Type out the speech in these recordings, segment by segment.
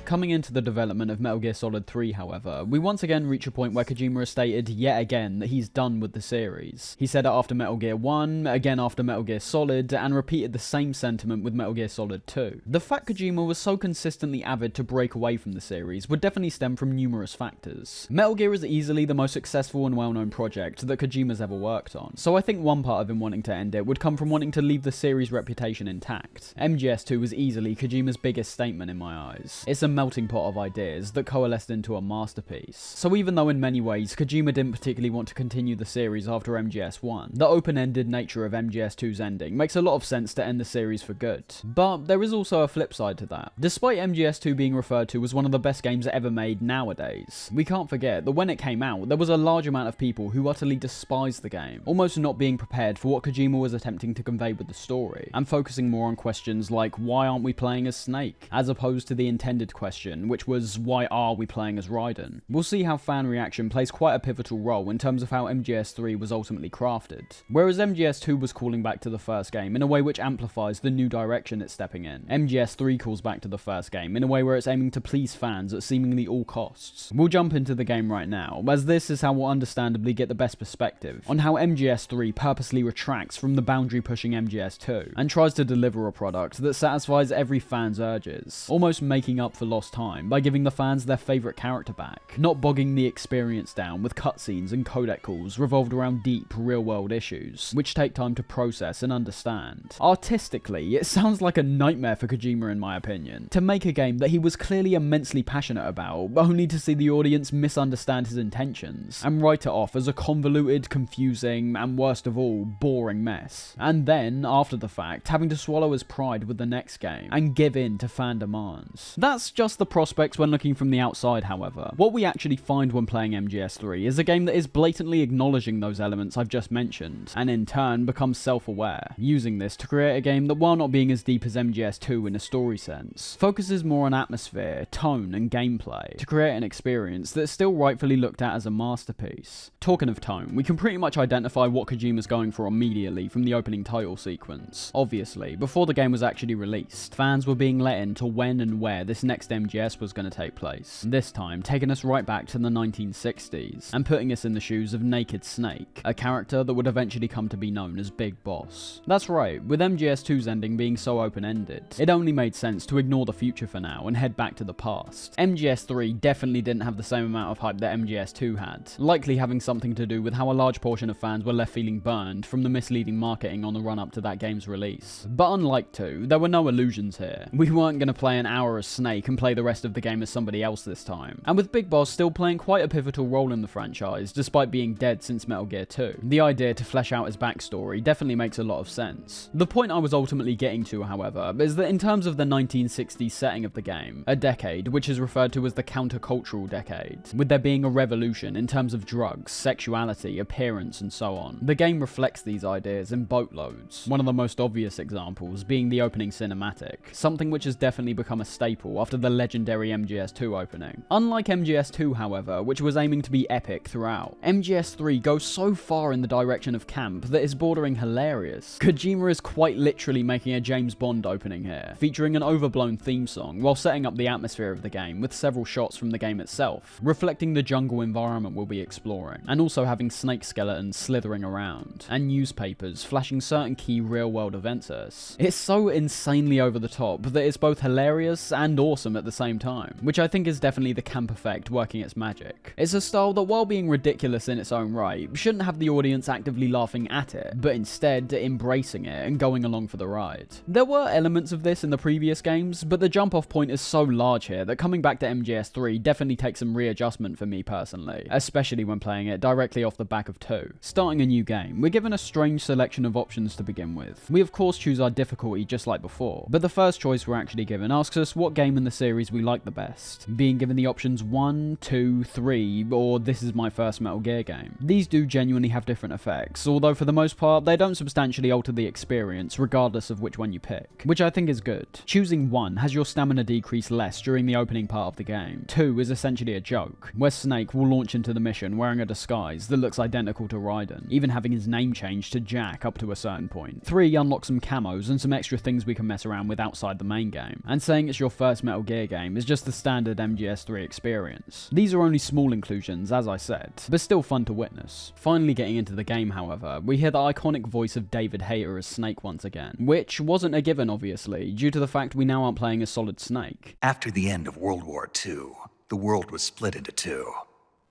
Coming into the development of Metal Gear Solid 3, however, we once again reach a point where Kojima has stated yet again that he's done with the series. He said it after Metal Gear 1, again after Metal Gear Solid, and repeated the same sentiment with Metal Gear Solid 2. The fact Kojima was so consistently avid to break away from the series would definitely stem from numerous factors. Metal Gear is easily the most successful and well-known project that Kojima's ever worked on, so I think one part of him wanting to end it would come from wanting to leave the series' reputation intact. MGS2 was easily Kojima's biggest statement in my eyes. It's a melting pot of ideas that coalesced into a masterpiece. So even though in many ways Kojima didn't particularly want to continue the series after MGS1, the open-ended nature of MGS2's ending makes a lot of sense to end the series for good. But there is also a flip side to that. Despite MGS2 being referred to as one of the best games ever made nowadays, we can't forget that when it came out, there was a large amount of people who utterly despised the game, almost not being prepared for what Kojima was attempting to convey with the story, and focusing more on questions like why aren't we playing as Snake, as opposed to the intended question, which was why are we playing as Raiden. We'll see how fan reaction plays quite a pivotal role in terms of how MGS3 was ultimately crafted. Whereas MGS2 was calling back to the first game in a way which amplifies the new direction it's stepping in, MGS3 calls back to the first game in a way where it's aiming to please fans at seemingly all costs. We'll jump into the game right now, as this is how we'll understandably get the best perspective on how MGS3 purposely retracts from the boundary-pushing MGS2 and tries to deliver a product that satisfies every fan's urges, almost making up for lost time by giving the fans their favourite character back, not bogging the experience down with cutscenes and codec calls revolved around deep, real-world issues, which take time to process and understand. Artistically, it sounds like a nightmare for Kojima in my opinion, to make a game that he was clearly immensely passionate about, only to see the audience misunderstand his intentions, and write it off as a convoluted, confusing, and worst of all, boring mess. And then, after the fact, having to swallow his pride with the next game, and give in to fan demands. That's just the prospects when looking from the outside, however. What we actually find when playing MGS3 is a game that is blatantly acknowledging those elements I've just mentioned, and in turn becomes self-aware, using this to create a game that, while not being as deep as MGS2 in a story sense, focuses more on atmosphere, tone, and gameplay, to create an experience that's still rightfully looked at as a masterpiece. Talking of tone, we can pretty much identify what Kojima's going for immediately from the opening title sequence. Obviously, before the game was actually released, fans were being let in to when and where this next MGS was going to take place, this time taking us right back to the 1960s, and putting us in the shoes of Naked Snake, a character that would eventually come to be known as Big Boss. That's right, with MGS2's ending being so open-ended, it only made sense to ignore the future for now and head back to the past. MGS3 definitely didn't have the same amount of hype that MGS2 had, likely having something to do with how a large portion of fans were left feeling burned from the misleading marketing on the run-up to that game's release. But unlike 2, there were no illusions here. We weren't going to play an hour as Snake and play the rest of the game as somebody else this time. And with Big Boss still playing quite a pivotal role in the franchise, despite being dead since Metal Gear 2, the idea to flesh out his backstory definitely makes a lot of sense. The point I was ultimately getting to, however, is that in terms of the 1960s setting of the game, a decade which is referred to as the countercultural decade, with there being a revolution in terms of drugs, sexuality, appearance, and so on, the game reflects these ideas in boatloads. One of the most obvious examples being the opening cinematic, something which has definitely become a staple after the legendary MGS2 opening. Unlike MGS2, however, which was aiming to be epic throughout, MGS3 goes so far in the direction of camp that it's bordering hilarious. Kojima is quite literally making a James Bond opening here, featuring an overblown theme song while setting up the atmosphere of the game with several shots from the game itself, reflecting the jungle environment we'll be exploring, and also having snake skeletons slithering around, and newspapers flashing certain key real-world events at us. It's so insanely over the top that it's both hilarious and awesome at the same time, which I think is definitely the camp effect working its magic. It's a style that, while being ridiculous in its own right, shouldn't have the audience actively laughing at it, but instead embracing it and going along for the ride. There were elements of this in the previous games, but the jump-off point is so large here that coming back to MGS3 definitely takes some readjustment for me personally, especially when playing it directly off the back of 2. Starting a new game, we're given a strange selection of options to begin with. We of course choose our difficulty just like before, but the first choice we're actually given asks us what game in the series we like the best, being given the options 1, 2, 3, or this is my first Metal Gear game. These do genuinely have different effects, although for the most part they don't substantially alter the experience regardless of which one you pick, which I think is good. Choosing 1 has your stamina decrease less during the opening part of the game. 2 is essentially a joke, where Snake will launch into the mission wearing a disguise that looks identical to Raiden, even having his name changed to Jack up to a certain point. 3 unlocks some camos and some extra things we can mess around with outside the main game, and saying it's your first Metal Gear Gear game is just the standard MGS3 experience. These are only small inclusions, as I said, but still fun to witness. Finally getting into the game, however, we hear the iconic voice of David Hayter as Snake once again, which wasn't a given obviously, due to the fact we now aren't playing as Solid Snake. After the end of World War II, the world was split into two,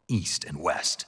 East and West.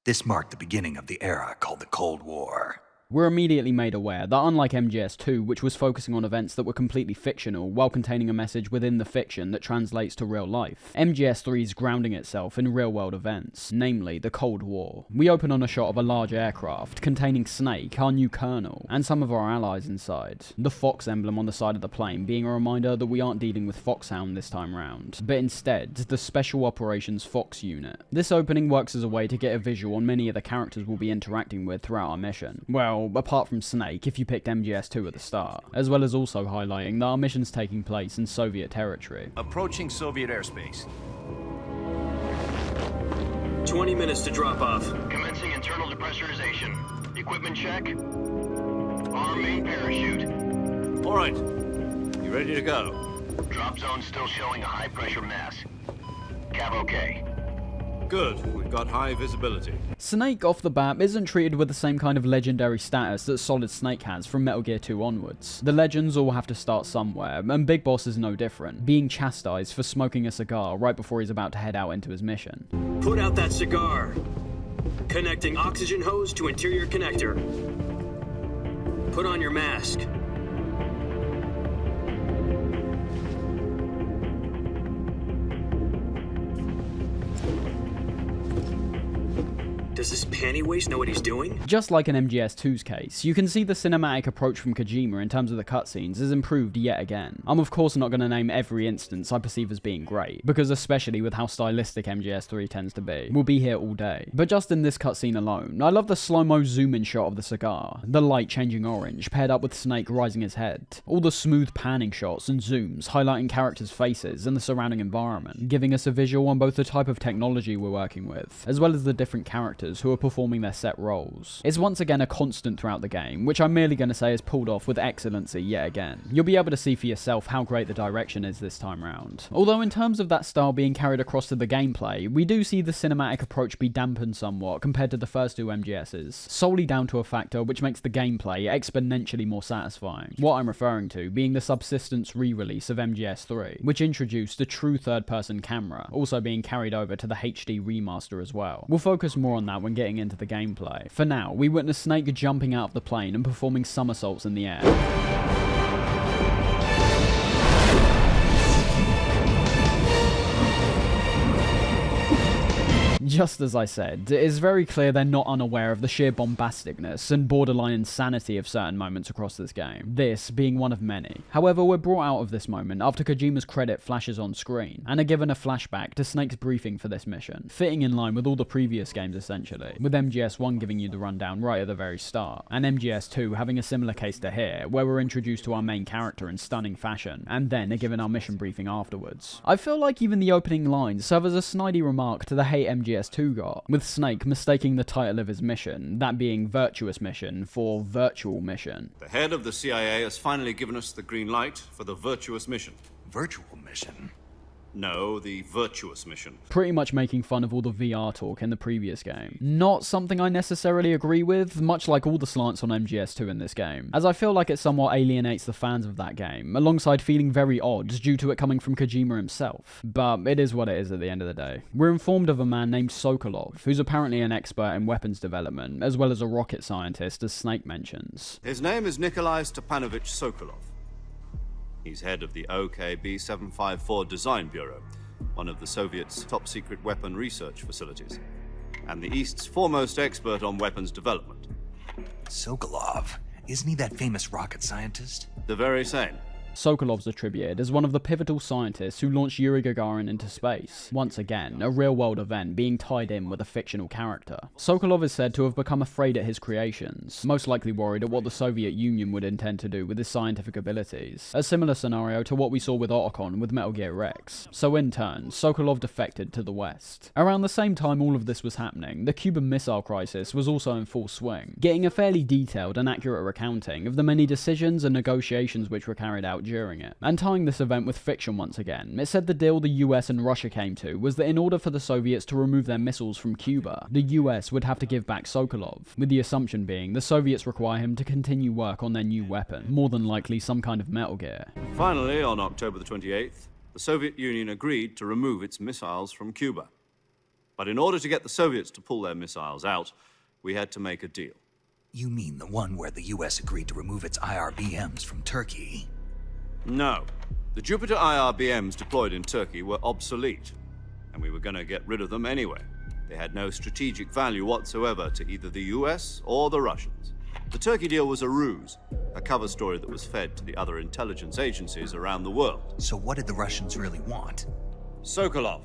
This marked the beginning of the era called the Cold War. We're immediately made aware that unlike MGS2, which was focusing on events that were completely fictional while containing a message within the fiction that translates to real life, MGS3 is grounding itself in real-world events, namely the Cold War. We open on a shot of a large aircraft containing Snake, our new colonel, and some of our allies inside. The Fox emblem on the side of the plane being a reminder that we aren't dealing with Foxhound this time round, but instead the Special Operations Fox unit. This opening works as a way to get a visual on many of the characters we'll be interacting with throughout our mission. Well, apart from Snake, if you picked MGS2 at the start, as well as also highlighting that our mission's taking place in Soviet territory. Approaching Soviet airspace. 20 minutes to drop off. Commencing internal depressurization. Equipment check. Arm main parachute. All right. You ready to go? Drop zone still showing a high pressure mass. Cav okay. Good. We've got high visibility. Snake, off the bat, isn't treated with the same kind of legendary status that Solid Snake has from Metal Gear 2 onwards. The legends all have to start somewhere, and Big Boss is no different, being chastised for smoking a cigar right before he's about to head out into his mission. Put out that cigar. Connecting oxygen hose to interior connector. Put on your mask. Does this panty waste know what he's doing? Just like in MGS2's case, you can see the cinematic approach from Kojima in terms of the cutscenes is improved yet again. I'm of course not going to name every instance I perceive as being great, because especially with how stylistic MGS3 tends to be, we'll be here all day. But just in this cutscene alone, I love the slow-mo zoom-in shot of the cigar, the light changing orange paired up with Snake rising his head, all the smooth panning shots and zooms highlighting characters' faces and the surrounding environment, giving us a visual on both the type of technology we're working with, as well as the different characters who are performing their set roles. It's once again a constant throughout the game, which I'm merely going to say is pulled off with excellency yet again. You'll be able to see for yourself how great the direction is this time round. Although in terms of that style being carried across to the gameplay, we do see the cinematic approach be dampened somewhat compared to the first two MGSs, solely down to a factor which makes the gameplay exponentially more satisfying. What I'm referring to being the Subsistence re-release of MGS3, which introduced a true third-person camera, also being carried over to the HD remaster as well. We'll focus more on that when getting into the gameplay. For now, we witness Snake jumping out of the plane and performing somersaults in the air. Just as I said, it is very clear they're not unaware of the sheer bombasticness and borderline insanity of certain moments across this game, this being one of many. However, we're brought out of this moment after Kojima's credit flashes on screen, and are given a flashback to Snake's briefing for this mission, fitting in line with all the previous games essentially, with MGS1 giving you the rundown right at the very start, and MGS2 having a similar case to here, where we're introduced to our main character in stunning fashion, and then are given our mission briefing afterwards. I feel like even the opening lines serve as a snidey remark to the hate MGS2 got, with Snake mistaking the title of his mission, that being Virtuous Mission, for Virtual Mission. The head of the CIA has finally given us the green light for the virtuous mission. Virtual mission? No, the virtuous mission. Pretty much making fun of all the VR talk in the previous game. Not something I necessarily agree with, much like all the slants on MGS2 in this game, as I feel like it somewhat alienates the fans of that game, alongside feeling very odd due to it coming from Kojima himself. But it is what it is at the end of the day. We're informed of a man named Sokolov, who's apparently an expert in weapons development, as well as a rocket scientist, as Snake mentions. His name is Nikolai Stepanovich Sokolov. He's head of the OKB 754 Design Bureau, one of the Soviets' top-secret weapon research facilities, and the East's foremost expert on weapons development. Sokolov? Isn't he that famous rocket scientist? The very same. Sokolov's attributed as one of the pivotal scientists who launched Yuri Gagarin into space. Once again, a real-world event being tied in with a fictional character. Sokolov is said to have become afraid at his creations, most likely worried at what the Soviet Union would intend to do with his scientific abilities. A similar scenario to what we saw with Otacon with Metal Gear Rex. So in turn, Sokolov defected to the West. Around the same time all of this was happening, the Cuban Missile Crisis was also in full swing, getting a fairly detailed and accurate recounting of the many decisions and negotiations which were carried out during it. And tying this event with fiction once again, it said the deal the US and Russia came to was that in order for the Soviets to remove their missiles from Cuba, the US would have to give back Sokolov, with the assumption being the Soviets require him to continue work on their new weapon, more than likely some kind of Metal Gear. Finally, on October the 28th, the Soviet Union agreed to remove its missiles from Cuba. But in order to get the Soviets to pull their missiles out, we had to make a deal. You mean the one where the US agreed to remove its IRBMs from Turkey? No. The Jupiter IRBMs deployed in Turkey were obsolete, and we were going to get rid of them anyway. They had no strategic value whatsoever to either the US or the Russians. The Turkey deal was a ruse, a cover story that was fed to the other intelligence agencies around the world. So what did the Russians really want? Sokolov.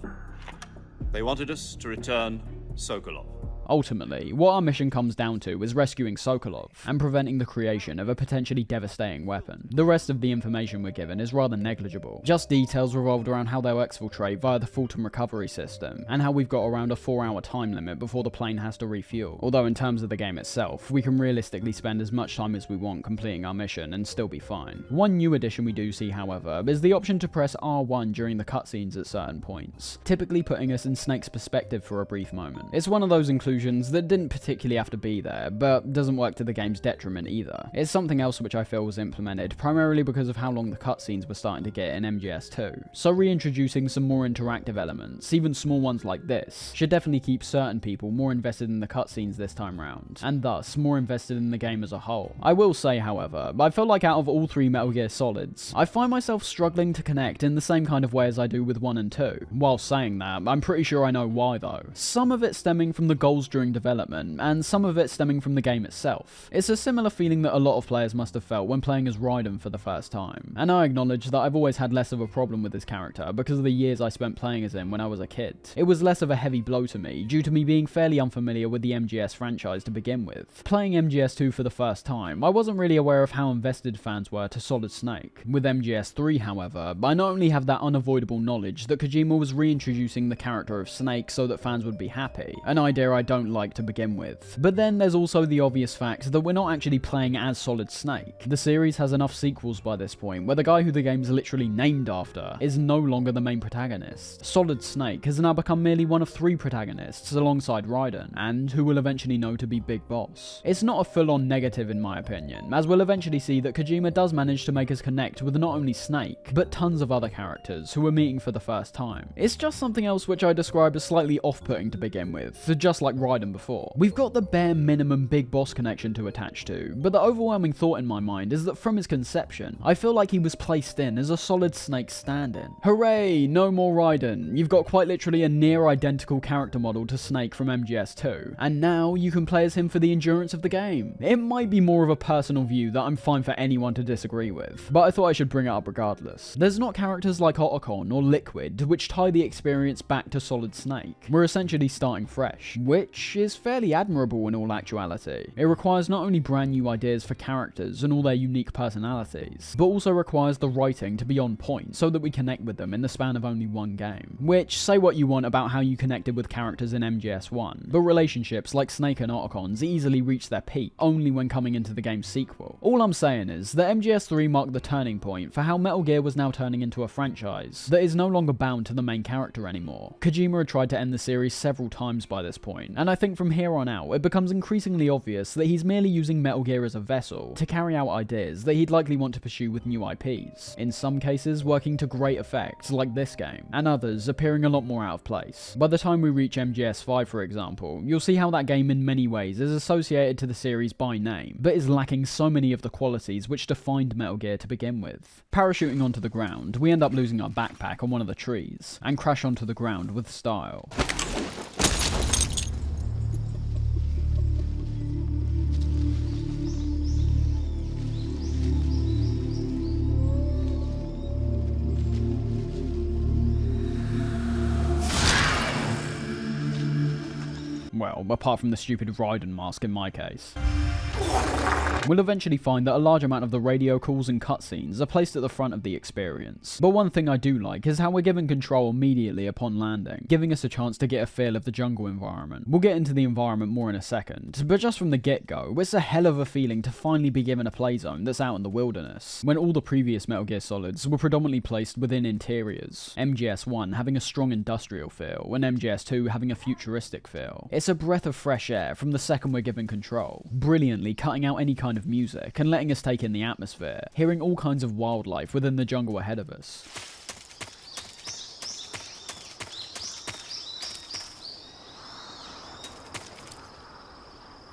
They wanted us to return Sokolov. Ultimately, what our mission comes down to is rescuing Sokolov and preventing the creation of a potentially devastating weapon. The rest of the information we're given is rather negligible, just details revolved around how they'll exfiltrate via the Fulton recovery system, and how we've got around a 4-hour time limit before the plane has to refuel. Although in terms of the game itself, we can realistically spend as much time as we want completing our mission and still be fine. One new addition we do see, however, is the option to press R1 during the cutscenes at certain points, typically putting us in Snake's perspective for a brief moment. It's one of those inclusions that didn't particularly have to be there, but doesn't work to the game's detriment either. It's something else which I feel was implemented, primarily because of how long the cutscenes were starting to get in MGS2. So reintroducing some more interactive elements, even small ones like this, should definitely keep certain people more invested in the cutscenes this time round, and thus more invested in the game as a whole. I will say, however, I feel like out of all 3 Metal Gear Solids, I find myself struggling to connect in the same kind of way as I do with 1 and 2. While saying that, I'm pretty sure I know why though. Some of it stemming from the goals during development, and some of it stemming from the game itself. It's a similar feeling that a lot of players must have felt when playing as Raiden for the first time, and I acknowledge that I've always had less of a problem with this character because of the years I spent playing as him when I was a kid. It was less of a heavy blow to me, due to me being fairly unfamiliar with the MGS franchise to begin with. Playing MGS2 for the first time, I wasn't really aware of how invested fans were to Solid Snake. With MGS3, however, I not only have that unavoidable knowledge that Kojima was reintroducing the character of Snake so that fans would be happy, an idea I don't like to begin with. But then there's also the obvious fact that we're not actually playing as Solid Snake. The series has enough sequels by this point where the guy who the game's literally named after is no longer the main protagonist. Solid Snake has now become merely one of 3 protagonists alongside Raiden, and who we'll eventually know to be Big Boss. It's not a full-on negative in my opinion, as we'll eventually see that Kojima does manage to make us connect with not only Snake, but tons of other characters who we're meeting for the first time. It's just something else which I describe as slightly off-putting to begin with, just like Raiden before. We've got the bare minimum Big Boss connection to attach to, but the overwhelming thought in my mind is that from his conception, I feel like he was placed in as a Solid Snake stand-in. Hooray, no more Raiden. You've got quite literally a near identical character model to Snake from MGS2, and now you can play as him for the endurance of the game. It might be more of a personal view that I'm fine for anyone to disagree with, but I thought I should bring it up regardless. There's not characters like Otacon or Liquid which tie the experience back to Solid Snake. We're essentially starting fresh, which is fairly admirable in all actuality. It requires not only brand new ideas for characters and all their unique personalities, but also requires the writing to be on point so that we connect with them in the span of only 1 game. Which, say what you want about how you connected with characters in MGS1, but relationships like Snake and Otacon's easily reach their peak only when coming into the game's sequel. All I'm saying is that MGS3 marked the turning point for how Metal Gear was now turning into a franchise that is no longer bound to the main character anymore. Kojima had tried to end the series several times by this point, and I think from here on out it becomes increasingly obvious that he's merely using Metal Gear as a vessel to carry out ideas that he'd likely want to pursue with new IPs, in some cases working to great effect like this game, and others appearing a lot more out of place. By the time we reach MGS5 for example, you'll see how that game in many ways is associated to the series by name, but is lacking so many of the qualities which defined Metal Gear to begin with. Parachuting onto the ground, we end up losing our backpack on one of the trees, and crash onto the ground with style. Well, apart from the stupid Raiden mask in my case. We'll eventually find that a large amount of the radio calls and cutscenes are placed at the front of the experience. But one thing I do like is how we're given control immediately upon landing, giving us a chance to get a feel of the jungle environment. We'll get into the environment more in a second, but just from the get-go, it's a hell of a feeling to finally be given a play zone that's out in the wilderness, when all the previous Metal Gear Solids were predominantly placed within interiors, MGS1 having a strong industrial feel, and MGS2 having a futuristic feel. It's a breath of fresh air from the second we're given control, brilliantly cutting out any kind of music and letting us take in the atmosphere, hearing all kinds of wildlife within the jungle ahead of us.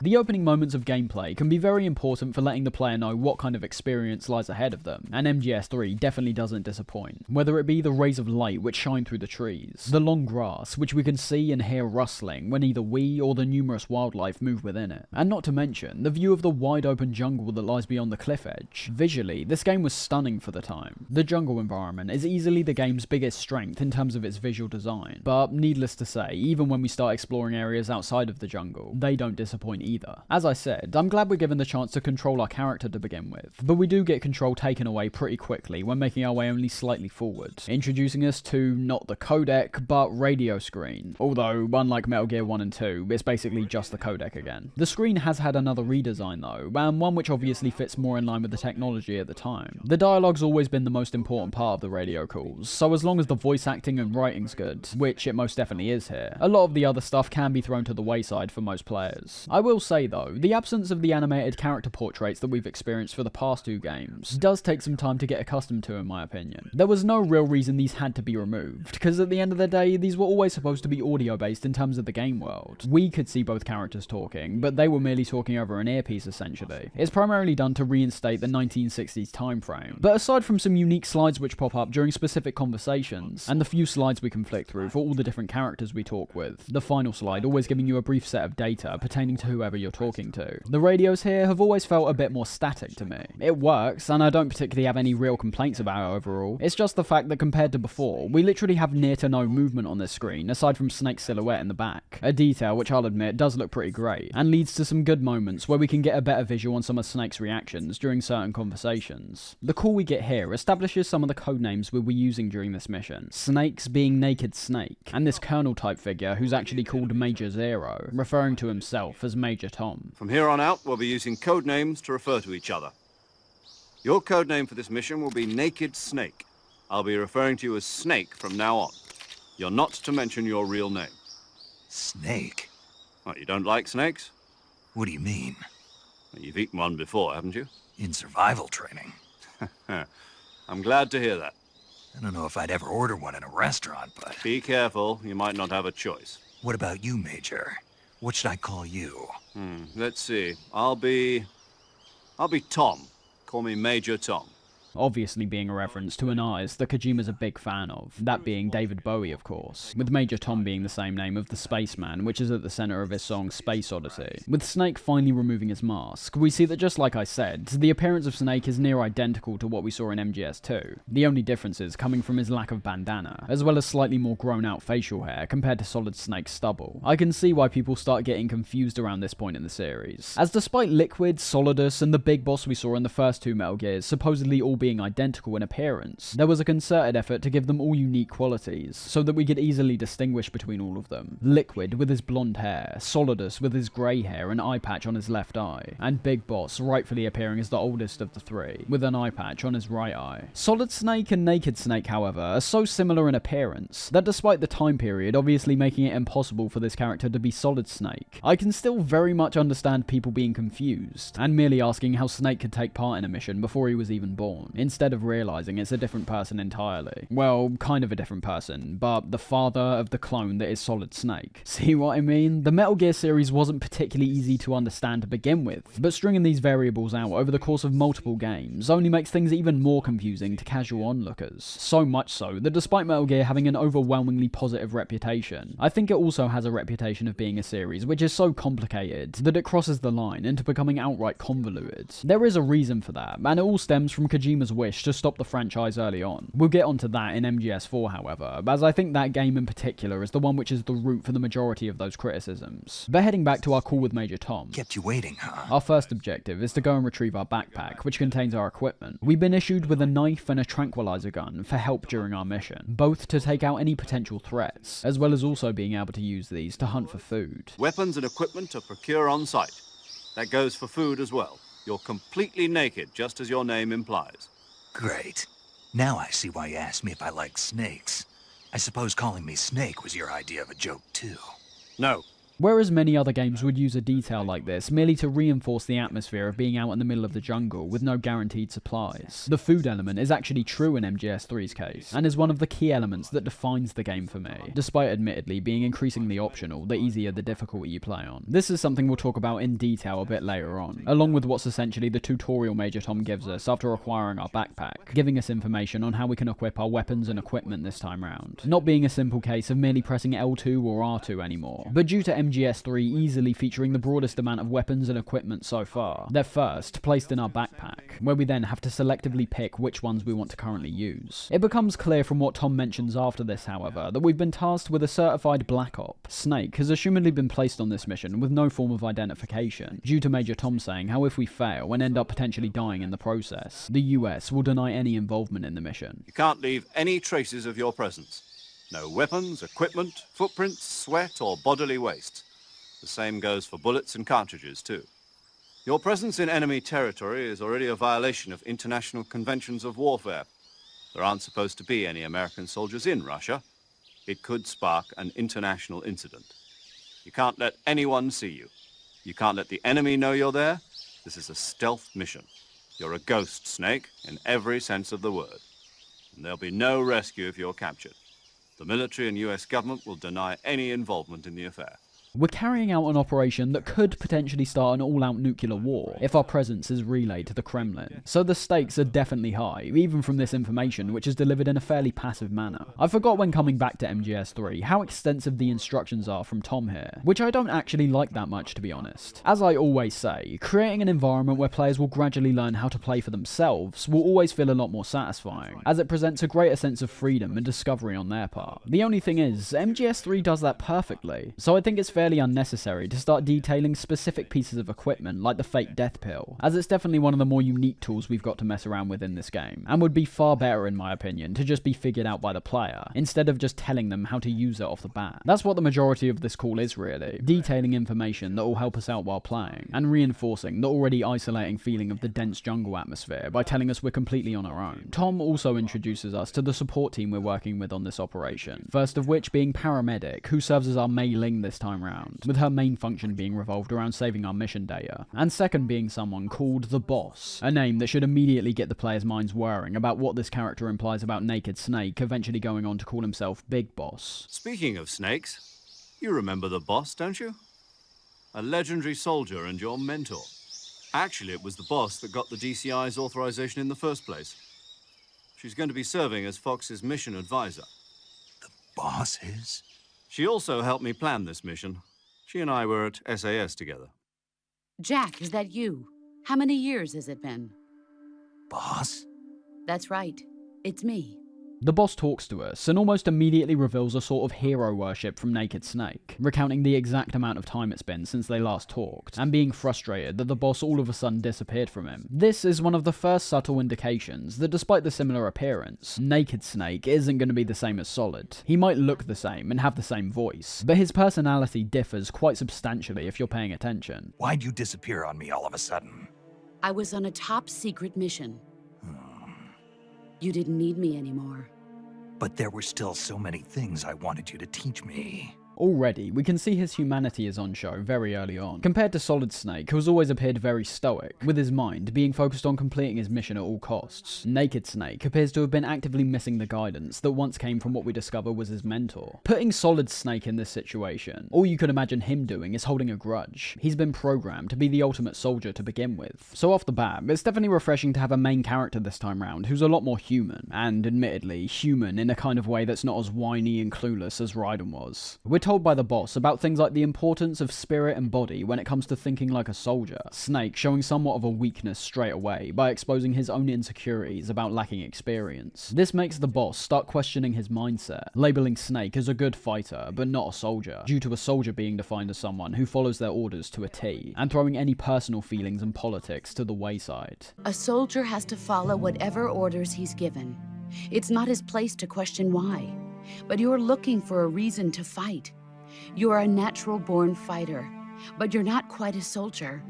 The opening moments of gameplay can be very important for letting the player know what kind of experience lies ahead of them, and MGS3 definitely doesn't disappoint. Whether it be the rays of light which shine through the trees, the long grass which we can see and hear rustling when either we or the numerous wildlife move within it, and not to mention the view of the wide open jungle that lies beyond the cliff edge. Visually, this game was stunning for the time. The jungle environment is easily the game's biggest strength in terms of its visual design, but needless to say, even when we start exploring areas outside of the jungle, they don't disappoint either. As I said, I'm glad we're given the chance to control our character to begin with, but we do get control taken away pretty quickly when making our way only slightly forward, introducing us to not the codec, but radio screen. Although, unlike Metal Gear 1 and 2, it's basically just the codec again. The screen has had another redesign though, and one which obviously fits more in line with the technology at the time. The dialogue's always been the most important part of the radio calls, so as long as the voice acting and writing's good, which it most definitely is here, a lot of the other stuff can be thrown to the wayside for most players. I will say though, the absence of the animated character portraits that we've experienced for the past two games does take some time to get accustomed to in my opinion. There was no real reason these had to be removed, because at the end of the day, these were always supposed to be audio based in terms of the game world. We could see both characters talking, but they were merely talking over an earpiece essentially. It's primarily done to reinstate the 1960s time frame, but aside from some unique slides which pop up during specific conversations, and the few slides we can flick through for all the different characters we talk with, the final slide always giving you a brief set of data pertaining to whoever you're talking to. The radios here have always felt a bit more static to me. It works, and I don't particularly have any real complaints about it overall. It's just the fact that compared to before, we literally have near to no movement on this screen, aside from Snake's silhouette in the back. A detail which I'll admit does look pretty great, and leads to some good moments where we can get a better visual on some of Snake's reactions during certain conversations. The call we get here establishes some of the codenames we'll be using during this mission. Snake's being Naked Snake, and this Colonel type figure who's actually called Major Zero, referring to himself as Major Tom. From here on out, we'll be using code names to refer to each other. Your code name for this mission will be Naked Snake. I'll be referring to you as Snake from now on. You're not to mention your real name. Snake? What, you don't like snakes? What do you mean? Well, you've eaten one before, haven't you? In survival training. I'm glad to hear that. I don't know if I'd ever order one in a restaurant, but... Be careful, you might not have a choice. What about you, Major? What should I call you? Let's see. I'll be Tom. Call me Major Tom. Obviously being a reference to an artist that Kojima's a big fan of, that being David Bowie of course, with Major Tom being the same name of the spaceman which is at the centre of his song Space Odyssey. With Snake finally removing his mask, we see that just like I said, the appearance of Snake is near identical to what we saw in MGS2, the only differences coming from his lack of bandana, as well as slightly more grown out facial hair compared to Solid Snake's stubble. I can see why people start getting confused around this point in the series, as despite Liquid, Solidus and the big boss we saw in the first two Metal Gears supposedly all being identical in appearance, there was a concerted effort to give them all unique qualities, so that we could easily distinguish between all of them. Liquid with his blonde hair, Solidus with his grey hair and eye patch on his left eye, and Big Boss rightfully appearing as the oldest of the three, with an eye patch on his right eye. Solid Snake and Naked Snake, however, are so similar in appearance, that despite the time period obviously making it impossible for this character to be Solid Snake, I can still very much understand people being confused, and merely asking how Snake could take part in a mission before he was even born, instead of realizing it's a different person entirely. Well, kind of a different person, but the father of the clone that is Solid Snake. See what I mean? The Metal Gear series wasn't particularly easy to understand to begin with, but stringing these variables out over the course of multiple games only makes things even more confusing to casual onlookers. So much so that despite Metal Gear having an overwhelmingly positive reputation, I think it also has a reputation of being a series which is so complicated that it crosses the line into becoming outright convoluted. There is a reason for that, and it all stems from Kojima's Kojima's wish to stop the franchise early on. We'll get onto that in MGS4, however, as I think that game in particular is the one which is the root for the majority of those criticisms. But heading back to our call with Major Tom. Kept you waiting, huh? Our first objective is to go and retrieve our backpack, which contains our equipment. We've been issued with a knife and a tranquilizer gun for help during our mission, both to take out any potential threats, as well as also being able to use these to hunt for food. Weapons and equipment to procure on site. That goes for food as well. You're completely naked, just as your name implies. Great. Now I see why you asked me if I like snakes. I suppose calling me Snake was your idea of a joke, too. No. Whereas many other games would use a detail like this merely to reinforce the atmosphere of being out in the middle of the jungle with no guaranteed supplies, the food element is actually true in MGS3's case, and is one of the key elements that defines the game for me, despite admittedly being increasingly optional the easier the difficulty you play on. This is something we'll talk about in detail a bit later on, along with what's essentially the tutorial Major Tom gives us after acquiring our backpack, giving us information on how we can equip our weapons and equipment this time round, not being a simple case of merely pressing L2 or R2 anymore, but due to MGS3 easily featuring the broadest amount of weapons and equipment so far. They're first placed in our backpack, where we then have to selectively pick which ones we want to currently use. It becomes clear from what Tom mentions after this, however, that we've been tasked with a certified Black Op. Snake has assumedly been placed on this mission with no form of identification, due to Major Tom saying how if we fail and end up potentially dying in the process, the US will deny any involvement in the mission. You can't leave any traces of your presence. No weapons, equipment, footprints, sweat, or bodily waste. The same goes for bullets and cartridges, too. Your presence in enemy territory is already a violation of international conventions of warfare. There aren't supposed to be any American soldiers in Russia. It could spark an international incident. You can't let anyone see you. You can't let the enemy know you're there. This is a stealth mission. You're a ghost, Snake, in every sense of the word. And there'll be no rescue if you're captured. The military and US government will deny any involvement in the affair. We're carrying out an operation that could potentially start an all-out nuclear war if our presence is relayed to the Kremlin, so the stakes are definitely high, even from this information which is delivered in a fairly passive manner. I forgot when coming back to MGS3 how extensive the instructions are from Tom here, which I don't actually like that much, to be honest. As I always say, creating an environment where players will gradually learn how to play for themselves will always feel a lot more satisfying, as it presents a greater sense of freedom and discovery on their part. The only thing is, MGS3 does that perfectly, so I think it's fairly unnecessary to start detailing specific pieces of equipment like the fake death pill, as it's definitely one of the more unique tools we've got to mess around with in this game, and would be far better in my opinion to just be figured out by the player, instead of just telling them how to use it off the bat. That's what the majority of this call is really, detailing information that will help us out while playing, and reinforcing the already isolating feeling of the dense jungle atmosphere by telling us we're completely on our own. Tom also introduces us to the support team we're working with on this operation, first of which being Paramedic, who serves as our Mei Ling this time round, with her main function being revolved around saving our mission data, and second being someone called the Boss, a name that should immediately get the players' minds whirring about what this character implies about Naked Snake eventually going on to call himself Big Boss. Speaking of snakes, you remember the Boss, don't you? A legendary soldier and your mentor. Actually, it was the Boss that got the DCI's authorization in the first place. She's going to be serving as Fox's mission advisor. The Boss is? She also helped me plan this mission. She and I were at SAS together. Jack, is that you? How many years has it been? Boss? That's right. It's me. The Boss talks to us, and almost immediately reveals a sort of hero worship from Naked Snake, recounting the exact amount of time it's been since they last talked, and being frustrated that the Boss all of a sudden disappeared from him. This is one of the first subtle indications that despite the similar appearance, Naked Snake isn't going to be the same as Solid. He might look the same and have the same voice, but his personality differs quite substantially if you're paying attention. Why'd you disappear on me all of a sudden? I was on a top secret mission. You didn't need me anymore. But there were still so many things I wanted you to teach me. Already, we can see his humanity is on show very early on, compared to Solid Snake, who has always appeared very stoic, with his mind being focused on completing his mission at all costs. Naked Snake appears to have been actively missing the guidance that once came from what we discover was his mentor. Putting Solid Snake in this situation, all you could imagine him doing is holding a grudge. He's been programmed to be the ultimate soldier to begin with. So off the bat, it's definitely refreshing to have a main character this time round who's a lot more human, and admittedly, human in a kind of way that's not as whiny and clueless as Raiden was. We're told by the boss about things like the importance of spirit and body when it comes to thinking like a soldier. Snake showing somewhat of a weakness straight away by exposing his own insecurities about lacking experience. This makes the boss start questioning his mindset, labeling Snake as a good fighter but not a soldier, due to a soldier being defined as someone who follows their orders to a T, and throwing any personal feelings and politics to the wayside. A soldier has to follow whatever orders he's given. It's not his place to question why, but you're looking for a reason to fight. You're a natural-born fighter, but you're not quite a soldier.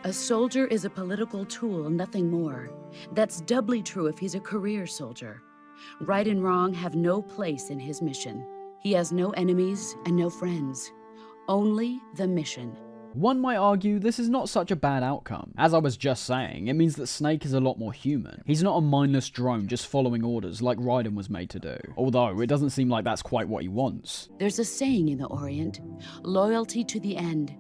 A soldier is a political tool, nothing more. That's doubly true if he's a career soldier. Right and wrong have no place in his mission. He has no enemies and no friends. Only the mission. One might argue this is not such a bad outcome. As I was just saying, it means that Snake is a lot more human. He's not a mindless drone just following orders like Raiden was made to do. Although, it doesn't seem like that's quite what he wants. There's a saying in the Orient, loyalty to the end.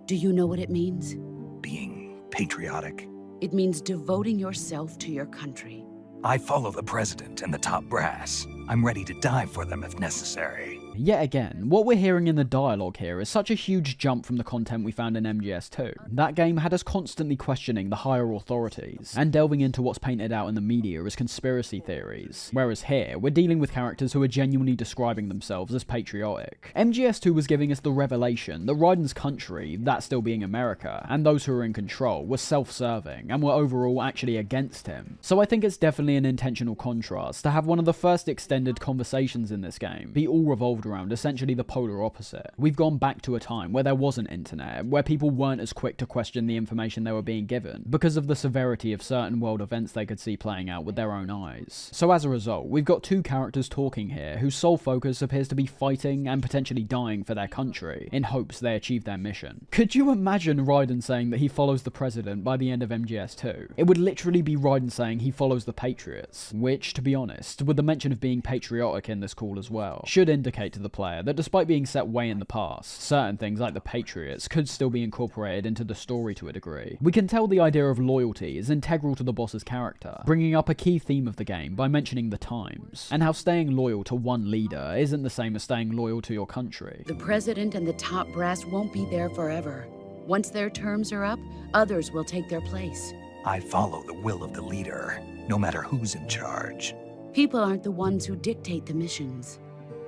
Do you know what it means? Being patriotic. It means devoting yourself to your country. I follow the president and the top brass. I'm ready to die for them if necessary. Yet again, what we're hearing in the dialogue here is such a huge jump from the content we found in MGS2. That game had us constantly questioning the higher authorities, and delving into what's painted out in the media as conspiracy theories. Whereas here, we're dealing with characters who are genuinely describing themselves as patriotic. MGS2 was giving us the revelation that Raiden's country, that still being America, and those who were in control were self-serving, and were overall actually against him. So I think it's definitely an intentional contrast to have one of the first extended conversations in this game be all revolved around essentially the polar opposite. We've gone back to a time where there wasn't internet, where people weren't as quick to question the information they were being given, because of the severity of certain world events they could see playing out with their own eyes. So as a result, we've got two characters talking here whose sole focus appears to be fighting and potentially dying for their country, in hopes they achieve their mission. Could you imagine Raiden saying that he follows the president by the end of MGS2? It would literally be Raiden saying he follows the patriots, which, to be honest, with the mention of being patriotic in this call as well, should indicate to the player that despite being set way in the past, certain things like the patriots could still be incorporated into the story to a degree. We can tell the idea of loyalty is integral to the boss's character, bringing up a key theme of the game by mentioning the times, and how staying loyal to one leader isn't the same as staying loyal to your country. The president and the top brass won't be there forever. Once their terms are up, others will take their place. I follow the will of the leader, no matter who's in charge. People aren't the ones who dictate the missions.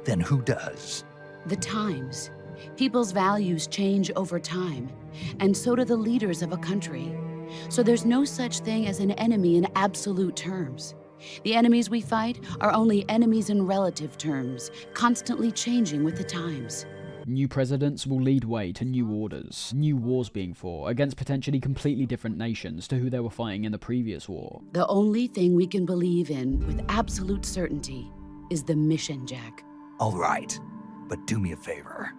Then who does? The times. People's values change over time, and so do the leaders of a country. So there's no such thing as an enemy in absolute terms. The enemies we fight are only enemies in relative terms, constantly changing with the times. New presidents will lead way to new orders, new wars being fought against potentially completely different nations to who they were fighting in the previous war. The only thing we can believe in with absolute certainty is the mission, Jack. All right, but do me a favor.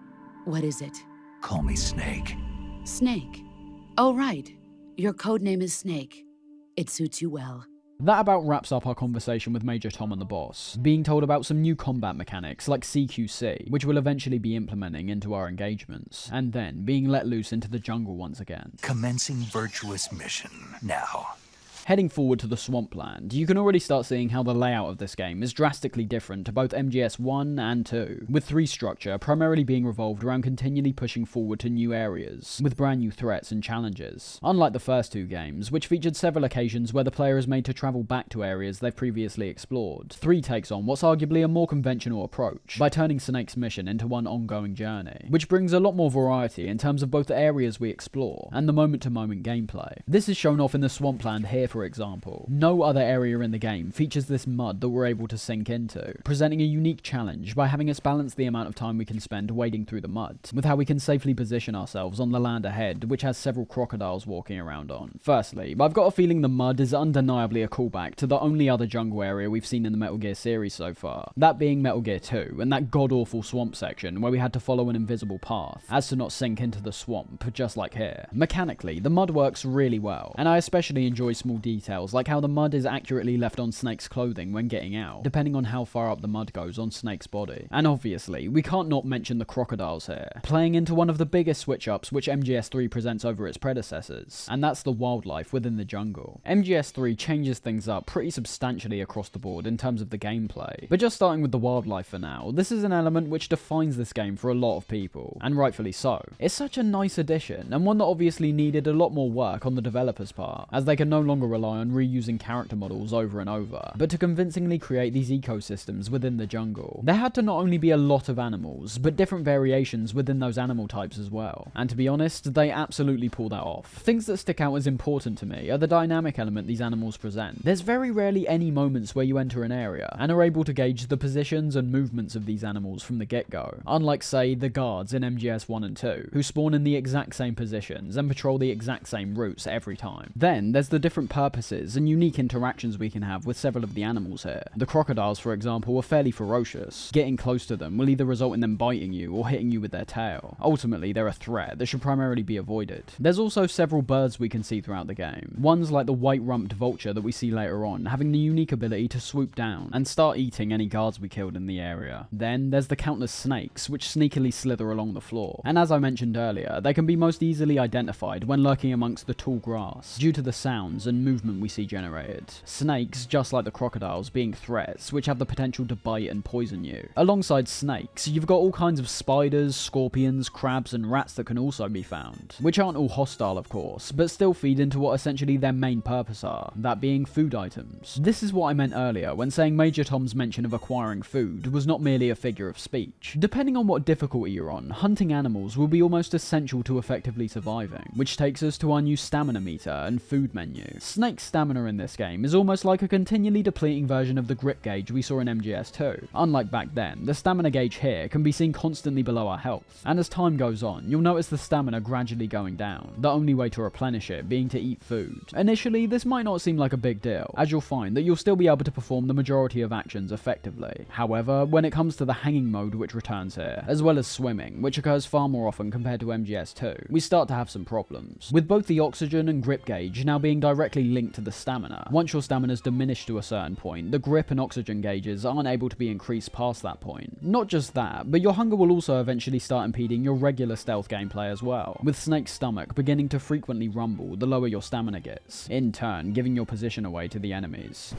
What is it? Call me Snake. Snake. Oh, right. Your codename is Snake. It suits you well. That about wraps up our conversation with Major Tom and the boss, being told about some new combat mechanics like CQC, which we'll eventually be implementing into our engagements, and then being let loose into the jungle once again. Commencing virtuous mission now. Heading forward to the swampland, you can already start seeing how the layout of this game is drastically different to both MGS 1 and 2, with 3's structure primarily being revolved around continually pushing forward to new areas, with brand new threats and challenges. Unlike the first two games, which featured several occasions where the player is made to travel back to areas they've previously explored, 3 takes on what's arguably a more conventional approach, by turning Snake's mission into one ongoing journey, which brings a lot more variety in terms of both the areas we explore and the moment-to-moment gameplay. This is shown off in the swampland here, for example. No other area in the game features this mud that we're able to sink into, presenting a unique challenge by having us balance the amount of time we can spend wading through the mud, with how we can safely position ourselves on the land ahead, which has several crocodiles walking around on. Firstly, I've got a feeling the mud is undeniably a callback to the only other jungle area we've seen in the Metal Gear series so far, that being Metal Gear 2, and that god-awful swamp section where we had to follow an invisible path, as to not sink into the swamp, just like here. Mechanically, the mud works really well, and I especially enjoy small details, like how the mud is accurately left on Snake's clothing when getting out, depending on how far up the mud goes on Snake's body. And obviously, we can't not mention the crocodiles here, playing into one of the biggest switch-ups which MGS3 presents over its predecessors, and that's the wildlife within the jungle. MGS3 changes things up pretty substantially across the board in terms of the gameplay, but just starting with the wildlife for now, this is an element which defines this game for a lot of people, and rightfully so. It's such a nice addition, and one that obviously needed a lot more work on the developers' part, as they can no longer rely on reusing character models over and over, but to convincingly create these ecosystems within the jungle. There had to not only be a lot of animals, but different variations within those animal types as well, and to be honest, they absolutely pull that off. Things that stick out as important to me are the dynamic element these animals present. There's very rarely any moments where you enter an area, and are able to gauge the positions and movements of these animals from the get-go, unlike say the guards in MGS 1 and 2, who spawn in the exact same positions and patrol the exact same routes every time. Then there's the different purposes and unique interactions we can have with several of the animals here. The crocodiles, for example, are fairly ferocious. Getting close to them will either result in them biting you or hitting you with their tail. Ultimately, they're a threat that should primarily be avoided. There's also several birds we can see throughout the game. Ones like the white-rumped vulture that we see later on, having the unique ability to swoop down and start eating any guards we killed in the area. Then there's the countless snakes, which sneakily slither along the floor, and as I mentioned earlier, they can be most easily identified when lurking amongst the tall grass, due to the sounds and movement we see generated. Snakes, just like the crocodiles, being threats which have the potential to bite and poison you. Alongside snakes, you've got all kinds of spiders, scorpions, crabs and rats that can also be found, which aren't all hostile of course, but still feed into what essentially their main purpose are, that being food items. This is what I meant earlier when saying Major Tom's mention of acquiring food was not merely a figure of speech. Depending on what difficulty you're on, hunting animals will be almost essential to effectively surviving, which takes us to our new stamina meter and food menu. Snake's stamina in this game is almost like a continually depleting version of the grip gauge we saw in MGS2. Unlike back then, the stamina gauge here can be seen constantly below our health, and as time goes on, you'll notice the stamina gradually going down, the only way to replenish it being to eat food. Initially, this might not seem like a big deal, as you'll find that you'll still be able to perform the majority of actions effectively. However, when it comes to the hanging mode which returns here, as well as swimming, which occurs far more often compared to MGS2, we start to have some problems, with both the oxygen and grip gauge now being directly linked to the stamina. Once your stamina's diminished to a certain point, the grip and oxygen gauges aren't able to be increased past that point. Not just that, but your hunger will also eventually start impeding your regular stealth gameplay as well, with Snake's stomach beginning to frequently rumble the lower your stamina gets, in turn giving your position away to the enemies.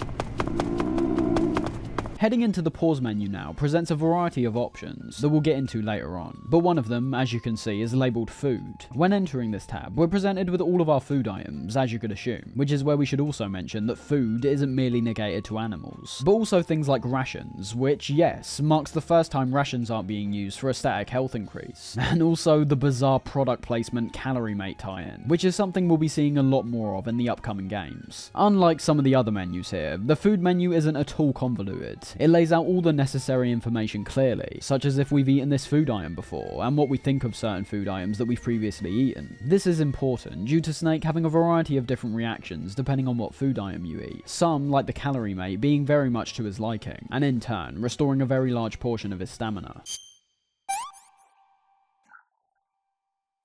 Heading into the pause menu now presents a variety of options that we'll get into later on, but one of them, as you can see, is labelled food. When entering this tab, we're presented with all of our food items, as you could assume, which is where we should also mention that food isn't merely negated to animals, but also things like rations, which, yes, marks the first time rations aren't being used for a static health increase, and also the bizarre product placement calorie mate tie-in, which is something we'll be seeing a lot more of in the upcoming games. Unlike some of the other menus here, the food menu isn't at all convoluted. It lays out all the necessary information clearly, such as if we've eaten this food item before, and what we think of certain food items that we've previously eaten. This is important due to Snake having a variety of different reactions depending on what food item you eat, some, like the calorie mate, being very much to his liking, and in turn, restoring a very large portion of his stamina.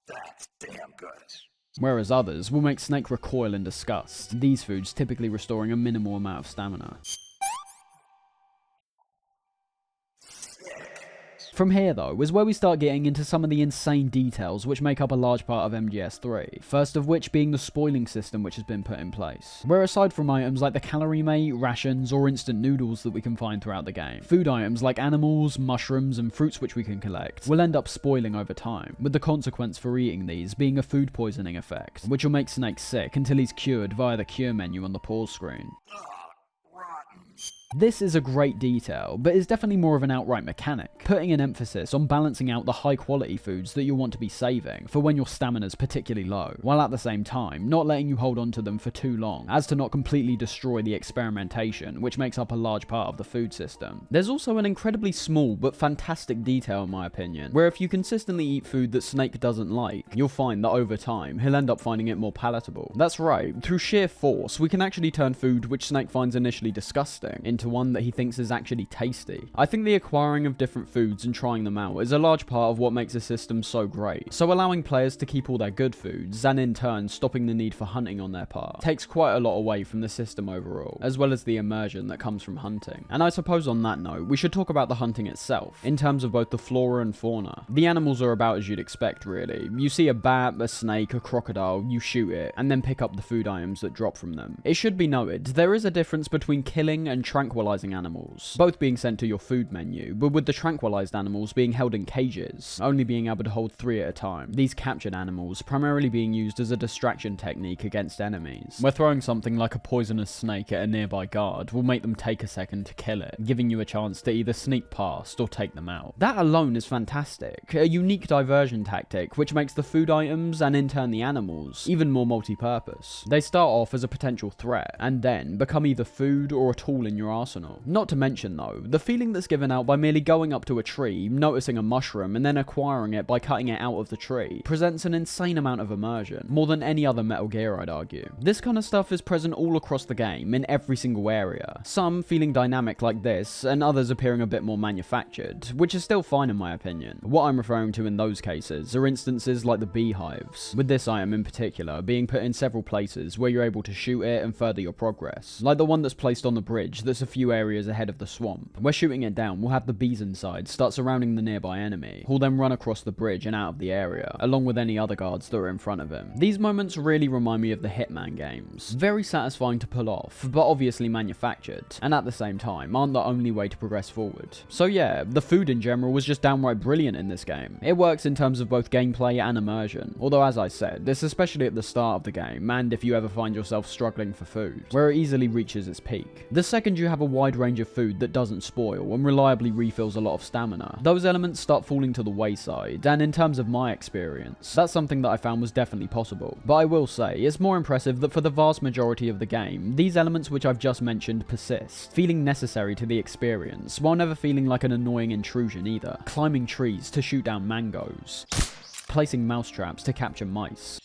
That's damn good. Whereas others will make Snake recoil in disgust, these foods typically restoring a minimal amount of stamina. From here though, is where we start getting into some of the insane details which make up a large part of MGS3, first of which being the spoiling system which has been put in place, where aside from items like the calorie mate, rations, or instant noodles that we can find throughout the game, food items like animals, mushrooms, and fruits which we can collect will end up spoiling over time, with the consequence for eating these being a food poisoning effect, which will make Snake sick until he's cured via the cure menu on the pause screen. This is a great detail, but is definitely more of an outright mechanic, putting an emphasis on balancing out the high quality foods that you'll want to be saving for when your stamina's particularly low, while at the same time not letting you hold on to them for too long, as to not completely destroy the experimentation which makes up a large part of the food system. There's also an incredibly small but fantastic detail in my opinion, where if you consistently eat food that Snake doesn't like, you'll find that over time he'll end up finding it more palatable. That's right, through sheer force we can actually turn food which Snake finds initially disgusting into one that he thinks is actually tasty. I think the acquiring of different foods and trying them out is a large part of what makes the system so great. So allowing players to keep all their good foods, and in turn stopping the need for hunting on their part, takes quite a lot away from the system overall, as well as the immersion that comes from hunting. And I suppose on that note, we should talk about the hunting itself, in terms of both the flora and fauna. The animals are about as you'd expect, really. You see a bat, a snake, a crocodile, you shoot it, and then pick up the food items that drop from them. It should be noted, there is a difference between killing and tranquilizing animals, both being sent to your food menu, but with the tranquilized animals being held in cages, only being able to hold 3 at a time. These captured animals primarily being used as a distraction technique against enemies, where throwing something like a poisonous snake at a nearby guard will make them take a second to kill it, giving you a chance to either sneak past or take them out. That alone is fantastic, a unique diversion tactic which makes the food items, and in turn the animals, even more multi-purpose. They start off as a potential threat, and then become either food or a tool in your arsenal. Not to mention though, the feeling that's given out by merely going up to a tree, noticing a mushroom, and then acquiring it by cutting it out of the tree, presents an insane amount of immersion, more than any other Metal Gear I'd argue. This kind of stuff is present all across the game, in every single area, some feeling dynamic like this, and others appearing a bit more manufactured, which is still fine in my opinion. What I'm referring to in those cases are instances like the beehives, with this item in particular being put in several places where you're able to shoot it and further your progress, like the one that's placed on the bridge that's a few areas ahead of the swamp, where shooting it down will have the bees inside start surrounding the nearby enemy, who'll then run across the bridge and out of the area, along with any other guards that are in front of him. These moments really remind me of the Hitman games, very satisfying to pull off, but obviously manufactured, and at the same time aren't the only way to progress forward. So yeah, the food in general was just downright brilliant in this game. It works in terms of both gameplay and immersion, although as I said, this especially at the start of the game, and if you ever find yourself struggling for food, where it easily reaches its peak. The second you have a wide range of food that doesn't spoil and reliably refills a lot of stamina, those elements start falling to the wayside, and in terms of my experience, that's something that I found was definitely possible. But I will say, it's more impressive that for the vast majority of the game, these elements which I've just mentioned persist, feeling necessary to the experience, while never feeling like an annoying intrusion either. Climbing trees to shoot down mangoes, placing mousetraps to capture mice.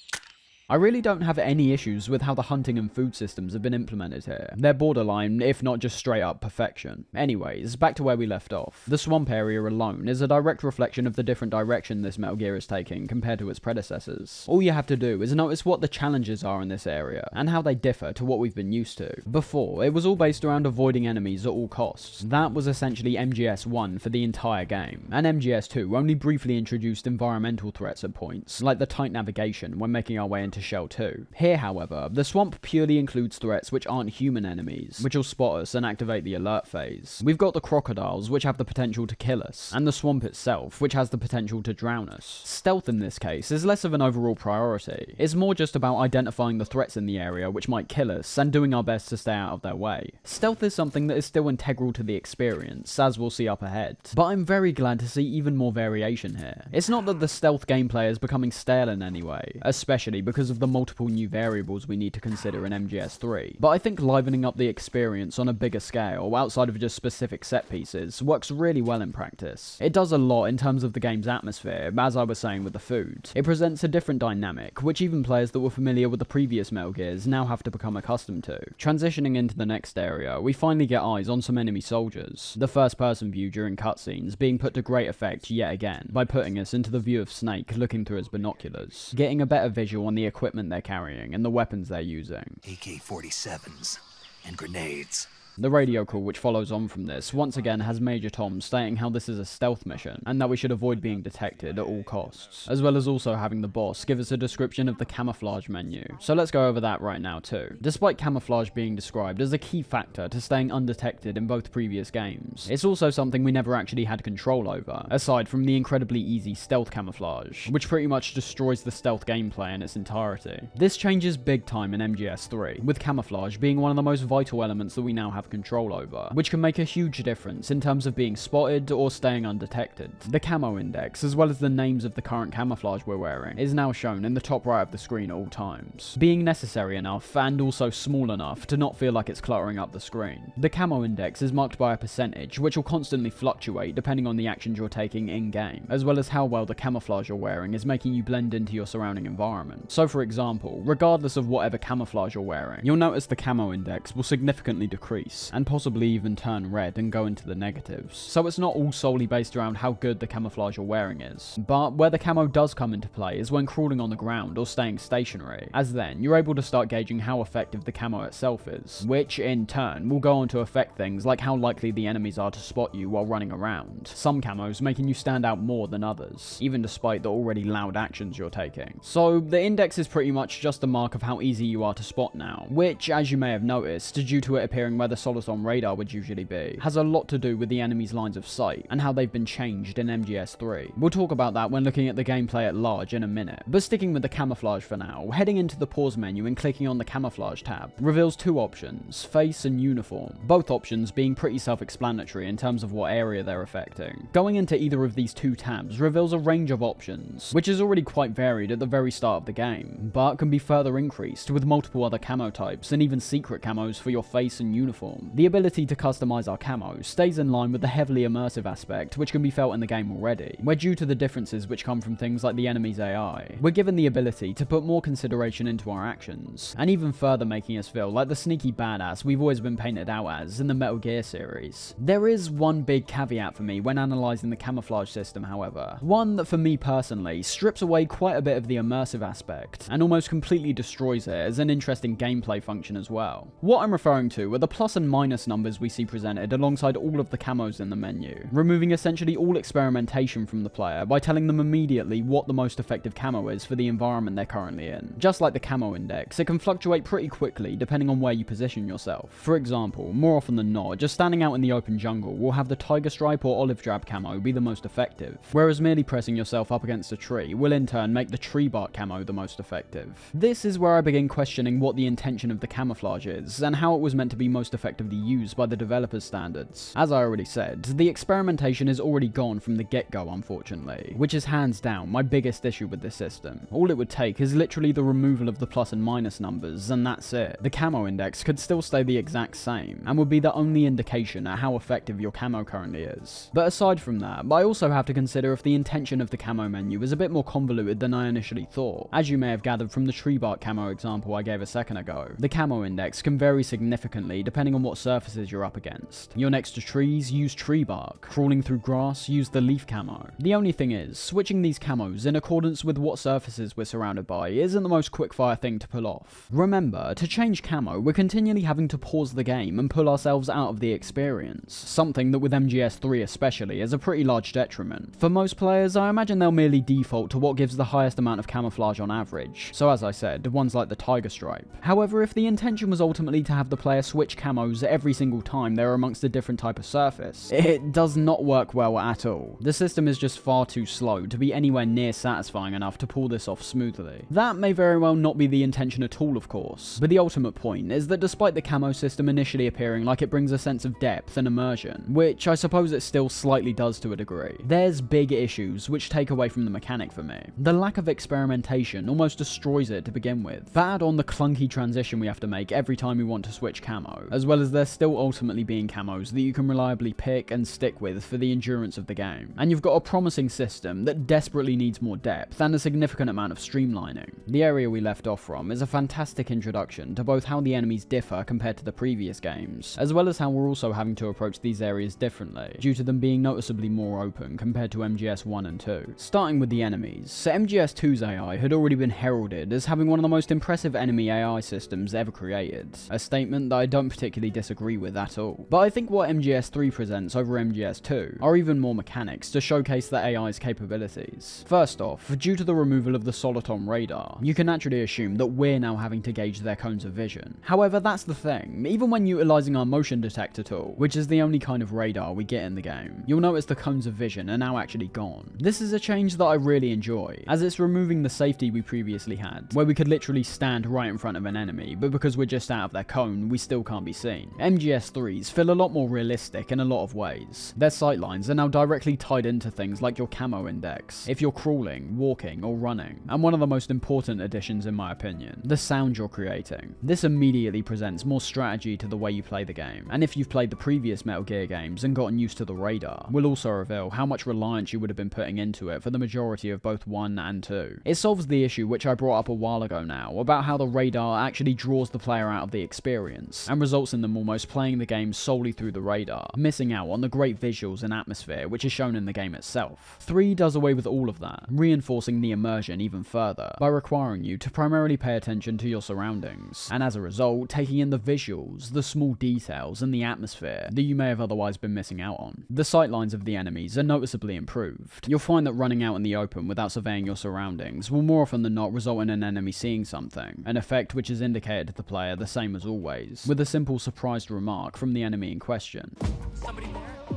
I really don't have any issues with how the hunting and food systems have been implemented here. They're borderline, if not just straight up perfection. Anyways, back to where we left off. The swamp area alone is a direct reflection of the different direction this Metal Gear is taking compared to its predecessors. All you have to do is notice what the challenges are in this area, and how they differ to what we've been used to. Before, it was all based around avoiding enemies at all costs. That was essentially MGS1 for the entire game, and MGS2 only briefly introduced environmental threats at points, like the tight navigation when making our way into Shell 2. Here, however, the swamp purely includes threats which aren't human enemies, which will spot us and activate the alert phase. We've got the crocodiles, which have the potential to kill us, and the swamp itself, which has the potential to drown us. Stealth in this case is less of an overall priority. It's more just about identifying the threats in the area which might kill us, and doing our best to stay out of their way. Stealth is something that is still integral to the experience, as we'll see up ahead, but I'm very glad to see even more variation here. It's not that the stealth gameplay is becoming stale in any way, especially because of the multiple new variables we need to consider in MGS3, but I think livening up the experience on a bigger scale, outside of just specific set pieces, works really well in practice. It does a lot in terms of the game's atmosphere, as I was saying with the food. It presents a different dynamic, which even players that were familiar with the previous Metal Gears now have to become accustomed to. Transitioning into the next area, we finally get eyes on some enemy soldiers, the first person view during cutscenes being put to great effect yet again, by putting us into the view of Snake looking through his binoculars, getting a better visual on the equipment they're carrying and the weapons they're using. AK-47s and grenades. The radio call which follows on from this once again has Major Tom stating how this is a stealth mission, and that we should avoid being detected at all costs, as well as also having the boss give us a description of the camouflage menu. So let's go over that right now too. Despite camouflage being described as a key factor to staying undetected in both previous games, it's also something we never actually had control over, aside from the incredibly easy stealth camouflage, which pretty much destroys the stealth gameplay in its entirety. This changes big time in MGS3, with camouflage being one of the most vital elements that we now have control over, which can make a huge difference in terms of being spotted or staying undetected. The camo index, as well as the names of the current camouflage we're wearing, is now shown in the top right of the screen at all times, being necessary enough and also small enough to not feel like it's cluttering up the screen. The camo index is marked by a percentage, which will constantly fluctuate depending on the actions you're taking in-game, as well as how well the camouflage you're wearing is making you blend into your surrounding environment. So for example, regardless of whatever camouflage you're wearing, you'll notice the camo index will significantly decrease, face, and possibly even turn red and go into the negatives. So it's not all solely based around how good the camouflage you're wearing is. But where the camo does come into play is when crawling on the ground or staying stationary, as then you're able to start gauging how effective the camo itself is, which in turn will go on to affect things like how likely the enemies are to spot you while running around, some camos making you stand out more than others, even despite the already loud actions you're taking. So the index is pretty much just a mark of how easy you are to spot now, which, as you may have noticed, due to it appearing where the soliton radar would usually be, has a lot to do with the enemy's lines of sight and how they've been changed in MGS3. We'll talk about that when looking at the gameplay at large in a minute, but sticking with the camouflage for now, heading into the pause menu and clicking on the camouflage tab reveals two options, face and uniform, both options being pretty self-explanatory in terms of what area they're affecting. Going into either of these two tabs reveals a range of options, which is already quite varied at the very start of the game, but can be further increased with multiple other camo types and even secret camos for your face and uniform. The ability to customize our camo stays in line with the heavily immersive aspect which can be felt in the game already, where due to the differences which come from things like the enemy's AI, we're given the ability to put more consideration into our actions, and even further making us feel like the sneaky badass we've always been painted out as in the Metal Gear series. There is one big caveat for me when analysing the camouflage system, however, one that for me personally strips away quite a bit of the immersive aspect, and almost completely destroys it as an interesting gameplay function as well. What I'm referring to are the plus and minus numbers we see presented alongside all of the camos in the menu, removing essentially all experimentation from the player by telling them immediately what the most effective camo is for the environment they're currently in. Just like the camo index, it can fluctuate pretty quickly depending on where you position yourself. For example, more often than not, just standing out in the open jungle will have the tiger stripe or olive drab camo be the most effective, whereas merely pressing yourself up against a tree will in turn make the tree bark camo the most effective. This is where I begin questioning what the intention of the camouflage is, and how it was meant to be most effectively used by the developers' standards. As I already said, the experimentation is already gone from the get-go, unfortunately, which is hands down my biggest issue with this system. All it would take is literally the removal of the plus and minus numbers, and that's it. The camo index could still stay the exact same, and would be the only indication at how effective your camo currently is. But aside from that, I also have to consider if the intention of the camo menu is a bit more convoluted than I initially thought. As you may have gathered from the tree bark camo example I gave a second ago, the camo index can vary significantly depending on what surfaces you're up against. You're next to trees, use tree bark. Crawling through grass, use the leaf camo. The only thing is, switching these camos in accordance with what surfaces we're surrounded by isn't the most quickfire thing to pull off. Remember, to change camo, we're continually having to pause the game and pull ourselves out of the experience, something that with MGS3 especially is a pretty large detriment. For most players, I imagine they'll merely default to what gives the highest amount of camouflage on average, so as I said, ones like the tiger stripe. However, if the intention was ultimately to have the player switch camos every single time they're amongst a different type of surface, it does not work well at all. The system is just far too slow to be anywhere near satisfying enough to pull this off smoothly. That may very well not be the intention at all, of course, but the ultimate point is that despite the camo system initially appearing like it brings a sense of depth and immersion, which I suppose it still slightly does to a degree, there's big issues which take away from the mechanic for me. The lack of experimentation almost destroys it to begin with. Add on the clunky transition we have to make every time we want to switch camo, as well as there still ultimately being camos that you can reliably pick and stick with for the endurance of the game, and you've got a promising system that desperately needs more depth and a significant amount of streamlining. The area we left off from is a fantastic introduction to both how the enemies differ compared to the previous games, as well as how we're also having to approach these areas differently, due to them being noticeably more open compared to MGS 1 and 2. Starting with the enemies, so MGS 2's AI had already been heralded as having one of the most impressive enemy AI systems ever created, a statement that I don't particularly disagree with at all. But I think what MGS 3 presents over MGS 2 are even more mechanics to showcase the AI's capabilities. First off, due to the removal of the soliton radar, you can naturally assume that we're now having to gauge their cones of vision. However, that's the thing, even when utilising our motion detector tool, which is the only kind of radar we get in the game, you'll notice the cones of vision are now actually gone. This is a change that I really enjoy, as it's removing the safety we previously had, where we could literally stand right in front of an enemy, but because we're just out of their cone, we still can't be seen. MGS 3's feel a lot more realistic in a lot of ways. Their sightlines are now directly tied into things like your camo index, if you're crawling, walking, or running, and one of the most important additions in my opinion, the sound you're creating. This immediately presents more strategy to the way you play the game, and if you've played the previous Metal Gear games and gotten used to the radar, will also reveal how much reliance you would have been putting into it for the majority of both 1 and 2. It solves the issue which I brought up a while ago now, about how the radar actually draws the player out of the experience, and results in them them almost playing the game solely through the radar, missing out on the great visuals and atmosphere which is shown in the game itself. 3 does away with all of that, reinforcing the immersion even further by requiring you to primarily pay attention to your surroundings, and as a result, taking in the visuals, the small details, and the atmosphere that you may have otherwise been missing out on. The sightlines of the enemies are noticeably improved. You'll find that running out in the open without surveying your surroundings will more often than not result in an enemy seeing something, an effect which is indicated to the player the same as always, with a simple surprised remark from the enemy in question.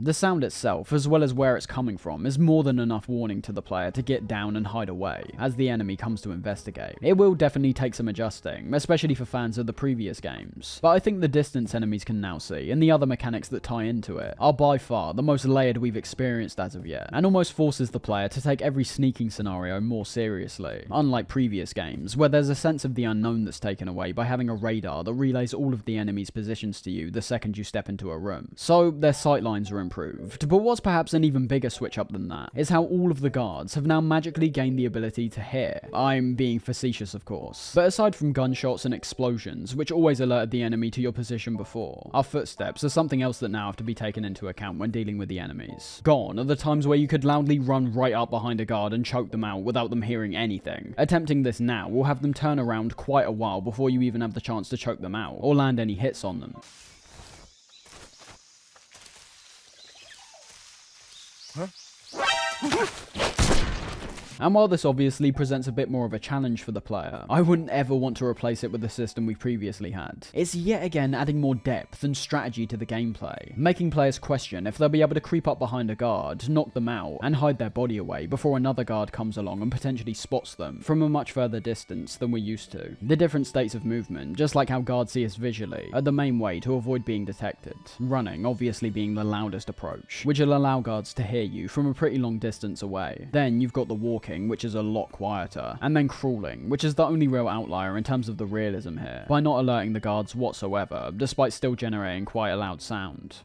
The sound itself, as well as where it's coming from, is more than enough warning to the player to get down and hide away as the enemy comes to investigate. It will definitely take some adjusting, especially for fans of the previous games, but I think the distance enemies can now see, and the other mechanics that tie into it, are by far the most layered we've experienced as of yet, and almost forces the player to take every sneaking scenario more seriously, unlike previous games, where there's a sense of the unknown that's taken away by having a radar that relays all of the enemy's positions to you the second you step into a room. So their sightlines are improved, but what's perhaps an even bigger switch up than that is how all of the guards have now magically gained the ability to hear. I'm being facetious, of course, but aside from gunshots and explosions, which always alerted the enemy to your position before, our footsteps are something else that now have to be taken into account when dealing with the enemies. Gone are the times where you could loudly run right up behind a guard and choke them out without them hearing anything. Attempting this now will have them turn around quite a while before you even have the chance to choke them out or land any hits on them. And while this obviously presents a bit more of a challenge for the player, I wouldn't ever want to replace it with the system we previously had. It's yet again adding more depth and strategy to the gameplay, making players question if they'll be able to creep up behind a guard, knock them out, and hide their body away before another guard comes along and potentially spots them from a much further distance than we're used to. The different states of movement, just like how guards see us visually, are the main way to avoid being detected. Running obviously being the loudest approach, which will allow guards to hear you from a pretty long distance away. Then you've got the walking, which is a lot quieter, and then crawling, which is the only real outlier in terms of the realism here, by not alerting the guards whatsoever, despite still generating quite a loud sound.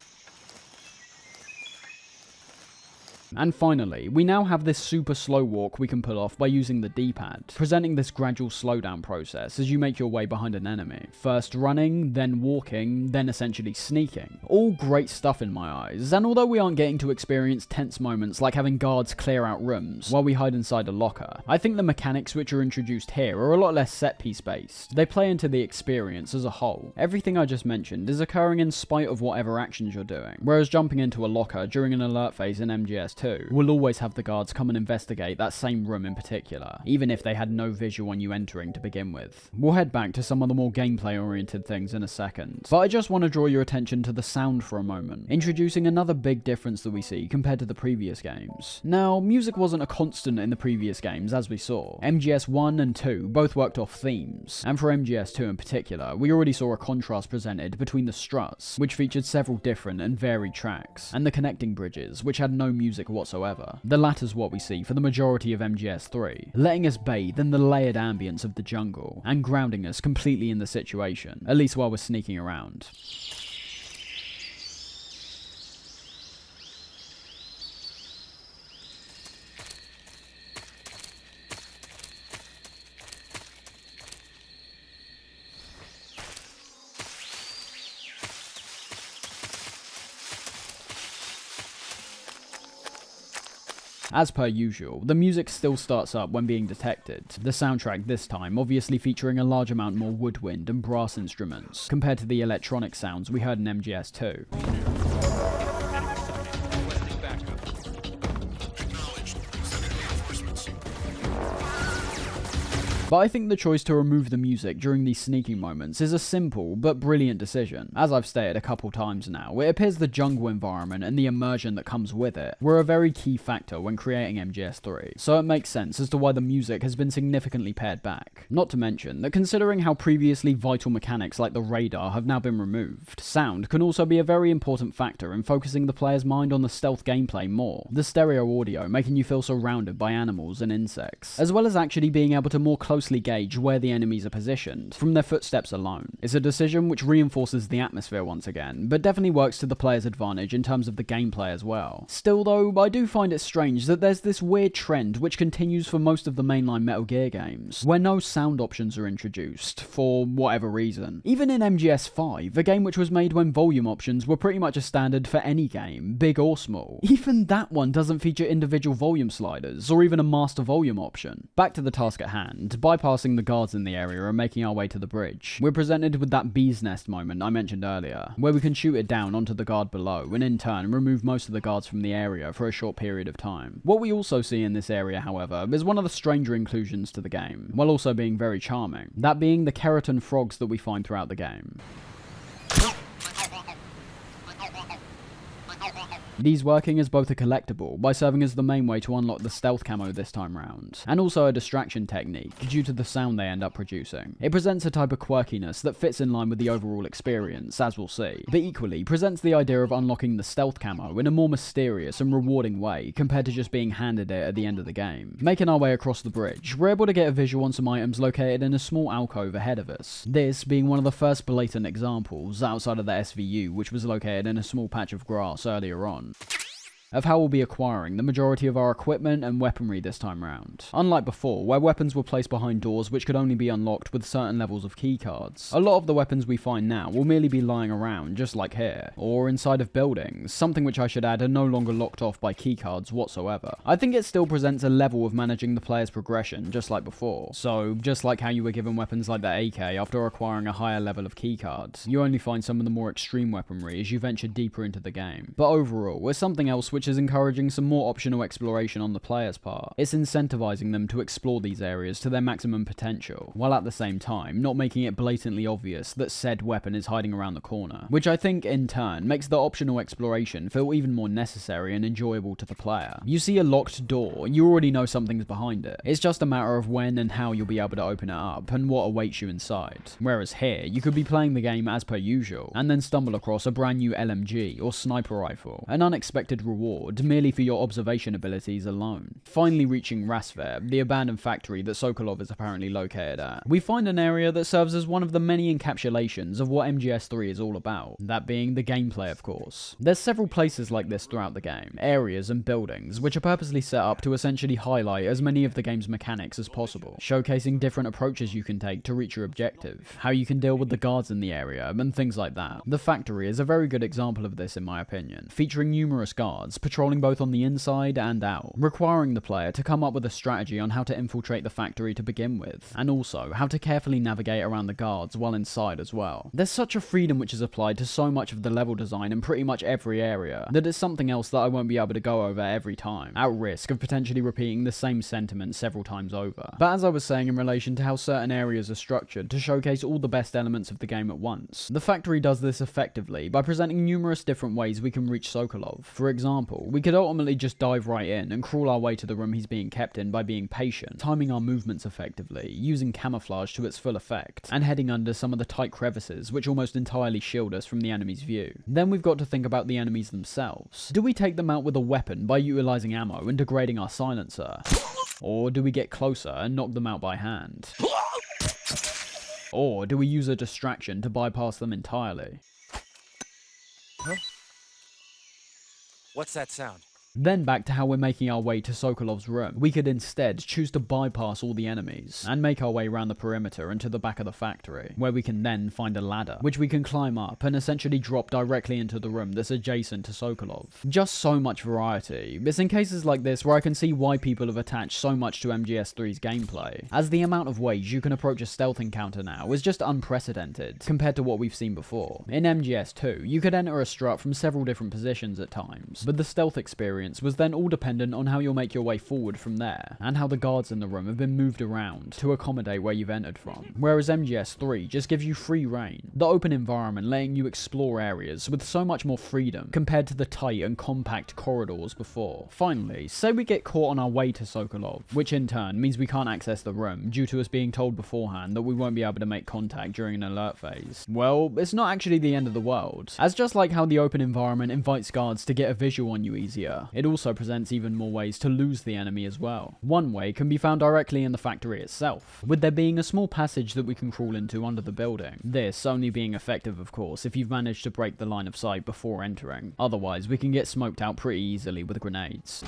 And finally, we now have this super slow walk we can pull off by using the D-pad, presenting this gradual slowdown process as you make your way behind an enemy. First running, then walking, then essentially sneaking. All great stuff in my eyes, and although we aren't getting to experience tense moments like having guards clear out rooms while we hide inside a locker, I think the mechanics which are introduced here are a lot less set-piece based. They play into the experience as a whole. Everything I just mentioned is occurring in spite of whatever actions you're doing, whereas jumping into a locker during an alert phase in MGS2 will always have the guards come and investigate that same room in particular, even if they had no visual on you entering to begin with. We'll head back to some of the more gameplay oriented things in a second, but I just want to draw your attention to the sound for a moment, introducing another big difference that we see compared to the previous games. Now, music wasn't a constant in the previous games as we saw. MGS 1 and 2 both worked off themes, and for MGS 2 in particular, we already saw a contrast presented between the struts, which featured several different and varied tracks, and the connecting bridges, which had no music whatsoever. The latter's what we see for the majority of MGS3, letting us bathe in the layered ambience of the jungle, and grounding us completely in the situation, at least while we're sneaking around. As per usual, the music still starts up when being detected, the soundtrack this time obviously featuring a large amount more woodwind and brass instruments, compared to the electronic sounds we heard in MGS2. But I think the choice to remove the music during these sneaking moments is a simple but brilliant decision. As I've stated a couple times now, it appears the jungle environment and the immersion that comes with it were a very key factor when creating MGS3, so it makes sense as to why the music has been significantly pared back. Not to mention that considering how previously vital mechanics like the radar have now been removed, sound can also be a very important factor in focusing the player's mind on the stealth gameplay more, the stereo audio making you feel surrounded by animals and insects, as well as actually being able to more closely closely gauge where the enemies are positioned from their footsteps alone. It's a decision which reinforces the atmosphere once again, but definitely works to the player's advantage in terms of the gameplay as well. Still though, I do find it strange that there's this weird trend which continues for most of the mainline Metal Gear games, where no sound options are introduced, for whatever reason. Even in MGS5, a game which was made when volume options were pretty much a standard for any game, big or small. Even that one doesn't feature individual volume sliders, or even a master volume option. Back to the task at hand, bypassing the guards in the area and making our way to the bridge. We're presented with that bee's nest moment I mentioned earlier, where we can shoot it down onto the guard below, and in turn remove most of the guards from the area for a short period of time. What we also see in this area, however, is one of the stranger inclusions to the game, while also being very charming, that being the keratin frogs that we find throughout the game. These working as both a collectible, by serving as the main way to unlock the stealth camo this time round, and also a distraction technique due to the sound they end up producing. It presents a type of quirkiness that fits in line with the overall experience, as we'll see, but equally presents the idea of unlocking the stealth camo in a more mysterious and rewarding way compared to just being handed it at the end of the game. Making our way across the bridge, we're able to get a visual on some items located in a small alcove ahead of us, this being one of the first blatant examples, outside of the SVU, which was located in a small patch of grass earlier on, of how we'll be acquiring the majority of our equipment and weaponry this time round. Unlike before, where weapons were placed behind doors which could only be unlocked with certain levels of keycards, a lot of the weapons we find now will merely be lying around, just like here, or inside of buildings, something which I should add are no longer locked off by keycards whatsoever. I think it still presents a level of managing the player's progression, just like before. So, just like how you were given weapons like the AK after acquiring a higher level of keycards, you only find some of the more extreme weaponry as you venture deeper into the game. But overall, it's something else which is encouraging some more optional exploration on the player's part. It's incentivizing them to explore these areas to their maximum potential, while at the same time not making it blatantly obvious that said weapon is hiding around the corner, which I think in turn makes the optional exploration feel even more necessary and enjoyable to the player. You see a locked door, you already know something's behind it. It's just a matter of when and how you'll be able to open it up and what awaits you inside. Whereas here, you could be playing the game as per usual, and then stumble across a brand new LMG or sniper rifle, an unexpected reward merely for your observation abilities alone. Finally reaching Rasver, the abandoned factory that Sokolov is apparently located at, we find an area that serves as one of the many encapsulations of what MGS3 is all about, that being the gameplay of course. There's several places like this throughout the game, areas and buildings, which are purposely set up to essentially highlight as many of the game's mechanics as possible, showcasing different approaches you can take to reach your objective, how you can deal with the guards in the area, and things like that. The factory is a very good example of this in my opinion, featuring numerous guards, patrolling both on the inside and out, requiring the player to come up with a strategy on how to infiltrate the factory to begin with, and also how to carefully navigate around the guards while inside as well. There's such a freedom which is applied to so much of the level design in pretty much every area, that it's something else that I won't be able to go over every time, at risk of potentially repeating the same sentiment several times over. But as I was saying in relation to how certain areas are structured to showcase all the best elements of the game at once, the factory does this effectively by presenting numerous different ways we can reach Sokolov. For example, we could ultimately just dive right in and crawl our way to the room he's being kept in by being patient, timing our movements effectively, using camouflage to its full effect, and heading under some of the tight crevices which almost entirely shield us from the enemy's view. Then we've got to think about the enemies themselves. Do we take them out with a weapon by utilizing ammo and degrading our silencer? Or do we get closer and knock them out by hand? Or do we use a distraction to bypass them entirely? Huh? What's that sound? Then back to how we're making our way to Sokolov's room. We could instead choose to bypass all the enemies and make our way around the perimeter into the back of the factory, where we can then find a ladder, which we can climb up and essentially drop directly into the room that's adjacent to Sokolov. Just so much variety. It's in cases like this where I can see why people have attached so much to MGS3's gameplay, as the amount of ways you can approach a stealth encounter now is just unprecedented compared to what we've seen before. In MGS2, you could enter a strut from several different positions at times, but the stealth experience was then all dependent on how you'll make your way forward from there, and how the guards in the room have been moved around to accommodate where you've entered from. Whereas MGS3 just gives you free reign, the open environment letting you explore areas with so much more freedom compared to the tight and compact corridors before. Finally, say we get caught on our way to Sokolov, which in turn means we can't access the room due to us being told beforehand that we won't be able to make contact during an alert phase. Well, it's not actually the end of the world, as just like how the open environment invites guards to get a visual on you easier, It also presents even more ways to lose the enemy as well. One way can be found directly in the factory itself, with there being a small passage that we can crawl into under the building. This only being effective, of course, if you've managed to break the line of sight before entering. Otherwise, we can get smoked out pretty easily with grenades.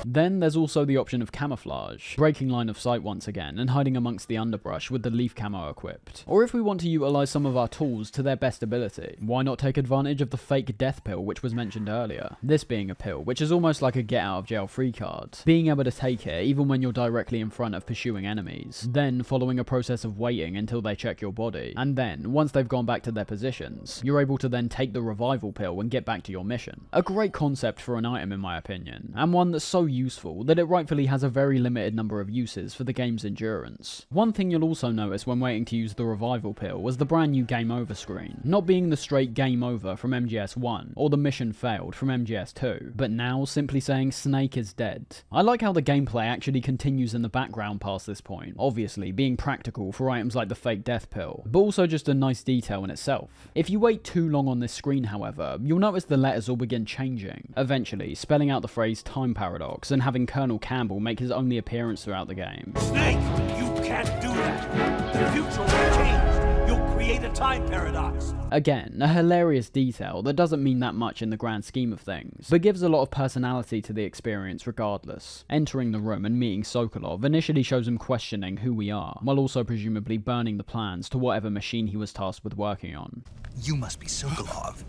Then there's also the option of camouflage, breaking line of sight once again and hiding amongst the underbrush with the leaf camo equipped. Or if we want to utilize some of our tools to their best ability, why not take advantage of the fake death pill which was mentioned earlier? This being a pill which is almost like a get out of jail free card, being able to take it even when you're directly in front of pursuing enemies, then following a process of waiting until they check your body, and then once they've gone back to their positions, you're able to then take the revival pill and get back to your mission. A great concept for an item in my opinion, and one that's so useful that it rightfully has a very limited number of uses for the game's endurance. One thing you'll also notice when waiting to use the revival pill was the brand new game over screen, not being the straight game over from MGS1 or the mission failed from MGS2, but now simply saying Snake is dead. I like how the gameplay actually continues in the background past this point, obviously being practical for items like the fake death pill, but also just a nice detail in itself. If you wait too long on this screen however, you'll notice the letters will begin changing, eventually spelling out the phrase time paradox and having Colonel Campbell make his only appearance throughout the game. Snake, you can't do that. The future will change. You'll create a time paradox. Again, a hilarious detail that doesn't mean that much in the grand scheme of things, but gives a lot of personality to the experience regardless. Entering the room and meeting Sokolov initially shows him questioning who we are, while also presumably burning the plans to whatever machine he was tasked with working on. You must be Sokolov.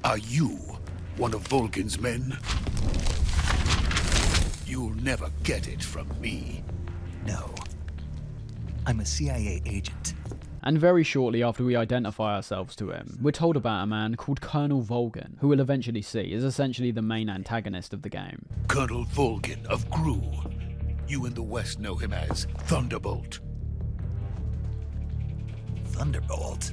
Are you one of Volgin's men? You'll never get it from me. No. I'm a CIA agent. And very shortly after we identify ourselves to him, we're told about a man called Colonel Volgin, who we'll eventually see is essentially the main antagonist of the game. Colonel Volgin of Gru. You in the West know him as Thunderbolt. Thunderbolt?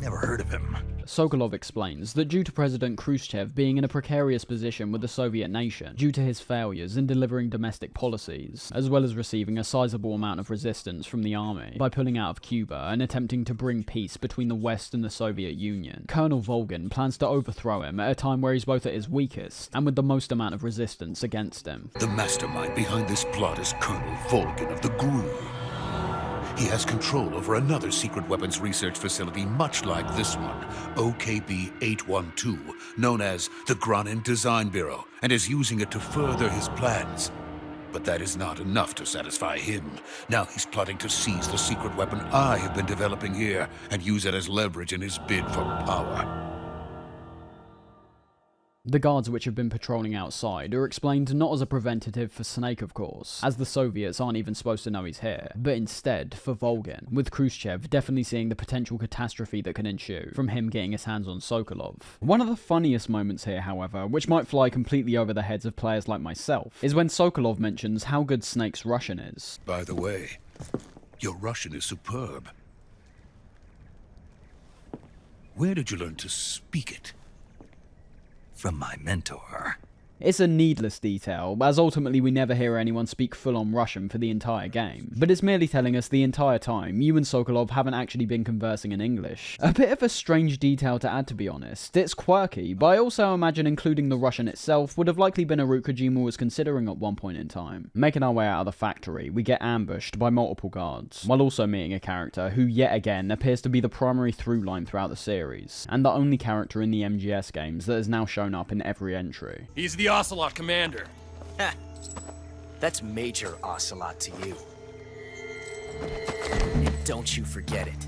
Never heard of him. Sokolov explains that due to President Khrushchev being in a precarious position with the Soviet nation, due to his failures in delivering domestic policies, as well as receiving a sizable amount of resistance from the army by pulling out of Cuba and attempting to bring peace between the West and the Soviet Union, Colonel Volgin plans to overthrow him at a time where he's both at his weakest and with the most amount of resistance against him. The mastermind behind this plot is Colonel Volgin of the Gru. He has control over another secret weapons research facility much like this one, OKB-812, known as the Granin Design Bureau, and is using it to further his plans. But that is not enough to satisfy him. Now he's plotting to seize the secret weapon I have been developing here and use it as leverage in his bid for power. The guards which have been patrolling outside are explained not as a preventative for Snake, of course, as the Soviets aren't even supposed to know he's here, but instead for Volgin, with Khrushchev definitely seeing the potential catastrophe that can ensue from him getting his hands on Sokolov. One of the funniest moments here, however, which might fly completely over the heads of players like myself, is when Sokolov mentions how good Snake's Russian is. By the way, your Russian is superb. Where did you learn to speak it? From my mentor. It's a needless detail, as ultimately we never hear anyone speak full-on Russian for the entire game, but it's merely telling us the entire time you and Sokolov haven't actually been conversing in English. A bit of a strange detail to add, to be honest. It's quirky, but I also imagine including the Russian itself would have likely been a route Kojima was considering at one point in time. Making our way out of the factory, we get ambushed by multiple guards, while also meeting a character who yet again appears to be the primary through line throughout the series, and the only character in the MGS games that has now shown up in every entry. He's the Ocelot commander. Ha! That's Major Ocelot to you. And don't you forget it.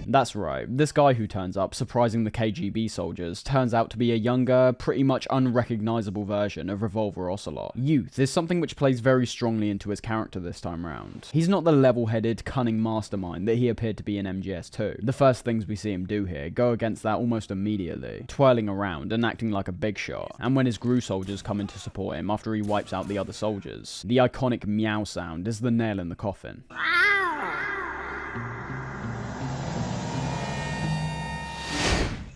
That's right, this guy who turns up surprising the KGB soldiers turns out to be a younger, pretty much unrecognisable version of Revolver Ocelot. Youth is something which plays very strongly into his character this time round. He's not the level-headed, cunning mastermind that he appeared to be in MGS2. The first things we see him do here go against that almost immediately, twirling around and acting like a big shot, and when his GRU soldiers come in to support him after he wipes out the other soldiers, the iconic meow sound is the nail in the coffin.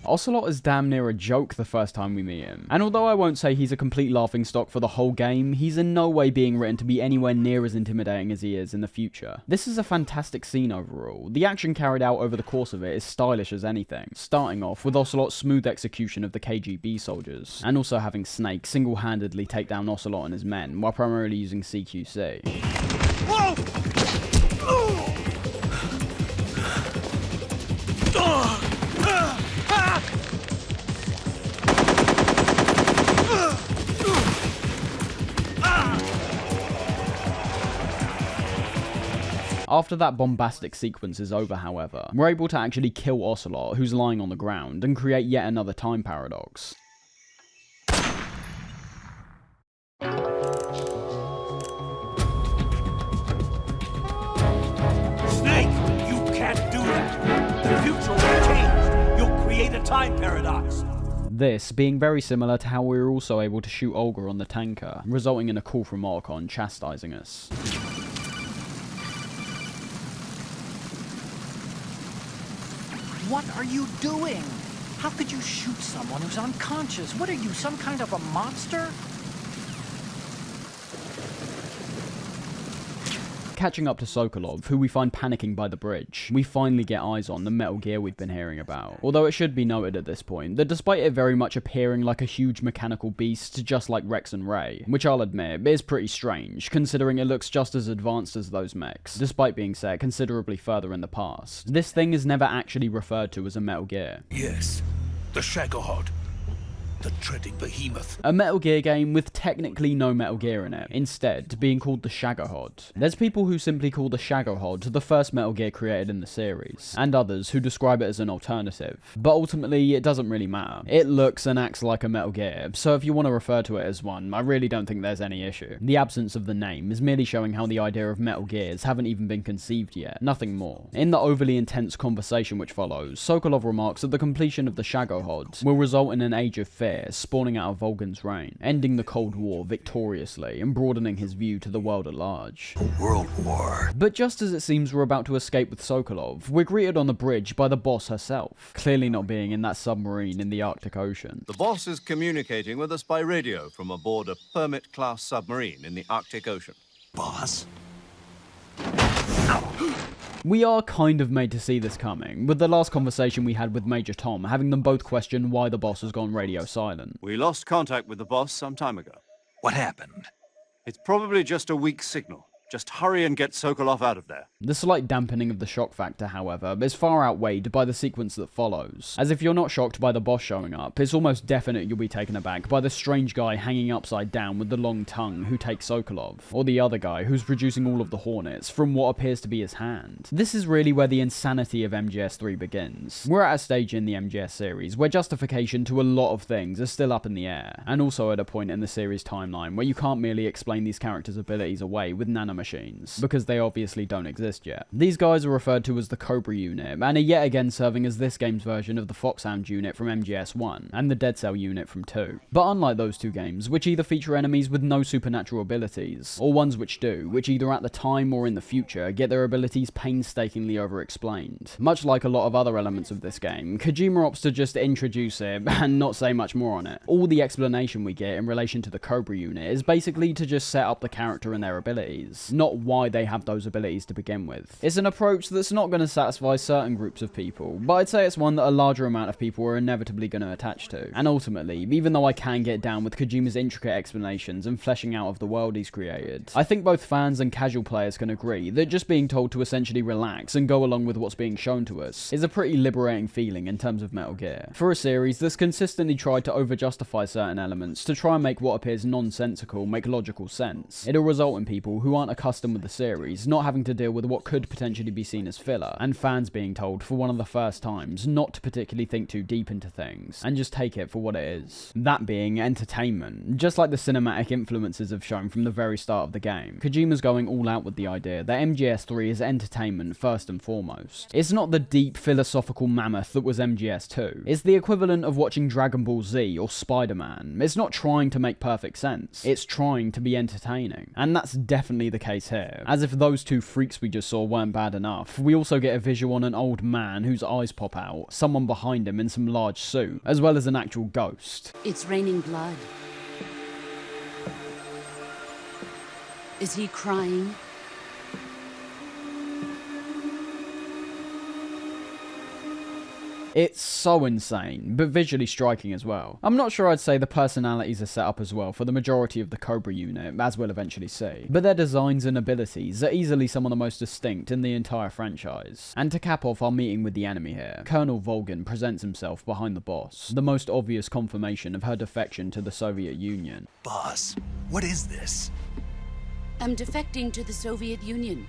Ocelot is damn near a joke the first time we meet him, and although I won't say he's a complete laughingstock for the whole game, he's in no way being written to be anywhere near as intimidating as he is in the future. This is a fantastic scene overall. The action carried out over the course of it is stylish as anything, starting off with Ocelot's smooth execution of the KGB soldiers, and also having Snake single-handedly take down Ocelot and his men while primarily using CQC. Whoa! After that bombastic sequence is over, however, we're able to actually kill Ocelot, who's lying on the ground, and create yet another time paradox. Snake, you can't do that. The future will change. You'll create a time paradox. This being very similar to how we were also able to shoot Olga on the tanker, resulting in a call from Otacon chastising us. What are you doing? How could you shoot someone who's unconscious? What are you, some kind of a monster? Catching up to Sokolov, who we find panicking by the bridge, we finally get eyes on the Metal Gear we've been hearing about. Although it should be noted at this point that despite it very much appearing like a huge mechanical beast just like Rex and Ray, which I'll admit is pretty strange considering it looks just as advanced as those mechs, despite being set considerably further in the past, this thing is never actually referred to as a Metal Gear. Yes, the Shagohod. The treading behemoth. A Metal Gear game with technically no Metal Gear in it, instead being called the Shagohod. There's people who simply call the Shagohod the first Metal Gear created in the series, and others who describe it as an alternative. But ultimately, it doesn't really matter. It looks and acts like a Metal Gear, so if you want to refer to it as one, I really don't think there's any issue. The absence of the name is merely showing how the idea of Metal Gears haven't even been conceived yet, nothing more. In the overly intense conversation which follows, Sokolov remarks that the completion of the Shagohod will result in an age of fear spawning out of Volgan's reign, ending the Cold War victoriously and broadening his view to the world at large. A world war. But just as it seems we're about to escape with Sokolov, we're greeted on the bridge by the boss herself, clearly not being in that submarine in the Arctic Ocean. The boss is communicating with us by radio from aboard a Permit-class submarine in the Arctic Ocean. Boss? We are kind of made to see this coming, with the last conversation we had with Major Tom having them both question why the boss has gone radio silent. We lost contact with the boss some time ago. What happened? It's probably just a weak signal. Just hurry and get Sokolov out of there. The slight dampening of the shock factor, however, is far outweighed by the sequence that follows. As if you're not shocked by the boss showing up, it's almost definite you'll be taken aback by the strange guy hanging upside down with the long tongue who takes Sokolov, or the other guy who's producing all of the Hornets from what appears to be his hand. This is really where the insanity of MGS3 begins. We're at a stage in the MGS series where justification to a lot of things is still up in the air, and also at a point in the series timeline where you can't merely explain these characters' abilities away with nanomachines, because they obviously don't exist yet. These guys are referred to as the Cobra unit, and are yet again serving as this game's version of the Foxhound unit from MGS1, and the Dead Cell unit from 2. But unlike those two games, which either feature enemies with no supernatural abilities, or ones which do, which either at the time or in the future get their abilities painstakingly over-explained. Much like a lot of other elements of this game, Kojima opts to just introduce it, and not say much more on it. All the explanation we get in relation to the Cobra unit is basically to just set up the character and their abilities, not why they have those abilities to begin with. It's an approach that's not going to satisfy certain groups of people, but I'd say it's one that a larger amount of people are inevitably going to attach to. And ultimately, even though I can get down with Kojima's intricate explanations and fleshing out of the world he's created, I think both fans and casual players can agree that just being told to essentially relax and go along with what's being shown to us is a pretty liberating feeling in terms of Metal Gear. For a series that's consistently tried to over-justify certain elements to try and make what appears nonsensical make logical sense, it'll result in people who aren't accustomed with the series not having to deal with what could potentially be seen as filler, and fans being told for one of the first times not to particularly think too deep into things, and just take it for what it is. That being entertainment, just like the cinematic influences have shown from the very start of the game. Kojima's going all out with the idea that MGS3 is entertainment first and foremost. It's not the deep philosophical mammoth that was MGS2. It's the equivalent of watching Dragon Ball Z or Spider-Man. It's not trying to make perfect sense. It's trying to be entertaining. And that's definitely the case here. As if those two freaks we just saw weren't bad enough, we also get a visual on an old man whose eyes pop out, someone behind him in some large suit, as well as an actual ghost. It's raining blood. Is he crying? It's so insane, but visually striking as well. I'm not sure I'd say the personalities are set up as well for the majority of the Cobra unit, as we'll eventually see, but their designs and abilities are easily some of the most distinct in the entire franchise. And to cap off our meeting with the enemy here, Colonel Volgin presents himself behind the boss, the most obvious confirmation of her defection to the Soviet Union. Boss, what is this? I'm defecting to the Soviet Union.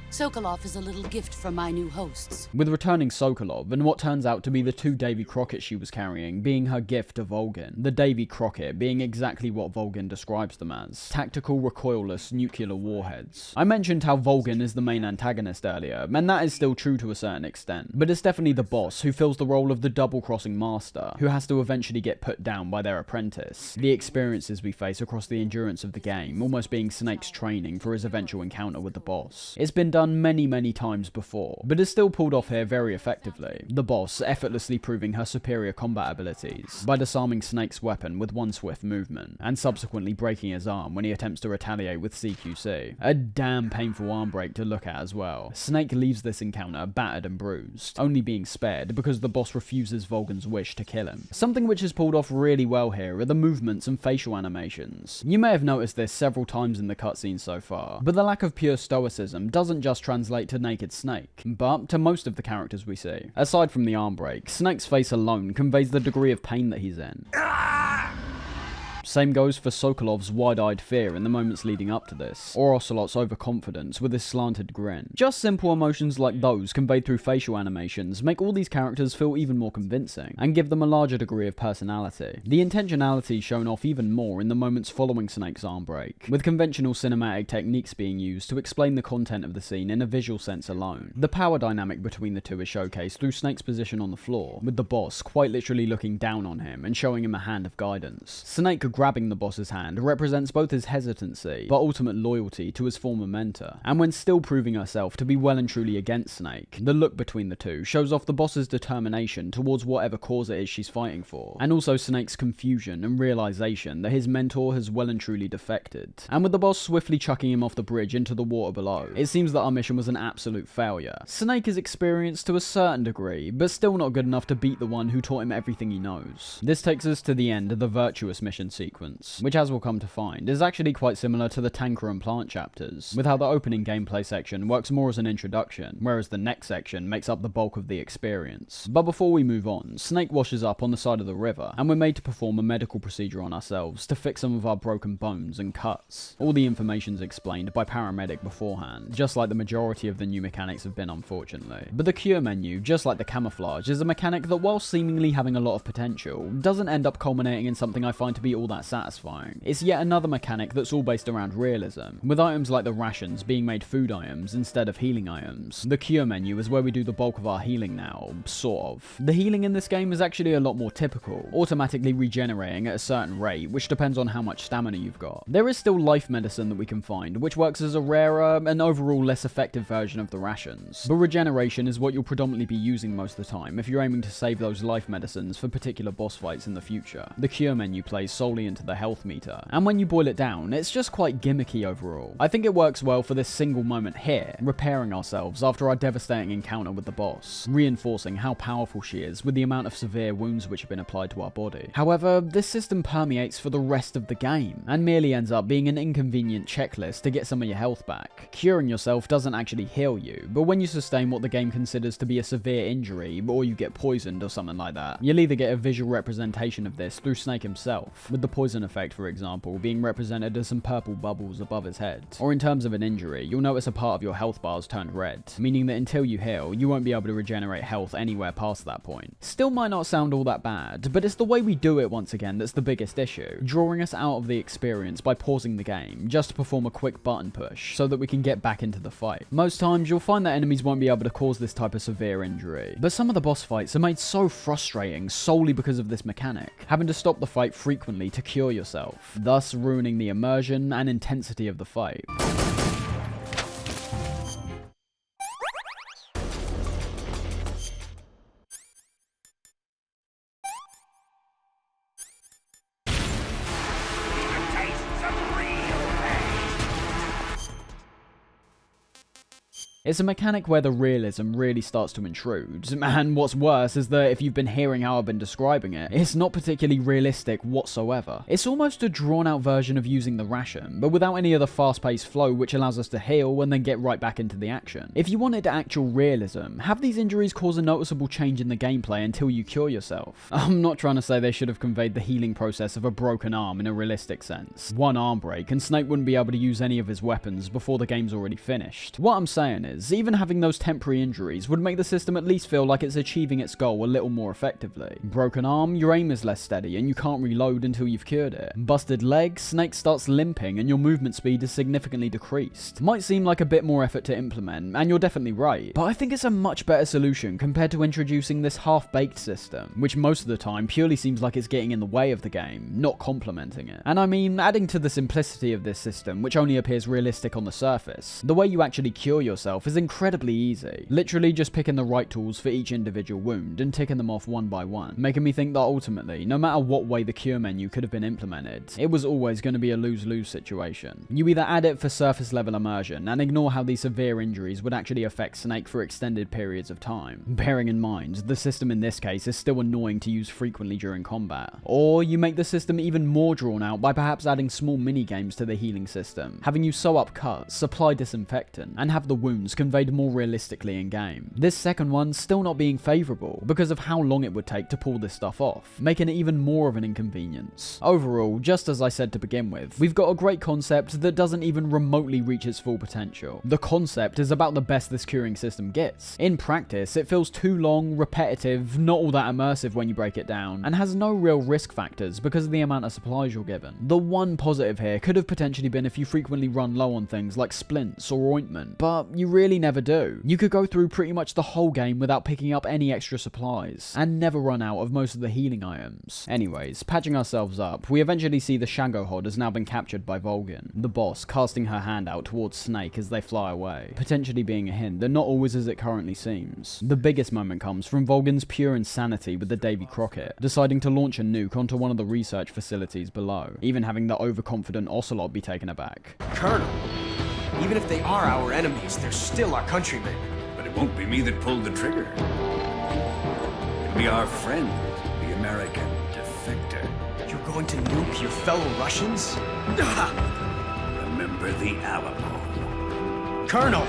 Sokolov is a little gift from my new hosts. With returning Sokolov and what turns out to be the two Davy Crockett she was carrying being her gift to Volgin, the Davy Crockett being exactly what Volgin describes them as, tactical recoilless nuclear warheads. I mentioned how Volgin is the main antagonist earlier, and that is still true to a certain extent, but it's definitely the boss who fills the role of the double-crossing master, who has to eventually get put down by their apprentice. The experiences we face across the endurance of the game almost being Snake's training for his eventual encounter with the boss. It's been done many times before, but is still pulled off here very effectively. The boss effortlessly proving her superior combat abilities by disarming Snake's weapon with one swift movement, and subsequently breaking his arm when he attempts to retaliate with CQC. A damn painful arm break to look at as well. Snake leaves this encounter battered and bruised, only being spared because the boss refuses Volgin's wish to kill him. Something which is pulled off really well here are the movements and facial animations. You may have noticed this several times in the cutscene so far, but the lack of pure stoicism doesn't just translate to naked Snake, but to most of the characters we see. Aside from the arm break, Snake's face alone conveys the degree of pain that he's in. Same goes for Sokolov's wide-eyed fear in the moments leading up to this, or Ocelot's overconfidence with his slanted grin. Just simple emotions like those conveyed through facial animations make all these characters feel even more convincing, and give them a larger degree of personality. The intentionality shown off even more in the moments following Snake's arm break, with conventional cinematic techniques being used to explain the content of the scene in a visual sense alone. The power dynamic between the two is showcased through Snake's position on the floor, with the boss quite literally looking down on him and showing him a hand of guidance. Snake grabbing the boss's hand represents both his hesitancy, but ultimate loyalty to his former mentor. And when still proving herself to be well and truly against Snake, the look between the two shows off the boss's determination towards whatever cause it is she's fighting for, and also Snake's confusion and realization that his mentor has well and truly defected. And with the boss swiftly chucking him off the bridge into the water below, it seems that our mission was an absolute failure. Snake is experienced to a certain degree, but still not good enough to beat the one who taught him everything he knows. This takes us to the end of the Virtuous mission sequence, which as we'll come to find, is actually quite similar to the Tanker and Plant chapters, with how the opening gameplay section works more as an introduction, whereas the next section makes up the bulk of the experience. But before we move on, Snake washes up on the side of the river, and we're made to perform a medical procedure on ourselves to fix some of our broken bones and cuts. All the information's explained by paramedic beforehand, just like the majority of the new mechanics have been, unfortunately. But the cure menu, just like the camouflage, is a mechanic that, while seemingly having a lot of potential, doesn't end up culminating in something I find to be all that satisfying. It's yet another mechanic that's all based around realism, with items like the rations being made food items instead of healing items. The cure menu is where we do the bulk of our healing now, sort of. The healing in this game is actually a lot more typical, automatically regenerating at a certain rate, which depends on how much stamina you've got. There is still life medicine that we can find, which works as a rarer and overall less effective version of the rations, but regeneration is what you'll predominantly be using most of the time if you're aiming to save those life medicines for particular boss fights in the future. The cure menu plays solely into the health meter, and when you boil it down, it's just quite gimmicky overall. I think it works well for this single moment here, repairing ourselves after our devastating encounter with the boss, reinforcing how powerful she is with the amount of severe wounds which have been applied to our body. However, this system permeates for the rest of the game, and merely ends up being an inconvenient checklist to get some of your health back. Curing yourself doesn't actually heal you, but when you sustain what the game considers to be a severe injury, or you get poisoned or something like that, you'll either get a visual representation of this through Snake himself, with the poison effect, for example, being represented as some purple bubbles above his head. Or in terms of an injury, you'll notice a part of your health bars turned red, meaning that until you heal, you won't be able to regenerate health anywhere past that point. Still might not sound all that bad, but it's the way we do it once again that's the biggest issue, drawing us out of the experience by pausing the game, just to perform a quick button push, so that we can get back into the fight. Most times, you'll find that enemies won't be able to cause this type of severe injury, but some of the boss fights are made so frustrating solely because of this mechanic, having to stop the fight frequently to cure yourself, thus ruining the immersion and intensity of the fight. It's a mechanic where the realism really starts to intrude, and what's worse is that if you've been hearing how I've been describing it, it's not particularly realistic whatsoever. It's almost a drawn out version of using the ration, but without any of the fast paced flow which allows us to heal and then get right back into the action. If you wanted actual realism, have these injuries cause a noticeable change in the gameplay until you cure yourself. I'm not trying to say they should have conveyed the healing process of a broken arm in a realistic sense. One arm break and Snake wouldn't be able to use any of his weapons before the game's already finished. What I'm saying is, even having those temporary injuries would make the system at least feel like it's achieving its goal a little more effectively. Broken arm, your aim is less steady and you can't reload until you've cured it. Busted leg, Snake starts limping and your movement speed is significantly decreased. Might seem like a bit more effort to implement, and you're definitely right, but I think it's a much better solution compared to introducing this half-baked system, which most of the time purely seems like it's getting in the way of the game, not complementing it. And I mean, adding to the simplicity of this system, which only appears realistic on the surface, the way you actually cure yourself is incredibly easy. Literally just picking the right tools for each individual wound and ticking them off one by one, making me think that ultimately, no matter what way the cure menu could have been implemented, it was always going to be a lose-lose situation. You either add it for surface level immersion and ignore how these severe injuries would actually affect Snake for extended periods of time, bearing in mind the system in this case is still annoying to use frequently during combat, or you make the system even more drawn out by perhaps adding small mini-games to the healing system, having you sew up cuts, supply disinfectant, and have the wounds conveyed more realistically in-game. This second one still not being favourable because of how long it would take to pull this stuff off, making it even more of an inconvenience. Overall, just as I said to begin with, we've got a great concept that doesn't even remotely reach its full potential. The concept is about the best this curing system gets. In practice, it feels too long, repetitive, not all that immersive when you break it down, and has no real risk factors because of the amount of supplies you're given. The one positive here could have potentially been if you frequently run low on things like splints or ointment, but you really never do. You could go through pretty much the whole game without picking up any extra supplies, and never run out of most of the healing items. Anyways, patching ourselves up, we eventually see the Shagohod has now been captured by Volgin, the boss casting her hand out towards Snake as they fly away, potentially being a hint that not always as it currently seems. The biggest moment comes from Volgin's pure insanity with the Davy Crockett, deciding to launch a nuke onto one of the research facilities below, even having the overconfident Ocelot be taken aback. Colonel, even if they are our enemies, they're still our countrymen. But it won't be me that pulled the trigger. It'll be our friend, the American defector. You're going to nuke your fellow Russians? Remember the Alamo. Colonel!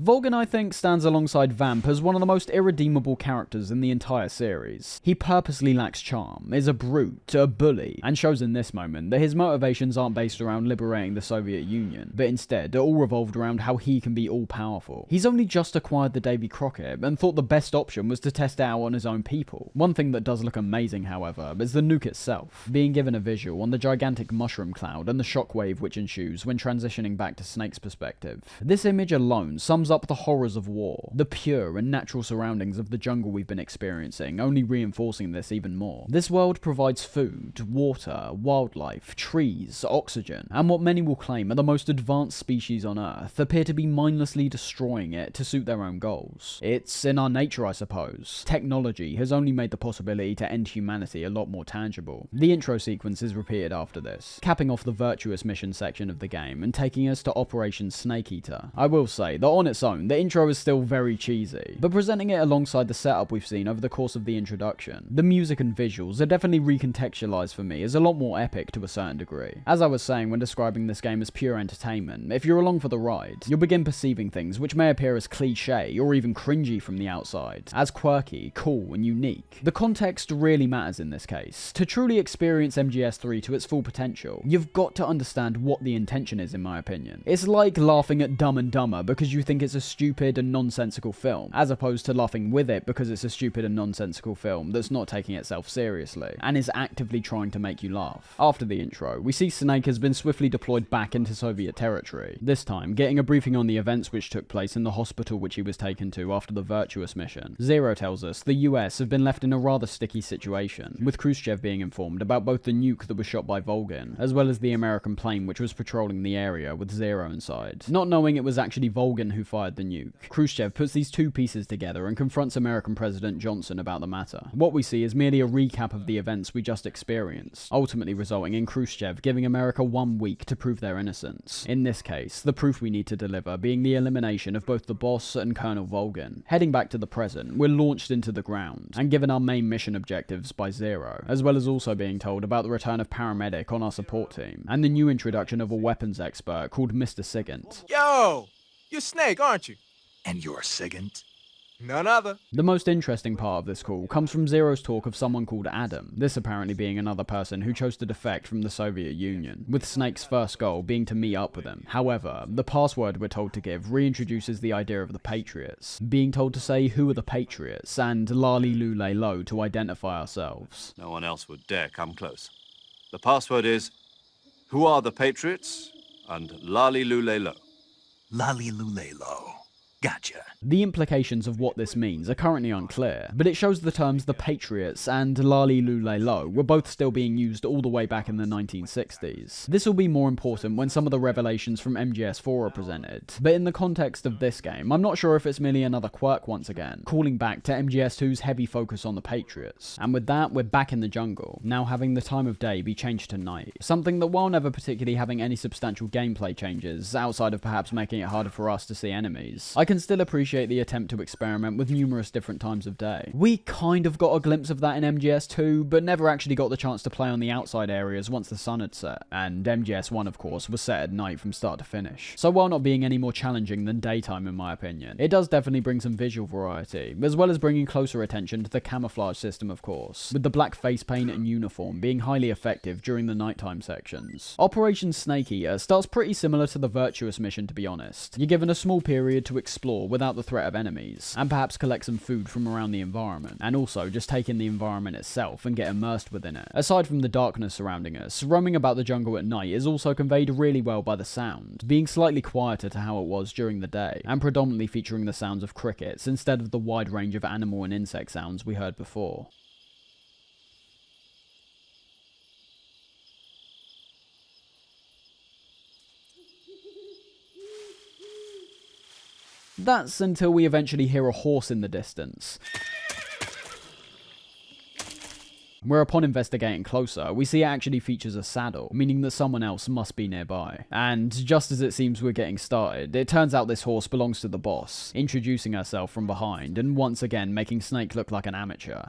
Volgin, I think, stands alongside Vamp as one of the most irredeemable characters in the entire series. He purposely lacks charm, is a brute, a bully, and shows in this moment that his motivations aren't based around liberating the Soviet Union, but instead are all revolved around how he can be all-powerful. He's only just acquired the Davy Crockett and thought the best option was to test it out on his own people. One thing that does look amazing, however, is the nuke itself, being given a visual on the gigantic mushroom cloud and the shockwave which ensues when transitioning back to Snake's perspective. This image alone sums up the horrors of war, the pure and natural surroundings of the jungle we've been experiencing, only reinforcing this even more. This world provides food, water, wildlife, trees, oxygen, and what many will claim are the most advanced species on Earth appear to be mindlessly destroying it to suit their own goals. It's in our nature, I suppose. Technology has only made the possibility to end humanity a lot more tangible. The intro sequence is repeated after this, capping off the virtuous mission section of the game and taking us to Operation Snake Eater. I will say that on its own, the intro is still very cheesy, but presenting it alongside the setup we've seen over the course of the introduction, the music and visuals are definitely recontextualized for me as a lot more epic to a certain degree. As I was saying when describing this game as pure entertainment, if you're along for the ride, you'll begin perceiving things which may appear as cliche or even cringy from the outside, as quirky, cool, and unique. The context really matters in this case. To truly experience MGS3 to its full potential, you've got to understand what the intention is, in my opinion. It's like laughing at Dumb and Dumber because you think it's a stupid and nonsensical film, as opposed to laughing with it because it's a stupid and nonsensical film that's not taking itself seriously, and is actively trying to make you laugh. After the intro, we see Snake has been swiftly deployed back into Soviet territory, this time getting a briefing on the events which took place in the hospital which he was taken to after the Virtuous mission. Zero tells us the US have been left in a rather sticky situation, with Khrushchev being informed about both the nuke that was shot by Volgin, as well as the American plane which was patrolling the area with Zero inside. Not knowing it was actually Volgin who fired fired the nuke. Khrushchev puts these two pieces together and confronts American President Johnson about the matter. What we see is merely a recap of the events we just experienced, ultimately resulting in Khrushchev giving America 1 week to prove their innocence. In this case, the proof we need to deliver being the elimination of both the boss and Colonel Volgin. Heading back to the present, we're launched into the ground, and given our main mission objectives by Zero, as well as also being told about the return of Paramedic on our support team, and the new introduction of a weapons expert called Mr. Sigint. Yo! You're Snake, aren't you? And you're Sigint? None other. The most interesting part of this call comes from Zero's talk of someone called Adam, this apparently being another person who chose to defect from the Soviet Union, with Snake's first goal being to meet up with him. However, the password we're told to give reintroduces the idea of the Patriots, being told to say who are the Patriots and Lali Lule Lo to identify ourselves. No one else would dare come close. The password is, who are the Patriots? And Lali Lule Lo. Lali Lule Lo. Gotcha. The implications of what this means are currently unclear, but it shows the terms the Patriots and Lali Lule Lo were both still being used all the way back in the 1960s. This will be more important when some of the revelations from MGS4 are presented, but in the context of this game, I'm not sure if it's merely another quirk once again, calling back to MGS2's heavy focus on the Patriots. And with that, we're back in the jungle, now having the time of day be changed to night, something that while never particularly having any substantial gameplay changes, outside of perhaps making it harder for us to see enemies, I can still appreciate the attempt to experiment with numerous different times of day. We kind of got a glimpse of that in MGS2, but never actually got the chance to play on the outside areas once the sun had set, and MGS1 of course was set at night from start to finish. So while not being any more challenging than daytime in my opinion, it does definitely bring some visual variety, as well as bringing closer attention to the camouflage system of course, with the black face paint and uniform being highly effective during the nighttime sections. Operation Snake Eater starts pretty similar to the Virtuous mission to be honest. You're given a small period to explore without the threat of enemies, and perhaps collect some food from around the environment, and also just take in the environment itself and get immersed within it. Aside from the darkness surrounding us, roaming about the jungle at night is also conveyed really well by the sound, being slightly quieter to how it was during the day, and predominantly featuring the sounds of crickets instead of the wide range of animal and insect sounds we heard before. That's until we eventually hear a horse in the distance, where upon investigating closer, we see it actually features a saddle, meaning that someone else must be nearby. And just as it seems we're getting started, it turns out this horse belongs to the boss, introducing herself from behind and once again making Snake look like an amateur.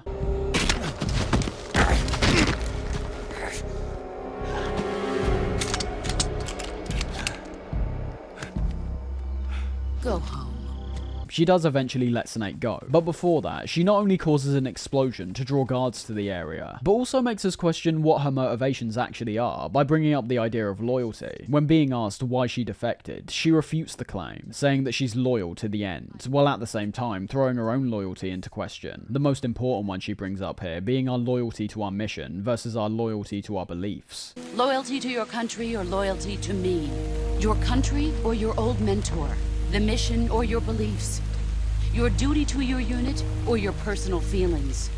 Go home. She does eventually let Snake go, but before that, she not only causes an explosion to draw guards to the area, but also makes us question what her motivations actually are by bringing up the idea of loyalty. When being asked why she defected, she refutes the claim, saying that she's loyal to the end, while at the same time throwing her own loyalty into question. The most important one she brings up here being our loyalty to our mission versus our loyalty to our beliefs. Loyalty to your country or loyalty to me? Your country or your old mentor? The mission or your beliefs? Your duty to your unit or your personal feelings?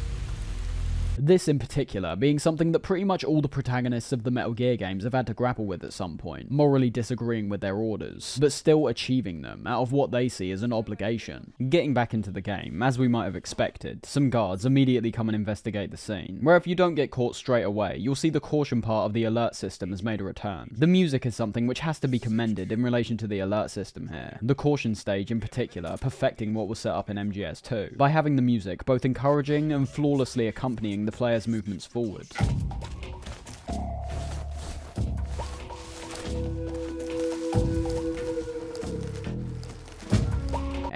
This in particular being something that pretty much all the protagonists of the Metal Gear games have had to grapple with at some point, morally disagreeing with their orders, but still achieving them out of what they see as an obligation. Getting back into the game, as we might have expected, some guards immediately come and investigate the scene, where if you don't get caught straight away, you'll see the caution part of the alert system has made a return. The music is something which has to be commended in relation to the alert system here, the caution stage in particular perfecting what was set up in MGS2, by having the music both encouraging and flawlessly accompanying the player's movements forward.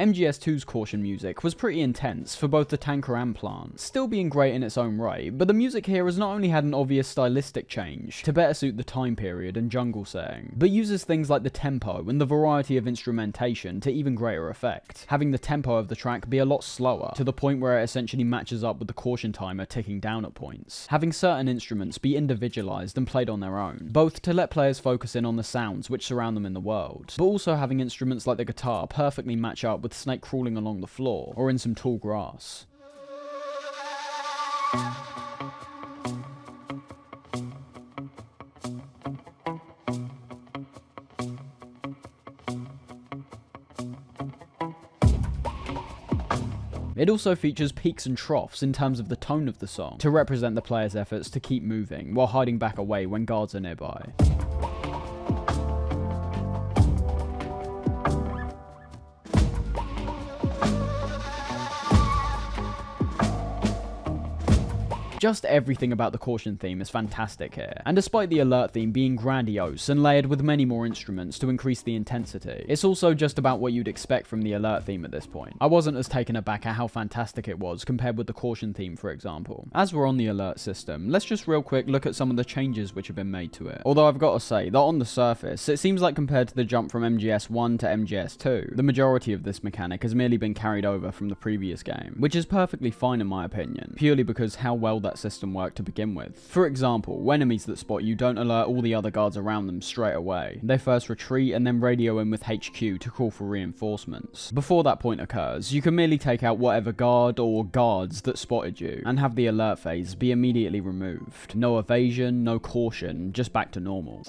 MGS2's caution music was pretty intense for both the tanker and plant, still being great in its own right, but the music here has not only had an obvious stylistic change to better suit the time period and jungle setting, but uses things like the tempo and the variety of instrumentation to even greater effect, having the tempo of the track be a lot slower, to the point where it essentially matches up with the caution timer ticking down at points, having certain instruments be individualized and played on their own, both to let players focus in on the sounds which surround them in the world, but also having instruments like the guitar perfectly match up with Snake crawling along the floor or in some tall grass. It also features peaks and troughs in terms of the tone of the song, to represent the player's efforts to keep moving while hiding back away when guards are nearby. Just everything about the caution theme is fantastic here, and despite the alert theme being grandiose and layered with many more instruments to increase the intensity, it's also just about what you'd expect from the alert theme at this point. I wasn't as taken aback at how fantastic it was compared with the caution theme, for example. As we're on the alert system, let's just real quick look at some of the changes which have been made to it. Although I've got to say that on the surface, it seems like compared to the jump from MGS1 to MGS2, the majority of this mechanic has merely been carried over from the previous game, which is perfectly fine in my opinion, purely because how well that system worked to begin with. For example, enemies that spot you don't alert all the other guards around them straight away. They first retreat and then radio in with HQ to call for reinforcements. Before that point occurs, you can merely take out whatever guard or guards that spotted you and have the alert phase be immediately removed. No evasion, no caution, just back to normal.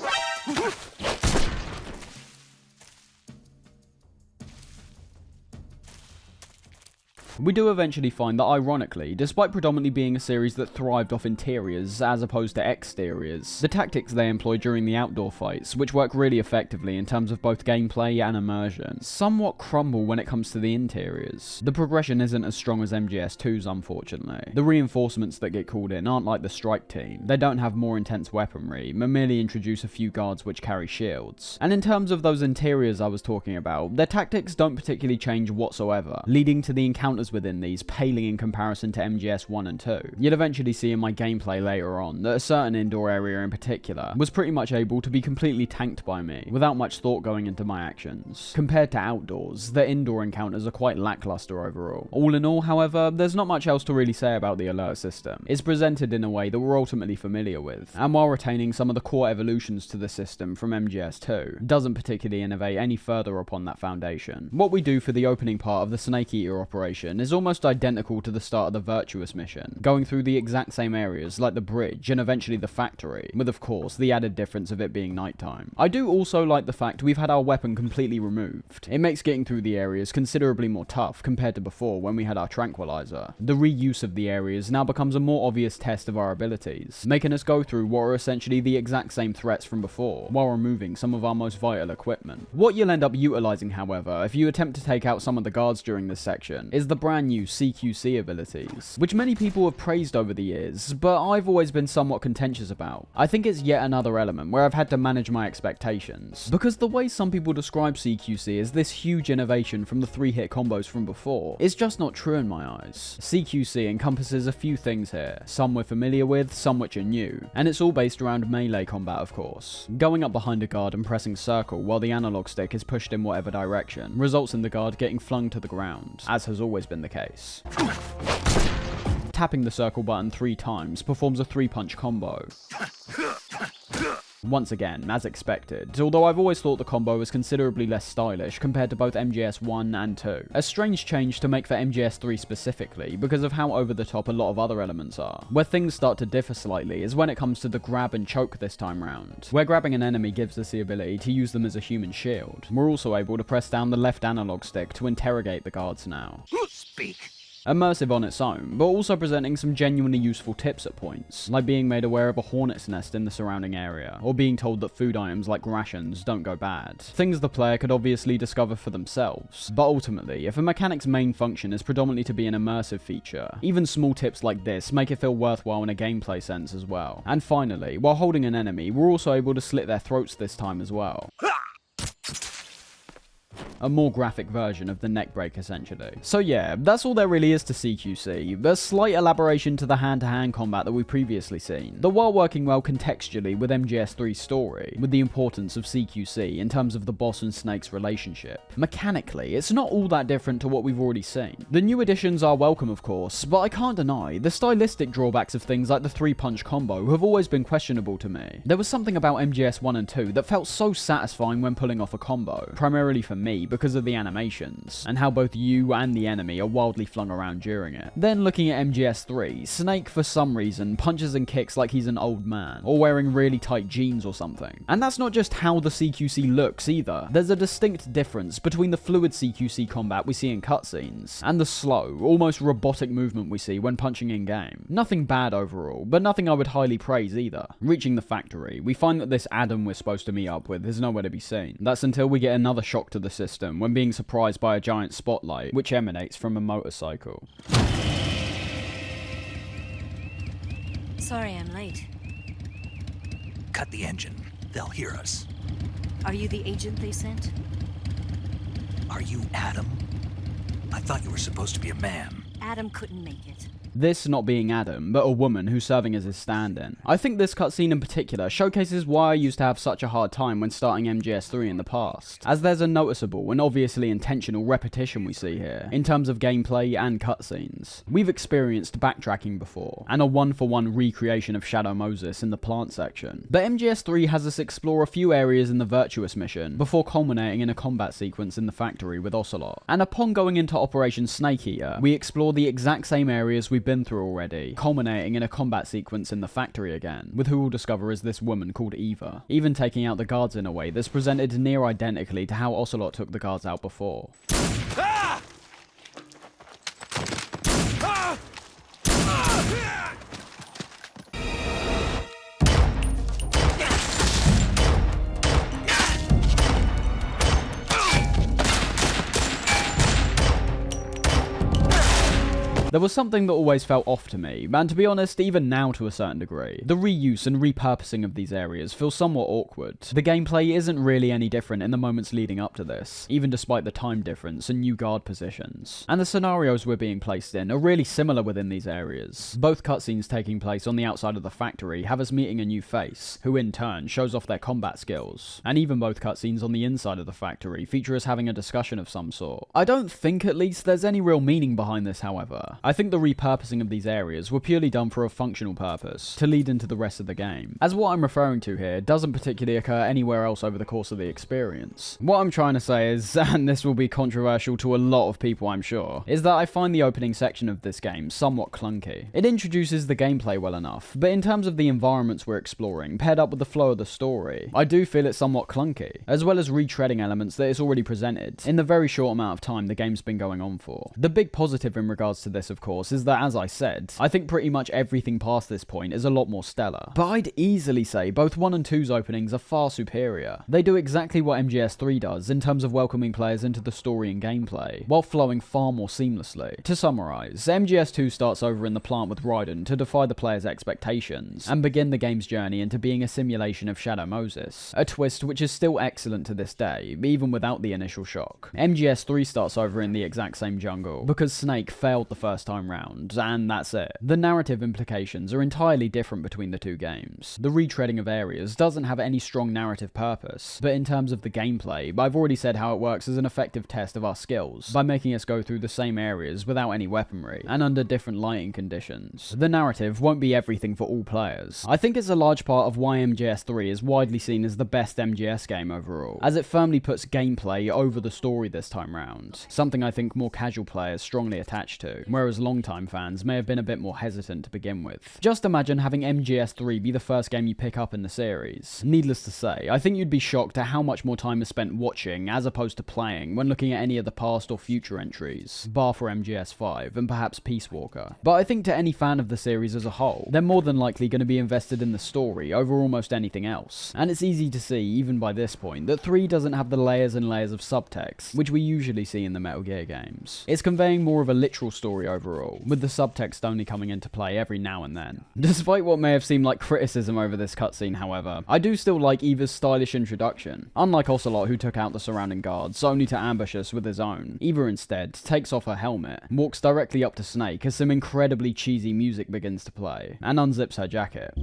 We do eventually find that, ironically, despite predominantly being a series that thrived off interiors as opposed to exteriors, the tactics they employ during the outdoor fights, which work really effectively in terms of both gameplay and immersion, somewhat crumble when it comes to the interiors. The progression isn't as strong as MGS2's, unfortunately. The reinforcements that get called in aren't like the strike team. They don't have more intense weaponry, but merely introduce a few guards which carry shields. And in terms of those interiors I was talking about, their tactics don't particularly change whatsoever, leading to the encounters within these paling in comparison to MGS 1 and 2. You'll eventually see in my gameplay later on that a certain indoor area in particular was pretty much able to be completely tanked by me, without much thought going into my actions. Compared to outdoors, the indoor encounters are quite lackluster overall. All in all, however, there's not much else to really say about the alert system. It's presented in a way that we're ultimately familiar with, and while retaining some of the core evolutions to the system from MGS 2, doesn't particularly innovate any further upon that foundation. What we do for the opening part of the Snake Eater operation is almost identical to the start of the Virtuous mission, going through the exact same areas like the bridge and eventually the factory, with of course the added difference of it being nighttime. I do also like the fact we've had our weapon completely removed. It makes getting through the areas considerably more tough compared to before when we had our tranquilizer. The reuse of the areas now becomes a more obvious test of our abilities, making us go through what are essentially the exact same threats from before, while removing some of our most vital equipment. What you'll end up utilizing, however, if you attempt to take out some of the guards during this section, is the brand new CQC abilities, which many people have praised over the years, but I've always been somewhat contentious about. I think it's yet another element where I've had to manage my expectations, because the way some people describe CQC as this huge innovation from the 3-hit combos from before is just not true in my eyes. CQC encompasses a few things here, some we're familiar with, some which are new, and it's all based around melee combat of course. Going up behind a guard and pressing circle while the analog stick is pushed in whatever direction results in the guard getting flung to the ground, as has always been the case. Tapping the circle button 3 times performs a 3-punch combo. Once again, as expected, although I've always thought the combo was considerably less stylish compared to both MGS 1 and 2. A strange change to make for MGS 3 specifically, because of how over the top a lot of other elements are. Where things start to differ slightly is when it comes to the grab and choke this time round, where grabbing an enemy gives us the ability to use them as a human shield. We're also able to press down the left analog stick to interrogate the guards now. Speak. Immersive on its own, but also presenting some genuinely useful tips at points, like being made aware of a hornet's nest in the surrounding area, or being told that food items like rations don't go bad. Things the player could obviously discover for themselves, but ultimately, if a mechanic's main function is predominantly to be an immersive feature, even small tips like this make it feel worthwhile in a gameplay sense as well. And finally, while holding an enemy, we're also able to slit their throats this time as well. A more graphic version of the neck break essentially. So yeah, that's all there really is to CQC, a slight elaboration to the hand-to-hand combat that we've previously seen, though while working well contextually with MGS3's story, with the importance of CQC in terms of the boss and Snake's relationship. Mechanically, it's not all that different to what we've already seen. The new additions are welcome of course, but I can't deny, the stylistic drawbacks of things like the 3-punch combo have always been questionable to me. There was something about MGS 1 and 2 that felt so satisfying when pulling off a combo, primarily for me, because of the animations, and how both you and the enemy are wildly flung around during it. Then looking at MGS3, Snake for some reason punches and kicks like he's an old man, or wearing really tight jeans or something. And that's not just how the CQC looks either. There's a distinct difference between the fluid CQC combat we see in cutscenes, and the slow, almost robotic movement we see when punching in-game. Nothing bad overall, but nothing I would highly praise either. Reaching the factory, we find that this Adam we're supposed to meet up with is nowhere to be seen. That's until we get another shock to the system when being surprised by a giant spotlight, which emanates from a motorcycle. Sorry I'm late. Cut the engine. They'll hear us. Are you the agent they sent? Are you Adam? I thought you were supposed to be a man. Adam couldn't make it. This not being Adam, but a woman who's serving as his stand-in. I think this cutscene in particular showcases why I used to have such a hard time when starting MGS3 in the past, as there's a noticeable and obviously intentional repetition we see here, in terms of gameplay and cutscenes. We've experienced backtracking before, and a one-for-one recreation of Shadow Moses in the plant section, but MGS3 has us explore a few areas in the Virtuous mission, before culminating in a combat sequence in the factory with Ocelot. And upon going into Operation Snake Eater, we explore the exact same areas we've been through already, culminating in a combat sequence in the factory again, with who we'll discover is this woman called Eva, even taking out the guards in a way that's presented near identically to how Ocelot took the guards out before. Ah! Ah! Ah! There was something that always felt off to me, and to be honest, even now to a certain degree. The reuse and repurposing of these areas feels somewhat awkward. The gameplay isn't really any different in the moments leading up to this, even despite the time difference and new guard positions. And the scenarios we're being placed in are really similar within these areas. Both cutscenes taking place on the outside of the factory have us meeting a new face, who in turn shows off their combat skills. And even both cutscenes on the inside of the factory feature us having a discussion of some sort. I don't think, at least, there's any real meaning behind this, however. I think the repurposing of these areas were purely done for a functional purpose, to lead into the rest of the game, as what I'm referring to here doesn't particularly occur anywhere else over the course of the experience. What I'm trying to say is, and this will be controversial to a lot of people I'm sure, is that I find the opening section of this game somewhat clunky. It introduces the gameplay well enough, but in terms of the environments we're exploring, paired up with the flow of the story, I do feel it's somewhat clunky, as well as retreading elements that it's already presented, in the very short amount of time the game's been going on for. The big positive in regards to this, of course, is that, as I said, I think pretty much everything past this point is a lot more stellar. But I'd easily say both 1 and 2's openings are far superior. They do exactly what MGS3 does in terms of welcoming players into the story and gameplay, while flowing far more seamlessly. To summarise, MGS2 starts over in the plant with Raiden to defy the player's expectations, and begin the game's journey into being a simulation of Shadow Moses, a twist which is still excellent to this day, even without the initial shock. MGS3 starts over in the exact same jungle, because Snake failed the first time round, and that's it. The narrative implications are entirely different between the two games. The retreading of areas doesn't have any strong narrative purpose, but in terms of the gameplay, I've already said how it works as an effective test of our skills, by making us go through the same areas without any weaponry, and under different lighting conditions. The narrative won't be everything for all players. I think it's a large part of why MGS3 is widely seen as the best MGS game overall, as it firmly puts gameplay over the story this time round, something I think more casual players strongly attach to, whereas long-time fans may have been a bit more hesitant to begin with. Just imagine having MGS3 be the first game you pick up in the series. Needless to say, I think you'd be shocked at how much more time is spent watching as opposed to playing when looking at any of the past or future entries, bar for MGS5 and perhaps Peace Walker. But I think to any fan of the series as a whole, they're more than likely going to be invested in the story over almost anything else. And it's easy to see, even by this point, that 3 doesn't have the layers and layers of subtext, which we usually see in the Metal Gear games. It's conveying more of a literal story overall, with the subtext only coming into play every now and then. Despite what may have seemed like criticism over this cutscene, however, I do still like Eva's stylish introduction. Unlike Ocelot, who took out the surrounding guards only to ambush us with his own, Eva instead takes off her helmet, walks directly up to Snake as some incredibly cheesy music begins to play, and unzips her jacket.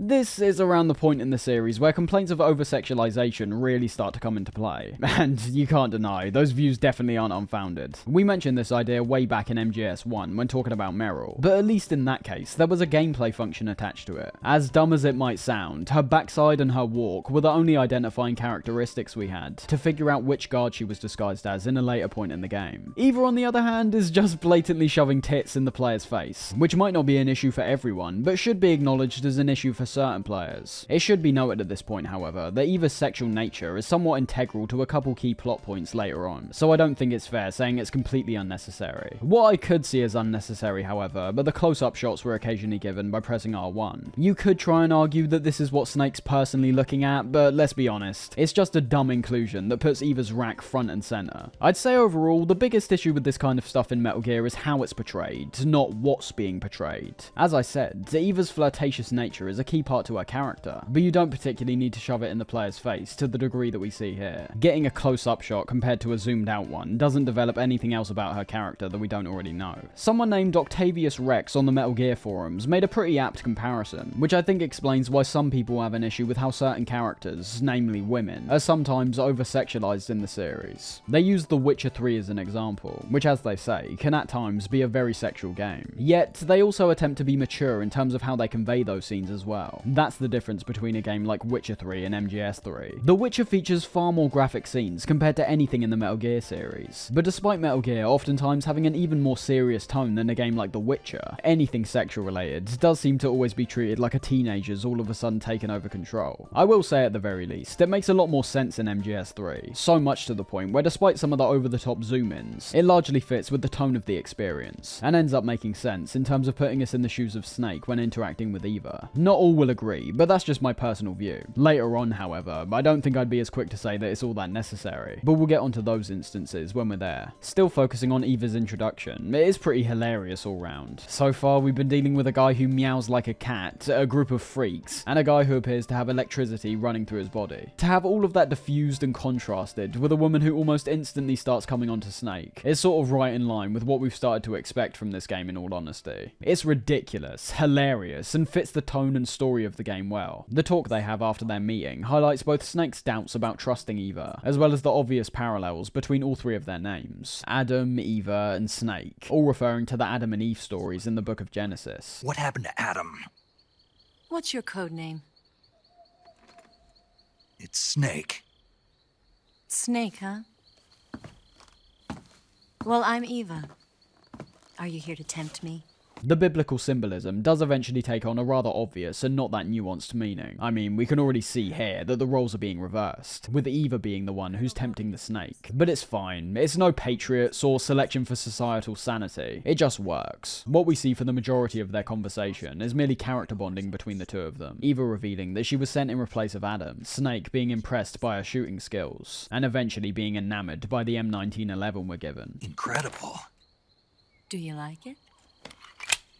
This is around the point in the series where complaints of over-sexualization really start to come into play. And you can't deny, those views definitely aren't unfounded. We mentioned this idea way back in MGS1 when talking about Meryl, but at least in that case, there was a gameplay function attached to it. As dumb as it might sound, her backside and her walk were the only identifying characteristics we had to figure out which guard she was disguised as in a later point in the game. Eva, on the other hand, is just blatantly shoving tits in the player's face, which might not be an issue for everyone, but should be acknowledged as an issue for certain players. It should be noted at this point, however, that Eva's sexual nature is somewhat integral to a couple key plot points later on, so I don't think it's fair saying it's completely unnecessary. What I could see as unnecessary, however, but the close-up shots were occasionally given by pressing R1. You could try and argue that this is what Snake's personally looking at, but let's be honest, it's just a dumb inclusion that puts Eva's rack front and center. I'd say overall, the biggest issue with this kind of stuff in Metal Gear is how it's portrayed, not what's being portrayed. As I said, Eva's flirtatious nature is a key part to her character, but you don't particularly need to shove it in the player's face to the degree that we see here. Getting a close-up shot compared to a zoomed-out one doesn't develop anything else about her character that we don't already know. Someone named Octavius Rex on the Metal Gear forums made a pretty apt comparison, which I think explains why some people have an issue with how certain characters, namely women, are sometimes over-sexualized in the series. They use The Witcher 3 as an example, which, as they say, can at times be a very sexual game. Yet, they also attempt to be mature in terms of how they convey those scenes as well. That's the difference between a game like Witcher 3 and MGS 3. The Witcher features far more graphic scenes compared to anything in the Metal Gear series, but despite Metal Gear oftentimes having an even more serious tone than a game like The Witcher, anything sexual related does seem to always be treated like a teenager's all of a sudden taken over control. I will say at the very least, it makes a lot more sense in MGS 3, so much to the point where despite some of the over-the-top zoom-ins, it largely fits with the tone of the experience, and ends up making sense in terms of putting us in the shoes of Snake when interacting with Eva. Not all will agree, but that's just my personal view. Later on, however, I don't think I'd be as quick to say that it's all that necessary, but we'll get onto those instances when we're there. Still focusing on Eva's introduction, it is pretty hilarious all round. So far, we've been dealing with a guy who meows like a cat, a group of freaks, and a guy who appears to have electricity running through his body. To have all of that diffused and contrasted with a woman who almost instantly starts coming onto Snake is sort of right in line with what we've started to expect from this game in all honesty. It's ridiculous, hilarious, and fits the tone and story of the game well. The talk they have after their meeting highlights both Snake's doubts about trusting Eva, as well as the obvious parallels between all three of their names: Adam, Eva, and Snake, all referring to the Adam and Eve stories in the Book of Genesis. What happened to Adam? What's your code name? It's Snake. Snake, huh? Well, I'm Eva. Are you here to tempt me? The biblical symbolism does eventually take on a rather obvious and not that nuanced meaning. I mean, we can already see here that the roles are being reversed, with Eva being the one who's tempting the Snake. But it's fine, it's no Patriots or selection for societal sanity, it just works. What we see for the majority of their conversation is merely character bonding between the two of them, Eva revealing that she was sent in place of Adam, Snake being impressed by her shooting skills, and eventually being enamored by the M1911 we're given. Incredible. Do you like it?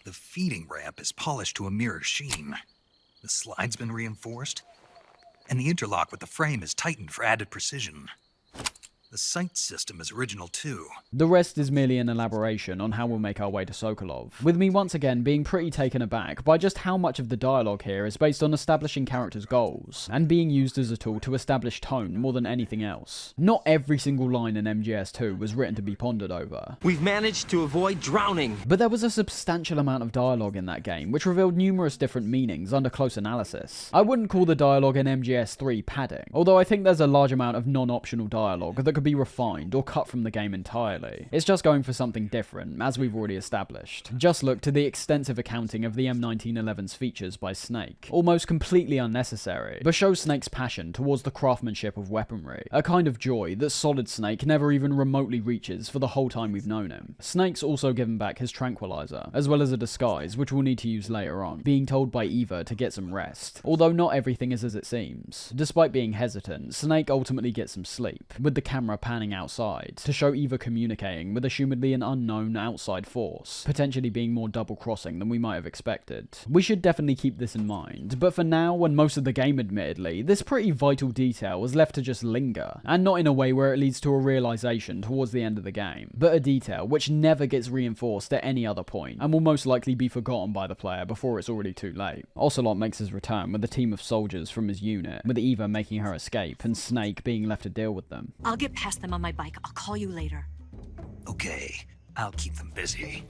The feeding ramp is polished to a mirror sheen. The slide's been reinforced, and the interlock with the frame is tightened for added precision. The sight system is original too. The rest is merely an elaboration on how we'll make our way to Sokolov, with me once again being pretty taken aback by just how much of the dialogue here is based on establishing characters' goals, and being used as a tool to establish tone more than anything else. Not every single line in MGS2 was written to be pondered over. We've managed to avoid drowning. But there was a substantial amount of dialogue in that game, which revealed numerous different meanings under close analysis. I wouldn't call the dialogue in MGS3 padding, although I think there's a large amount of non-optional dialogue that could be refined or cut from the game entirely. It's just going for something different, as we've already established. Just look to the extensive accounting of the M1911's features by Snake. Almost completely unnecessary, but shows Snake's passion towards the craftsmanship of weaponry, a kind of joy that Solid Snake never even remotely reaches for the whole time we've known him. Snake's also given back his tranquilizer, as well as a disguise which we'll need to use later on, being told by Eva to get some rest. Although not everything is as it seems. Despite being hesitant, Snake ultimately gets some sleep, with the camera camera panning outside to show Eva communicating with assumedly an unknown outside force, potentially being more double-crossing than we might have expected. We should definitely keep this in mind, but for now, and most of the game admittedly, this pretty vital detail was left to just linger, and not in a way where it leads to a realization towards the end of the game, but a detail which never gets reinforced at any other point, and will most likely be forgotten by the player before it's already too late. Ocelot makes his return with a team of soldiers from his unit, with Eva making her escape, and Snake being left to deal with them. I'll get past them on my bike. I'll call you later. Okay, I'll keep them busy.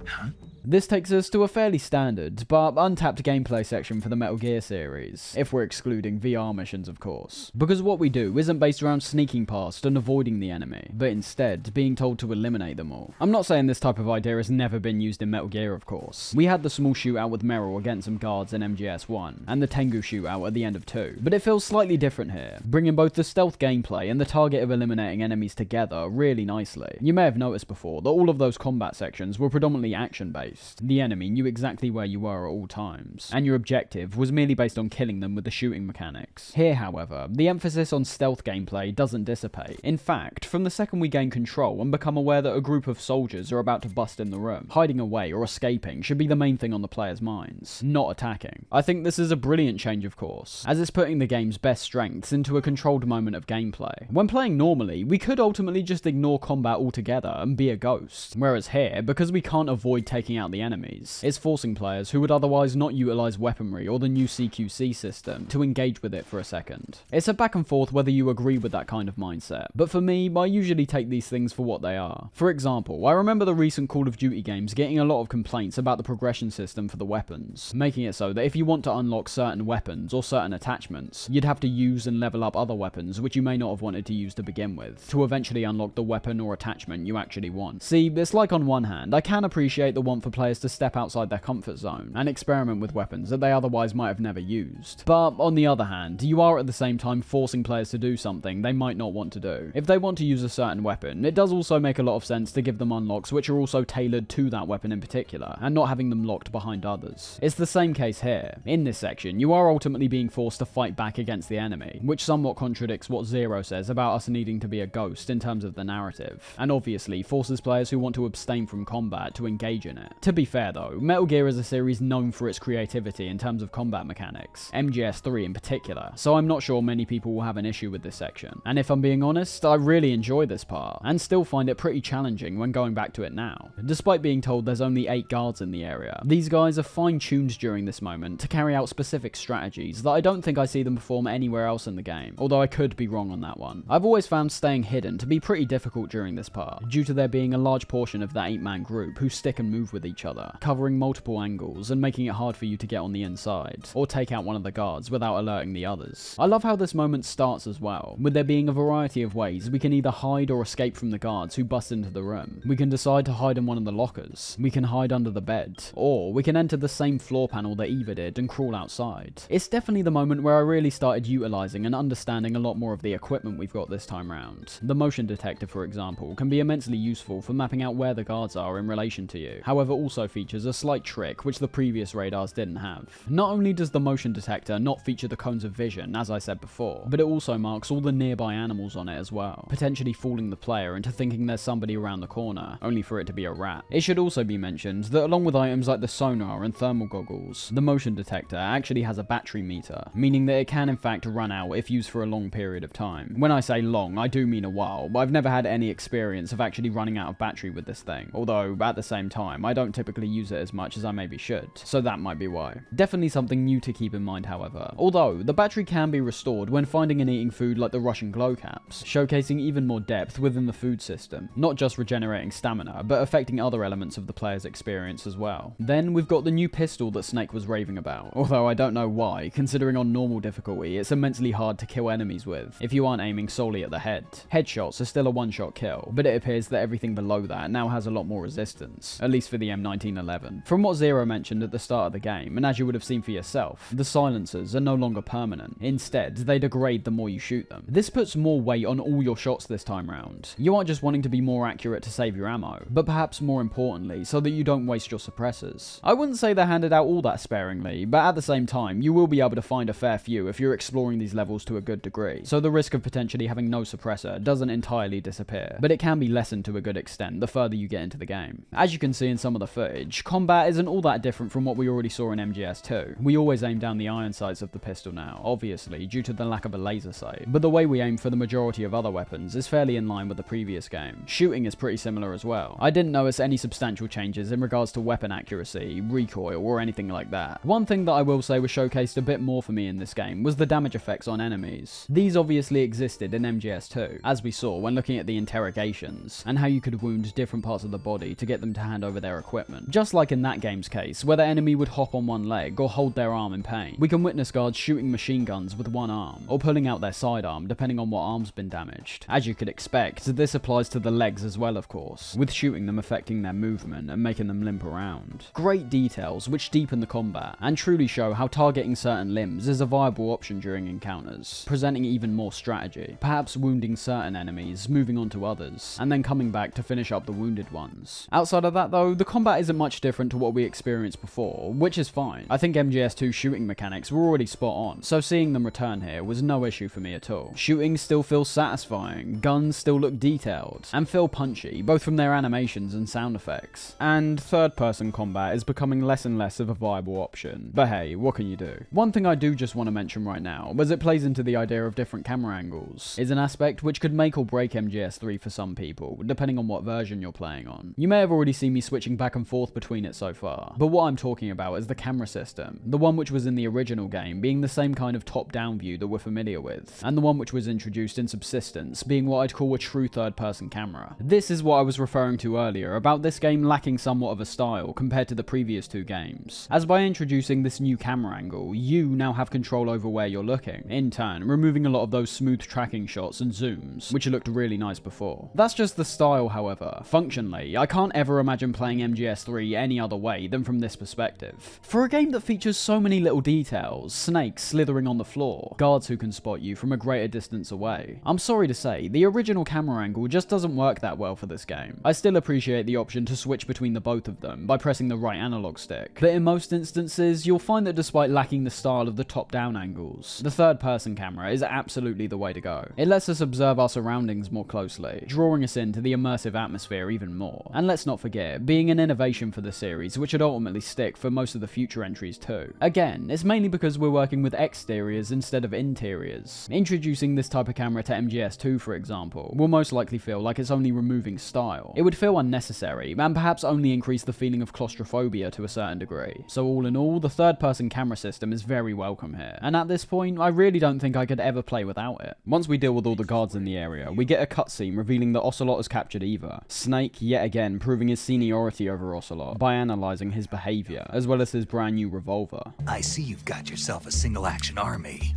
Huh? This takes us to a fairly standard, but untapped gameplay section for the Metal Gear series, if we're excluding VR missions of course. Because what we do isn't based around sneaking past and avoiding the enemy, but instead being told to eliminate them all. I'm not saying this type of idea has never been used in Metal Gear of course. We had the small shootout with Meryl against some guards in MGS1, and the Tengu shootout at the end of 2, but it feels slightly different here, bringing both the stealth gameplay and the target of eliminating enemies together really nicely. You may have noticed before that all of those combat sections were predominantly action-based. The enemy knew exactly where you were at all times, and your objective was merely based on killing them with the shooting mechanics. Here, however, the emphasis on stealth gameplay doesn't dissipate. In fact, from the second we gain control and become aware that a group of soldiers are about to bust in the room, hiding away or escaping should be the main thing on the player's minds, not attacking. I think this is a brilliant change of course, as it's putting the game's best strengths into a controlled moment of gameplay. When playing normally, we could ultimately just ignore combat altogether and be a ghost, whereas here, because we can't avoid taking out the enemies, it's forcing players who would otherwise not utilize weaponry or the new CQC system to engage with it for a second. It's a back and forth whether you agree with that kind of mindset, but for me, I usually take these things for what they are. For example, I remember the recent Call of Duty games getting a lot of complaints about the progression system for the weapons, making it so that if you want to unlock certain weapons or certain attachments, you'd have to use and level up other weapons which you may not have wanted to use to begin with, to eventually unlock the weapon or attachment you actually want. See, it's like on one hand, I can appreciate the want for players to step outside their comfort zone and experiment with weapons that they otherwise might have never used. But on the other hand, you are at the same time forcing players to do something they might not want to do. If they want to use a certain weapon, it does also make a lot of sense to give them unlocks which are also tailored to that weapon in particular, and not having them locked behind others. It's the same case here. In this section, you are ultimately being forced to fight back against the enemy, which somewhat contradicts what Zero says about us needing to be a ghost in terms of the narrative, and obviously forces players who want to abstain from combat to engage in it. To be fair though, Metal Gear is a series known for its creativity in terms of combat mechanics, MGS3 in particular, so I'm not sure many people will have an issue with this section. And if I'm being honest, I really enjoy this part, and still find it pretty challenging when going back to it now. Despite being told there's only 8 guards in the area, these guys are fine-tuned during this moment to carry out specific strategies that I don't think I see them perform anywhere else in the game, although I could be wrong on that one. I've always found staying hidden to be pretty difficult during this part, due to there being a large portion of that 8-man group who stick and move with each other, covering multiple angles and making it hard for you to get on the inside, or take out one of the guards without alerting the others. I love how this moment starts as well, with there being a variety of ways we can either hide or escape from the guards who bust into the room. We can decide to hide in one of the lockers, we can hide under the bed, or we can enter the same floor panel that Eva did and crawl outside. It's definitely the moment where I really started utilizing and understanding a lot more of the equipment we've got this time round. The motion detector, for example, can be immensely useful for mapping out where the guards are in relation to you, however also features a slight trick which the previous radars didn't have. Not only does the motion detector not feature the cones of vision, as I said before, but it also marks all the nearby animals on it as well, potentially fooling the player into thinking there's somebody around the corner, only for it to be a rat. It should also be mentioned that along with items like the sonar and thermal goggles, the motion detector actually has a battery meter, meaning that it can in fact run out if used for a long period of time. When I say long, I do mean a while, but I've never had any experience of actually running out of battery with this thing, although at the same time, I don't typically use it as much as I maybe should, so that might be why. Definitely something new to keep in mind however, although the battery can be restored when finding and eating food like the Russian glow caps, showcasing even more depth within the food system, not just regenerating stamina, but affecting other elements of the player's experience as well. Then we've got the new pistol that Snake was raving about, although I don't know why, considering on normal difficulty it's immensely hard to kill enemies with, if you aren't aiming solely at the head. Headshots are still a one-shot kill, but it appears that everything below that now has a lot more resistance, at least for the M1911. From what Zero mentioned at the start of the game, and as you would have seen for yourself, the silencers are no longer permanent. Instead, they degrade the more you shoot them. This puts more weight on all your shots this time round. You aren't just wanting to be more accurate to save your ammo, but perhaps more importantly, so that you don't waste your suppressors. I wouldn't say they're handed out all that sparingly, but at the same time, you will be able to find a fair few if you're exploring these levels to a good degree, so the risk of potentially having no suppressor doesn't entirely disappear, but it can be lessened to a good extent the further you get into the game. As you can see in some of the footage, combat isn't all that different from what we already saw in MGS2. We always aim down the iron sights of the pistol now, obviously due to the lack of a laser sight, but the way we aim for the majority of other weapons is fairly in line with the previous game. Shooting is pretty similar as well. I didn't notice any substantial changes in regards to weapon accuracy, recoil, or anything like that. One thing that I will say was showcased a bit more for me in this game was the damage effects on enemies. These obviously existed in MGS2, as we saw when looking at the interrogations, and how you could wound different parts of the body to get them to hand over their equipment. Just like in that game's case, where the enemy would hop on one leg or hold their arm in pain, we can witness guards shooting machine guns with one arm, or pulling out their sidearm depending on what arm's been damaged. As you could expect, this applies to the legs as well, of course, with shooting them affecting their movement and making them limp around. Great details which deepen the combat, and truly show how targeting certain limbs is a viable option during encounters, presenting even more strategy, perhaps wounding certain enemies, moving on to others, and then coming back to finish up the wounded ones. Outside of that though, the combat isn't much different to what we experienced before, which is fine. I think MGS2's shooting mechanics were already spot on, so seeing them return here was no issue for me at all. Shooting still feels satisfying, guns still look detailed, and feel punchy, both from their animations and sound effects. And third-person combat is becoming less and less of a viable option. But hey, what can you do? One thing I do just want to mention right now, as it plays into the idea of different camera angles, is an aspect which could make or break MGS3 for some people, depending on what version you're playing on. You may have already seen me switching back and forth between it so far, but what I'm talking about is the camera system, the one which was in the original game being the same kind of top-down view that we're familiar with, and the one which was introduced in Subsistence being what I'd call a true third-person camera. This is what I was referring to earlier about this game lacking somewhat of a style compared to the previous two games, as by introducing this new camera angle, you now have control over where you're looking, in turn removing a lot of those smooth tracking shots and zooms, which looked really nice before. That's just the style, however. Functionally, I can't ever imagine playing MGS3 any other way than from this perspective. For a game that features so many little details, snakes slithering on the floor, guards who can spot you from a greater distance away, I'm sorry to say, the original camera angle just doesn't work that well for this game. I still appreciate the option to switch between the both of them by pressing the right analog stick, but in most instances, you'll find that despite lacking the style of the top-down angles, the third-person camera is absolutely the way to go. It lets us observe our surroundings more closely, drawing us into the immersive atmosphere even more. And let's not forget, being an innovation for the series which would ultimately stick for most of the future entries too. Again, it's mainly because we're working with exteriors instead of interiors. Introducing this type of camera to MGS2, for example, will most likely feel like it's only removing style. It would feel unnecessary, and perhaps only increase the feeling of claustrophobia to a certain degree. So all in all, the third-person camera system is very welcome here, and at this point, I really don't think I could ever play without it. Once we deal with all the guards in the area, we get a cutscene revealing that Ocelot has captured Eva. Snake, yet again, proving his seniority over Ocelot by analysing his behaviour, as well as his brand new revolver. I see you've got yourself a single-action army.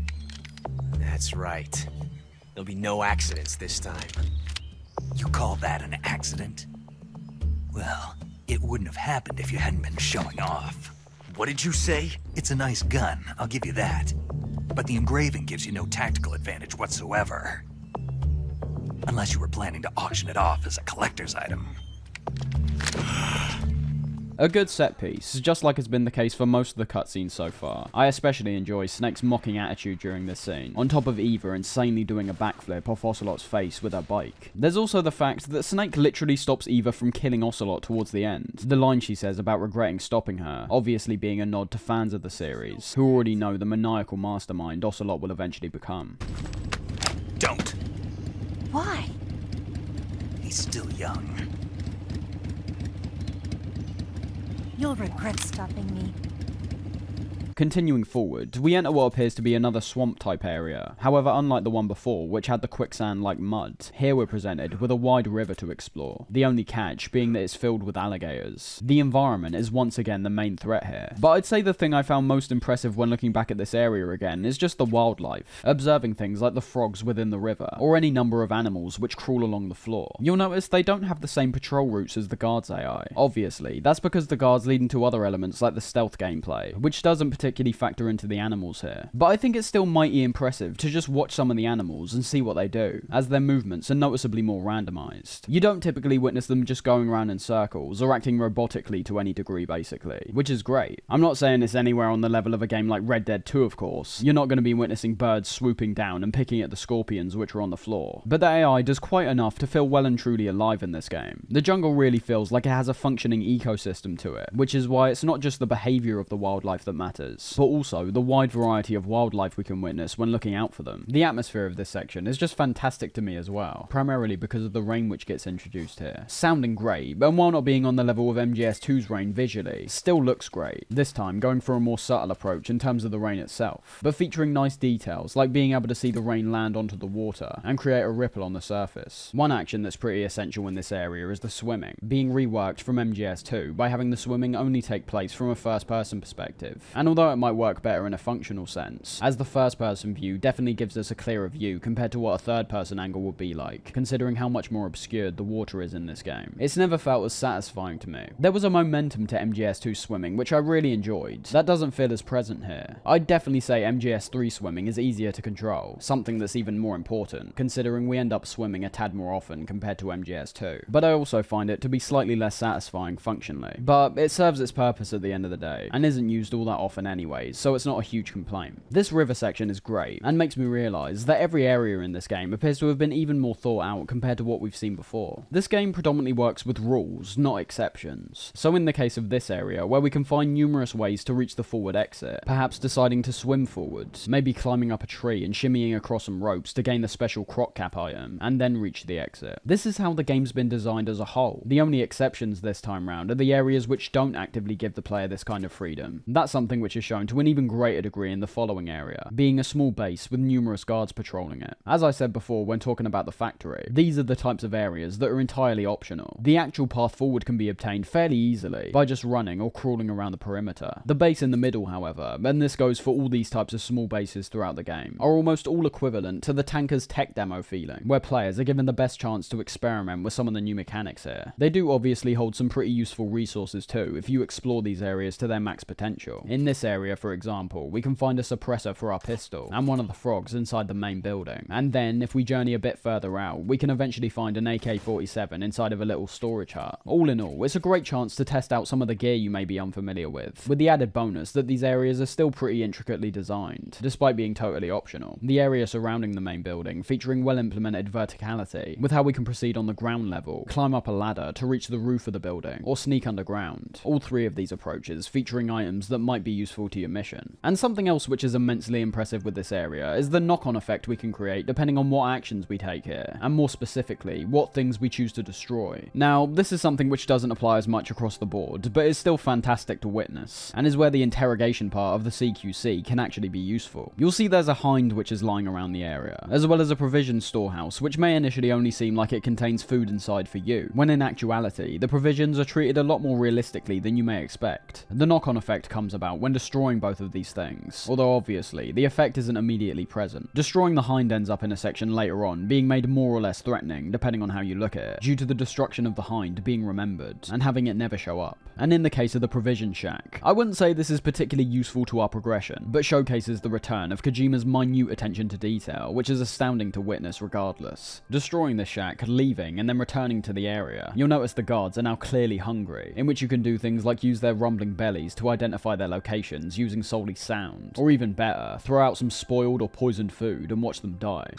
That's right. There'll be no accidents this time. You call that an accident? Well, it wouldn't have happened if you hadn't been showing off. What did you say? It's a nice gun, I'll give you that. But the engraving gives you no tactical advantage whatsoever. Unless you were planning to auction it off as a collector's item. A good set piece, just like has been the case for most of the cutscenes so far. I especially enjoy Snake's mocking attitude during this scene, on top of Eva insanely doing a backflip off Ocelot's face with her bike. There's also the fact that Snake literally stops Eva from killing Ocelot towards the end. The line she says about regretting stopping her, obviously being a nod to fans of the series, who already know the maniacal mastermind Ocelot will eventually become. Don't. Why? He's still young. You'll regret stopping me. Continuing forward, we enter what appears to be another swamp type area. However, unlike the one before, which had the quicksand like mud, here we're presented with a wide river to explore. The only catch being that it's filled with alligators. The environment is once again the main threat here. But I'd say the thing I found most impressive when looking back at this area again is just the wildlife. Observing things like the frogs within the river, or any number of animals which crawl along the floor. You'll notice they don't have the same patrol routes as the guards AI. Obviously, that's because the guards lead into other elements like the stealth gameplay, which doesn't particularly factor into the animals here. But I think it's still mighty impressive to just watch some of the animals and see what they do, as their movements are noticeably more randomized. You don't typically witness them just going around in circles, or acting robotically to any degree basically, which is great. I'm not saying it's anywhere on the level of a game like Red Dead 2 of course. You're not going to be witnessing birds swooping down and picking at the scorpions which are on the floor. But the AI does quite enough to feel well and truly alive in this game. The jungle really feels like it has a functioning ecosystem to it, which is why it's not just the behaviour of the wildlife that matters, but also the wide variety of wildlife we can witness when looking out for them. The atmosphere of this section is just fantastic to me as well, primarily because of the rain which gets introduced here. Sounding great, but while not being on the level of MGS2's rain visually, still looks great. This time going for a more subtle approach in terms of the rain itself, but featuring nice details like being able to see the rain land onto the water and create a ripple on the surface. One action that's pretty essential in this area is the swimming, being reworked from MGS2 by having the swimming only take place from a first-person perspective. And although it might work better in a functional sense, as the first-person view definitely gives us a clearer view compared to what a third-person angle would be like, considering how much more obscured the water is in this game. It's never felt as satisfying to me. There was a momentum to MGS2 swimming which I really enjoyed. That doesn't feel as present here. I'd definitely say MGS3 swimming is easier to control, something that's even more important, considering we end up swimming a tad more often compared to MGS2. But I also find it to be slightly less satisfying functionally. But it serves its purpose at the end of the day, and isn't used all that often anyways, so it's not a huge complaint. This river section is great, and makes me realise that every area in this game appears to have been even more thought out compared to what we've seen before. This game predominantly works with rules, not exceptions. So in the case of this area, where we can find numerous ways to reach the forward exit, perhaps deciding to swim forwards, maybe climbing up a tree and shimmying across some ropes to gain the special croc cap item, and then reach the exit. This is how the game's been designed as a whole. The only exceptions this time round are the areas which don't actively give the player this kind of freedom. That's something which is shown to an even greater degree in the following area, being a small base with numerous guards patrolling it. As I said before when talking about the factory, these are the types of areas that are entirely optional. The actual path forward can be obtained fairly easily by just running or crawling around the perimeter. The base in the middle, however, and this goes for all these types of small bases throughout the game, are almost all equivalent to the tanker's tech demo feeling, where players are given the best chance to experiment with some of the new mechanics here. They do obviously hold some pretty useful resources too if you explore these areas to their max potential. In this area, for example, we can find a suppressor for our pistol and one of the frogs inside the main building, and then if we journey a bit further out, we can eventually find an AK-47 inside of a little storage hut. All in all, it's a great chance to test out some of the gear you may be unfamiliar with the added bonus that these areas are still pretty intricately designed, despite being totally optional. The area surrounding the main building featuring well implemented verticality, with how we can proceed on the ground level, climb up a ladder to reach the roof of the building, or sneak underground. All three of these approaches featuring items that might be useful to your mission. And something else which is immensely impressive with this area is the knock-on effect we can create depending on what actions we take here, and more specifically, what things we choose to destroy. Now, this is something which doesn't apply as much across the board, but is still fantastic to witness, and is where the interrogation part of the CQC can actually be useful. You'll see there's a hind which is lying around the area, as well as a provision storehouse which may initially only seem like it contains food inside for you, when in actuality, the provisions are treated a lot more realistically than you may expect. The knock-on effect comes about when destroying both of these things, although obviously, the effect isn't immediately present. Destroying the hind ends up in a section later on being made more or less threatening, depending on how you look at it, due to the destruction of the hind being remembered, and having it never show up. And in the case of the provision shack, I wouldn't say this is particularly useful to our progression, but showcases the return of Kojima's minute attention to detail, which is astounding to witness regardless. Destroying this shack, leaving, and then returning to the area, you'll notice the guards are now clearly hungry, in which you can do things like use their rumbling bellies to identify their locations using solely sound, or even better, throw out some spoiled or poisoned food and watch them die.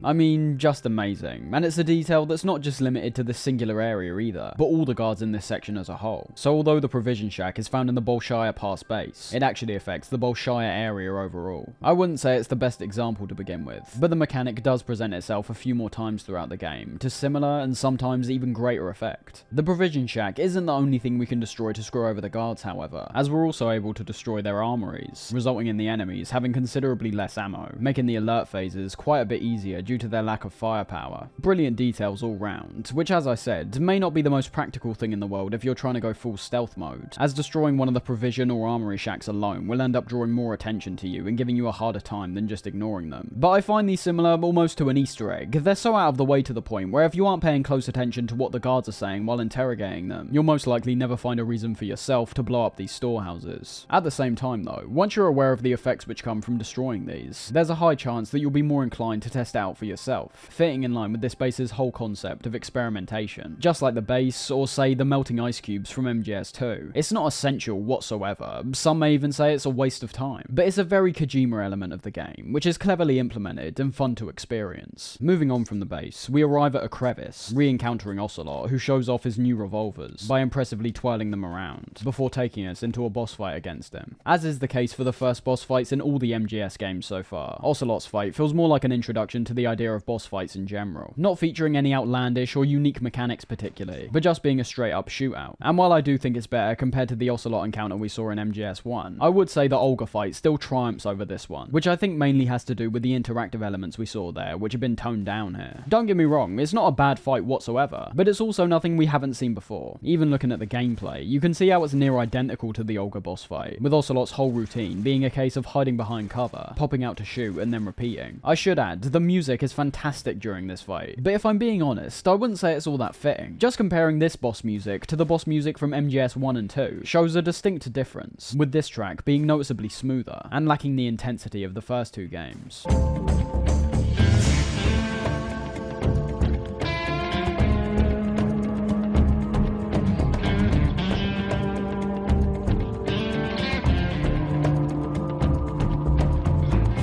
I mean, just amazing. And it's a detail that's not just limited to this singular area either, but all the guards in this section as a whole. So although the provision shack is found in the Bolshaya Pass base, it actually affects the Bolshaya area overall. I wouldn't say it's the best example to begin with, but the mechanic does present itself a few more times throughout the game, to similar and sometimes even greater effect. The provision shack isn't the only thing we can destroy to screw over the guards, however, as we're also able to destroy their armories, resulting in the enemies having considerably less ammo, making the alert phases quite a bit easier due to their lack of firepower. Brilliant details all round, which as I said, may not be the most practical thing in the world if you're trying to go full stealth mode, as destroying one of the provision or armory shacks alone will end up drawing more attention to you and giving you a harder time than just ignoring them. But I find these similar almost to an Easter egg. They're so out of the way to the point where if you aren't paying close attention to what the guards are saying while interrogating them, you'll most likely never find a reason for yourself to blow up these storehouses. At the same time though, once you're aware of the effects which come from destroying these, there's a high chance that you'll be more inclined to test out for yourself, fitting in line with this base's whole concept of experimentation. Just like the base, or say the melting ice cubes from MGS2. It's not essential whatsoever, some may even say it's a waste of time, but it's a very Kojima element of the game, which is cleverly implemented and fun to experience. Moving on from the base, we arrive at a crevice, re-encountering Ocelot, who shows off his new revolvers by impressively twirling them around, before taking us into a boss fight against him. As is the case for the first boss fights in all the MGS games so far, Ocelot's fight feels more like an introduction to the idea of boss fights in general, not featuring any outlandish or unique mechanics particularly, but just being a straight up shootout. And while I do think it's better compared to the Ocelot encounter we saw in MGS1, I would say the Olga fight still triumphs over this one, which I think mainly has to do with the interactive elements we saw there, which have been toned down here. Don't get me wrong, it's not a bad fight whatsoever, but it's also nothing we haven't seen before. Even looking at the gameplay, you can see how it's near identical to the Olga boss fight, with Ocelot's whole routine being a case of hiding behind cover, popping out to shoot, and then repeating. I should add, the music is fantastic during this fight, but if I'm being honest, I wouldn't say it's all that fitting. Just comparing this boss music to the boss music from MGS 1 and 2 shows a distinct difference, with this track being noticeably smoother, and lacking the intensity of the first two games.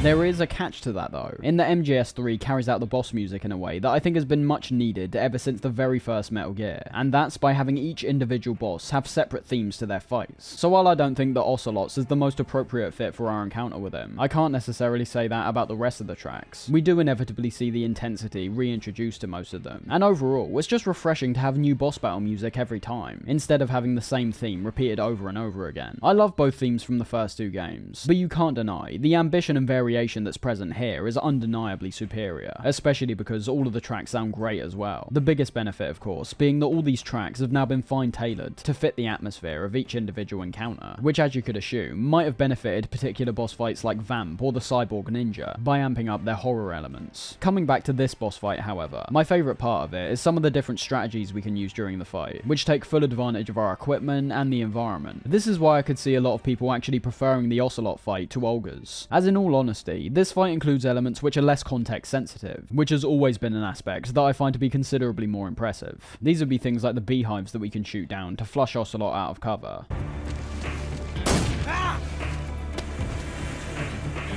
There is a catch to that though, in that MGS3 carries out the boss music in a way that I think has been much needed ever since the very first Metal Gear, and that's by having each individual boss have separate themes to their fights. So while I don't think that Ocelot's is the most appropriate fit for our encounter with him, I can't necessarily say that about the rest of the tracks. We do inevitably see the intensity reintroduced to most of them, and overall, it's just refreshing to have new boss battle music every time, instead of having the same theme repeated over and over again. I love both themes from the first two games, but you can't deny, the ambition and variation that's present here is undeniably superior, especially because all of the tracks sound great as well. The biggest benefit, of course, being that all these tracks have now been fine-tailored to fit the atmosphere of each individual encounter, which as you could assume, might have benefited particular boss fights like Vamp or the Cyborg Ninja by amping up their horror elements. Coming back to this boss fight, however, my favourite part of it is some of the different strategies we can use during the fight, which take full advantage of our equipment and the environment. This is why I could see a lot of people actually preferring the Ocelot fight to Olga's, as in all honesty, this fight includes elements which are less context sensitive, which has always been an aspect that I find to be considerably more impressive. These would be things like the beehives that we can shoot down to flush Ocelot out of cover,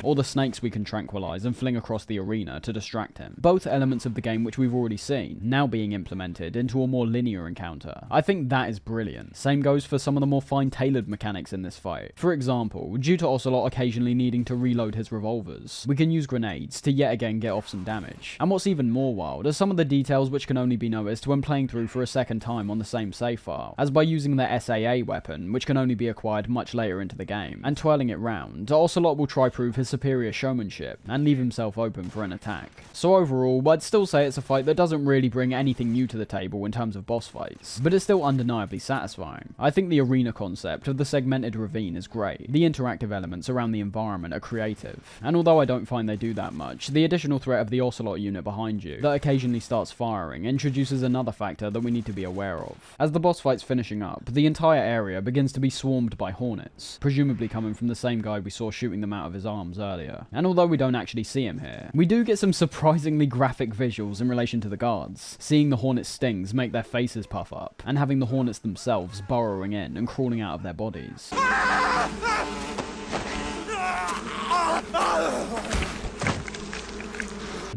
or the snakes we can tranquilize and fling across the arena to distract him. Both elements of the game which we've already seen, now being implemented into a more linear encounter. I think that is brilliant. Same goes for some of the more fine-tailored mechanics in this fight. For example, due to Ocelot occasionally needing to reload his revolvers, we can use grenades to yet again get off some damage. And what's even more wild are some of the details which can only be noticed when playing through for a second time on the same save file, as by using the SAA weapon, which can only be acquired much later into the game, and twirling it round, Ocelot will try prove his superior showmanship and leave himself open for an attack. So overall, I'd still say it's a fight that doesn't really bring anything new to the table in terms of boss fights, but it's still undeniably satisfying. I think the arena concept of the segmented ravine is great. The interactive elements around the environment are creative, and although I don't find they do that much, the additional threat of the Ocelot unit behind you that occasionally starts firing introduces another factor that we need to be aware of. As the boss fight's finishing up, the entire area begins to be swarmed by hornets, presumably coming from the same guy we saw shooting them out of his arms earlier. And although we don't actually see him here, we do get some surprisingly graphic visuals in relation to the guards, seeing the hornets' stings make their faces puff up, and having the hornets themselves burrowing in and crawling out of their bodies.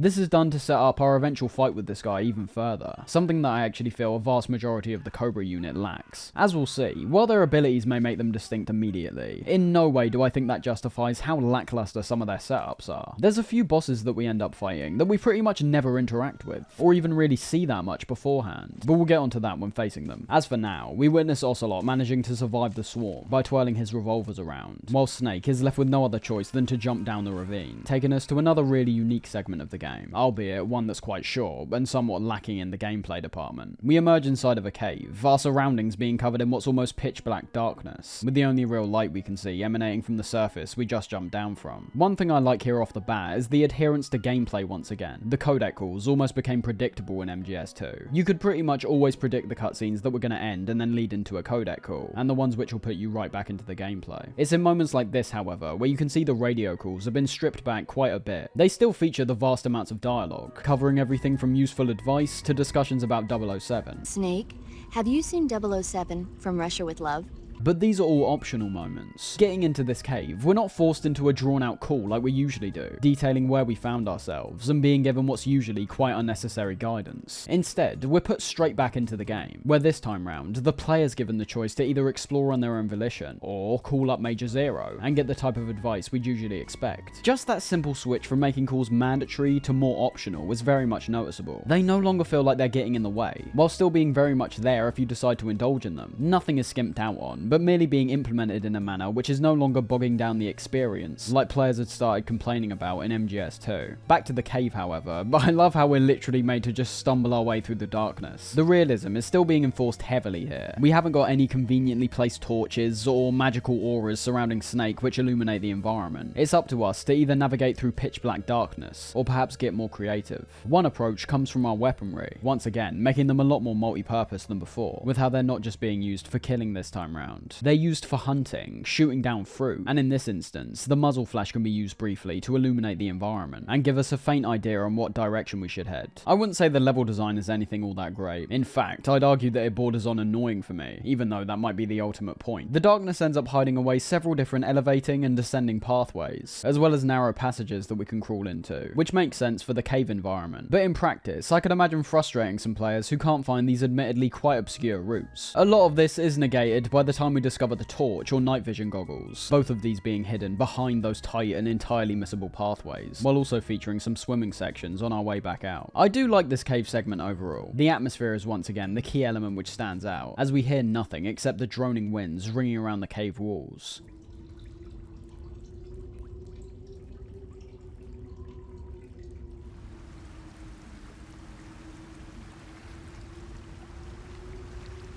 This is done to set up our eventual fight with this guy even further, something that I actually feel a vast majority of the Cobra unit lacks. As we'll see, while their abilities may make them distinct immediately, in no way do I think that justifies how lackluster some of their setups are. There's a few bosses that we end up fighting that we pretty much never interact with, or even really see that much beforehand, but we'll get onto that when facing them. As for now, we witness Ocelot managing to survive the swarm by twirling his revolvers around, while Snake is left with no other choice than to jump down the ravine, taking us to another really unique segment of the game, albeit one that's quite short and somewhat lacking in the gameplay department. We emerge inside of a cave, our surroundings being covered in what's almost pitch black darkness, with the only real light we can see emanating from the surface we just jumped down from. One thing I like here off the bat is the adherence to gameplay once again. The codec calls almost became predictable in MGS2. You could pretty much always predict the cutscenes that were going to end and then lead into a codec call, and the ones which will put you right back into the gameplay. It's in moments like this, however, where you can see the radio calls have been stripped back quite a bit. They still feature the vast amounts of dialogue, covering everything from useful advice to discussions about 007. Snake, have you seen 007 from Russia with Love? But these are all optional moments. Getting into this cave, we're not forced into a drawn out call like we usually do, detailing where we found ourselves and being given what's usually quite unnecessary guidance. Instead, we're put straight back into the game, where this time round, the player's given the choice to either explore on their own volition, or call up Major Zero and get the type of advice we'd usually expect. Just that simple switch from making calls mandatory to more optional is very much noticeable. They no longer feel like they're getting in the way, while still being very much there if you decide to indulge in them. Nothing is skimped out on, but merely being implemented in a manner which is no longer bogging down the experience, like players had started complaining about in MGS2. Back to the cave, however, but I love how we're literally made to just stumble our way through the darkness. The realism is still being enforced heavily here. We haven't got any conveniently placed torches or magical auras surrounding Snake which illuminate the environment. It's up to us to either navigate through pitch black darkness, or perhaps get more creative. One approach comes from our weaponry, once again making them a lot more multi-purpose than before, with how they're not just being used for killing this time round. They're used for hunting, shooting down fruit, and in this instance, the muzzle flash can be used briefly to illuminate the environment and give us a faint idea on what direction we should head. I wouldn't say the level design is anything all that great. In fact, I'd argue that it borders on annoying for me, even though that might be the ultimate point. The darkness ends up hiding away several different elevating and descending pathways, as well as narrow passages that we can crawl into, which makes sense for the cave environment. But in practice, I could imagine frustrating some players who can't find these admittedly quite obscure routes. A lot of this is negated by the time we discover the torch or night vision goggles, both of these being hidden behind those tight and entirely missable pathways, while also featuring some swimming sections on our way back out. I do like this cave segment overall. The atmosphere is once again the key element which stands out, as we hear nothing except the droning winds ringing around the cave walls.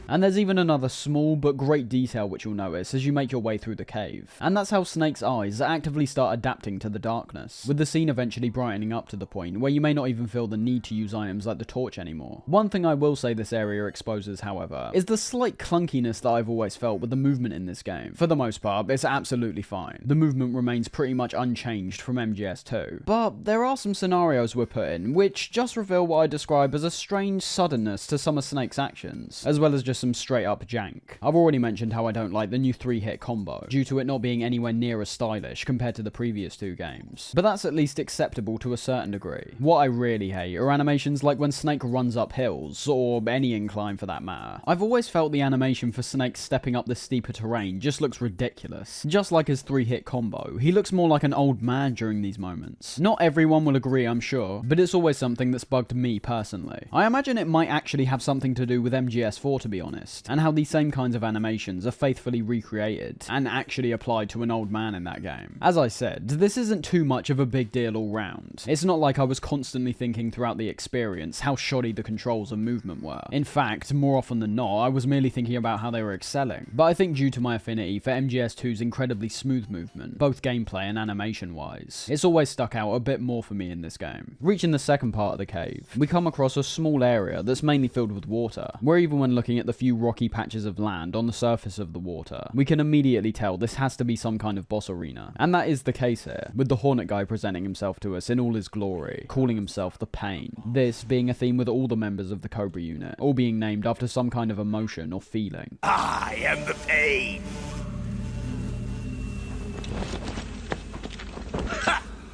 And there's even another small but great detail which you'll notice as you make your way through the cave. And that's how Snake's eyes actively start adapting to the darkness, with the scene eventually brightening up to the point where you may not even feel the need to use items like the torch anymore. One thing I will say this area exposes, however, is the slight clunkiness that I've always felt with the movement in this game. For the most part, it's absolutely fine. The movement remains pretty much unchanged from MGS2. But there are some scenarios we're put in which just reveal what I describe as a strange suddenness to some of Snake's actions, as well as just some straight up jank. I've already mentioned how I don't like the new 3-hit combo, due to it not being anywhere near as stylish compared to the previous two games. But that's at least acceptable to a certain degree. What I really hate are animations like when Snake runs up hills, or any incline for that matter. I've always felt the animation for Snake stepping up the steeper terrain just looks ridiculous. Just like his 3-hit combo, he looks more like an old man during these moments. Not everyone will agree, I'm sure, but it's always something that's bugged me personally. I imagine it might actually have something to do with MGS4, to be honest, and how these same kinds of animations are faithfully recreated and actually applied to an old man in that game. As I said, this isn't too much of a big deal all round. It's not like I was constantly thinking throughout the experience how shoddy the controls and movement were. In fact, more often than not, I was merely thinking about how they were excelling. But I think due to my affinity for MGS2's incredibly smooth movement, both gameplay and animation wise, it's always stuck out a bit more for me in this game. Reaching the second part of the cave, we come across a small area that's mainly filled with water, where even when looking at the few rocky patches of land on the surface of the water, we can immediately tell this has to be some kind of boss arena. And that is the case here, with the Hornet guy presenting himself to us in all his glory, calling himself the Pain. This being a theme with all the members of the Cobra unit, all being named after some kind of emotion or feeling. I am the Pain!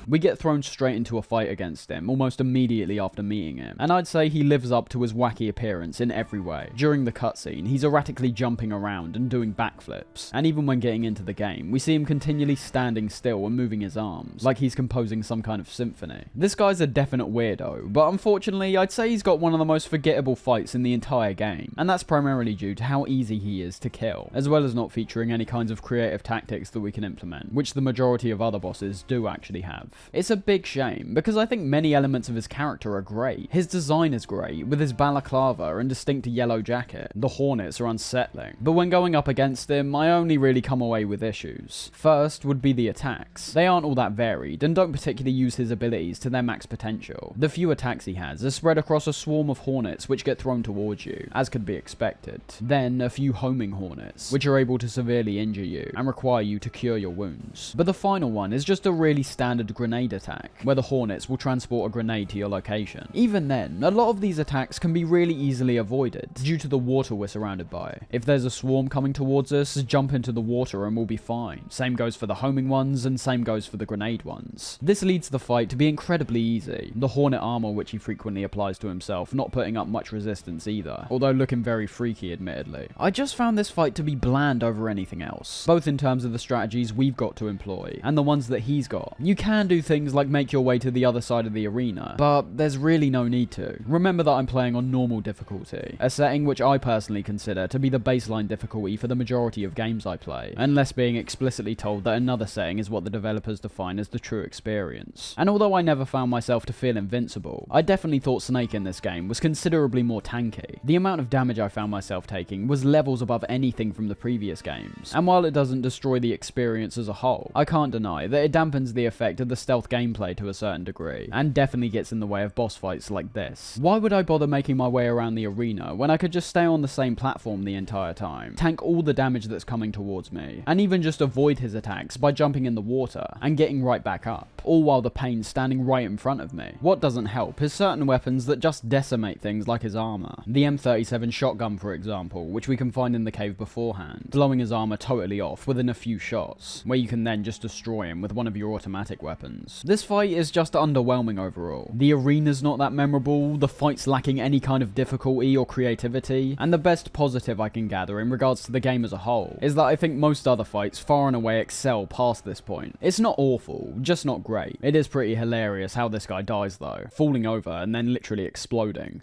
We get thrown straight into a fight against him almost immediately after meeting him, and I'd say he lives up to his wacky appearance in every way. During the cutscene, he's erratically jumping around and doing backflips, and even when getting into the game, we see him continually standing still and moving his arms, like he's composing some kind of symphony. This guy's a definite weirdo, but unfortunately I'd say he's got one of the most forgettable fights in the entire game, and that's primarily due to how easy he is to kill, as well as not featuring any kinds of creative tactics that we can implement, which the majority of other bosses do actually have. It's a big shame, because I think many elements of his character are great. His design is great, with his balaclava and distinct yellow jacket. The Hornets are unsettling, but when going up against him, I only really come away with issues. First would be the attacks. They aren't all that varied, and don't particularly use his abilities to their max potential. The few attacks he has are spread across a swarm of Hornets which get thrown towards you, as could be expected. Then a few homing Hornets, which are able to severely injure you and require you to cure your wounds. But the final one is just a really standard grenade attack, where the Hornets will transport a grenade to your location. Even then, a lot of these attacks can be really easily avoided due to the water we're surrounded by. If there's a swarm coming towards us, jump into the water and we'll be fine. Same goes for the homing ones, and same goes for the grenade ones. This leads the fight to be incredibly easy. The Hornet armor which he frequently applies to himself not putting up much resistance either, although looking very freaky admittedly. I just found this fight to be bland over anything else, both in terms of the strategies we've got to employ and the ones that he's got. You can do things like make your way to the other side of the arena, but there's really no need to. Remember that I'm playing on normal difficulty, a setting which I personally consider to be the baseline difficulty for the majority of games I play, unless being explicitly told that another setting is what the developers define as the true experience. And although I never found myself to feel invincible, I definitely thought Snake in this game was considerably more tanky. The amount of damage I found myself taking was levels above anything from the previous games, and while it doesn't destroy the experience as a whole, I can't deny that it dampens the effect of the stealth gameplay to a certain degree, and definitely gets in the way of boss fights like this. Why would I bother making my way around the arena when I could just stay on the same platform the entire time, tank all the damage that's coming towards me, and even just avoid his attacks by jumping in the water and getting right back up, all while the pain's standing right in front of me? What doesn't help is certain weapons that just decimate things like his armor. The M37 shotgun, for example, which we can find in the cave beforehand, blowing his armor totally off within a few shots, where you can then just destroy him with one of your automatic weapons. This fight is just underwhelming overall. The arena's not that memorable, the fight's lacking any kind of difficulty or creativity, and the best positive I can gather in regards to the game as a whole is that I think most other fights far and away excel past this point. It's not awful, just not great. It is pretty hilarious how this guy dies though, falling over and then literally exploding.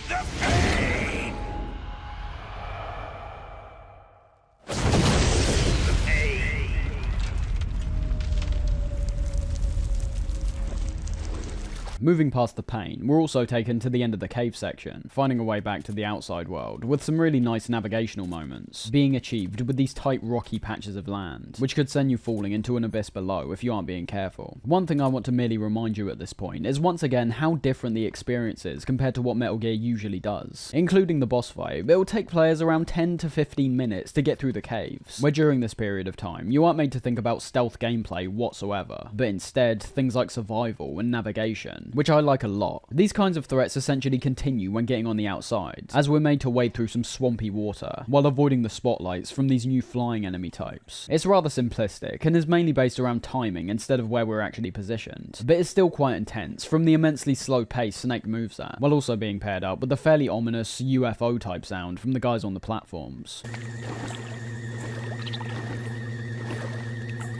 Moving past the pain, we're also taken to the end of the cave section, finding a way back to the outside world, with some really nice navigational moments being achieved with these tight rocky patches of land, which could send you falling into an abyss below if you aren't being careful. One thing I want to merely remind you at this point is once again how different the experience is compared to what Metal Gear usually does. Including the boss fight, it will take players around 10 to 15 minutes to get through the caves, where during this period of time you aren't made to think about stealth gameplay whatsoever, but instead things like survival and navigation, which I like a lot. These kinds of threats essentially continue when getting on the outside, as we're made to wade through some swampy water, while avoiding the spotlights from these new flying enemy types. It's rather simplistic, and is mainly based around timing instead of where we're actually positioned, but it's still quite intense from the immensely slow pace Snake moves at, while also being paired up with the fairly ominous UFO type sound from the guys on the platforms.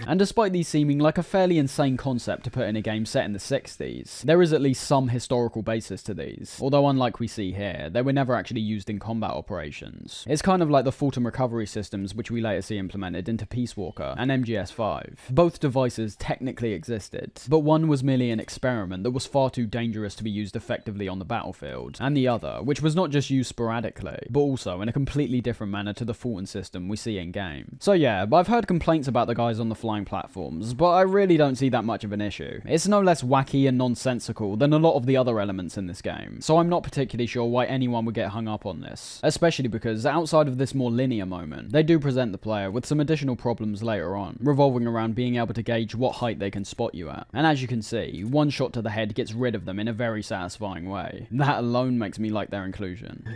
And despite these seeming like a fairly insane concept to put in a game set in the 60s, there is at least some historical basis to these, although unlike we see here, they were never actually used in combat operations. It's kind of like the Fulton recovery systems which we later see implemented into Peace Walker and MGS5. Both devices technically existed, but one was merely an experiment that was far too dangerous to be used effectively on the battlefield, and the other, which was not just used sporadically, but also in a completely different manner to the Fulton system we see in game. So yeah, I've heard complaints about the guys on the flying platforms, but I really don't see that much of an issue. It's no less wacky and nonsensical than a lot of the other elements in this game, so I'm not particularly sure why anyone would get hung up on this, especially because outside of this more linear moment, they do present the player with some additional problems later on, revolving around being able to gauge what height they can spot you at. And as you can see, one shot to the head gets rid of them in a very satisfying way. That alone makes me like their inclusion.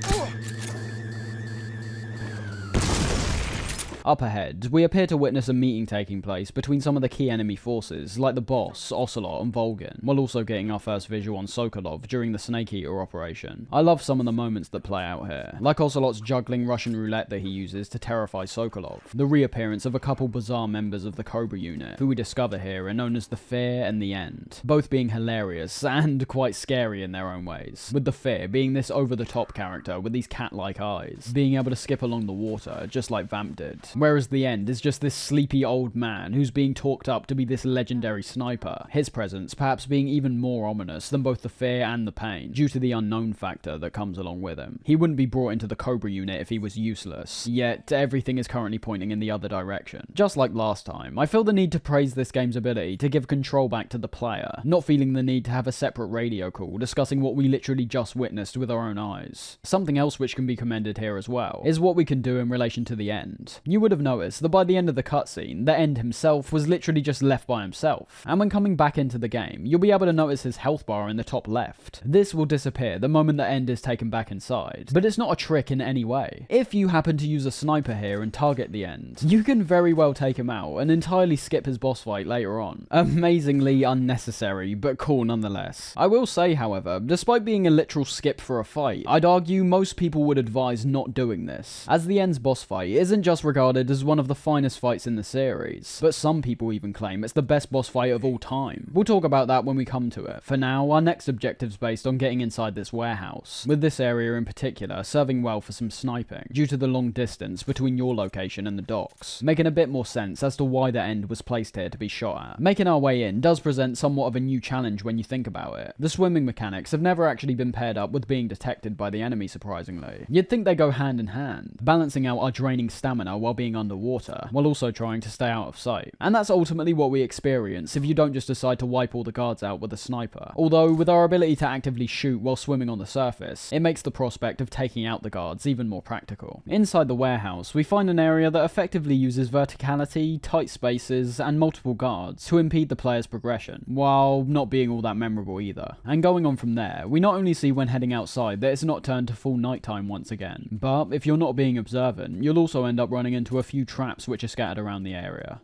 Up ahead, we appear to witness a meeting taking place between some of the key enemy forces, like the boss, Ocelot, and Volgin, while also getting our first visual on Sokolov during the Snake Eater operation. I love some of the moments that play out here, like Ocelot's juggling Russian roulette that he uses to terrify Sokolov, the reappearance of a couple bizarre members of the Cobra unit, who we discover here are known as the Fear and the End, both being hilarious and quite scary in their own ways, with the Fear being this over-the-top character with these cat-like eyes, being able to skip along the water, just like Vamp did, whereas the End is just this sleepy old man who's being talked up to be this legendary sniper, his presence perhaps being even more ominous than both the fear and the pain, due to the unknown factor that comes along with him. He wouldn't be brought into the Cobra unit if he was useless, yet everything is currently pointing in the other direction. Just like last time, I feel the need to praise this game's ability to give control back to the player, not feeling the need to have a separate radio call discussing what we literally just witnessed with our own eyes. Something else which can be commended here as well is what we can do in relation to the End. You would have noticed that by the end of the cutscene, the End himself was literally just left by himself, and when coming back into the game, you'll be able to notice his health bar in the top left. This will disappear the moment the End is taken back inside, but it's not a trick in any way. If you happen to use a sniper here and target the End, you can very well take him out and entirely skip his boss fight later on. Amazingly unnecessary, but cool nonetheless. I will say, however, despite being a literal skip for a fight, I'd argue most people would advise not doing this, as the End's boss fight isn't just regarded as one of the finest fights in the series, but some people even claim it's the best boss fight of all time. We'll talk about that when we come to it. For now, our next objective's based on getting inside this warehouse, with this area in particular serving well for some sniping, due to the long distance between your location and the docks, making a bit more sense as to why the End was placed here to be shot at. Making our way in does present somewhat of a new challenge when you think about it. The swimming mechanics have never actually been paired up with being detected by the enemy, surprisingly. You'd think they go hand in hand, balancing out our draining stamina while being underwater, while also trying to stay out of sight. And that's ultimately what we experience if you don't just decide to wipe all the guards out with a sniper. Although, with our ability to actively shoot while swimming on the surface, it makes the prospect of taking out the guards even more practical. Inside the warehouse, we find an area that effectively uses verticality, tight spaces, and multiple guards to impede the player's progression, while not being all that memorable either. And going on from there, we not only see when heading outside that it's not turned to full nighttime once again, but if you're not being observant, you'll also end up running into a few traps which are scattered around the area.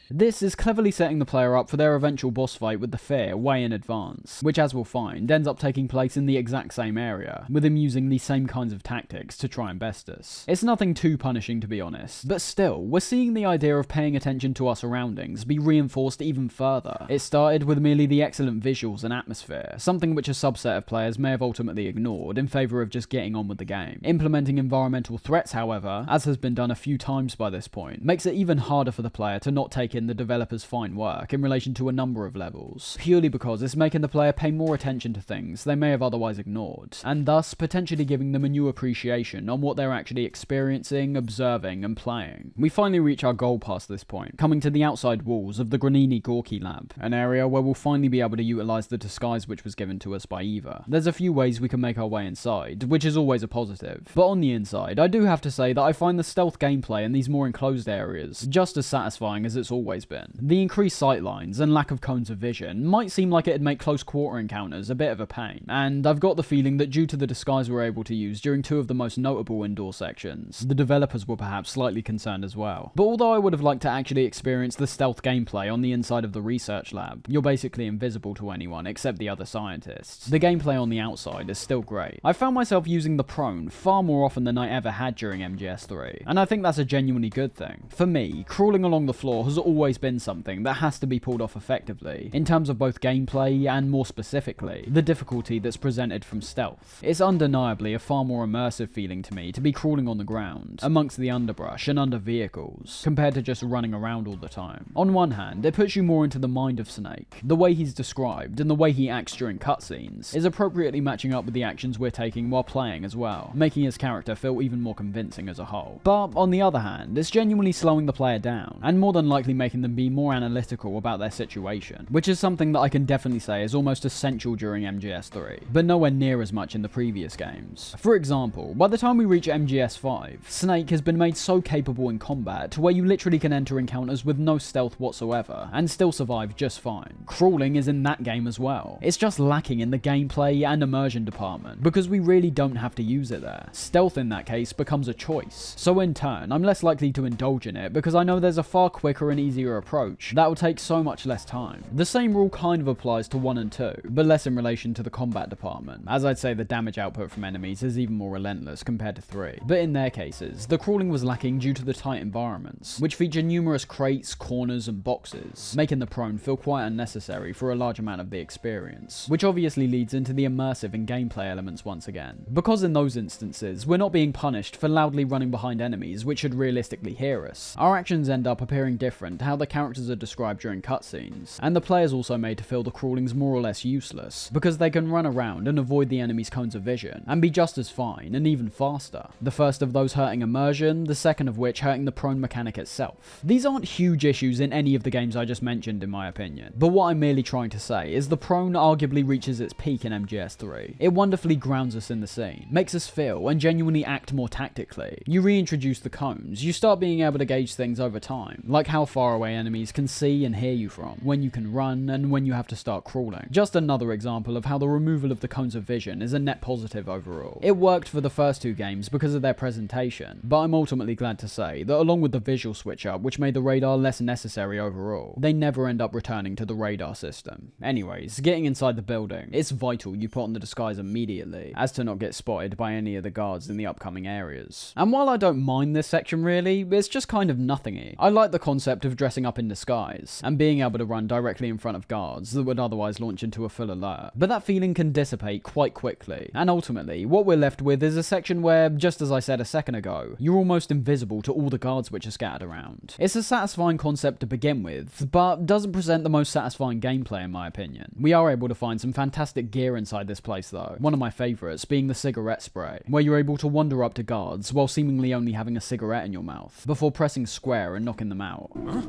This is cleverly setting the player up for their eventual boss fight with the Fear way in advance, which, as we'll find, ends up taking place in the exact same area, with him using the same kinds of tactics to try and best us. It's nothing too punishing, to be honest, but still, we're seeing the idea of paying attention to our surroundings be reinforced even further. It started with merely the excellent visuals and atmosphere, something which a subset of players may have ultimately ignored in favour of just getting on with the game. Implementing environmental threats, however, as has been done a few times by this point, makes it even harder for the player to not take in the developer's fine work in relation to a number of levels, purely because it's making the player pay more attention to things they may have otherwise ignored, and thus potentially giving them a new appreciation on what they're actually experiencing, observing, and playing. We finally reach our goal past this point, coming to the outside walls of the Granini Gorky lab, an area where we'll finally be able to utilise the disguise which was given to us by Eva. There's a few ways we can make our way inside, which is always a positive, but on the inside, I do have to say that I find the stealth gameplay in these more enclosed areas just as satisfying as it's always been. The increased sightlines and lack of cones of vision might seem like it'd make close quarter encounters a bit of a pain, and I've got the feeling that due to the disguise we're able to use during two of the most notable indoor sections, the developers were perhaps slightly concerned as well. But although I would have liked to actually experience the stealth gameplay on the inside of the research lab, you're basically invisible to anyone except the other scientists. The gameplay on the outside is still great. I found myself using the prone far more often than I ever had during MGS3, and I think that's a genuinely good thing. For me, crawling along the floor has always been something that has to be pulled off effectively, in terms of both gameplay and, more specifically, the difficulty that's presented from stealth. It's undeniably a far more immersive feeling to me to be crawling on the ground, amongst the underbrush and under vehicles, compared to just running around all the time. On one hand, it puts you more into the mind of Snake. The way he's described, and the way he acts during cutscenes, is appropriately matching up with the actions we're taking while playing as well, making his character feel even more convincing as a whole. But, on the other hand, it's genuinely slowing the player down, and more than likely making making them be more analytical about their situation, which is something that I can definitely say is almost essential during MGS3, but nowhere near as much in the previous games. For example, by the time we reach MGS5, Snake has been made so capable in combat to where you literally can enter encounters with no stealth whatsoever and still survive just fine. Crawling is in that game as well. It's just lacking in the gameplay and immersion department because we really don't have to use it there. Stealth in that case becomes a choice, so in turn I'm less likely to indulge in it because I know there's a far quicker and easier approach that will take so much less time. The same rule kind of applies to 1 and 2, but less in relation to the combat department, as I'd say the damage output from enemies is even more relentless compared to 3. But in their cases, the crawling was lacking due to the tight environments, which feature numerous crates, corners and boxes, making the prone feel quite unnecessary for a large amount of the experience, which obviously leads into the immersive and gameplay elements once again. Because in those instances, we're not being punished for loudly running behind enemies which should realistically hear us. Our actions end up appearing different to how the characters are described during cutscenes, and the player's also made to feel the crawling's more or less useless, because they can run around and avoid the enemy's cones of vision, and be just as fine and even faster. The first of those hurting immersion, the second of which hurting the prone mechanic itself. These aren't huge issues in any of the games I just mentioned in my opinion, but what I'm merely trying to say is the prone arguably reaches its peak in MGS3. It wonderfully grounds us in the scene, makes us feel and genuinely act more tactically. You reintroduce the cones, you start being able to gauge things over time, like how far away enemies can see and hear you from, when you can run and when you have to start crawling. Just another example of how the removal of the cones of vision is a net positive overall. It worked for the first 2 games because of their presentation, but I'm ultimately glad to say that along with the visual switch up which made the radar less necessary overall, they never end up returning to the radar system. Anyways, getting inside the building, it's vital you put on the disguise immediately, as to not get spotted by any of the guards in the upcoming areas. And while I don't mind this section really, it's just kind of nothingy. I like the concept of dressing up in disguise, and being able to run directly in front of guards that would otherwise launch into a full alert, but that feeling can dissipate quite quickly, and ultimately, what we're left with is a section where, just as I said a second ago, you're almost invisible to all the guards which are scattered around. It's a satisfying concept to begin with, but doesn't present the most satisfying gameplay in my opinion. We are able to find some fantastic gear inside this place though, one of my favourites being the cigarette spray, where you're able to wander up to guards while seemingly only having a cigarette in your mouth, before pressing square and knocking them out. Huh?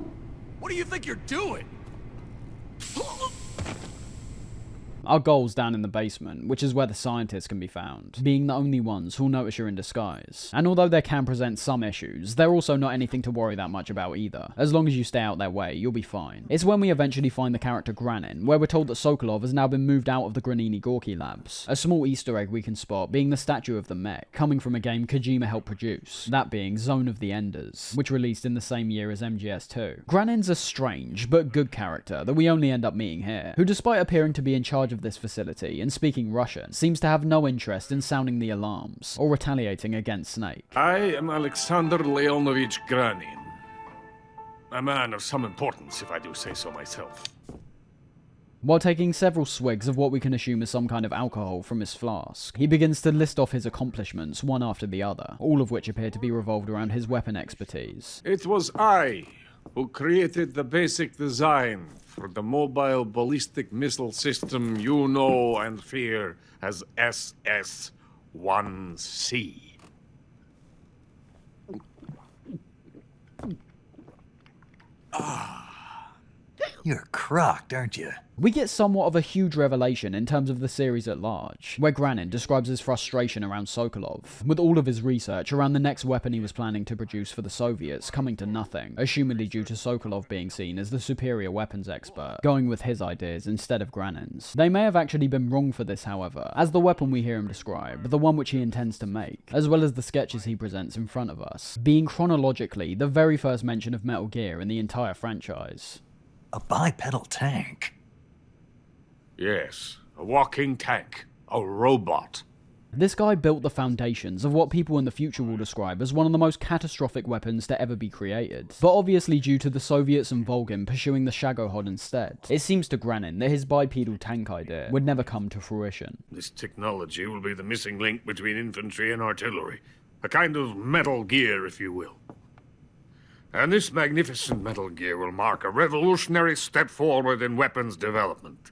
What do you think you're doing? Our goal's down in the basement, which is where the scientists can be found, being the only ones who'll notice you're in disguise. And although they can present some issues, they're also not anything to worry that much about either. As long as you stay out their way, you'll be fine. It's when we eventually find the character Granin, where we're told that Sokolov has now been moved out of the Granini Gorky labs. A small Easter egg we can spot being the statue of the mech, coming from a game Kojima helped produce, that being Zone of the Enders, which released in the same year as MGS2. Granin's a strange, but good character that we only end up meeting here, who despite appearing to be in charge of this facility and speaking Russian, seems to have no interest in sounding the alarms or retaliating against Snake. I am Alexander Leonovich Granin. A man of some importance, if I do say so myself. While taking several swigs of what we can assume is some kind of alcohol from his flask, he begins to list off his accomplishments one after the other, all of which appear to be revolved around his weapon expertise. It was I who created the basic design for the mobile ballistic missile system you know and fear as SS-1C. You're crocked, aren't you? We get somewhat of a huge revelation in terms of the series at large, where Granin describes his frustration around Sokolov, with all of his research around the next weapon he was planning to produce for the Soviets coming to nothing, assumedly due to Sokolov being seen as the superior weapons expert, going with his ideas instead of Granin's. They may have actually been wrong for this, however, as the weapon we hear him describe, the one which he intends to make, as well as the sketches he presents in front of us, being chronologically the very first mention of Metal Gear in the entire franchise. A bipedal tank? Yes, a walking tank, a robot. This guy built the foundations of what people in the future will describe as one of the most catastrophic weapons to ever be created. But obviously due to the Soviets and Volgin pursuing the Shagohod instead, it seems to Granin that his bipedal tank idea would never come to fruition. This technology will be the missing link between infantry and artillery. A kind of Metal Gear, if you will. And this magnificent Metal Gear will mark a revolutionary step forward in weapons development.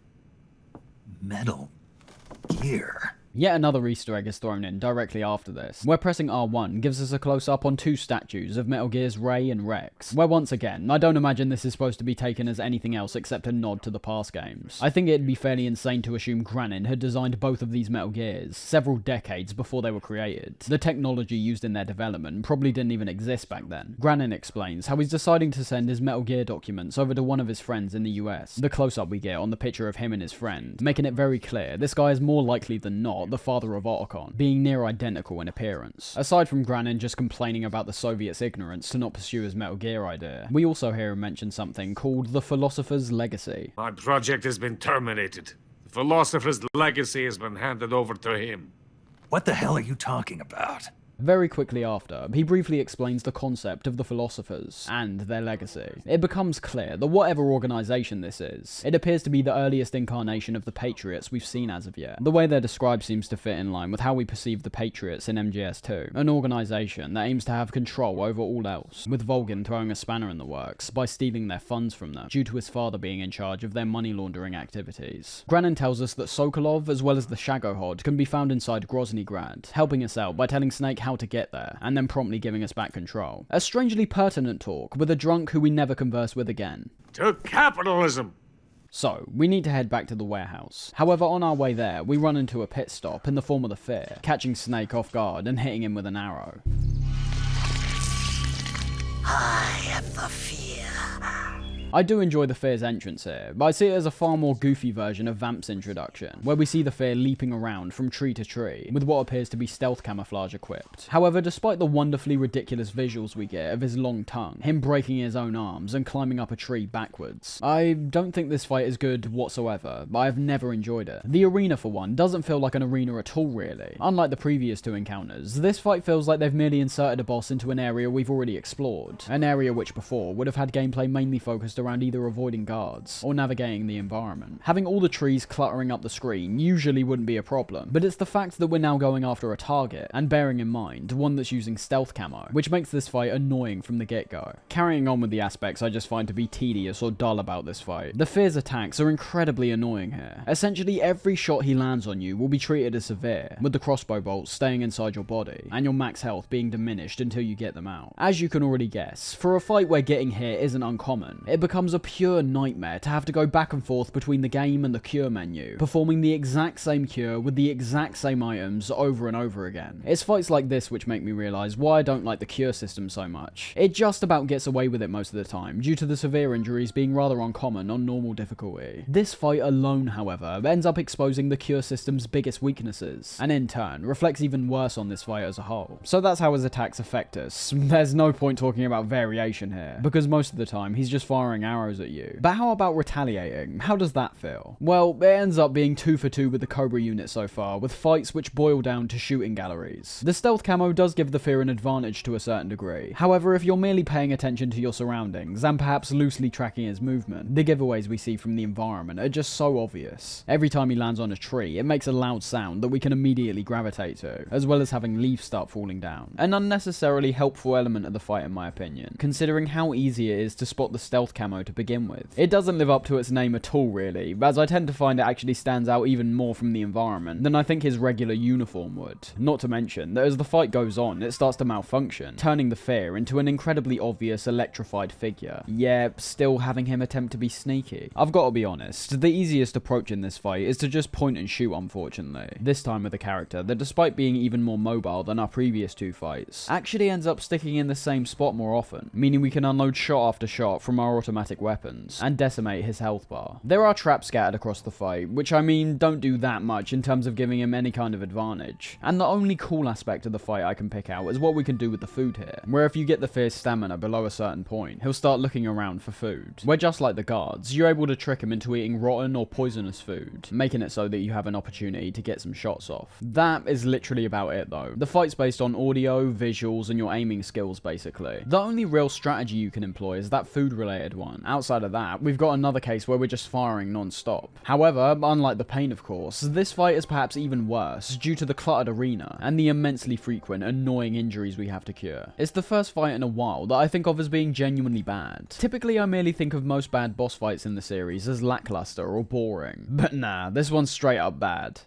Metal Gear? Yet another Easter egg is thrown in directly after this, where pressing R1 gives us a close-up on two statues of Metal Gear's Ray and Rex, where once again, I don't imagine this is supposed to be taken as anything else except a nod to the past games. I think it'd be fairly insane to assume Granin had designed both of these Metal Gears several decades before they were created. The technology used in their development probably didn't even exist back then. Granin explains how he's deciding to send his Metal Gear documents over to one of his friends in the US. The close-up we get on the picture of him and his friend, making it very clear this guy is more likely than not the father of Otacon, being near identical in appearance. Aside from Granin just complaining about the Soviets' ignorance to not pursue his Metal Gear idea, we also hear him mention something called the Philosopher's Legacy. My project has been terminated. The Philosopher's Legacy has been handed over to him. What the hell are you talking about? Very quickly after, he briefly explains the concept of the Philosophers and their legacy. It becomes clear that whatever organization this is, it appears to be the earliest incarnation of the Patriots we've seen as of yet. The way they're described seems to fit in line with how we perceive the Patriots in MGS2, an organization that aims to have control over all else, with Volgin throwing a spanner in the works by stealing their funds from them, due to his father being in charge of their money laundering activities. Granin tells us that Sokolov, as well as the Shagohod, can be found inside Groznygrad, helping us out by telling Snake how to get there, and then promptly giving us back control. A strangely pertinent talk with a drunk who we never converse with again. To capitalism! So, we need to head back to the warehouse. However, on our way there, we run into a pit stop in the form of the Fear, catching Snake off guard and hitting him with an arrow. I am the Fear. I do enjoy the Fear's entrance here, but I see it as a far more goofy version of Vamp's introduction, where we see the Fear leaping around from tree to tree, with what appears to be stealth camouflage equipped. However, despite the wonderfully ridiculous visuals we get of his long tongue, him breaking his own arms and climbing up a tree backwards, I don't think this fight is good whatsoever, but I've never enjoyed it. The arena, for one, doesn't feel like an arena at all, really. Unlike the previous two encounters, this fight feels like they've merely inserted a boss into an area we've already explored, an area which before would have had gameplay mainly focused around either avoiding guards or navigating the environment. Having all the trees cluttering up the screen usually wouldn't be a problem, but it's the fact that we're now going after a target, and bearing in mind, one that's using stealth camo, which makes this fight annoying from the get-go. Carrying on with the aspects I just find to be tedious or dull about this fight, the Fear's attacks are incredibly annoying here. Essentially every shot he lands on you will be treated as severe, with the crossbow bolts staying inside your body, and your max health being diminished until you get them out. As you can already guess, for a fight where getting hit isn't uncommon, it becomes a pure nightmare to have to go back and forth between the game and the cure menu, performing the exact same cure with the exact same items over and over again. It's fights like this which make me realise why I don't like the cure system so much. It just about gets away with it most of the time, due to the severe injuries being rather uncommon on normal difficulty. This fight alone, however, ends up exposing the cure system's biggest weaknesses, and in turn, reflects even worse on this fight as a whole. So that's how his attacks affect us. There's no point talking about variation here, because most of the time he's just firing arrows at you. But how about retaliating? How does that feel? Well, it ends up being 2 for 2 with the Cobra unit so far, with fights which boil down to shooting galleries. The stealth camo does give the Fear an advantage to a certain degree. However, if you're merely paying attention to your surroundings, and perhaps loosely tracking his movement, the giveaways we see from the environment are just so obvious. Every time he lands on a tree, it makes a loud sound that we can immediately gravitate to, as well as having leaves start falling down. An unnecessarily helpful element of the fight in my opinion, considering how easy it is to spot the stealth camo to begin with. It doesn't live up to its name at all really, as I tend to find it actually stands out even more from the environment than I think his regular uniform would. Not to mention that as the fight goes on, it starts to malfunction, turning the Fear into an incredibly obvious electrified figure, yet still having him attempt to be sneaky. I've got to be honest, the easiest approach in this fight is to just point and shoot unfortunately. This time with a character that, despite being even more mobile than our previous two fights, actually ends up sticking in the same spot more often, meaning we can unload shot after shot from our automatic weapons, and decimate his health bar. There are traps scattered across the fight, which I mean don't do that much in terms of giving him any kind of advantage, and the only cool aspect of the fight I can pick out is what we can do with the food here, where if you get the Fear's stamina below a certain point, he'll start looking around for food, where just like the guards, you're able to trick him into eating rotten or poisonous food, making it so that you have an opportunity to get some shots off. That is literally about it though. The fight's based on audio, visuals, and your aiming skills basically. The only real strategy you can employ is that food related one. Outside of that, we've got another case where we're just firing non-stop. However, unlike the Pain of course, this fight is perhaps even worse due to the cluttered arena and the immensely frequent, annoying injuries we have to cure. It's the first fight in a while that I think of as being genuinely bad. Typically I merely think of most bad boss fights in the series as lackluster or boring, but nah, this one's straight up bad.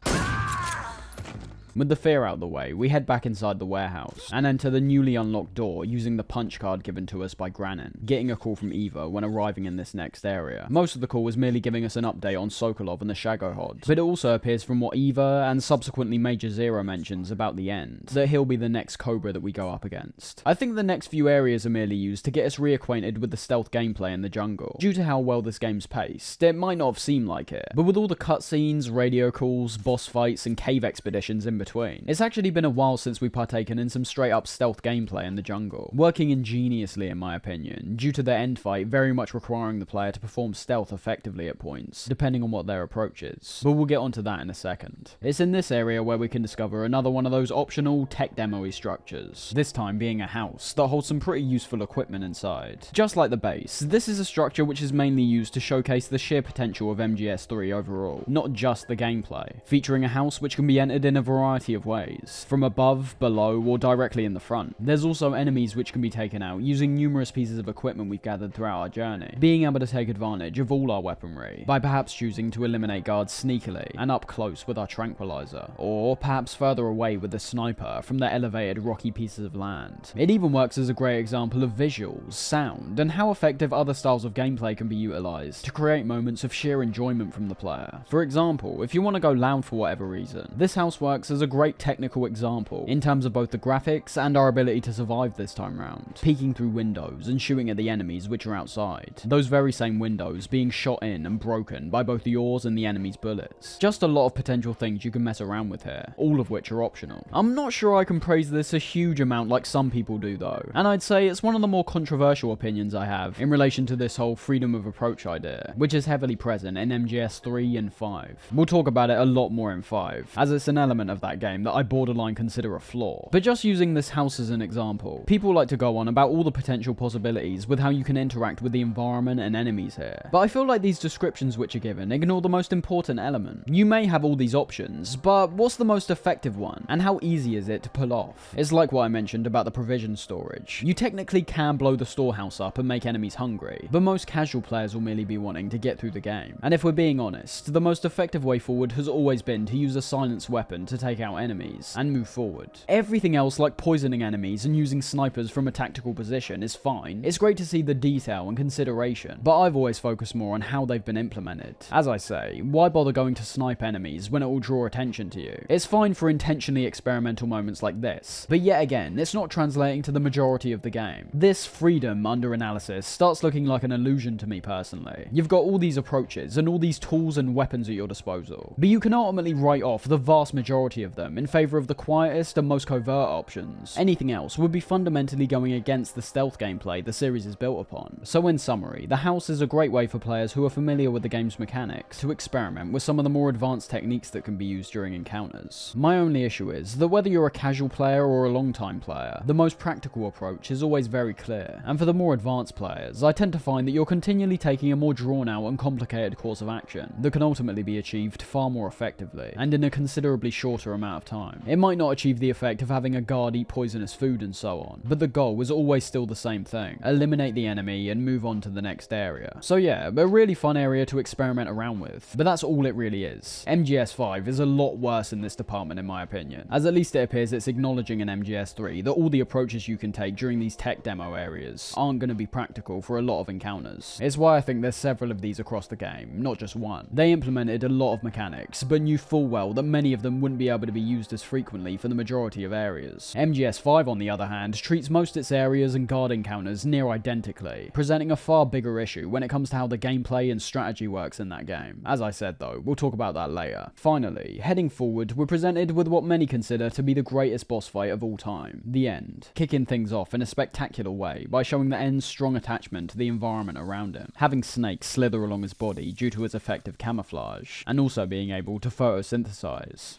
With the fear out of the way, we head back inside the warehouse and enter the newly unlocked door using the punch card given to us by Granin, getting a call from Eva when arriving in this next area. Most of the call was merely giving us an update on Sokolov and the Shagohod, but it also appears from what Eva and subsequently Major Zero mentions about the end, that he'll be the next Cobra that we go up against. I think the next few areas are merely used to get us reacquainted with the stealth gameplay in the jungle. Due to how well this game's paced, it might not have seemed like it, but with all the cutscenes, radio calls, boss fights, and cave expeditions in between, it's actually been a while since we've partaken in some straight up stealth gameplay in the jungle, working ingeniously in my opinion, due to the end fight very much requiring the player to perform stealth effectively at points, depending on what their approach is, but we'll get onto that in a second. It's in this area where we can discover another one of those optional tech demo-y structures, this time being a house that holds some pretty useful equipment inside. Just like the base, this is a structure which is mainly used to showcase the sheer potential of MGS3 overall, not just the gameplay, featuring a house which can be entered in a variety of ways, from above, below, or directly in the front. There's also enemies which can be taken out using numerous pieces of equipment we've gathered throughout our journey, being able to take advantage of all our weaponry, by perhaps choosing to eliminate guards sneakily and up close with our tranquilizer, or perhaps further away with the sniper from the elevated rocky pieces of land. It even works as a great example of visuals, sound, and how effective other styles of gameplay can be utilized to create moments of sheer enjoyment from the player. For example, if you want to go loud for whatever reason, this house works as a great technical example in terms of both the graphics and our ability to survive this time round, peeking through windows and shooting at the enemies which are outside, those very same windows being shot in and broken by both yours and the enemy's bullets. Just a lot of potential things you can mess around with here, all of which are optional. I'm not sure I can praise this a huge amount like some people do though, and I'd say it's one of the more controversial opinions I have in relation to this whole freedom of approach idea, which is heavily present in MGS 3 and 5. We'll talk about it a lot more in 5, as it's an element of that game that I borderline consider a flaw. But just using this house as an example, people like to go on about all the potential possibilities with how you can interact with the environment and enemies here, but I feel like these descriptions which are given ignore the most important element. You may have all these options, but what's the most effective one, and how easy is it to pull off? It's like what I mentioned about the provision storage. You technically can blow the storehouse up and make enemies hungry, but most casual players will merely be wanting to get through the game. And if we're being honest, the most effective way forward has always been to use a silenced weapon to take out enemies and move forward. Everything else, like poisoning enemies and using snipers from a tactical position, is fine. It's great to see the detail and consideration, but I've always focused more on how they've been implemented. As I say, why bother going to snipe enemies when it will draw attention to you? It's fine for intentionally experimental moments like this, but yet again, it's not translating to the majority of the game. This freedom under analysis starts looking like an illusion to me personally. You've got all these approaches and all these tools and weapons at your disposal, but you can ultimately write off the vast majority of them in favor of the quietest and most covert options. Anything else would be fundamentally going against the stealth gameplay the series is built upon. So in summary, the house is a great way for players who are familiar with the game's mechanics to experiment with some of the more advanced techniques that can be used during encounters. My only issue is that whether you're a casual player or a long-time player, the most practical approach is always very clear, and for the more advanced players, I tend to find that you're continually taking a more drawn-out and complicated course of action that can ultimately be achieved far more effectively, and in a considerably shorter amount of time. It might not achieve the effect of having a guard eat poisonous food and so on, but the goal is always still the same thing: eliminate the enemy and move on to the next area. So yeah, a really fun area to experiment around with, but that's all it really is. MGS5 is a lot worse in this department in my opinion, as at least it appears it's acknowledging in MGS3 that all the approaches you can take during these tech demo areas aren't going to be practical for a lot of encounters. It's why I think there's several of these across the game, not just one. They implemented a lot of mechanics, but knew full well that many of them wouldn't be able to be used as frequently for the majority of areas. MGS5 on the other hand treats most its areas and guard encounters near identically, presenting a far bigger issue when it comes to how the gameplay and strategy works in that game. As I said though, we'll talk about that later. Finally, heading forward, we're presented with what many consider to be the greatest boss fight of all time, the End, kicking things off in a spectacular way by showing the End's strong attachment to the environment around him, having snakes slither along his body due to his effective camouflage, and also being able to photosynthesize.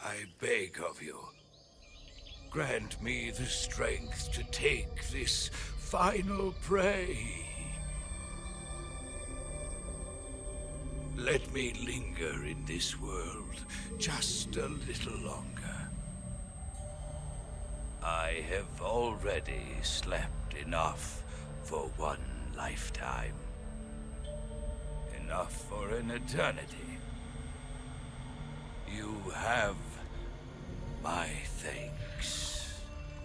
I beg of you, grant me the strength to take this final prey. Let me linger in this world just a little longer. I have already slept enough for one lifetime. Enough for an eternity. You have my thanks.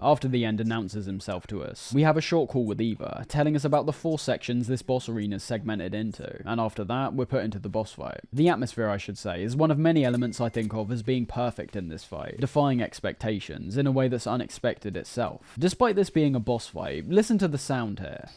After the end announces himself to us, we have a short call with Eva, telling us about the 4 sections this boss arena is segmented into, and after that, we're put into the boss fight. The atmosphere, I should say, is one of many elements I think of as being perfect in this fight, defying expectations in a way that's unexpected itself. Despite this being a boss fight, listen to the sound here.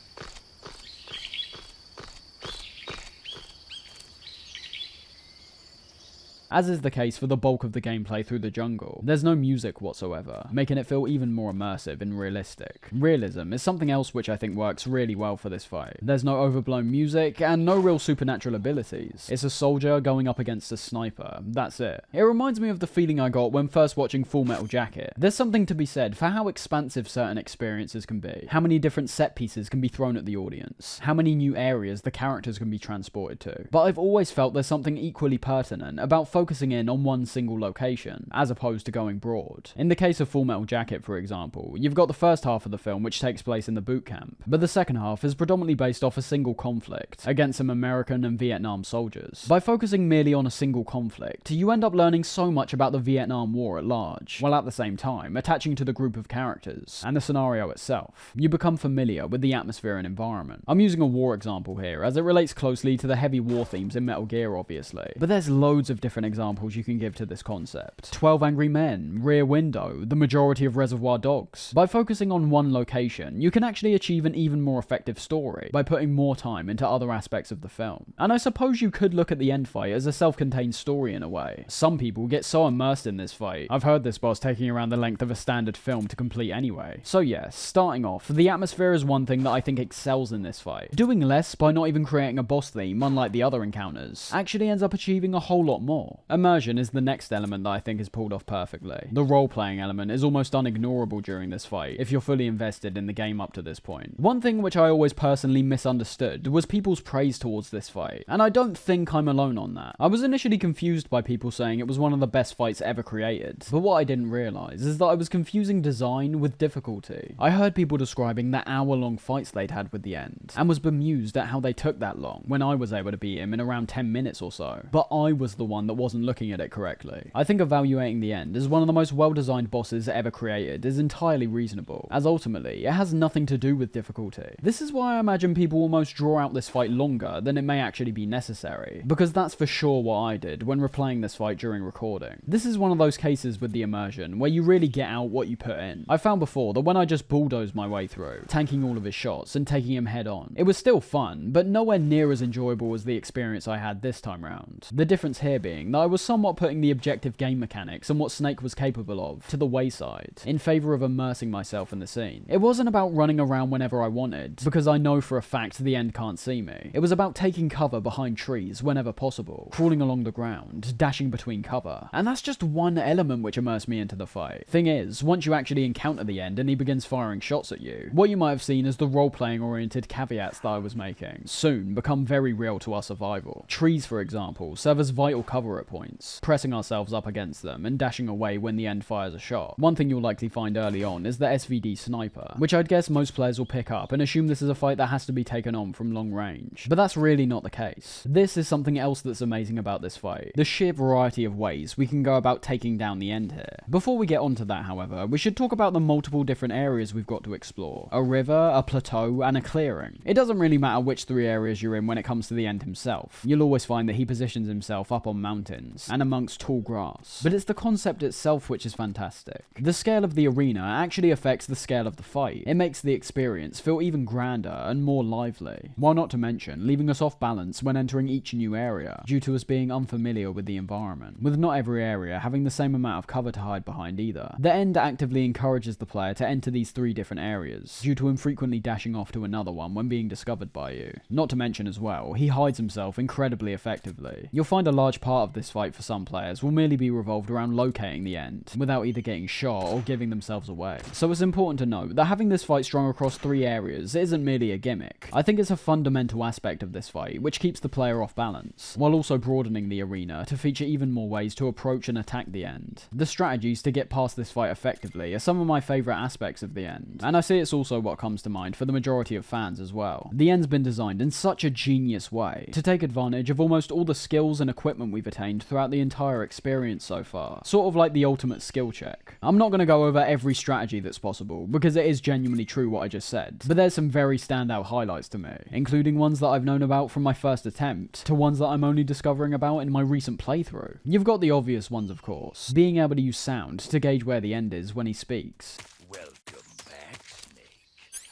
As is the case for the bulk of the gameplay through the jungle, there's no music whatsoever, making it feel even more immersive and realistic. Realism is something else which I think works really well for this fight. There's no overblown music, and no real supernatural abilities. It's a soldier going up against a sniper, that's it. It reminds me of the feeling I got when first watching Full Metal Jacket. There's something to be said for how expansive certain experiences can be, how many different set pieces can be thrown at the audience, how many new areas the characters can be transported to. But I've always felt there's something equally pertinent about focusing in on one single location, as opposed to going broad. In the case of Full Metal Jacket, for example, you've got the first half of the film which takes place in the boot camp, but the second half is predominantly based off a single conflict, against some American and Vietnam soldiers. By focusing merely on a single conflict, you end up learning so much about the Vietnam War at large, while at the same time attaching to the group of characters, and the scenario itself. You become familiar with the atmosphere and environment. I'm using a war example here, as it relates closely to the heavy war themes in Metal Gear obviously, but there's loads of different examples you can give to this concept. 12 Angry Men, Rear Window, the majority of Reservoir Dogs. By focusing on one location, you can actually achieve an even more effective story by putting more time into other aspects of the film. And I suppose you could look at the end fight as a self-contained story in a way. Some people get so immersed in this fight. I've heard this boss taking around the length of a standard film to complete anyway. So yes, starting off, the atmosphere is one thing that I think excels in this fight. Doing less by not even creating a boss theme, unlike the other encounters, actually ends up achieving a whole lot more. Immersion is the next element that I think is pulled off perfectly. The role-playing element is almost unignorable during this fight, if you're fully invested in the game up to this point. One thing which I always personally misunderstood was people's praise towards this fight, and I don't think I'm alone on that. I was initially confused by people saying it was one of the best fights ever created, but what I didn't realise is that I was confusing design with difficulty. I heard people describing the hour-long fights they'd had with the end, and was bemused at how they took that long, when I was able to beat him in around 10 minutes or so. But I was the one that wasn't looking at it correctly. I think evaluating the end as one of the most well-designed bosses ever created is entirely reasonable, as ultimately it has nothing to do with difficulty. This is why I imagine people almost draw out this fight longer than it may actually be necessary, because that's for sure what I did when replaying this fight during recording. This is one of those cases with the immersion where you really get out what you put in. I found before that when I just bulldozed my way through, tanking all of his shots and taking him head on, it was still fun, but nowhere near as enjoyable as the experience I had this time round. The difference here being that I was somewhat putting the objective game mechanics and what Snake was capable of to the wayside, in favour of immersing myself in the scene. It wasn't about running around whenever I wanted, because I know for a fact the end can't see me. It was about taking cover behind trees whenever possible, crawling along the ground, dashing between cover, and that's just one element which immersed me into the fight. Thing is, once you actually encounter the end and he begins firing shots at you, what you might have seen as the role-playing oriented caveats that I was making soon become very real to our survival. Trees, for example, serve as vital cover at points, pressing ourselves up against them and dashing away when the end fires a shot. One thing you'll likely find early on is the SVD sniper, which I'd guess most players will pick up and assume this is a fight that has to be taken on from long range. But that's really not the case. This is something else that's amazing about this fight, the sheer variety of ways we can go about taking down the end here. Before we get onto that, however, we should talk about the multiple different areas we've got to explore. A river, a plateau, and a clearing. It doesn't really matter which 3 areas you're in when it comes to the end himself. You'll always find that he positions himself up on mountains and amongst tall grass. But it's the concept itself which is fantastic. The scale of the arena actually affects the scale of the fight. It makes the experience feel even grander and more lively, while not to mention leaving us off balance when entering each new area, due to us being unfamiliar with the environment, with not every area having the same amount of cover to hide behind either. The end actively encourages the player to enter these 3 different areas, due to him frequently dashing off to another one when being discovered by you. Not to mention as well, he hides himself incredibly effectively. You'll find a large part of this fight for some players will merely be revolved around locating the end, without either getting shot or giving themselves away. So it's important to note that having this fight strung across 3 areas isn't merely a gimmick. I think it's a fundamental aspect of this fight, which keeps the player off balance, while also broadening the arena to feature even more ways to approach and attack the end. The strategies to get past this fight effectively are some of my favourite aspects of the end, and I see it's also what comes to mind for the majority of fans as well. The end's been designed in such a genius way to take advantage of almost all the skills and equipment we've attained throughout the entire experience so far, sort of like the ultimate skill check. I'm not going to go over every strategy that's possible, because it is genuinely true what I just said, but there's some very standout highlights to me, including ones that I've known about from my first attempt, to ones that I'm only discovering about in my recent playthrough. You've got the obvious ones, of course, being able to use sound to gauge where the end is when he speaks. Welcome back, Snake.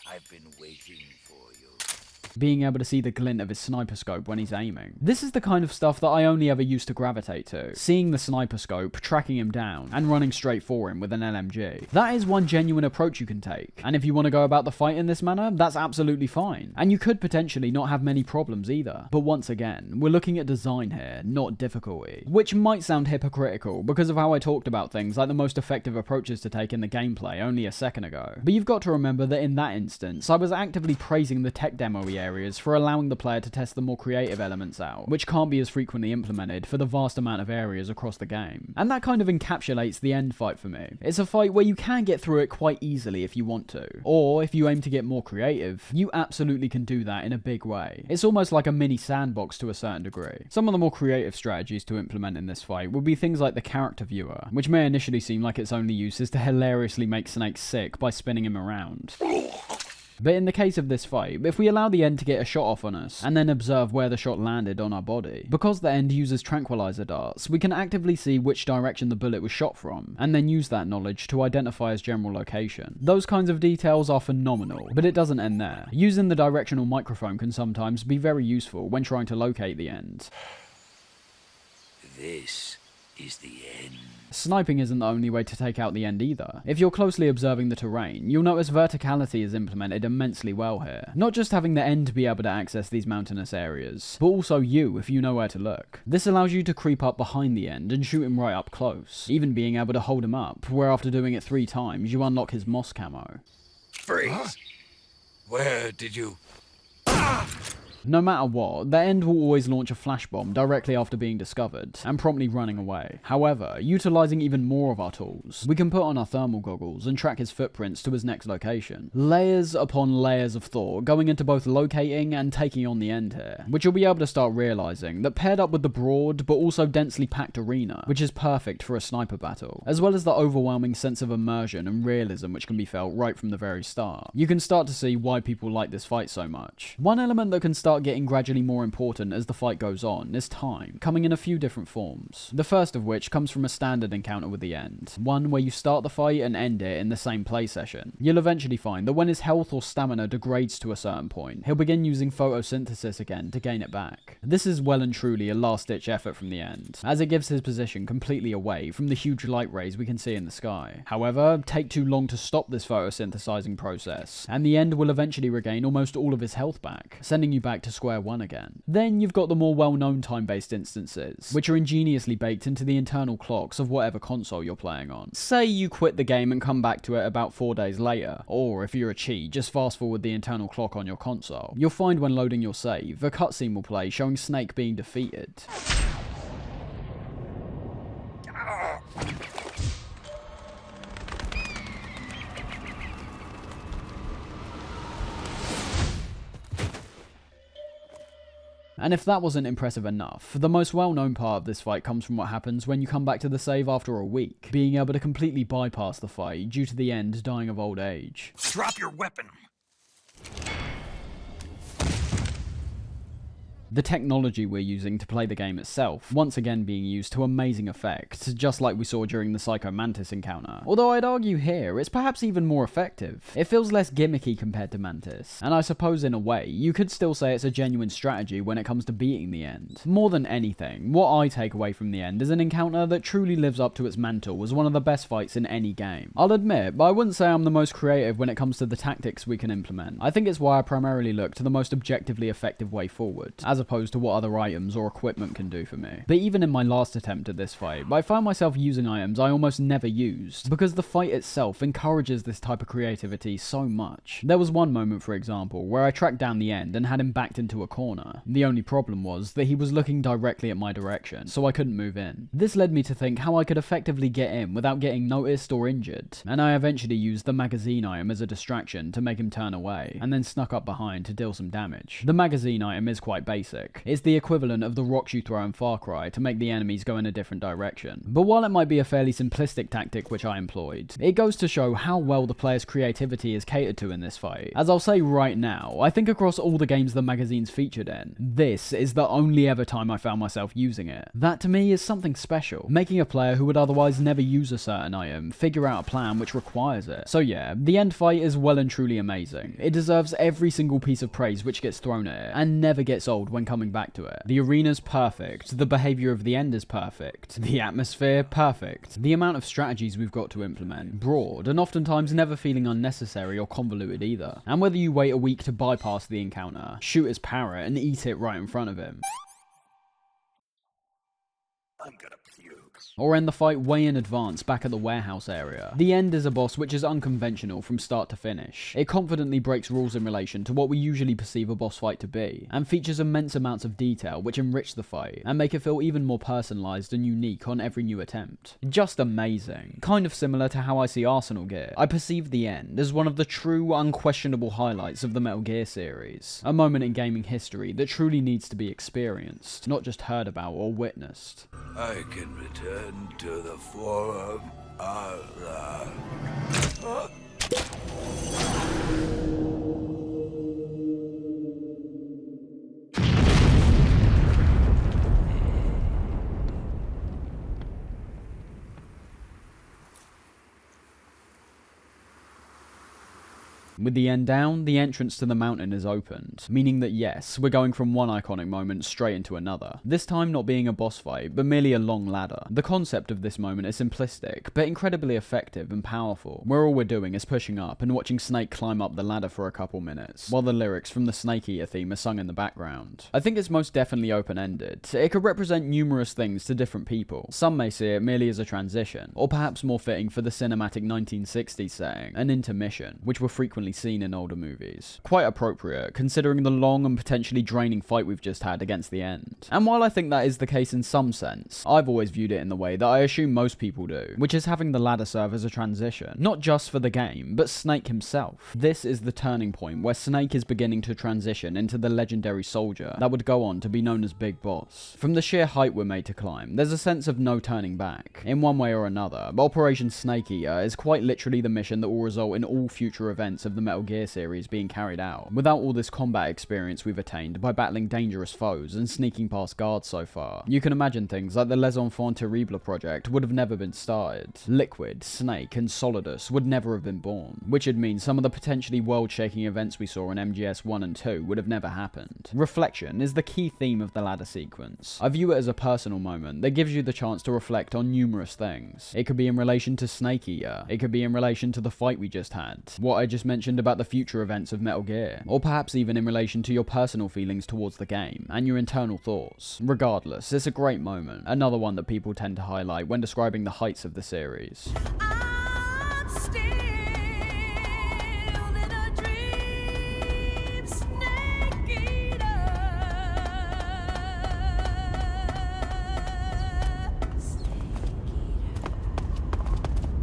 I've been waiting for you. Being able to see the glint of his sniper scope when he's aiming. This is the kind of stuff that I only ever used to gravitate to. Seeing the sniper scope, tracking him down, and running straight for him with an LMG. That is one genuine approach you can take. And if you want to go about the fight in this manner, that's absolutely fine. And you could potentially not have many problems either. But once again, we're looking at design here, not difficulty. Which might sound hypocritical because of how I talked about things like the most effective approaches to take in the gameplay only a second ago. But you've got to remember that in that instance, I was actively praising the tech demo-y areas for allowing the player to test the more creative elements out, which can't be as frequently implemented for the vast amount of areas across the game. And that kind of encapsulates the end fight for me. It's a fight where you can get through it quite easily if you want to, or if you aim to get more creative, you absolutely can do that in a big way. It's almost like a mini sandbox to a certain degree. Some of the more creative strategies to implement in this fight would be things like the character viewer, which may initially seem like its only use is to hilariously make Snake sick by spinning him around. But in the case of this fight, if we allow the end to get a shot off on us, and then observe where the shot landed on our body, because the end uses tranquilizer darts, we can actively see which direction the bullet was shot from, and then use that knowledge to identify its general location. Those kinds of details are phenomenal, but it doesn't end there. Using the directional microphone can sometimes be very useful when trying to locate the end. This is the end. Sniping isn't the only way to take out the end either. If you're closely observing the terrain, you'll notice verticality is implemented immensely well here. Not just having the end be able to access these mountainous areas, but also you if you know where to look. This allows you to creep up behind the end and shoot him right up close, even being able to hold him up, where after doing it 3 times, you unlock his moss camo. Freeze! Huh? Where did you... No matter what, the end will always launch a flash bomb directly after being discovered, and promptly running away. However, utilising even more of our tools, we can put on our thermal goggles and track his footprints to his next location. Layers upon layers of thought going into both locating and taking on the end here, which you'll be able to start realising that paired up with the broad but also densely packed arena, which is perfect for a sniper battle, as well as the overwhelming sense of immersion and realism which can be felt right from the very start, you can start to see why people like this fight so much. One element that can start getting gradually more important as the fight goes on is time, coming in a few different forms. The first of which comes from a standard encounter with the end, one where you start the fight and end it in the same play session. You'll eventually find that when his health or stamina degrades to a certain point, he'll begin using photosynthesis again to gain it back. This is well and truly a last-ditch effort from the end, as it gives his position completely away from the huge light rays we can see in the sky. However, take too long to stop this photosynthesizing process, and the end will eventually regain almost all of his health back, sending you back to square one again. Then you've got the more well-known time-based instances, which are ingeniously baked into the internal clocks of whatever console you're playing on. Say you quit the game and come back to it about 4 days later, or if you're a cheat, just fast forward the internal clock on your console. You'll find when loading your save, a cutscene will play showing Snake being defeated. And if that wasn't impressive enough, the most well-known part of this fight comes from what happens when you come back to the save after a week, being able to completely bypass the fight due to the end dying of old age. Drop your weapon! The technology we're using to play the game itself, once again being used to amazing effect, just like we saw during the Psycho Mantis encounter. Although I'd argue here, it's perhaps even more effective. It feels less gimmicky compared to Mantis, and I suppose in a way, you could still say it's a genuine strategy when it comes to beating the end. More than anything, what I take away from the end is an encounter that truly lives up to its mantle as one of the best fights in any game. I'll admit, but I wouldn't say I'm the most creative when it comes to the tactics we can implement. I think it's why I primarily look to the most objectively effective way forward, as as opposed to what other items or equipment can do for me. But even in my last attempt at this fight, I found myself using items I almost never used, because the fight itself encourages this type of creativity so much. There was one moment, for example, where I tracked down the end and had him backed into a corner. The only problem was that he was looking directly at my direction, so I couldn't move in. This led me to think how I could effectively get in without getting noticed or injured, and I eventually used the magazine item as a distraction to make him turn away, and then snuck up behind to deal some damage. The magazine item is quite basic. It's the equivalent of the rocks you throw in Far Cry to make the enemies go in a different direction. But while it might be a fairly simplistic tactic which I employed, it goes to show how well the player's creativity is catered to in this fight. As I'll say right now, I think across all the games the magazine's featured in, this is the only ever time I found myself using it. That to me is something special, making a player who would otherwise never use a certain item figure out a plan which requires it. So yeah, the end fight is well and truly amazing. It deserves every single piece of praise which gets thrown at it, and never gets old when coming back to it. The arena's perfect, the behaviour of the end is perfect, the atmosphere perfect, the amount of strategies we've got to implement, broad, and oftentimes never feeling unnecessary or convoluted either. And whether you wait a week to bypass the encounter, shoot his parrot and eat it right in front of him, I'm gonna puke. or end the fight way in advance back at the warehouse area. The end is a boss which is unconventional from start to finish. It confidently breaks rules in relation to what we usually perceive a boss fight to be, and features immense amounts of detail which enrich the fight, and make it feel even more personalised and unique on every new attempt. Just amazing. Kind of similar to how I see Arsenal Gear. I perceive the end as one of the true, unquestionable highlights of the Metal Gear series. A moment in gaming history that truly needs to be experienced, not just heard about or witnessed. I can return to the form of the... With the end down, the entrance to the mountain is opened, meaning that yes, we're going from one iconic moment straight into another. This time not being a boss fight, but merely a long ladder. The concept of this moment is simplistic, but incredibly effective and powerful, where all we're doing is pushing up and watching Snake climb up the ladder for a couple minutes, while the lyrics from the Snake Eater theme are sung in the background. I think it's most definitely open-ended. It could represent numerous things to different people. Some may see it merely as a transition, or perhaps more fitting for the cinematic 1960s setting, an intermission, which were frequently seen in older movies. Quite appropriate, considering the long and potentially draining fight we've just had against the end. And while I think that is the case in some sense, I've always viewed it in the way that I assume most people do, which is having the ladder serve as a transition, not just for the game, but Snake himself. This is the turning point where Snake is beginning to transition into the legendary soldier that would go on to be known as Big Boss. From the sheer height we're made to climb, there's a sense of no turning back. In one way or another, Operation Snake Eater is quite literally the mission that will result in all future events of the Metal Gear series being carried out, without all this combat experience we've attained by battling dangerous foes and sneaking past guards so far. You can imagine things like the Les Enfants Terribles project would have never been started. Liquid, Snake, and Solidus would never have been born, which would mean some of the potentially world-shaking events we saw in MGS 1 and 2 would have never happened. Reflection is the key theme of the ladder sequence. I view it as a personal moment that gives you the chance to reflect on numerous things. It could be in relation to Snake Eater, it could be in relation to the fight we just had, what I just mentioned about the future events of Metal Gear, or perhaps even in relation to your personal feelings towards the game, and your internal thoughts. Regardless, it's a great moment, another one that people tend to highlight when describing the heights of the series.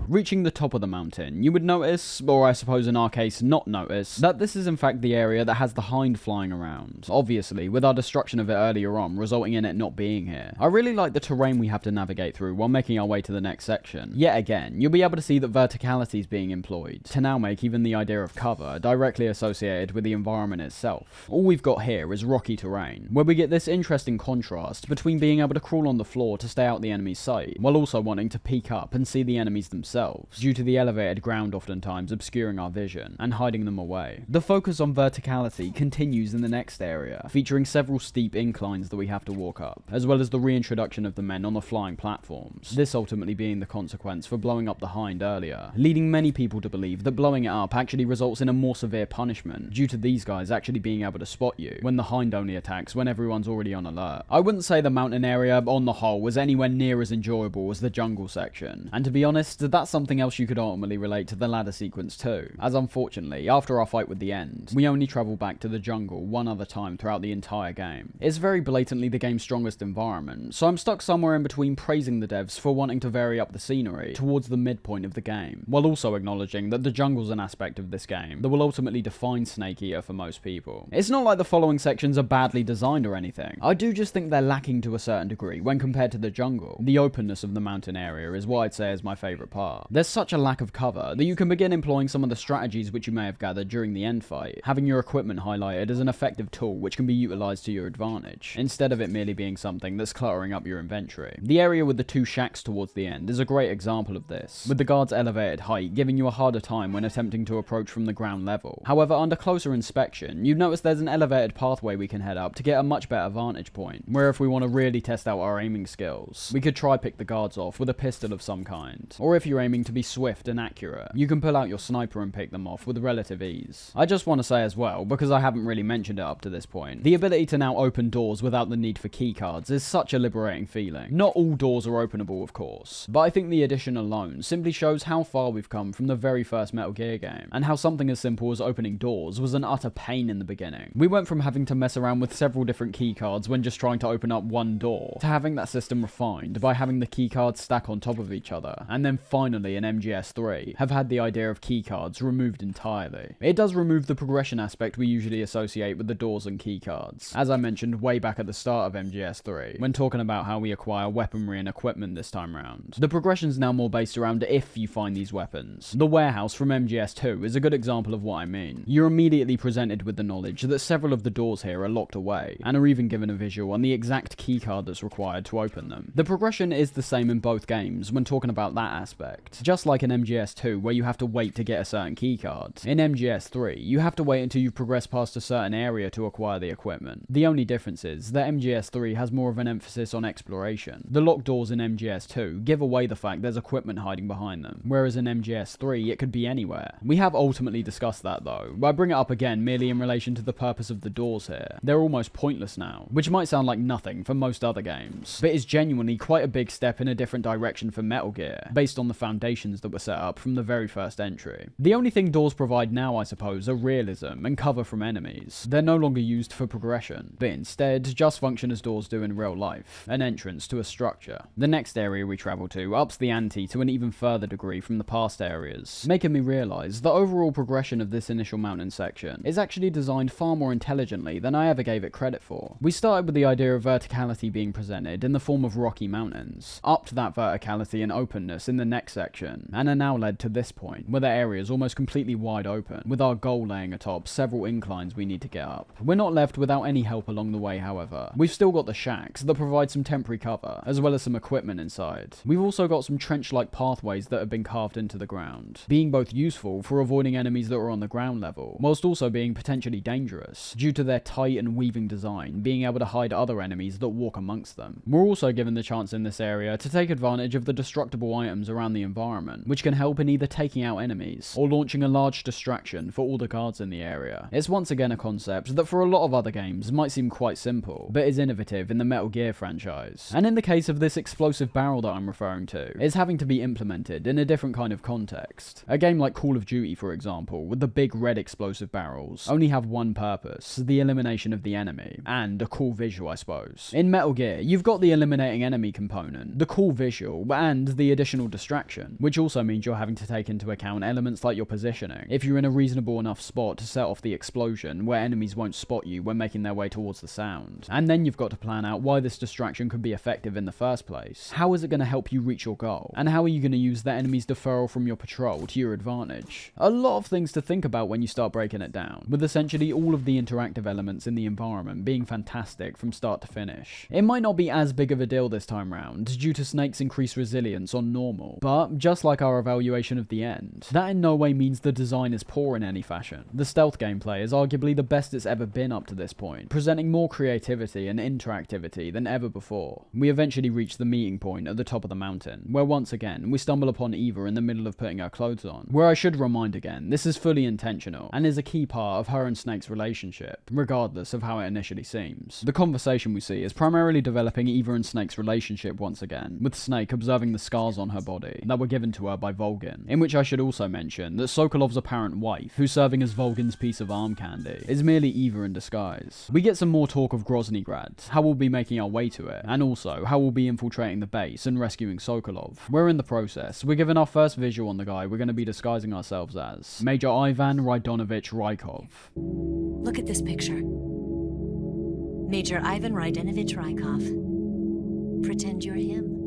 Reaching the top of the mountain, you would notice, or I suppose in our case not notice, that this is in fact the area that has the hind flying around. Obviously, with our destruction of it earlier on, resulting in it not being here. I really like the terrain we have to navigate through while making our way to the next section. Yet again, you'll be able to see that verticality is being employed, to now make even the idea of cover directly associated with the environment itself. All we've got here is rocky terrain, where we get this interesting contrast between being able to crawl on the floor to stay out the enemy's sight, while also wanting to peek up and see the enemies themselves. themselves, due to the elevated ground oftentimes obscuring our vision and hiding them away. The focus on verticality continues in the next area, featuring several steep inclines that we have to walk up, as well as the reintroduction of the men on the flying platforms, this ultimately being the consequence for blowing up the Hind earlier, leading many people to believe that blowing it up actually results in a more severe punishment, due to these guys actually being able to spot you, when the Hind only attacks when everyone's already on alert. I wouldn't say the mountain area, on the whole, was anywhere near as enjoyable as the jungle section, and to be honest, that's something else you could ultimately relate to the ladder sequence too, as unfortunately, after our fight with the End, we only travel back to the jungle one other time throughout the entire game. It's very blatantly the game's strongest environment, so I'm stuck somewhere in between praising the devs for wanting to vary up the scenery towards the midpoint of the game, while also acknowledging that the jungle's an aspect of this game that will ultimately define Snake Eater for most people. It's not like the following sections are badly designed or anything, I do just think they're lacking to a certain degree when compared to the jungle. The openness of the mountain area is what I'd say is my favourite part. There's such a lack of cover that you can begin employing some of the strategies which you may have gathered during the end fight, having your equipment highlighted as an effective tool which can be utilised to your advantage, instead of it merely being something that's cluttering up your inventory. The area with the two shacks towards the end is a great example of this, with the guard's elevated height giving you a harder time when attempting to approach from the ground level. However, under closer inspection, you'd notice there's an elevated pathway we can head up to get a much better vantage point, where if we want to really test out our aiming skills, we could try pick the guards off with a pistol of some kind, or if you're aiming to be swift and accurate, you can pull out your sniper and pick them off with relative ease. I just want to say as well, because I haven't really mentioned it up to this point, the ability to now open doors without the need for keycards is such a liberating feeling. Not all doors are openable, of course, but I think the addition alone simply shows how far we've come from the very first Metal Gear game, and how something as simple as opening doors was an utter pain in the beginning. We went from having to mess around with several different keycards when just trying to open up one door, to having that system refined by having the keycards stack on top of each other, and then finally in MGS3 have had the idea of keycards removed entirely. It does remove the progression aspect we usually associate with the doors and keycards, as I mentioned way back at the start of MGS3, when talking about how we acquire weaponry and equipment this time round. The progression's now more based around if you find these weapons. The warehouse from MGS2 is a good example of what I mean. You're immediately presented with the knowledge that several of the doors here are locked away, and are even given a visual on the exact keycard that's required to open them. The progression is the same in both games when talking about that aspect, just like in MGS2 where you have to wait to get a certain keycard. In MGS3, you have to wait until you've progressed past a certain area to acquire the equipment. The only difference is that MGS3 has more of an emphasis on exploration. The locked doors in MGS2 give away the fact there's equipment hiding behind them, whereas in MGS3 it could be anywhere. We have ultimately discussed that though, but I bring it up again merely in relation to the purpose of the doors here. They're almost pointless now, which might sound like nothing for most other games, but is genuinely quite a big step in a different direction for Metal Gear, based on the foundations that were set up from the very first entry. The only thing doors provide now, I suppose, are realism and cover from enemies. They're no longer used for progression, but instead just function as doors do in real life, an entrance to a structure. The next area we travel to ups the ante to an even further degree from the past areas, making me realise the overall progression of this initial mountain section is actually designed far more intelligently than I ever gave it credit for. We started with the idea of verticality being presented in the form of rocky mountains, upped that verticality and openness in the next section, and are now led to this point, where the area is almost completely wide open, with our goal laying atop several inclines we need to get up. We're not left without any help along the way, however. We've still got the shacks that provide some temporary cover, as well as some equipment inside. We've also got some trench-like pathways that have been carved into the ground, being both useful for avoiding enemies that are on the ground level, whilst also being potentially dangerous, due to their tight and weaving design being able to hide other enemies that walk amongst them. We're also given the chance in this area to take advantage of the destructible items around the environment, which can help in either taking out enemies, or launching a large distraction for all the guards in the area. It's once again a concept that for a lot of other games might seem quite simple, but is innovative in the Metal Gear franchise. And in the case of this explosive barrel that I'm referring to, it's having to be implemented in a different kind of context. A game like Call of Duty, for example, with the big red explosive barrels, only have one purpose, the elimination of the enemy, and a cool visual, I suppose. In Metal Gear, you've got the eliminating enemy component, the cool visual, and the additional distraction, which also means you're having to take into account elements like your positioning. If you're in a reasonable enough spot to set off the explosion where enemies won't spot you when making their way towards the sound. And then you've got to plan out why this distraction could be effective in the first place. How is it going to help you reach your goal? And how are you going to use the enemy's deferral from your patrol to your advantage? A lot of things to think about when you start breaking it down, with essentially all of the interactive elements in the environment being fantastic from start to finish. It might not be as big of a deal this time round, due to Snake's increased resilience on normal, but But, just like our evaluation of the end, that in no way means the design is poor in any fashion. The stealth gameplay is arguably the best it's ever been up to this point, presenting more creativity and interactivity than ever before. We eventually reach the meeting point at the top of the mountain, where once again, we stumble upon Eva in the middle of putting her clothes on, where I should remind again, this is fully intentional, and is a key part of her and Snake's relationship, regardless of how it initially seems. The conversation we see is primarily developing Eva and Snake's relationship once again, with Snake observing the scars on her body that were given to her by Volgin, in which I should also mention that Sokolov's apparent wife, who's serving as Volgin's piece of arm candy, is merely Eva in disguise. We get some more talk of Groznygrad, how we'll be making our way to it, and also how we'll be infiltrating the base and rescuing Sokolov. Where in the process, we're given our first visual on the guy we're going to be disguising ourselves as, Major Ivan Rydonovich Rykov. Look at this picture. Major Ivan Rydenovich Rykov. Pretend you're him.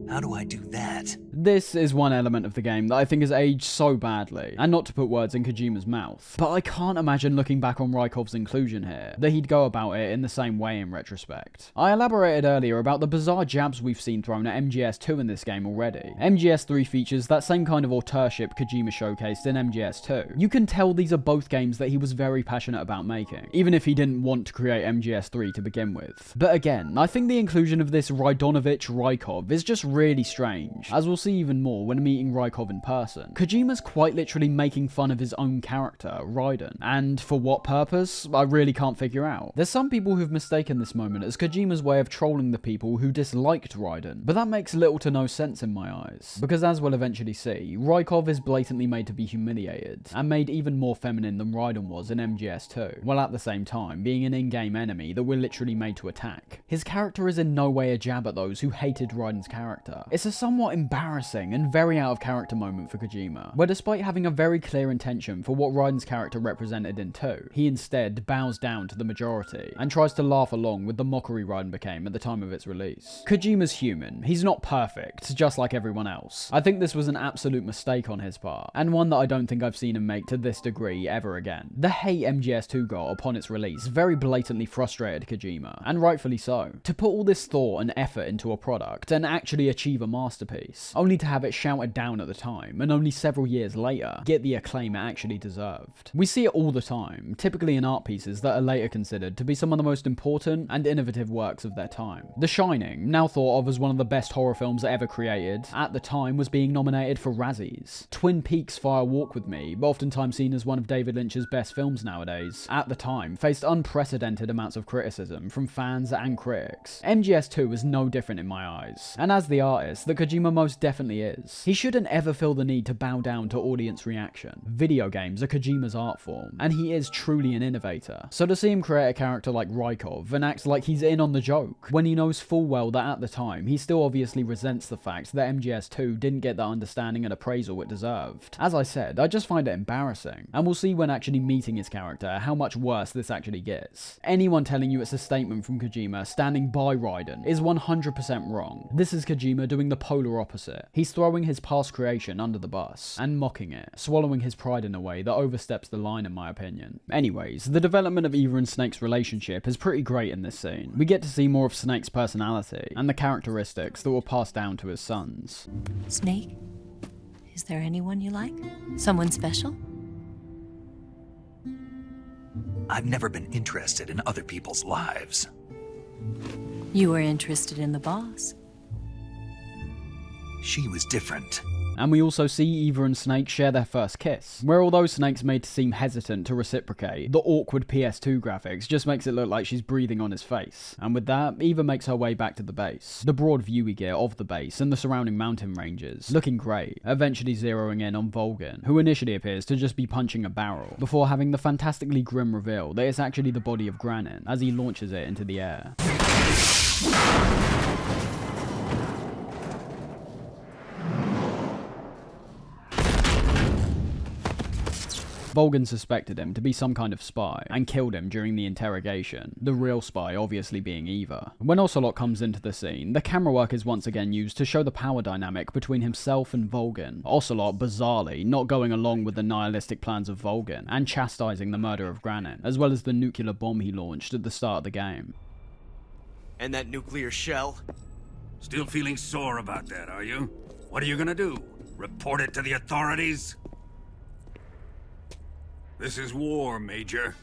How do I do that? This is one element of the game that I think has aged so badly, and not to put words in Kojima's mouth, but I can't imagine looking back on Rykov's inclusion here, that he'd go about it in the same way in retrospect. I elaborated earlier about the bizarre jabs we've seen thrown at MGS2 in this game already. MGS3 features that same kind of auteurship Kojima showcased in MGS2. You can tell these are both games that he was very passionate about making, even if he didn't want to create MGS3 to begin with. But again, I think the inclusion of this Rydonovich Rykov is just really strange, as we'll see even more when meeting Rykov in person. Kojima's quite literally making fun of his own character, Raiden, and for what purpose, I really can't figure out. There's some people who've mistaken this moment as Kojima's way of trolling the people who disliked Raiden, but that makes little to no sense in my eyes, because as we'll eventually see, Rykov is blatantly made to be humiliated, and made even more feminine than Raiden was in MGS2, while at the same time being an in-game enemy that we're literally made to attack. His character is in no way a jab at those who hated Raiden's character. It's a somewhat embarrassing and very out of character moment for Kojima, where despite having a very clear intention for what Raiden's character represented in 2, he instead bows down to the majority, and tries to laugh along with the mockery Raiden became at the time of its release. Kojima's human, he's not perfect, just like everyone else. I think this was an absolute mistake on his part, and one that I don't think I've seen him make to this degree ever again. The hate MGS2 got upon its release very blatantly frustrated Kojima, and rightfully so. To put all this thought and effort into a product, and actually achieve a masterpiece, only to have it shouted down at the time, and only several years later, get the acclaim it actually deserved. We see it all the time, typically in art pieces that are later considered to be some of the most important and innovative works of their time. The Shining, now thought of as one of the best horror films ever created, at the time was being nominated for Razzies. Twin Peaks' Fire Walk With Me, oftentimes seen as one of David Lynch's best films nowadays, at the time faced unprecedented amounts of criticism from fans and critics. MGS2 was no different in my eyes, and as the artist that Kojima most definitely is, he shouldn't ever feel the need to bow down to audience reaction. Video games are Kojima's art form, and he is truly an innovator. So to see him create a character like Rykov and act like he's in on the joke, when he knows full well that at the time he still obviously resents the fact that MGS2 didn't get the understanding and appraisal it deserved. As I said, I just find it embarrassing, and we'll see when actually meeting his character how much worse this actually gets. Anyone telling you it's a statement from Kojima standing by Raiden is 100% wrong. This is Kojima doing the polar opposite. He's throwing his past creation under the bus, and mocking it, swallowing his pride in a way that oversteps the line in my opinion. Anyways, the development of Eva and Snake's relationship is pretty great in this scene. We get to see more of Snake's personality, and the characteristics that were passed down to his sons. Snake? Is there anyone you like? Someone special? I've never been interested in other people's lives. You were interested in the boss. She was different. And we also see Eva and Snake share their first kiss, where although Snake's made to seem hesitant to reciprocate, the awkward PS2 graphics just makes it look like she's breathing on his face. And with that, Eva makes her way back to the base. The broad view we get of the base and the surrounding mountain ranges, looking great, eventually zeroing in on Volgin, who initially appears to just be punching a barrel, before having the fantastically grim reveal that it's actually the body of Granin as he launches it into the air. Volgin suspected him to be some kind of spy, and killed him during the interrogation, the real spy obviously being Eva. When Ocelot comes into the scene, the camera work is once again used to show the power dynamic between himself and Volgin, Ocelot bizarrely not going along with the nihilistic plans of Volgin, and chastising the murder of Granin, as well as the nuclear bomb he launched at the start of the game. And that nuclear shell? Still feeling sore about that, are you? What are you gonna do? Report it to the authorities? This is war, Major.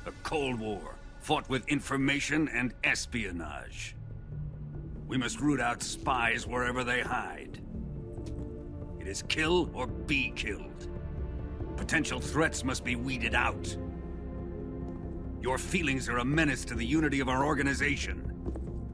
A Cold War, fought with information and espionage. We must root out spies wherever they hide. It is kill or be killed. Potential threats must be weeded out. Your feelings are a menace to the unity of our organization.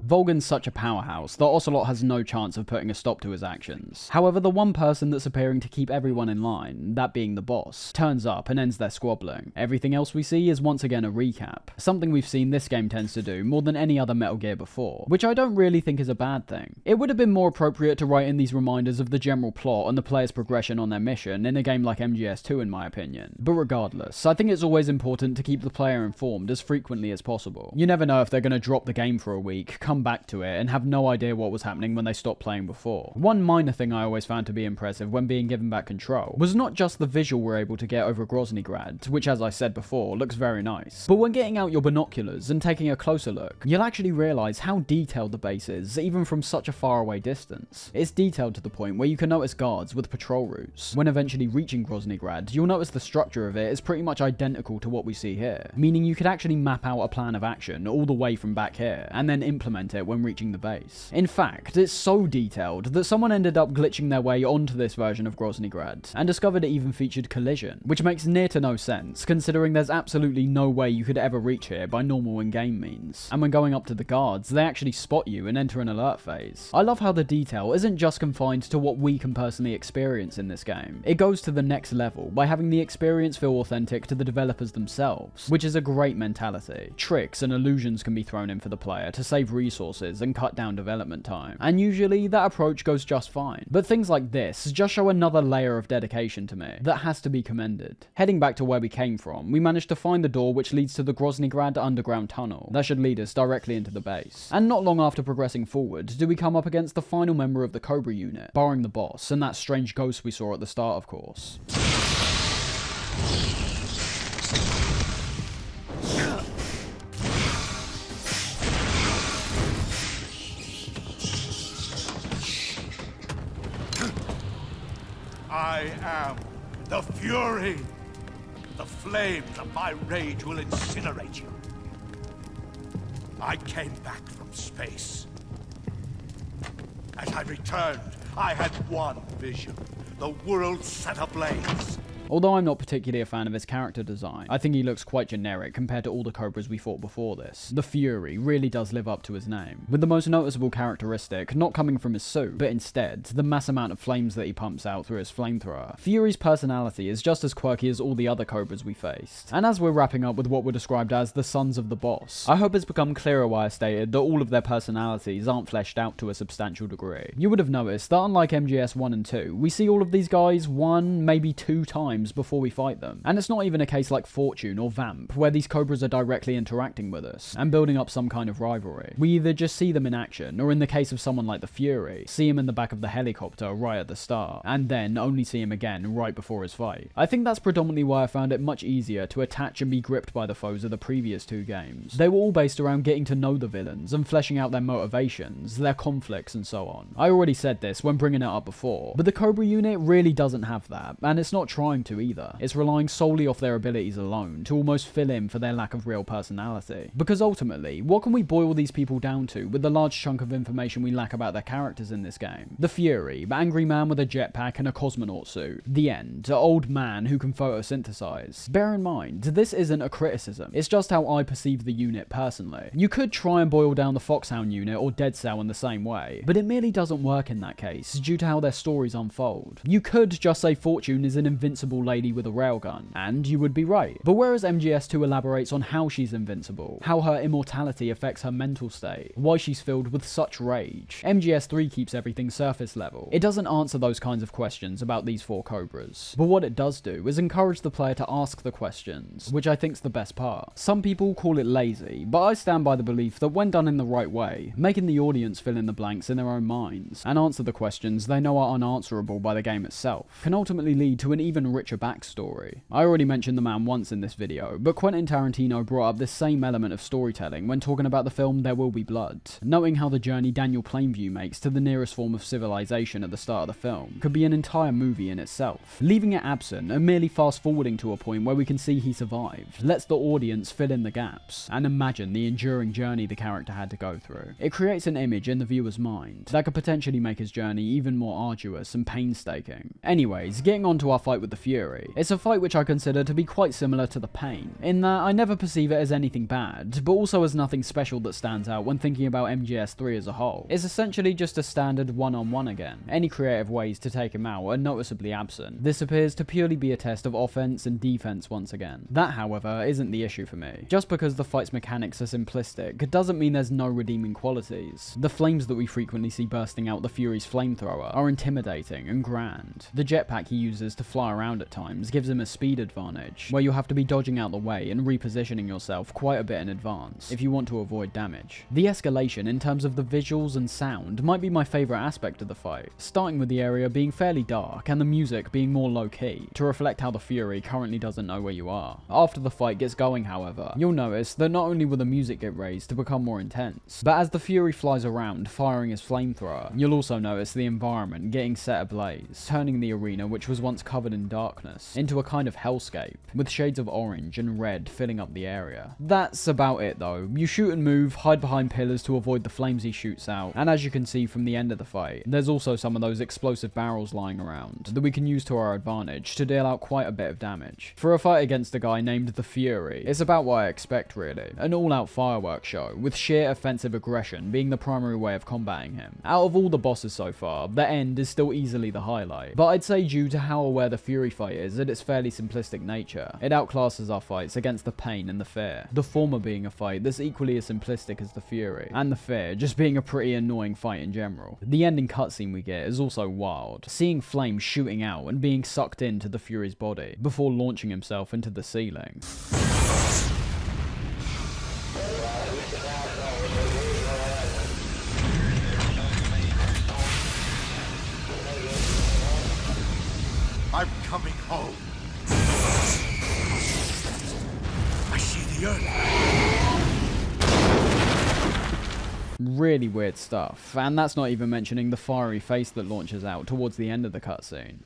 Volgan's such a powerhouse that Ocelot has no chance of putting a stop to his actions. However, the one person that's appearing to keep everyone in line, that being the boss, turns up and ends their squabbling. Everything else we see is once again a recap, something we've seen this game tends to do more than any other Metal Gear before, which I don't really think is a bad thing. It would have been more appropriate to write in these reminders of the general plot and the player's progression on their mission in a game like MGS2 in my opinion. But regardless, I think it's always important to keep the player informed as frequently as possible. You never know if they're going to drop the game for a week, come back to it, and have no idea what was happening when they stopped playing before. One minor thing I always found to be impressive when being given back control was not just the visual we're able to get over Groznygrad, which as I said before, looks very nice, but when getting out your binoculars and taking a closer look, you'll actually realise how detailed the base is, even from such a far away distance. It's detailed to the point where you can notice guards with patrol routes. When eventually reaching Groznygrad, you'll notice the structure of it is pretty much identical to what we see here, meaning you could actually map out a plan of action all the way from back here, and then implement it when reaching the base. In fact, it's so detailed that someone ended up glitching their way onto this version of Groznygrad, and discovered it even featured collision, which makes near to no sense, considering there's absolutely no way you could ever reach here by normal in-game means. And when going up to the guards, they actually spot you and enter an alert phase. I love how the detail isn't just confined to what we can personally experience in this game. It goes to the next level by having the experience feel authentic to the developers themselves, which is a great mentality. Tricks and illusions can be thrown in for the player to save resources and cut down development time, and usually that approach goes just fine. But things like this just show another layer of dedication to me that has to be commended. Heading back to where we came from, we managed to find the door which leads to the Groznygrad underground tunnel. That should lead us directly into the base. And not long after progressing forward, do we come up against the final member of the Cobra unit, barring the boss, and that strange ghost we saw at the start of course. I am the Fury. The flames of my rage will incinerate you. I came back from space. As I returned, I had one vision. The world set ablaze. Although I'm not particularly a fan of his character design, I think he looks quite generic compared to all the Cobras we fought before this. The Fury really does live up to his name, with the most noticeable characteristic not coming from his suit, but instead the mass amount of flames that he pumps out through his flamethrower. Fury's personality is just as quirky as all the other Cobras we faced. And as we're wrapping up with what were described as the Sons of the Boss, I hope it's become clearer why I stated that all of their personalities aren't fleshed out to a substantial degree. You would have noticed that unlike MGS 1 and 2, we see all of these guys one, maybe two times before we fight them. And it's not even a case like Fortune or Vamp, where these Cobras are directly interacting with us and building up some kind of rivalry. We either just see them in action, or in the case of someone like the Fury, see him in the back of the helicopter right at the start, and then only see him again right before his fight. I think that's predominantly why I found it much easier to attach and be gripped by the foes of the previous two games. They were all based around getting to know the villains and fleshing out their motivations, their conflicts, and so on. I already said this when bringing it up before, but the Cobra unit really doesn't have that, and it's not trying to either. It's relying solely off their abilities alone to almost fill in for their lack of real personality. Because ultimately, what can we boil these people down to with the large chunk of information we lack about their characters in this game? The Fury, angry man with a jetpack and a cosmonaut suit. The End, an old man who can photosynthesize. Bear in mind, this isn't a criticism, it's just how I perceive the unit personally. You could try and boil down the Foxhound unit or Dead Cell in the same way, but it merely doesn't work in that case due to how their stories unfold. You could just say Fortune is an invincible lady with a railgun, and you would be right. But whereas MGS2 elaborates on how she's invincible, how her immortality affects her mental state, why she's filled with such rage, MGS3 keeps everything surface level. It doesn't answer those kinds of questions about these four Cobras. But what it does do is encourage the player to ask the questions, which I think's the best part. Some people call it lazy, but I stand by the belief that when done in the right way, making the audience fill in the blanks in their own minds, and answer the questions they know are unanswerable by the game itself, can ultimately lead to an even richer richer backstory. I already mentioned the man once in this video, but Quentin Tarantino brought up this same element of storytelling when talking about the film There Will Be Blood, noting how the journey Daniel Plainview makes to the nearest form of civilization at the start of the film could be an entire movie in itself. Leaving it absent and merely fast forwarding to a point where we can see he survived lets the audience fill in the gaps and imagine the enduring journey the character had to go through. It creates an image in the viewer's mind that could potentially make his journey even more arduous and painstaking. Anyways, getting on to our fight with the Fury. It's a fight which I consider to be quite similar to the Pain, in that I never perceive it as anything bad, but also as nothing special that stands out when thinking about MGS3 as a whole. It's essentially just a standard one-on-one again. Any creative ways to take him out are noticeably absent. This appears to purely be a test of offense and defense once again. That, however, isn't the issue for me. Just because the fight's mechanics are simplistic doesn't mean there's no redeeming qualities. The flames that we frequently see bursting out the Fury's flamethrower are intimidating and grand. The jetpack he uses to fly around at times gives him a speed advantage, where you'll have to be dodging out the way and repositioning yourself quite a bit in advance if you want to avoid damage. The escalation in terms of the visuals and sound might be my favourite aspect of the fight, starting with the area being fairly dark and the music being more low-key, to reflect how the Fury currently doesn't know where you are. After the fight gets going, however, you'll notice that not only will the music get raised to become more intense, but as the Fury flies around firing his flamethrower, you'll also notice the environment getting set ablaze, turning the arena, which was once covered in darkness, into a kind of hellscape, with shades of orange and red filling up the area. That's about it though. You shoot and move, hide behind pillars to avoid the flames he shoots out, and as you can see from the end of the fight, there's also some of those explosive barrels lying around that we can use to our advantage to deal out quite a bit of damage. For a fight against a guy named the Fury, it's about what I expect really. An all-out fireworks show, with sheer offensive aggression being the primary way of combating him. Out of all the bosses so far, the end is still easily the highlight, but I'd say due to how aware the Fury fight is at its fairly simplistic nature, it outclasses our fights against the Pain and the Fear. The former being a fight that's equally as simplistic as the Fury, and the Fear just being a pretty annoying fight in general. The ending cutscene we get is also wild, seeing flames shooting out and being sucked into the Fury's body, before launching himself into the ceiling. I'm coming home. I see the earth. Really weird stuff, and that's not even mentioning the fiery face that launches out towards the end of the cutscene.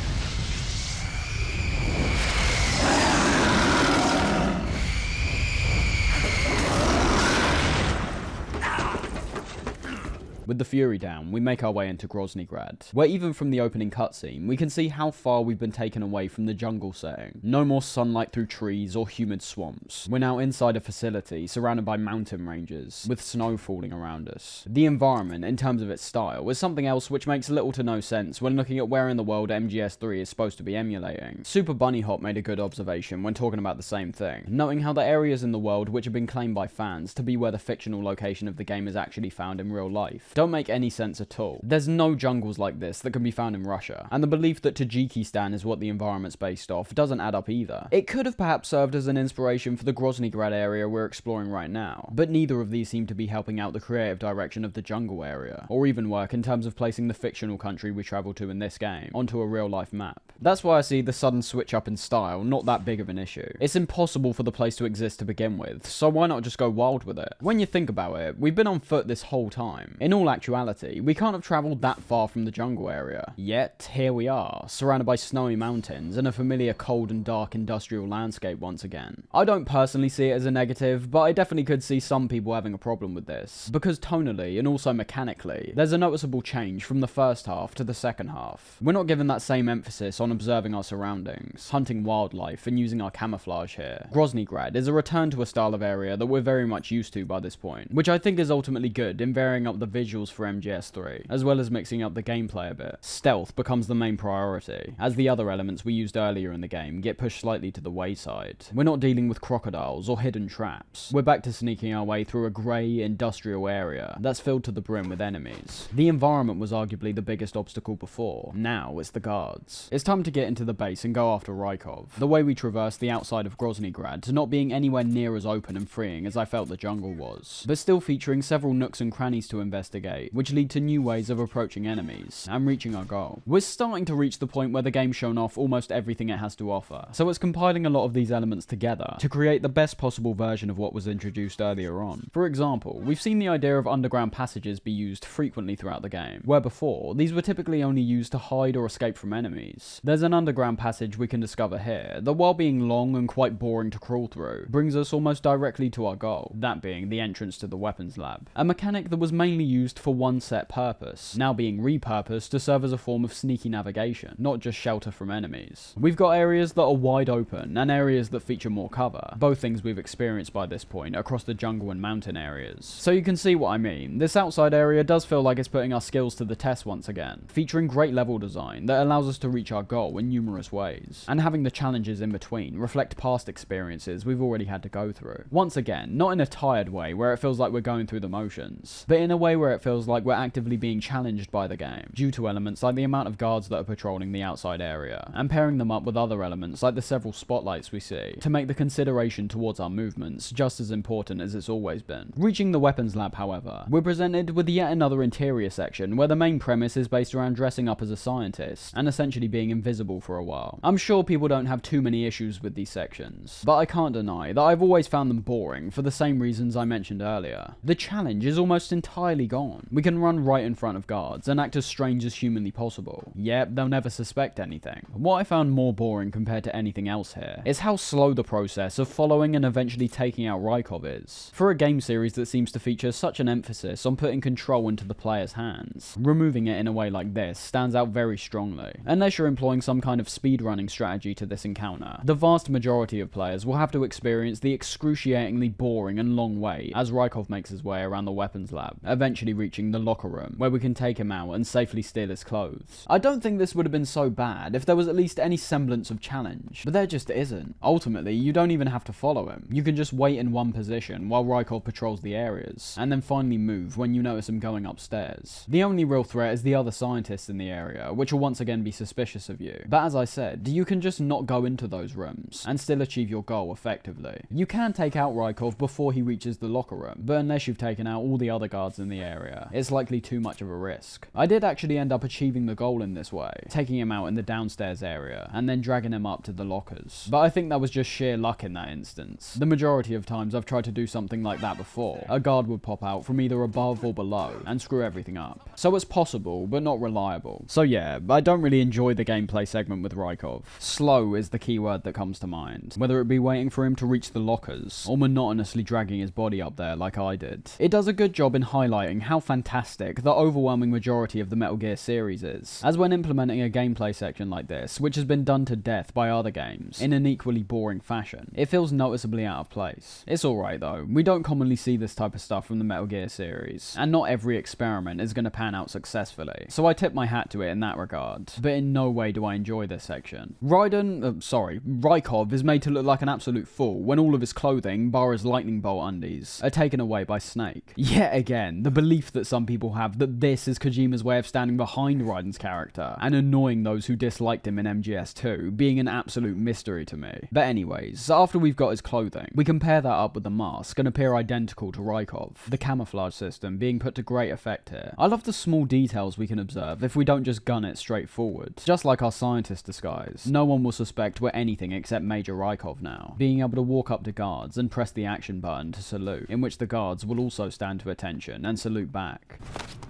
With the Fury down, we make our way into Groznygrad, where even from the opening cutscene, we can see how far we've been taken away from the jungle setting. No more sunlight through trees or humid swamps. We're now inside a facility surrounded by mountain ranges, with snow falling around us. The environment, in terms of its style, is something else which makes little to no sense when looking at where in the world MGS3 is supposed to be emulating. Super Bunny Hop made a good observation when talking about the same thing, noting how the areas in the world which have been claimed by fans to be where the fictional location of the game is actually found in real life don't make any sense at all. There's no jungles like this that can be found in Russia, and the belief that Tajikistan is what the environment's based off doesn't add up either. It could have perhaps served as an inspiration for the Groznygrad area we're exploring right now, but neither of these seem to be helping out the creative direction of the jungle area, or even work in terms of placing the fictional country we travel to in this game onto a real-life map. That's why I see the sudden switch up in style not that big of an issue. It's impossible for the place to exist to begin with, so why not just go wild with it? When you think about it, we've been on foot this whole time. In all actuality, we can't have travelled that far from the jungle area. Yet, here we are, surrounded by snowy mountains and a familiar cold and dark industrial landscape once again. I don't personally see it as a negative, but I definitely could see some people having a problem with this, because tonally and also mechanically, there's a noticeable change from the first half to the second half. We're not given that same emphasis on observing our surroundings, hunting wildlife, and using our camouflage here. Groznygrad is a return to a style of area that we're very much used to by this point, which I think is ultimately good in varying up the visuals for MGS3, as well as mixing up the gameplay a bit. Stealth becomes the main priority, as the other elements we used earlier in the game get pushed slightly to the wayside. We're not dealing with crocodiles or hidden traps. We're back to sneaking our way through a grey, industrial area that's filled to the brim with enemies. The environment was arguably the biggest obstacle before. Now it's the guards. It's time to get into the base and go after Rykov. The way we traverse the outside of Groznygrad not being anywhere near as open and freeing as I felt the jungle was, but still featuring several nooks and crannies to investigate investigate, which lead to new ways of approaching enemies and reaching our goal. We're starting to reach the point where the game's shown off almost everything it has to offer, so it's compiling a lot of these elements together to create the best possible version of what was introduced earlier on. For example, we've seen the idea of underground passages be used frequently throughout the game, where before, these were typically only used to hide or escape from enemies. There's an underground passage we can discover here that, while being long and quite boring to crawl through, brings us almost directly to our goal, that being the entrance to the weapons lab. A mechanic that was mainly used for one set purpose, now being repurposed to serve as a form of sneaky navigation, not just shelter from enemies. We've got areas that are wide open and areas that feature more cover, both things we've experienced by this point across the jungle and mountain areas. So you can see what I mean. This outside area does feel like it's putting our skills to the test once again, featuring great level design that allows us to reach our goal in numerous ways, and having the challenges in between reflect past experiences we've already had to go through. Once again, not in a tired way where it feels like we're going through the motions, but in a way where it feels like we're actively being challenged by the game, due to elements like the amount of guards that are patrolling the outside area, and pairing them up with other elements like the several spotlights we see, to make the consideration towards our movements just as important as it's always been. Reaching the weapons lab, however, we're presented with yet another interior section where the main premise is based around dressing up as a scientist, and essentially being invisible for a while. I'm sure people don't have too many issues with these sections, but I can't deny that I've always found them boring for the same reasons I mentioned earlier. The challenge is almost entirely gone. We can run right in front of guards and act as strange as humanly possible. Yep, they'll never suspect anything. What I found more boring compared to anything else here is how slow the process of following and eventually taking out Rykov is. For a game series that seems to feature such an emphasis on putting control into the player's hands, removing it in a way like this stands out very strongly. Unless you're employing some kind of speedrunning strategy to this encounter, the vast majority of players will have to experience the excruciatingly boring and long wait as Rykov makes his way around the weapons lab, eventually reaching the locker room, where we can take him out and safely steal his clothes. I don't think this would have been so bad if there was at least any semblance of challenge, but there just isn't. Ultimately, you don't even have to follow him. You can just wait in one position while Rykov patrols the areas, and then finally move when you notice him going upstairs. The only real threat is the other scientists in the area, which will once again be suspicious of you. But as I said, you can just not go into those rooms, and still achieve your goal effectively. You can take out Rykov before he reaches the locker room, but unless you've taken out all the other guards in the area, it's likely too much of a risk. I did actually end up achieving the goal in this way, taking him out in the downstairs area, and then dragging him up to the lockers. But I think that was just sheer luck in that instance. The majority of times I've tried to do something like that before, a guard would pop out from either above or below, and screw everything up. So it's possible, but not reliable. So yeah, I don't really enjoy the gameplay segment with Rykov. Slow is the key word that comes to mind, whether it be waiting for him to reach the lockers, or monotonously dragging his body up there like I did. It does a good job in highlighting how fantastic the overwhelming majority of the Metal Gear series is, as when implementing a gameplay section like this, which has been done to death by other games, in an equally boring fashion, it feels noticeably out of place. It's alright though, we don't commonly see this type of stuff from the Metal Gear series, and not every experiment is going to pan out successfully, so I tip my hat to it in that regard, but in no way do I enjoy this section. Rykov is made to look like an absolute fool when all of his clothing, bar his lightning bolt undies, are taken away by Snake. Yet again, the belief that some people have that this is Kojima's way of standing behind Raiden's character, and annoying those who disliked him in MGS2, being an absolute mystery to me. But anyways, after we've got his clothing, we can pair that up with the mask and appear identical to Rykov, the camouflage system being put to great effect here. I love the small details we can observe if we don't just gun it straight forward. Just like our scientist disguise, no one will suspect we're anything except Major Rykov now, being able to walk up to guards and press the action button to salute, in which the guards will also stand to attention and salute back.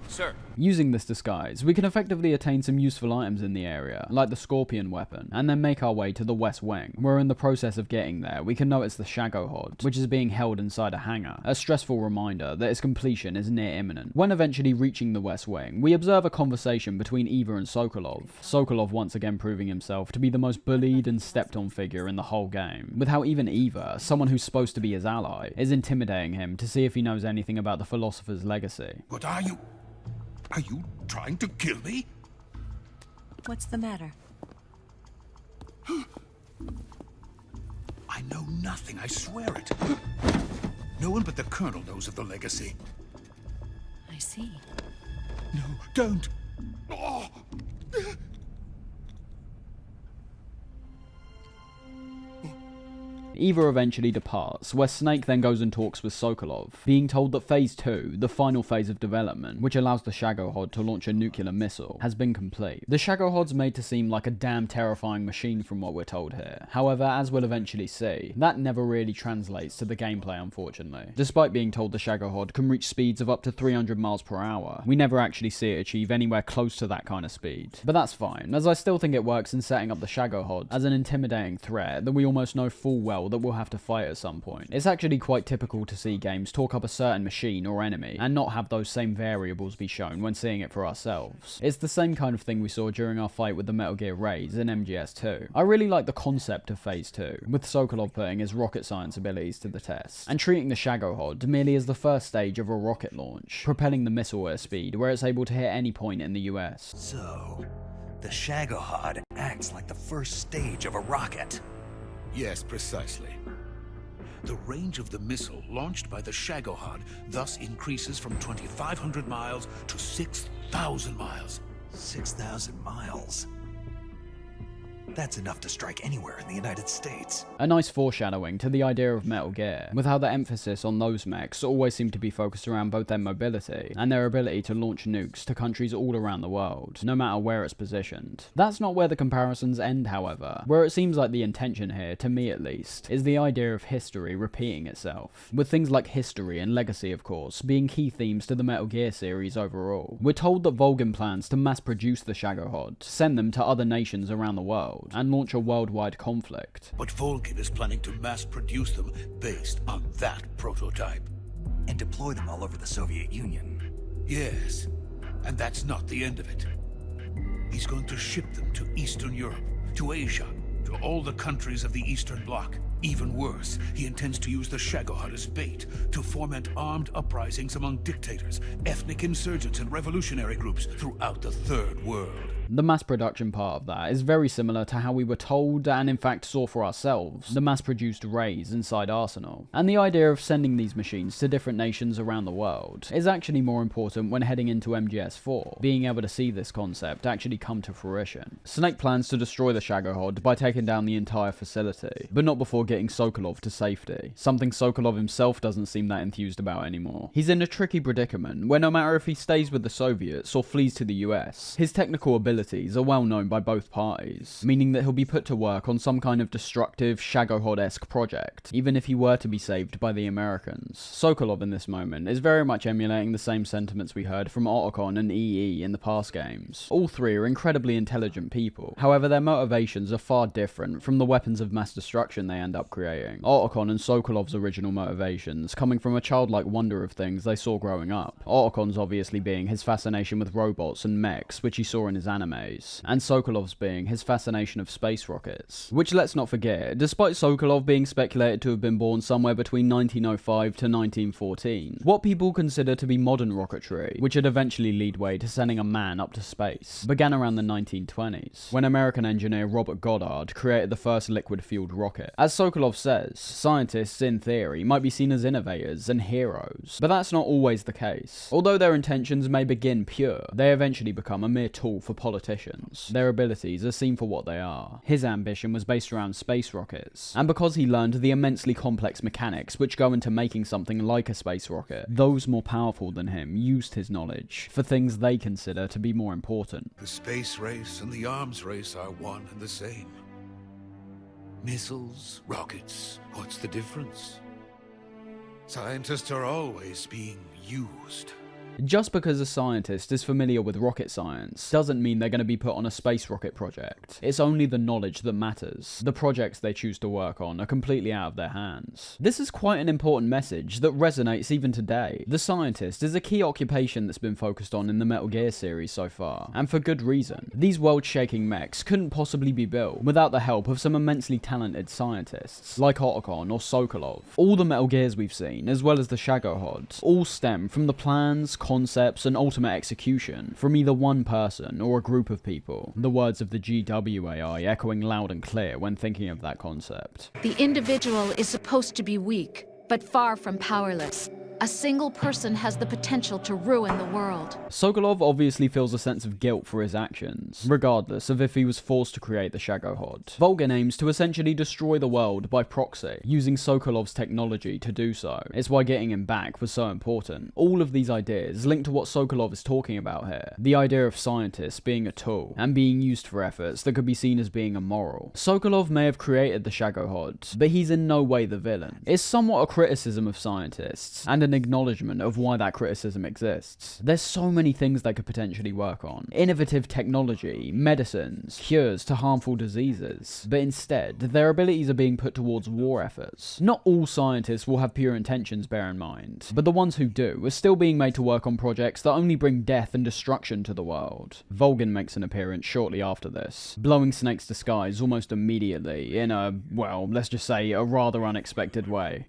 Sir. Using this disguise, we can effectively attain some useful items in the area, like the Scorpion weapon, and then make our way to the West Wing, where in the process of getting there, we can notice the Shagohod, which is being held inside a hangar, a stressful reminder that its completion is near imminent. When eventually reaching the West Wing, we observe a conversation between Eva and Sokolov, Sokolov once again proving himself to be the most bullied and stepped on figure in the whole game, with how even Eva, someone who's supposed to be his ally, is intimidating him to see if he knows anything about the Philosopher's legacy. What are you? Are you trying to kill me? What's the matter? I know nothing, I swear it. No one but the Colonel knows of the legacy. I see. No, don't! Oh. Eva eventually departs, where Snake then goes and talks with Sokolov, being told that Phase 2, the final phase of development, which allows the Shagohod to launch a nuclear missile, has been complete. The Shagohod's made to seem like a damn terrifying machine from what we're told here. However, as we'll eventually see, that never really translates to the gameplay, unfortunately. Despite being told the Shagohod can reach speeds of up to 300 miles per hour, we never actually see it achieve anywhere close to that kind of speed. But that's fine, as I still think it works in setting up the Shagohod as an intimidating threat that we almost know full well that we'll have to fight at some point. It's actually quite typical to see games talk up a certain machine or enemy and not have those same variables be shown when seeing it for ourselves. It's the same kind of thing we saw during our fight with the Metal Gear Rays in MGS2. I really like the concept of Phase 2, with Sokolov putting his rocket science abilities to the test, and treating the Shagohod merely as the first stage of a rocket launch, propelling the missile at a speed where it's able to hit any point in the US. So, the Shagohod acts like the first stage of a rocket. Yes, precisely. The range of the missile launched by the Shagohod thus increases from 2,500 miles to 6,000 miles. 6,000 miles? That's enough to strike anywhere in the United States. A nice foreshadowing to the idea of Metal Gear, with how the emphasis on those mechs always seemed to be focused around both their mobility and their ability to launch nukes to countries all around the world, no matter where it's positioned. That's not where the comparisons end, however. Where it seems like the intention here, to me at least, is the idea of history repeating itself, with things like history and legacy, of course, being key themes to the Metal Gear series overall. We're told that Volgin plans to mass produce the Shagohod, send them to other nations around the world, and launch a worldwide conflict. But Volgin is planning to mass produce them based on that prototype. And deploy them all over the Soviet Union. Yes, and that's not the end of it. He's going to ship them to Eastern Europe, to Asia, to all the countries of the Eastern Bloc. Even worse, he intends to use the Shagohod as bait to foment armed uprisings among dictators, ethnic insurgents, and revolutionary groups throughout the Third World. The mass production part of that is very similar to how we were told, and in fact saw for ourselves, the mass-produced Rays inside Arsenal. And the idea of sending these machines to different nations around the world is actually more important when heading into MGS4, being able to see this concept actually come to fruition. Snake plans to destroy the Shagohod by taking down the entire facility, but not before getting Sokolov to safety, something Sokolov himself doesn't seem that enthused about anymore. He's in a tricky predicament where no matter if he stays with the Soviets or flees to the US, his technical abilities are well known by both parties, meaning that he'll be put to work on some kind of destructive Shagohod-esque project, even if he were to be saved by the Americans. Sokolov in this moment is very much emulating the same sentiments we heard from Otacon and EE in the past games. All three are incredibly intelligent people, however their motivations are far different from the weapons of mass destruction they end up creating. Otacon and Sokolov's original motivations coming from a childlike wonder of things they saw growing up. Otacon's obviously being his fascination with robots and mechs, which he saw in his animes, and Sokolov's being his fascination of space rockets. Which, let's not forget, despite Sokolov being speculated to have been born somewhere between 1905 to 1914, what people consider to be modern rocketry, which would eventually lead way to sending a man up to space, began around the 1920s, when American engineer Robert Goddard created the first liquid-fueled rocket. As Sokolov says, scientists, in theory, might be seen as innovators and heroes, but that's not always the case. Although their intentions may begin pure, they eventually become a mere tool for politicians. Their abilities are seen for what they are. His ambition was based around space rockets, and because he learned the immensely complex mechanics which go into making something like a space rocket, those more powerful than him used his knowledge for things they consider to be more important. The space race and the arms race are one and the same. Missiles, rockets, what's the difference? Scientists are always being used. Just because a scientist is familiar with rocket science doesn't mean they're going to be put on a space rocket project. It's only the knowledge that matters. The projects they choose to work on are completely out of their hands. This is quite an important message that resonates even today. The scientist is a key occupation that's been focused on in the Metal Gear series so far, and for good reason. These world-shaking mechs couldn't possibly be built without the help of some immensely talented scientists, like Otacon or Sokolov. All the Metal Gears we've seen, as well as the Shagohod, all stem from the plans, concepts, and ultimate execution from either one person or a group of people. The words of the GWAI echoing loud and clear when thinking of that concept. The individual is supposed to be weak, but far from powerless. A single person has the potential to ruin the world. Sokolov obviously feels a sense of guilt for his actions, regardless of if he was forced to create the Shagohod. Volgin aims to essentially destroy the world by proxy, using Sokolov's technology to do so. It's why getting him back was so important. All of these ideas link to what Sokolov is talking about here. The idea of scientists being a tool, and being used for efforts that could be seen as being immoral. Sokolov may have created the Shagohod, but he's in no way the villain. It's somewhat a criticism of scientists, and an acknowledgement of why that criticism exists. There's so many things they could potentially work on. Innovative technology, medicines, cures to harmful diseases. But instead, their abilities are being put towards war efforts. Not all scientists will have pure intentions, bear in mind, but the ones who do are still being made to work on projects that only bring death and destruction to the world. Volgin makes an appearance shortly after this, blowing Snake's disguise almost immediately in a, well, let's just say a rather unexpected way.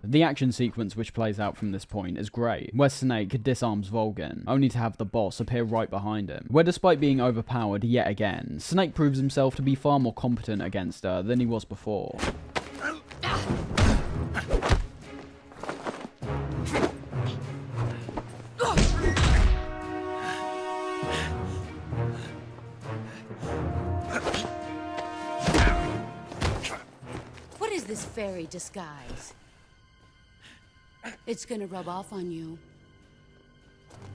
The action sequence which plays out from this point is great, where Snake disarms Volgin, only to have the boss appear right behind him, where despite being overpowered yet again, Snake proves himself to be far more competent against her than he was before. What is this fairy disguise? It's gonna rub off on you.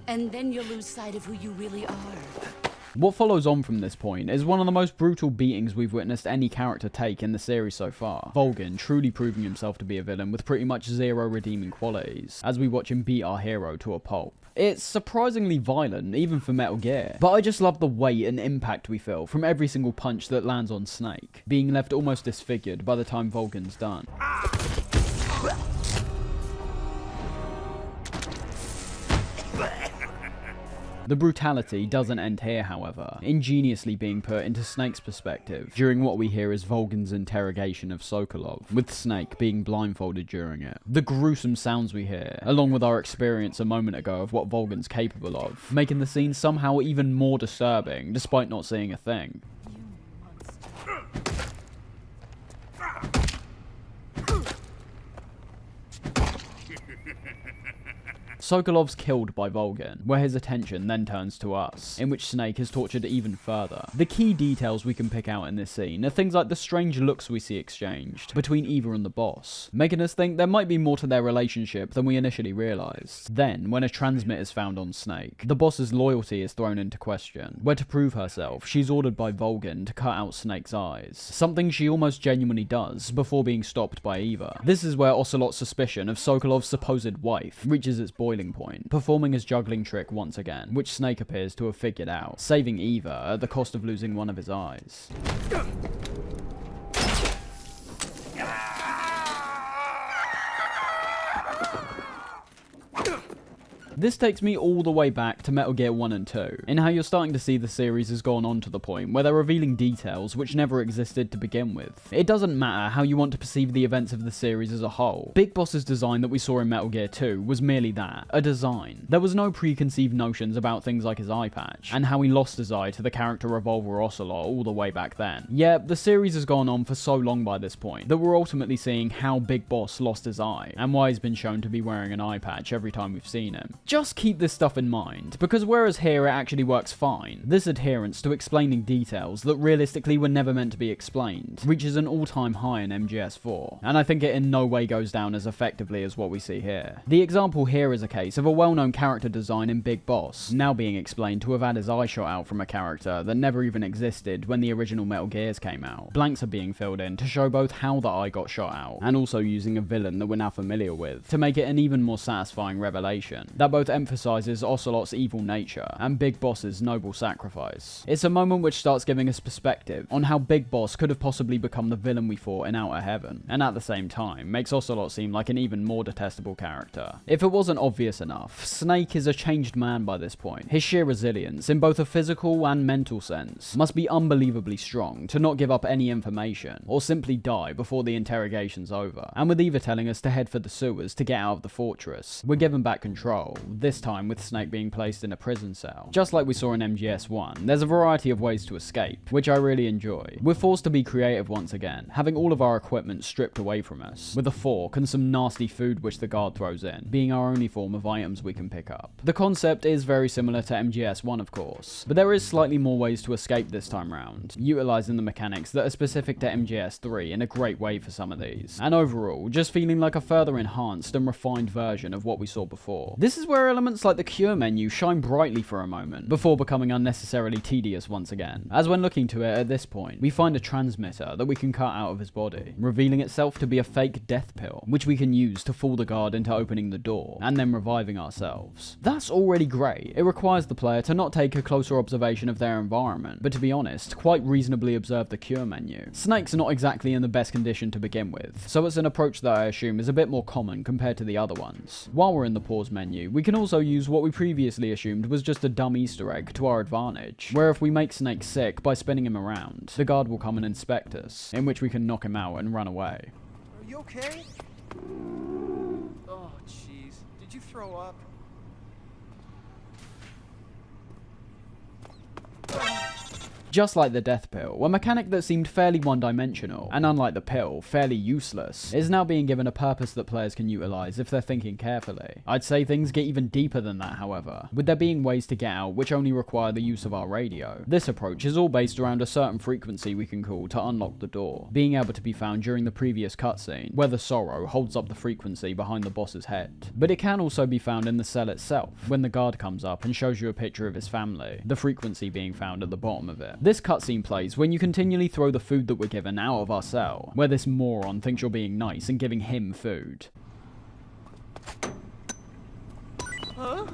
And then you'll lose sight of who you really are. What follows on from this point is one of the most brutal beatings we've witnessed any character take in the series so far. Volgin truly proving himself to be a villain with pretty much zero redeeming qualities, as we watch him beat our hero to a pulp. It's surprisingly violent, even for Metal Gear, but I just love the weight and impact we feel from every single punch that lands on Snake, being left almost disfigured by the time Volgin's done. The brutality doesn't end here, however, ingeniously being put into Snake's perspective during what we hear is Volgin's interrogation of Sokolov, with Snake being blindfolded during it. The gruesome sounds we hear, along with our experience a moment ago of what Volgin's capable of, making the scene somehow even more disturbing, despite not seeing a thing. Sokolov's killed by Volgin, where his attention then turns to us, in which Snake is tortured even further. The key details we can pick out in this scene are things like the strange looks we see exchanged between Eva and the boss, making us think there might be more to their relationship than we initially realised. Then, when a transmit is found on Snake, the boss's loyalty is thrown into question, where to prove herself, she's ordered by Volgin to cut out Snake's eyes, something she almost genuinely does before being stopped by Eva. This is where Ocelot's suspicion of Sokolov's supposed wife reaches its boiling point, performing his juggling trick once again, which Snake appears to have figured out, saving Eva at the cost of losing one of his eyes. This takes me all the way back to Metal Gear 1 and 2, in how you're starting to see the series has gone on to the point where they're revealing details which never existed to begin with. It doesn't matter how you want to perceive the events of the series as a whole. Big Boss's design that we saw in Metal Gear 2 was merely that, a design. There was no preconceived notions about things like his eye patch, and how he lost his eye to the character Revolver Ocelot all the way back then. Yet, the series has gone on for so long by this point, that we're ultimately seeing how Big Boss lost his eye, and why he's been shown to be wearing an eye patch every time we've seen him. Just keep this stuff in mind, because whereas here it actually works fine, this adherence to explaining details that realistically were never meant to be explained reaches an all-time high in MGS4, and I think it in no way goes down as effectively as what we see here. The example here is a case of a well-known character design in Big Boss now being explained to have had his eye shot out from a character that never even existed when the original Metal Gears came out. Blanks are being filled in to show both how the eye got shot out, and also using a villain that we're now familiar with, to make it an even more satisfying revelation that both emphasizes Ocelot's evil nature and Big Boss's noble sacrifice. It's a moment which starts giving us perspective on how Big Boss could have possibly become the villain we fought in Outer Heaven, and at the same time makes Ocelot seem like an even more detestable character. If it wasn't obvious enough, Snake is a changed man by this point. His sheer resilience, in both a physical and mental sense, must be unbelievably strong to not give up any information, or simply die before the interrogation's over. And with Eva telling us to head for the sewers to get out of the fortress, we're given back control, this time with Snake being placed in a prison cell. Just like we saw in MGS1, there's a variety of ways to escape, which I really enjoy. We're forced to be creative once again, having all of our equipment stripped away from us, with a fork and some nasty food which the guard throws in, being our only form of items we can pick up. The concept is very similar to MGS1 of course, but there is slightly more ways to escape this time round, utilising the mechanics that are specific to MGS3 in a great way for some of these, and overall, just feeling like a further enhanced and refined version of what we saw before. This is where elements like the cure menu shine brightly for a moment, before becoming unnecessarily tedious once again, as when looking to it at this point, we find a transmitter that we can cut out of his body, revealing itself to be a fake death pill, which we can use to fool the guard into opening the door, and then reviving ourselves. That's already great. It requires the player to not take a closer observation of their environment, but to be honest, quite reasonably observe the cure menu. Snake's not exactly in the best condition to begin with, so it's an approach that I assume is a bit more common compared to the other ones. While we're in the pause menu, we can also use what we previously assumed was just a dumb Easter egg to our advantage, where if we make Snake sick by spinning him around, the guard will come and inspect us, in which we can knock him out and run away. Are you okay? Oh, jeez. Did you throw up? Just like the death pill, a mechanic that seemed fairly one-dimensional, and unlike the pill, fairly useless, is now being given a purpose that players can utilise if they're thinking carefully. I'd say things get even deeper than that, however, with there being ways to get out which only require the use of our radio. This approach is all based around a certain frequency we can call to unlock the door, being able to be found during the previous cutscene, where the Sorrow holds up the frequency behind the boss's head. But it can also be found in the cell itself, when the guard comes up and shows you a picture of his family, the frequency being found at the bottom of it. This cutscene plays when you continually throw the food that we're given out of our cell, where this moron thinks you're being nice and giving him food. Huh?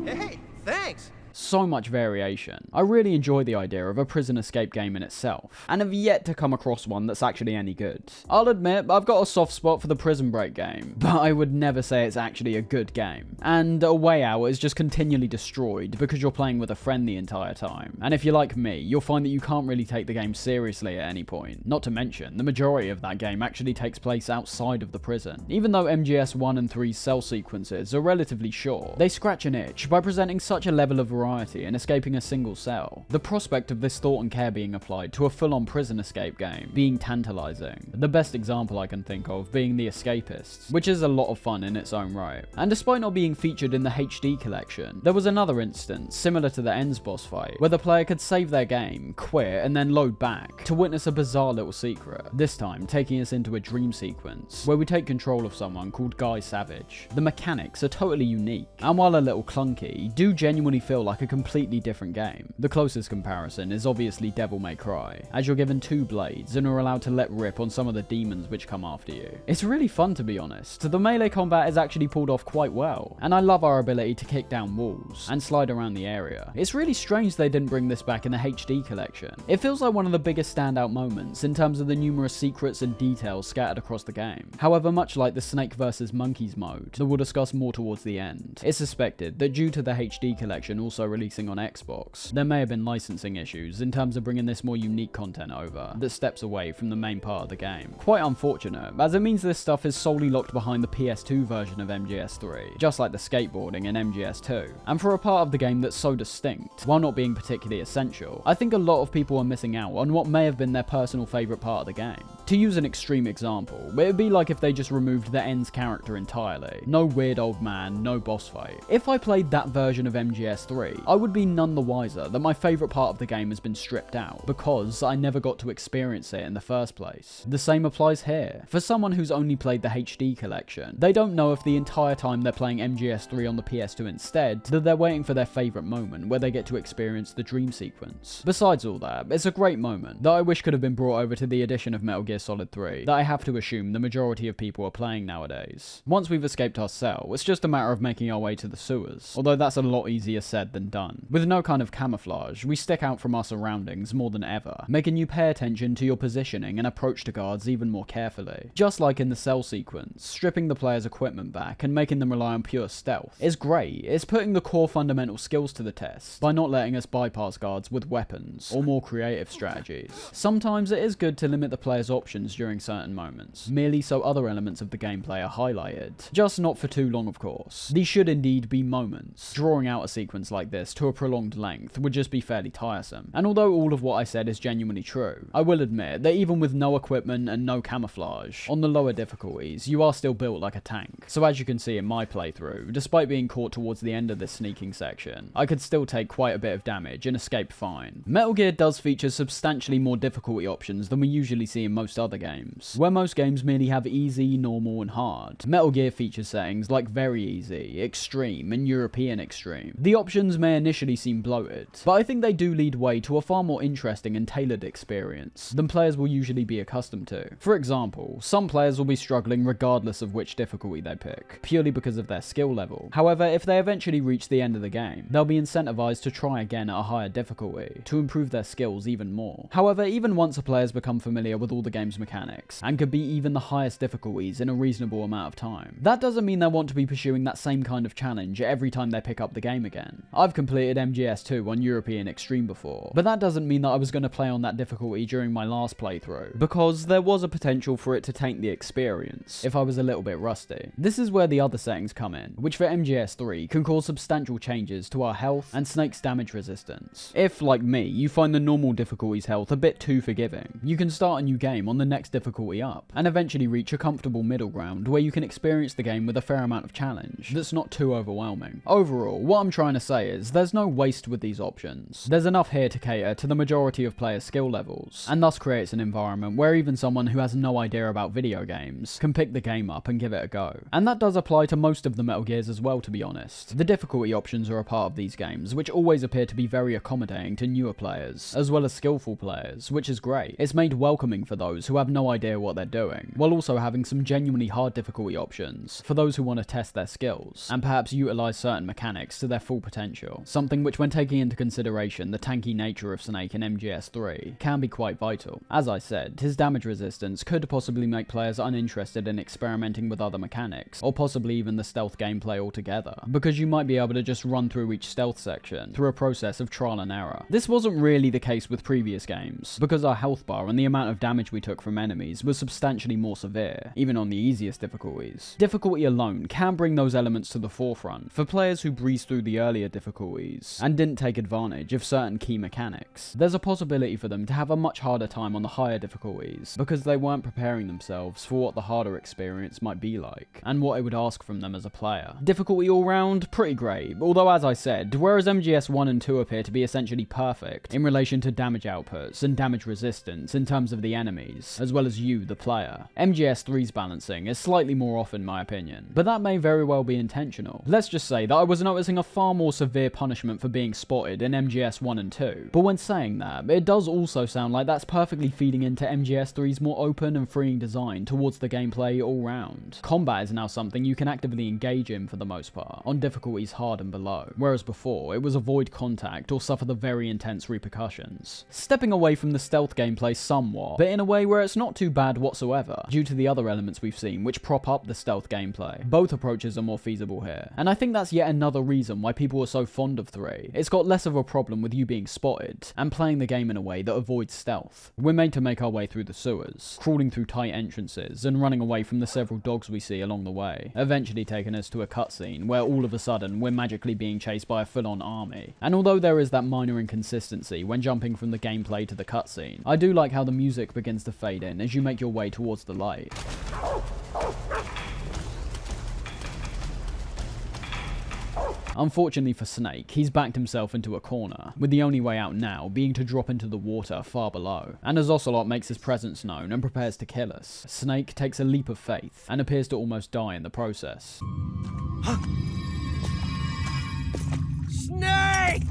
Hey, thanks! So much variation. I really enjoy the idea of a prison escape game in itself, and have yet to come across one that's actually any good. I'll admit, I've got a soft spot for the Prison Break game, but I would never say it's actually a good game. And A Way Out is just continually destroyed because you're playing with a friend the entire time. And if you're like me, you'll find that you can't really take the game seriously at any point. Not to mention, the majority of that game actually takes place outside of the prison. Even though MGS 1 and 3's cell sequences are relatively short, they scratch an itch by presenting such a level of variety and escaping a single cell. The prospect of this thought and care being applied to a full-on prison escape game being tantalizing. The best example I can think of being The Escapists, which is a lot of fun in its own right. And despite not being featured in the HD collection, there was another instance, similar to the Ends boss fight, where the player could save their game, quit, and then load back to witness a bizarre little secret, this time taking us into a dream sequence, where we take control of someone called Guy Savage. The mechanics are totally unique, and while a little clunky, do genuinely feel like a completely different game. The closest comparison is obviously Devil May Cry, as you're given 2 blades and are allowed to let rip on some of the demons which come after you. It's really fun, to be honest. The melee combat is actually pulled off quite well, and I love our ability to kick down walls and slide around the area. It's really strange they didn't bring this back in the HD collection. It feels like one of the biggest standout moments in terms of the numerous secrets and details scattered across the game. However, much like the Snake vs Monkeys mode that we'll discuss more towards the end, it's suspected that due to the HD collection also releasing on Xbox, there may have been licensing issues in terms of bringing this more unique content over that steps away from the main part of the game. Quite unfortunate, as it means this stuff is solely locked behind the PS2 version of MGS3, just like the skateboarding in MGS2. And for a part of the game that's so distinct, while not being particularly essential, I think a lot of people are missing out on what may have been their personal favourite part of the game. To use an extreme example, it'd be like if they just removed the Ends character entirely. No weird old man, no boss fight. If I played that version of MGS3, I would be none the wiser that my favourite part of the game has been stripped out, because I never got to experience it in the first place. The same applies here. For someone who's only played the HD collection, they don't know if the entire time they're playing MGS3 on the PS2 instead, that they're waiting for their favourite moment where they get to experience the dream sequence. Besides all that, it's a great moment that I wish could have been brought over to the edition of Metal Gear Solid 3 that I have to assume the majority of people are playing nowadays. Once we've escaped our cell, it's just a matter of making our way to the sewers, although that's a lot easier said than done. With no kind of camouflage, we stick out from our surroundings more than ever, making you pay attention to your positioning and approach to guards even more carefully. Just like in the cell sequence, stripping the player's equipment back and making them rely on pure stealth is great. It's putting the core fundamental skills to the test by not letting us bypass guards with weapons or more creative strategies. Sometimes it is good to limit the player's options options during certain moments, merely so other elements of the gameplay are highlighted. Just not for too long, of course. These should indeed be moments. Drawing out a sequence like this to a prolonged length would just be fairly tiresome. And although all of what I said is genuinely true, I will admit that even with no equipment and no camouflage, on the lower difficulties, you are still built like a tank. So as you can see in my playthrough, despite being caught towards the end of this sneaking section, I could still take quite a bit of damage and escape fine. Metal Gear does feature substantially more difficulty options than we usually see in most other games. Where most games merely have easy, normal, and hard, Metal Gear features settings like very easy, extreme, and European extreme. The options may initially seem bloated, but I think they do lead way to a far more interesting and tailored experience than players will usually be accustomed to. For example, some players will be struggling regardless of which difficulty they pick, purely because of their skill level. However, if they eventually reach the end of the game, they'll be incentivized to try again at a higher difficulty, to improve their skills even more. However, even once a player's become familiar with all the game's mechanics, and could be even the highest difficulties in a reasonable amount of time, that doesn't mean they'll want to be pursuing that same kind of challenge every time they pick up the game again. I've completed MGS2 on European Extreme before, but that doesn't mean that I was going to play on that difficulty during my last playthrough, because there was a potential for it to taint the experience if I was a little bit rusty. This is where the other settings come in, which for MGS3 can cause substantial changes to our health and Snake's damage resistance. If, like me, you find the normal difficulty's health a bit too forgiving, you can start a new game on the next difficulty up, and eventually reach a comfortable middle ground where you can experience the game with a fair amount of challenge that's not too overwhelming. Overall, what I'm trying to say is there's no waste with these options. There's enough here to cater to the majority of players' skill levels, and thus creates an environment where even someone who has no idea about video games can pick the game up and give it a go. And that does apply to most of the Metal Gears as well, to be honest. The difficulty options are a part of these games, which always appear to be very accommodating to newer players, as well as skillful players, which is great. It's made welcoming for those who have no idea what they're doing, while also having some genuinely hard difficulty options for those who want to test their skills, and perhaps utilize certain mechanics to their full potential. Something which, when taking into consideration the tanky nature of Snake in MGS3, can be quite vital. As I said, his damage resistance could possibly make players uninterested in experimenting with other mechanics, or possibly even the stealth gameplay altogether, because you might be able to just run through each stealth section through a process of trial and error. This wasn't really the case with previous games, because our health bar and the amount of damage we took from enemies was substantially more severe, even on the easiest difficulties. Difficulty alone can bring those elements to the forefront for players who breezed through the earlier difficulties and didn't take advantage of certain key mechanics. There's a possibility for them to have a much harder time on the higher difficulties, because they weren't preparing themselves for what the harder experience might be like, and what it would ask from them as a player. Difficulty all round, pretty great, although as I said, whereas MGS 1 and 2 appear to be essentially perfect in relation to damage outputs and damage resistance in terms of the enemies, as well as you, the player, MGS 3's balancing is slightly more off in my opinion, but that may very well be intentional. Let's just say that I was noticing a far more severe punishment for being spotted in MGS 1 and 2, but when saying that, it does also sound like that's perfectly feeding into MGS 3's more open and freeing design towards the gameplay all round. Combat is now something you can actively engage in for the most part, on difficulties hard and below, whereas before it was avoid contact or suffer the very intense repercussions. Stepping away from the stealth gameplay somewhat, but in a way where it's not too bad whatsoever, due to the other elements we've seen which prop up the stealth gameplay. Both approaches are more feasible here, and I think that's yet another reason why people are so fond of 3. It's got less of a problem with you being spotted, and playing the game in a way that avoids stealth. We're made to make our way through the sewers, crawling through tight entrances, and running away from the several dogs we see along the way, eventually taking us to a cutscene where all of a sudden we're magically being chased by a full-on army. And although there is that minor inconsistency when jumping from the gameplay to the cutscene, I do like how the music begins to fade in as you make your way towards the light. Unfortunately for Snake, he's backed himself into a corner, with the only way out now being to drop into the water far below. And as Ocelot makes his presence known and prepares to kill us, Snake takes a leap of faith and appears to almost die in the process. Snake!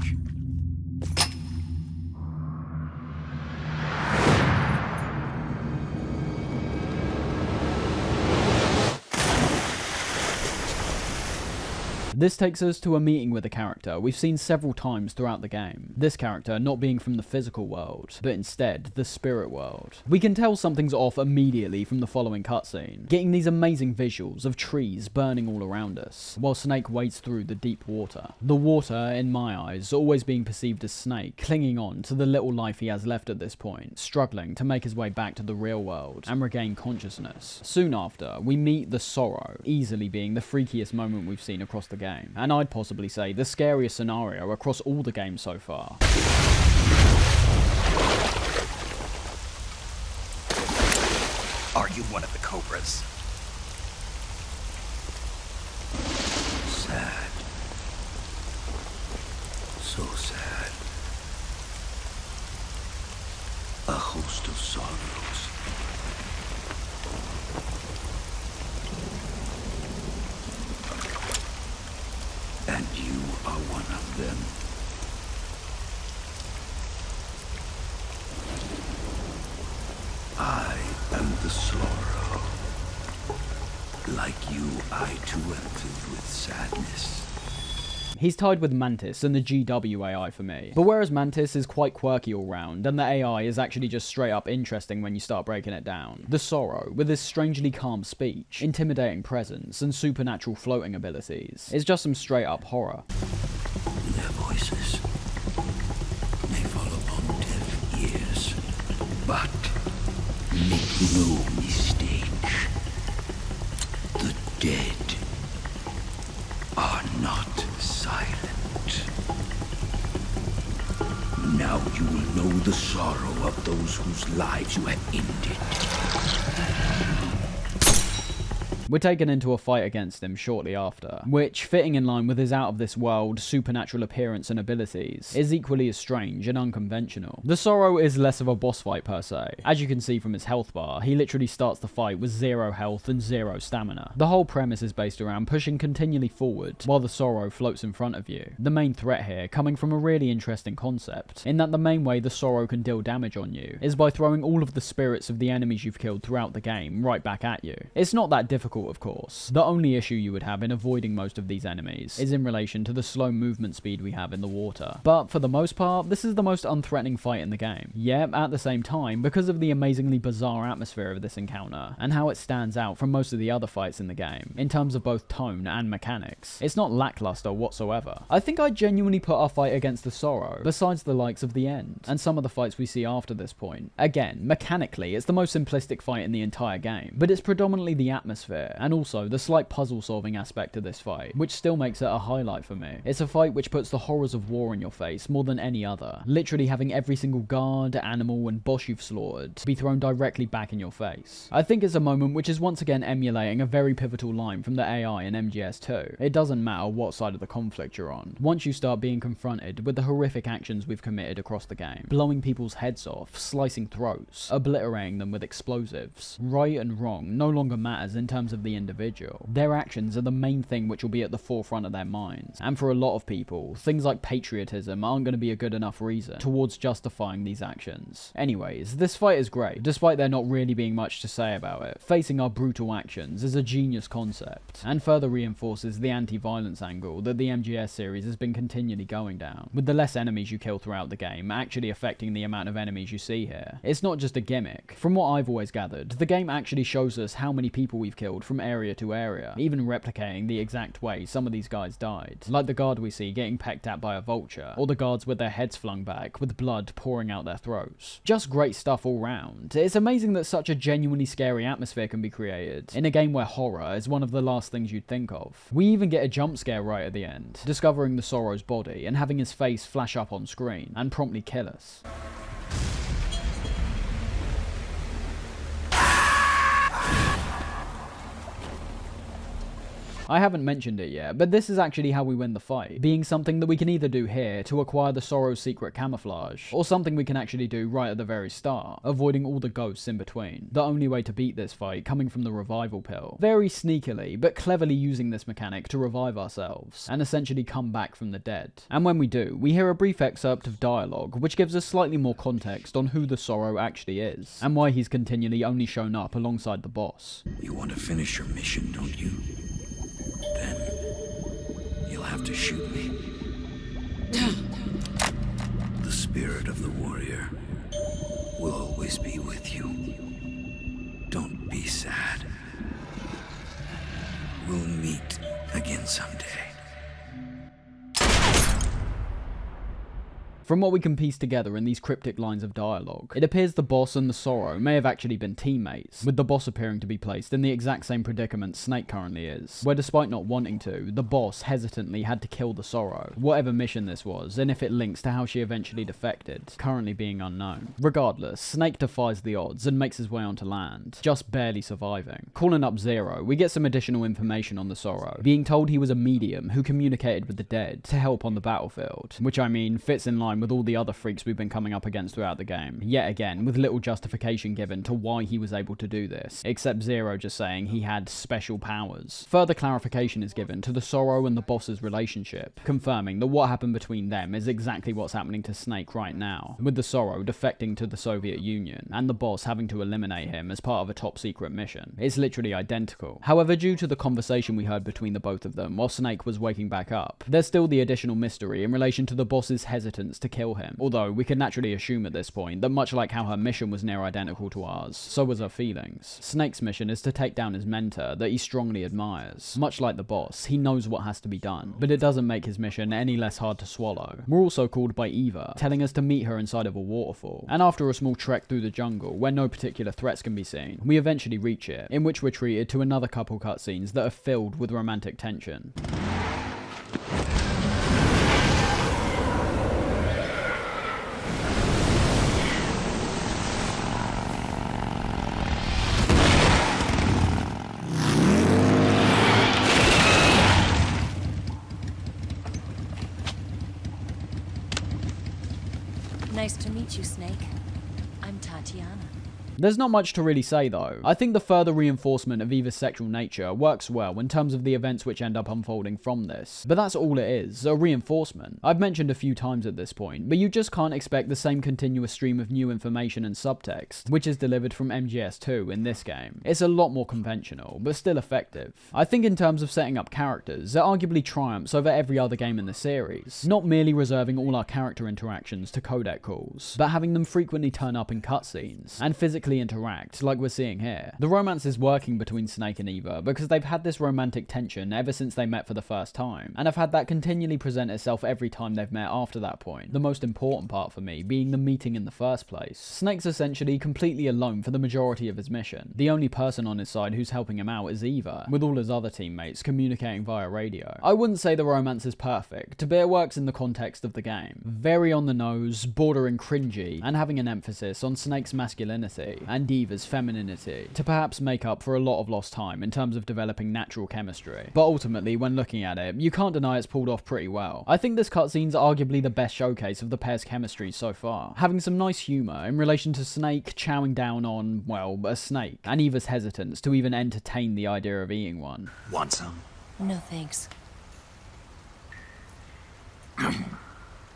This takes us to a meeting with a character we've seen several times throughout the game. This character not being from the physical world, but instead the spirit world. We can tell something's off immediately from the following cutscene, getting these amazing visuals of trees burning all around us, while Snake wades through the deep water. The water, in my eyes, always being perceived as Snake, clinging on to the little life he has left at this point, struggling to make his way back to the real world and regain consciousness. Soon after, we meet the Sorrow, easily being the freakiest moment we've seen across the game, and I'd possibly say the scariest scenario across all the games so far. Are you one of the Cobras? Sad. So sad. A host of sorrows. And you are one of them. I am the sorrow. Like you, I too am filled with sadness. He's tied with Mantis and the GW AI for me. But whereas Mantis is quite quirky all round, and the AI is actually just straight up interesting when you start breaking it down, the Sorrow, with his strangely calm speech, intimidating presence, and supernatural floating abilities, is just some straight up horror. Their voices may fall upon deaf ears, but make no mistake, the dead are not silent. Now you will know the sorrow of those whose lives you have ended. We're taken into a fight against him shortly after, which, fitting in line with his out-of-this-world supernatural appearance and abilities, is equally as strange and unconventional. The Sorrow is less of a boss fight per se. As you can see from his health bar, he literally starts the fight with 0 health and 0 stamina. The whole premise is based around pushing continually forward, while the Sorrow floats in front of you. The main threat here coming from a really interesting concept, in that the main way the Sorrow can deal damage on you is by throwing all of the spirits of the enemies you've killed throughout the game right back at you. It's not that difficult, of course. The only issue you would have in avoiding most of these enemies is in relation to the slow movement speed we have in the water. But for the most part, this is the most unthreatening fight in the game. Yet, at the same time, because of the amazingly bizarre atmosphere of this encounter, and how it stands out from most of the other fights in the game, in terms of both tone and mechanics, it's not lackluster whatsoever. I think I genuinely put our fight against the Sorrow, besides the likes of the End, and some of the fights we see after this point. Again, mechanically, it's the most simplistic fight in the entire game, but it's predominantly the atmosphere, and also the slight puzzle-solving aspect to this fight, which still makes it a highlight for me. It's a fight which puts the horrors of war in your face more than any other, literally having every single guard, animal, and boss you've slaughtered be thrown directly back in your face. I think it's a moment which is once again emulating a very pivotal line from the AI in MGS2. It doesn't matter what side of the conflict you're on, once you start being confronted with the horrific actions we've committed across the game, blowing people's heads off, slicing throats, obliterating them with explosives, right and wrong no longer matters in terms of the individual. Their actions are the main thing which will be at the forefront of their minds, and for a lot of people, things like patriotism aren't going to be a good enough reason towards justifying these actions. Anyways, this fight is great, despite there not really being much to say about it. Facing our brutal actions is a genius concept, and further reinforces the anti-violence angle that the MGS series has been continually going down, with the less enemies you kill throughout the game actually affecting the amount of enemies you see here. It's not just a gimmick. From what I've always gathered, the game actually shows us how many people we've killed from area to area, even replicating the exact way some of these guys died, like the guard we see getting pecked at by a vulture, or the guards with their heads flung back with blood pouring out their throats. Just great stuff all round. It's amazing that such a genuinely scary atmosphere can be created in a game where horror is one of the last things you'd think of. We even get a jump scare right at the end, discovering the Sorrow's body and having his face flash up on screen and promptly kill us. I haven't mentioned it yet, but this is actually how we win the fight, being something that we can either do here to acquire the Sorrow's secret camouflage, or something we can actually do right at the very start, avoiding all the ghosts in between. The only way to beat this fight coming from the revival pill, very sneakily but cleverly using this mechanic to revive ourselves, and essentially come back from the dead. And when we do, we hear a brief excerpt of dialogue which gives us slightly more context on who the Sorrow actually is, and why he's continually only shown up alongside the boss. You want to finish your mission, don't you? Then You'll have to shoot me. The spirit of the warrior will always be with you. Don't be sad. We'll meet again someday. From what we can piece together in these cryptic lines of dialogue, it appears the boss and the Sorrow may have actually been teammates, with the boss appearing to be placed in the exact same predicament Snake currently is, where despite not wanting to, the boss hesitantly had to kill the Sorrow, whatever mission this was, and if it links to how she eventually defected, currently being unknown. Regardless, Snake defies the odds and makes his way onto land, just barely surviving. Calling up Zero, we get some additional information on the Sorrow, being told he was a medium who communicated with the dead to help on the battlefield, which I mean fits in line with all the other freaks we've been coming up against throughout the game, yet again with little justification given to why he was able to do this, except Zero just saying he had special powers. Further clarification is given to the Sorrow and the boss's relationship, confirming that what happened between them is exactly what's happening to Snake right now, with the Sorrow defecting to the Soviet Union, and the boss having to eliminate him as part of a top secret mission. It's literally identical. However, due to the conversation we heard between the both of them while Snake was waking back up, there's still the additional mystery in relation to the boss's hesitance to kill him, although we can naturally assume at this point that much like how her mission was near identical to ours, so was her feelings. Snake's mission is to take down his mentor that he strongly admires. Much like the boss, he knows what has to be done, but it doesn't make his mission any less hard to swallow. We're also called by Eva, telling us to meet her inside of a waterfall, and after a small trek through the jungle where no particular threats can be seen, we eventually reach it, in which we're treated to another couple cutscenes that are filled with romantic tension. Nice to meet you, Snake. I'm Tatiana. There's not much to really say though. I think the further reinforcement of Eva's sexual nature works well in terms of the events which end up unfolding from this, but that's all it is, a reinforcement. I've mentioned a few times at this point, but you just can't expect the same continuous stream of new information and subtext, which is delivered from MGS2 in this game. It's a lot more conventional, but still effective. I think in terms of setting up characters, it arguably triumphs over every other game in the series, not merely reserving all our character interactions to codec calls, but having them frequently turn up in cutscenes, and physically interact, like we're seeing here. The romance is working between Snake and Eva because they've had this romantic tension ever since they met for the first time, and have had that continually present itself every time they've met after that point, the most important part for me being the meeting in the first place. Snake's essentially completely alone for the majority of his mission. The only person on his side who's helping him out is Eva, with all his other teammates communicating via radio. I wouldn't say the romance is perfect, but it works in the context of the game. Very on the nose, bordering cringy, and having an emphasis on Snake's masculinity and Eva's femininity to perhaps make up for a lot of lost time in terms of developing natural chemistry. But ultimately, when looking at it, you can't deny it's pulled off pretty well. I think this cutscene's arguably the best showcase of the pair's chemistry so far, having some nice humour in relation to Snake chowing down on, well, a snake, and Eva's hesitance to even entertain the idea of eating one. Want some? No thanks.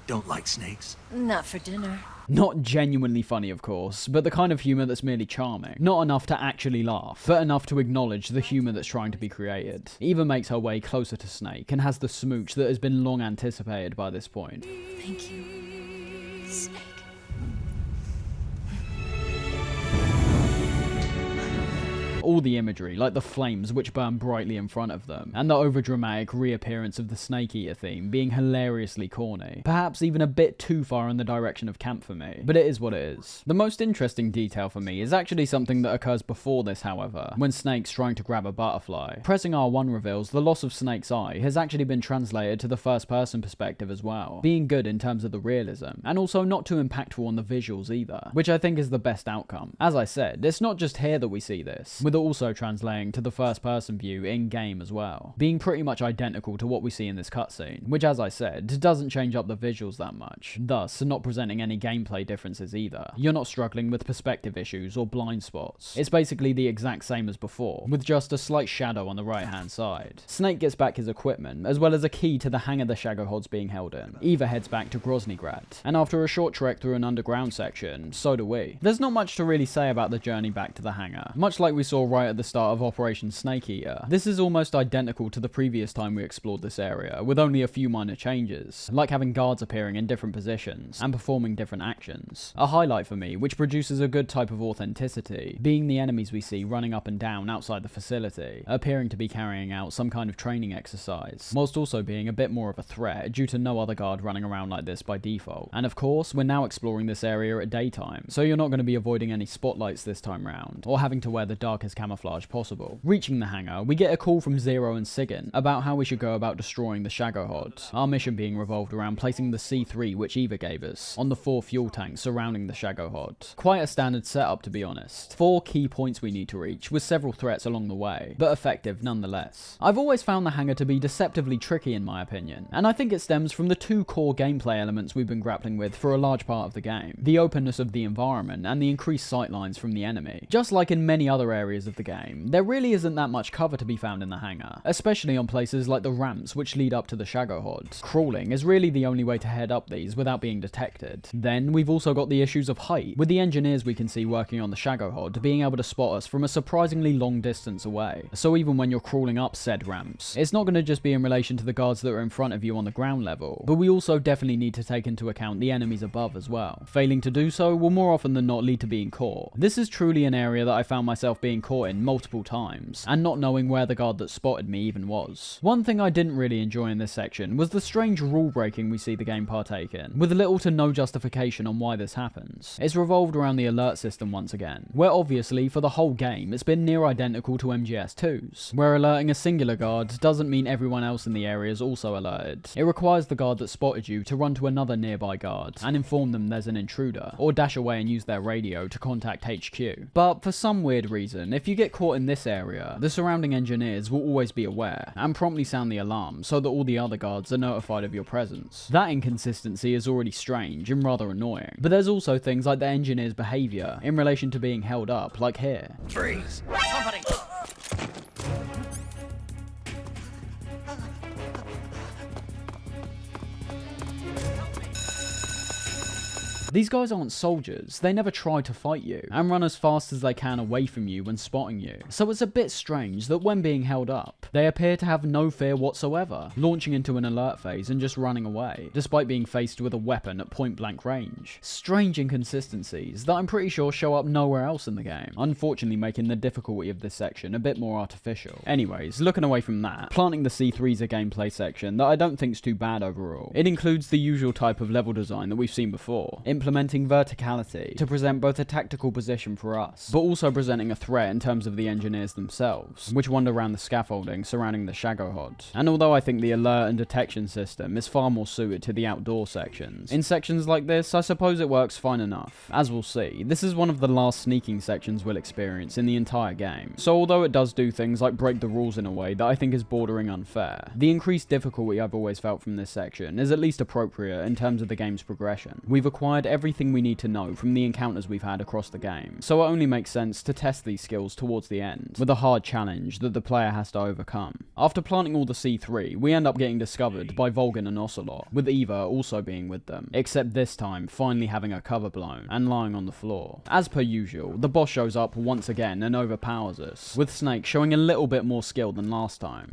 Don't like snakes? Not for dinner. Not genuinely funny, of course, but the kind of humour that's merely charming. Not enough to actually laugh, but enough to acknowledge the humour that's trying to be created. Eva makes her way closer to Snake and has the smooch that has been long anticipated by this point. Thank you, Snake. All the imagery, like the flames which burn brightly in front of them, and the overdramatic reappearance of the Snake Eater theme being hilariously corny. Perhaps even a bit too far in the direction of camp for me, but it is what it is. The most interesting detail for me is actually something that occurs before this, however, when Snake's trying to grab a butterfly. Pressing R1 reveals the loss of Snake's eye has actually been translated to the first person perspective as well, being good in terms of the realism, and also not too impactful on the visuals either, which I think is the best outcome. As I said, it's not just here that we see this, with also translating to the first person view in-game as well, being pretty much identical to what we see in this cutscene, which as I said, doesn't change up the visuals that much, thus not presenting any gameplay differences either. You're not struggling with perspective issues or blind spots. It's basically the exact same as before, with just a slight shadow on the right hand side. Snake gets back his equipment, as well as a key to the hangar the Shagohod's being held in. Eva heads back to Groznygrad, and after a short trek through an underground section, so do we. There's not much to really say about the journey back to the hangar. Much like we saw right at the start of Operation Snake Eater. This is almost identical to the previous time we explored this area, with only a few minor changes, like having guards appearing in different positions and performing different actions. A highlight for me, which produces a good type of authenticity, being the enemies we see running up and down outside the facility, appearing to be carrying out some kind of training exercise, whilst also being a bit more of a threat due to no other guard running around like this by default. And of course, we're now exploring this area at daytime, so you're not going to be avoiding any spotlights this time round, or having to wear the darkest camouflage possible. Reaching the hangar, we get a call from Zero and Sigyn about how we should go about destroying the Shagohod, our mission being revolved around placing the C3 which Eva gave us on the 4 fuel tanks surrounding the Shagohod. Quite a standard setup, to be honest. 4 key points we need to reach, with several threats along the way, but effective nonetheless. I've always found the hangar to be deceptively tricky in my opinion, and I think it stems from the 2 core gameplay elements we've been grappling with for a large part of the game: the openness of the environment and the increased sightlines from the enemy. Just like in many other areas of the game, there really isn't that much cover to be found in the hangar, especially on places like the ramps which lead up to the Shagohod. Crawling is really the only way to head up these without being detected. Then we've also got the issues of height, with the engineers we can see working on the Shagohod being able to spot us from a surprisingly long distance away. So even when you're crawling up said ramps, it's not going to just be in relation to the guards that are in front of you on the ground level, but we also definitely need to take into account the enemies above as well. Failing to do so will more often than not lead to being caught. This is truly an area that I found myself being caught in multiple times, and not knowing where the guard that spotted me even was. One thing I didn't really enjoy in this section was the strange rule breaking we see the game partake in, with little to no justification on why this happens. It's revolved around the alert system once again, where obviously for the whole game it's been near identical to MGS2's, where alerting a singular guard doesn't mean everyone else in the area is also alerted. It requires the guard that spotted you to run to another nearby guard and inform them there's an intruder, or dash away and use their radio to contact HQ. But for some weird reason, if you get caught in this area, the surrounding engineers will always be aware and promptly sound the alarm so that all the other guards are notified of your presence. That inconsistency is already strange and rather annoying, but there's also things like the engineers' behaviour in relation to being held up, like here. Freeze! Somebody! These guys aren't soldiers, they never try to fight you, and run as fast as they can away from you when spotting you. So it's a bit strange that when being held up, they appear to have no fear whatsoever, launching into an alert phase and just running away, despite being faced with a weapon at point blank range. Strange inconsistencies that I'm pretty sure show up nowhere else in the game, unfortunately making the difficulty of this section a bit more artificial. Anyways, looking away from that, planting the C3 is a gameplay section that I don't think's too bad overall. It includes the usual type of level design that we've seen before, implementing verticality to present both a tactical position for us, but also presenting a threat in terms of the engineers themselves, which wander around the scaffolding surrounding the Shagohod. And although I think the alert and detection system is far more suited to the outdoor sections, in sections like this I suppose it works fine enough. As we'll see, this is one of the last sneaking sections we'll experience in the entire game, so although it does do things like break the rules in a way that I think is bordering unfair, the increased difficulty I've always felt from this section is at least appropriate in terms of the game's progression. We've acquired everything we need to know from the encounters we've had across the game, so it only makes sense to test these skills towards the end, with a hard challenge that the player has to overcome. After planting all the C3, we end up getting discovered by Volgin and Ocelot, with Eva also being with them, except this time finally having her cover blown and lying on the floor. As per usual, the boss shows up once again and overpowers us, with Snake showing a little bit more skill than last time.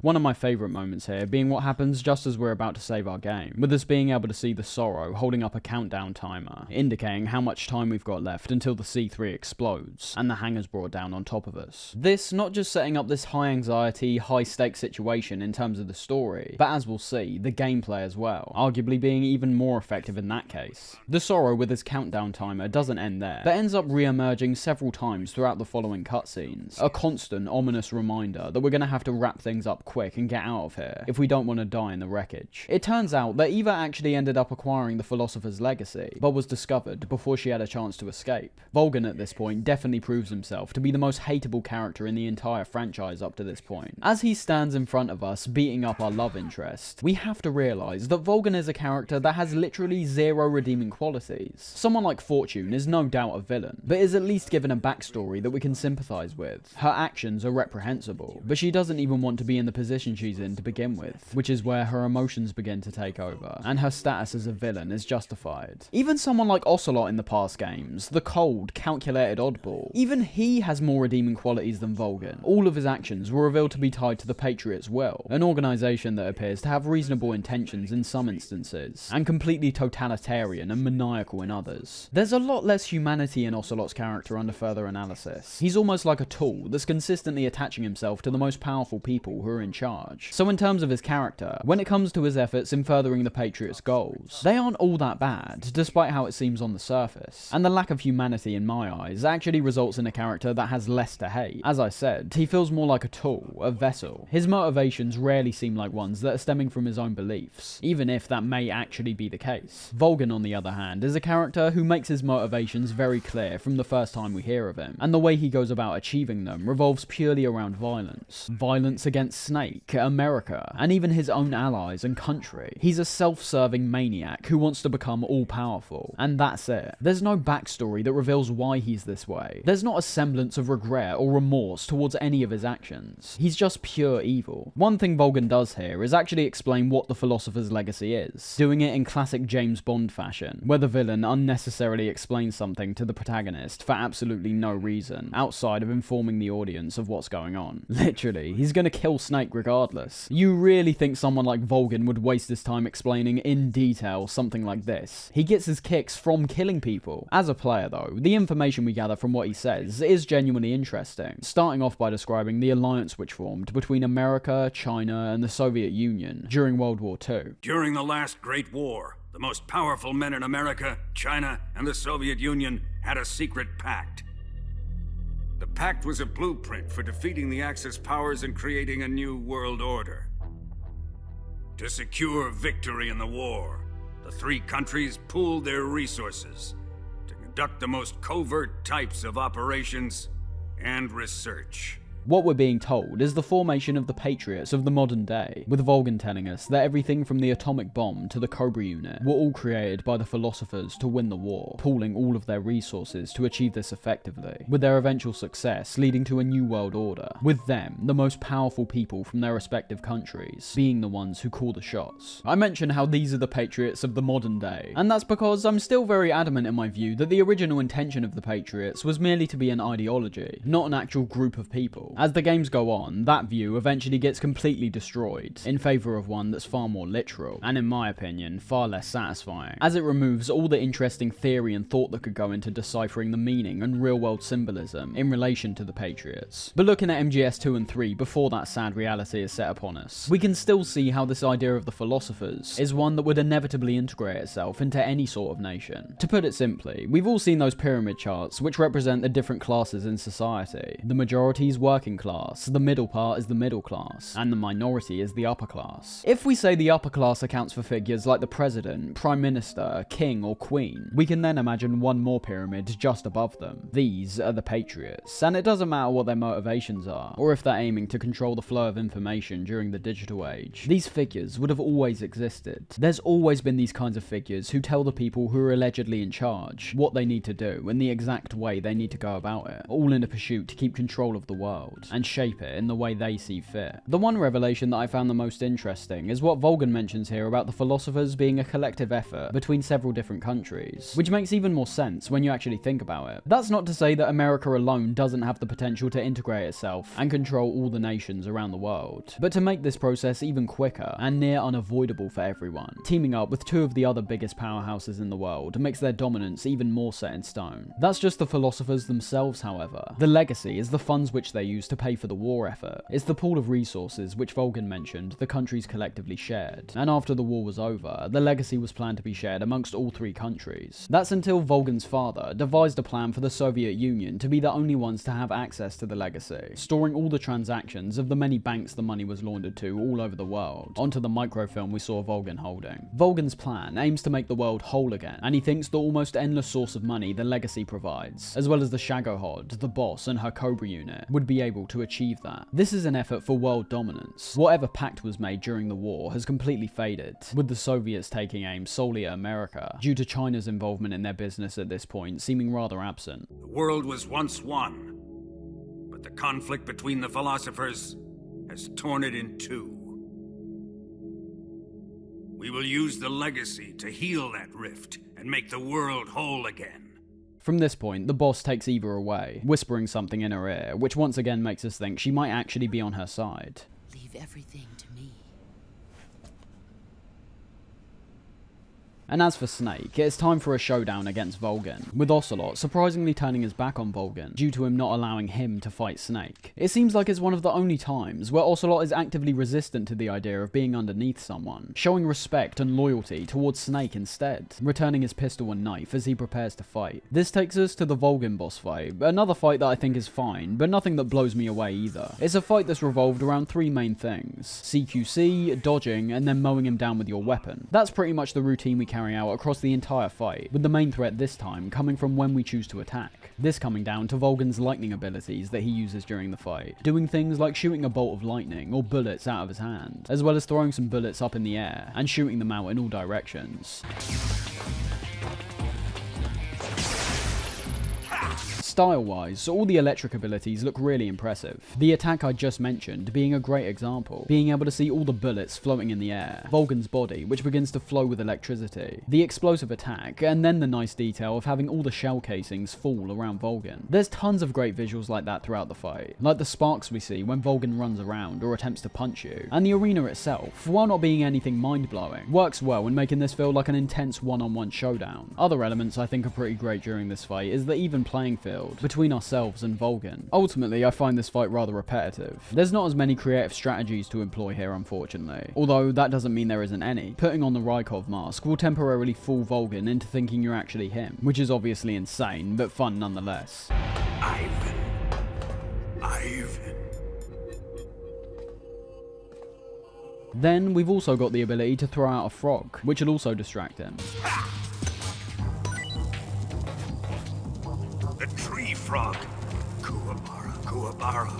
One of my favourite moments here being what happens just as we're about to save our game, with us being able to see the Sorrow holding up a countdown timer, indicating how much time we've got left until the C3 explodes, and the hangar's brought down on top of us. This not just setting up this high anxiety, high stakes situation in terms of the story, but as we'll see, the gameplay as well, arguably being even more effective in that case. The Sorrow with his countdown timer doesn't end there, but ends up re-emerging several times throughout the following cutscenes, a constant ominous reminder that we're going to have to wrap things up quick and get out of here if we don't want to die in the wreckage. It turns out that Eva actually ended up acquiring the Philosopher's legacy, but was discovered before she had a chance to escape. Volgin at this point definitely proves himself to be the most hateable character in the entire franchise up to this point. As he stands in front of us beating up our love interest, we have to realise that Volgin is a character that has literally zero redeeming qualities. Someone like Fortune is no doubt a villain, but is at least given a backstory that we can sympathise with. Her actions are reprehensible, but she doesn't even want to be in the position she's in to begin with, which is where her emotions begin to take over, and her status as a villain is justified. Even someone like Ocelot in the past games, the cold, calculated oddball, even he has more redeeming qualities than Volgin. All of his actions were revealed to be tied to the Patriots' will, an organisation that appears to have reasonable intentions in some instances, and completely totalitarian and maniacal in others. There's a lot less humanity in Ocelot's character under further analysis. He's almost like a tool that's consistently attaching himself to the most powerful people who are in charge. So in terms of his character, when it comes to his efforts in furthering the Patriots' goals, they aren't all that bad, despite how it seems on the surface. And the lack of humanity in my eyes actually results in a character that has less to hate. As I said, he feels more like a tool, a vessel. His motivations rarely seem like ones that are stemming from his own beliefs, even if that may actually be the case. Volgin, on the other hand, is a character who makes his motivations very clear from the first time we hear of him, and the way he goes about achieving them revolves purely around violence. Violence against Snake, America, and even his own allies and country. He's a self-serving maniac who wants to become all-powerful, and that's it. There's no backstory that reveals why he's this way. There's not a semblance of regret or remorse towards any of his actions. He's just pure evil. One thing Volgin does here is actually explain what the Philosopher's legacy is, doing it in classic James Bond fashion, where the villain unnecessarily explains something to the protagonist for absolutely no reason, outside of informing the audience of what's going on. Literally, he's gonna kill Snake regardless. You really think someone like Volgin would waste his time explaining in detail something like this? He gets his kicks from killing people. As a player though, the information we gather from what he says is genuinely interesting, starting off by describing the alliance which formed between America, China, and the Soviet Union during World War II. During the last Great War, the most powerful men in America, China, and the Soviet Union had a secret pact. The pact was a blueprint for defeating the Axis powers and creating a new world order. To secure victory in the war, the three countries pooled their resources to conduct the most covert types of operations and research. What we're being told is the formation of the Patriots of the modern day, with Volgin telling us that everything from the atomic bomb to the Cobra unit were all created by the philosophers to win the war, pooling all of their resources to achieve this effectively, with their eventual success leading to a new world order, with them, the most powerful people from their respective countries, being the ones who call the shots. I mention how these are the Patriots of the modern day, and that's because I'm still very adamant in my view that the original intention of the Patriots was merely to be an ideology, not an actual group of people. As the games go on, that view eventually gets completely destroyed, in favour of one that's far more literal, and in my opinion, far less satisfying, as it removes all the interesting theory and thought that could go into deciphering the meaning and real-world symbolism in relation to the Patriots. But looking at MGS 2 and 3 before that sad reality is set upon us, we can still see how this idea of the philosophers is one that would inevitably integrate itself into any sort of nation. To put it simply, we've all seen those pyramid charts which represent the different classes in society. The majority's working class, the middle part is the middle class, and the minority is the upper class. If we say the upper class accounts for figures like the president, prime minister, king, or queen, we can then imagine one more pyramid just above them. These are the Patriots, and it doesn't matter what their motivations are, or if they're aiming to control the flow of information during the digital age. These figures would have always existed. There's always been these kinds of figures who tell the people who are allegedly in charge what they need to do and the exact way they need to go about it, all in a pursuit to keep control of the world and shape it in the way they see fit. The one revelation that I found the most interesting is what Volgin mentions here about the philosophers being a collective effort between several different countries, which makes even more sense when you actually think about it. That's not to say that America alone doesn't have the potential to integrate itself and control all the nations around the world, but to make this process even quicker and near unavoidable for everyone, teaming up with two of the other biggest powerhouses in the world makes their dominance even more set in stone. That's just the philosophers themselves, however. The legacy is the funds which they used to pay for the war effort. It's the pool of resources which Volgin mentioned the countries collectively shared, and after the war was over, the legacy was planned to be shared amongst all 3 countries. That's until Volgin's father devised a plan for the Soviet Union to be the only ones to have access to the legacy, storing all the transactions of the many banks the money was laundered to all over the world, onto the microfilm we saw Volgin holding. Volgin's plan aims to make the world whole again, and he thinks the almost endless source of money the legacy provides, as well as the Shagohod, the boss, and her Cobra unit, would be able to achieve that. This is an effort for world dominance. Whatever pact was made during the war has completely faded, with the Soviets taking aim solely at America, due to China's involvement in their business at this point seeming rather absent. The world was once one, but the conflict between the philosophers has torn it in two. We will use the legacy to heal that rift and make the world whole again. From this point, the boss takes Eva away, whispering something in her ear, which once again makes us think she might actually be on her side. Leave everything to me. And as for Snake, it's time for a showdown against Volgin, with Ocelot surprisingly turning his back on Volgin due to him not allowing him to fight Snake. It seems like it's one of the only times where Ocelot is actively resistant to the idea of being underneath someone, showing respect and loyalty towards Snake instead, returning his pistol and knife as he prepares to fight. This takes us to the Volgin boss fight, another fight that I think is fine, but nothing that blows me away either. It's a fight that's revolved around 3 main things: CQC, dodging, and then mowing him down with your weapon. That's pretty much the routine we carry out across the entire fight, with the main threat this time coming from when we choose to attack. This coming down to Volgin's lightning abilities that he uses during the fight, doing things like shooting a bolt of lightning or bullets out of his hand, as well as throwing some bullets up in the air and shooting them out in all directions. Style-wise, all the electric abilities look really impressive. The attack I just mentioned being a great example, being able to see all the bullets floating in the air, Volgin's body which begins to flow with electricity, the explosive attack, and then the nice detail of having all the shell casings fall around Volgin. There's tons of great visuals like that throughout the fight, like the sparks we see when Volgin runs around or attempts to punch you, and the arena itself, while not being anything mind-blowing, works well in making this feel like an intense one-on-one showdown. Other elements I think are pretty great during this fight is the even playing field between ourselves and Volgin. Ultimately, I find this fight rather repetitive. There's not as many creative strategies to employ here, unfortunately, although that doesn't mean there isn't any. Putting on the Rykov mask will temporarily fool Volgin into thinking you're actually him, which is obviously insane, but fun nonetheless. Ivan. Then we've also got the ability to throw out a frog, which will also distract him. The tree frog. Kuwabara.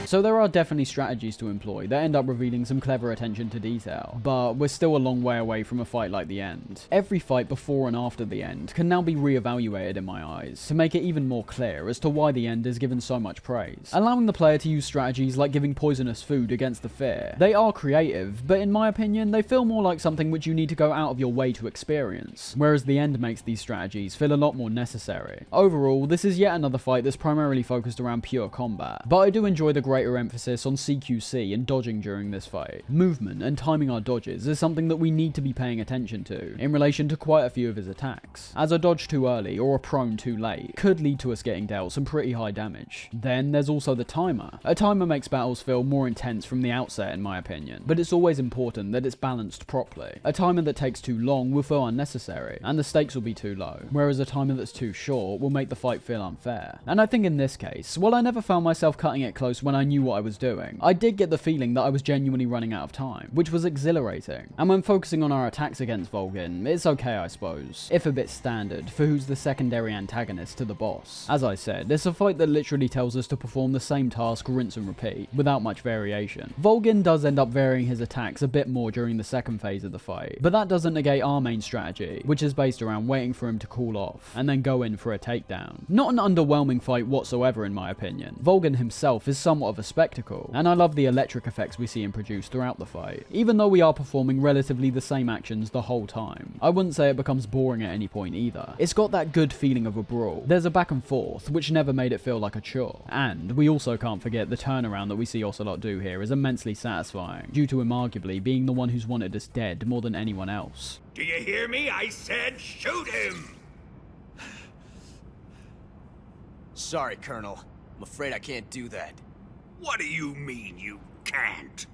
So there are definitely strategies to employ that end up revealing some clever attention to detail, but we're still a long way away from a fight like the end. Every fight before and after the end can now be re-evaluated in my eyes, to make it even more clear as to why the end is given so much praise. Allowing the player to use strategies like giving poisonous food against the fear. They are creative, but in my opinion they feel more like something which you need to go out of your way to experience, whereas the end makes these strategies feel a lot more necessary. Overall, this is yet another fight that's primarily focused around pure combat, but I do enjoy the greater emphasis on CQC and dodging during this fight. Movement and timing our dodges is something that we need to be paying attention to in relation to quite a few of his attacks, as a dodge too early or a prone too late could lead to us getting dealt some pretty high damage. Then there's also the timer. A timer makes battles feel more intense from the outset in my opinion, but it's always important that it's balanced properly. A timer that takes too long will feel unnecessary and the stakes will be too low, whereas a timer that's too short will make the fight feel unfair. And I think in this case, while I never found myself cutting it close when I knew what I was doing, I did get the feeling that I was genuinely running out of time, which was exhilarating. And when focusing on our attacks against Volgin, it's okay I suppose, if a bit standard for who's the secondary antagonist to the boss. As I said, it's a fight that literally tells us to perform the same task rinse and repeat, without much variation. Volgin does end up varying his attacks a bit more during the second phase of the fight, but that doesn't negate our main strategy, which is based around waiting for him to cool off, and then go in for a takedown. Not an underwhelming fight whatsoever in my opinion. Volgin himself is somewhat of a spectacle, and I love the electric effects we see him produce throughout the fight. Even though we are performing relatively the same actions the whole time, I wouldn't say it becomes boring at any point either. It's got that good feeling of a brawl. There's a back and forth, which never made it feel like a chore. And we also can't forget the turnaround that we see Ocelot do here is immensely satisfying, due to him arguably being the one who's wanted us dead more than anyone else. Do you hear me? I said shoot him! Sorry, Colonel. I'm afraid I can't do that. What do you mean you can't?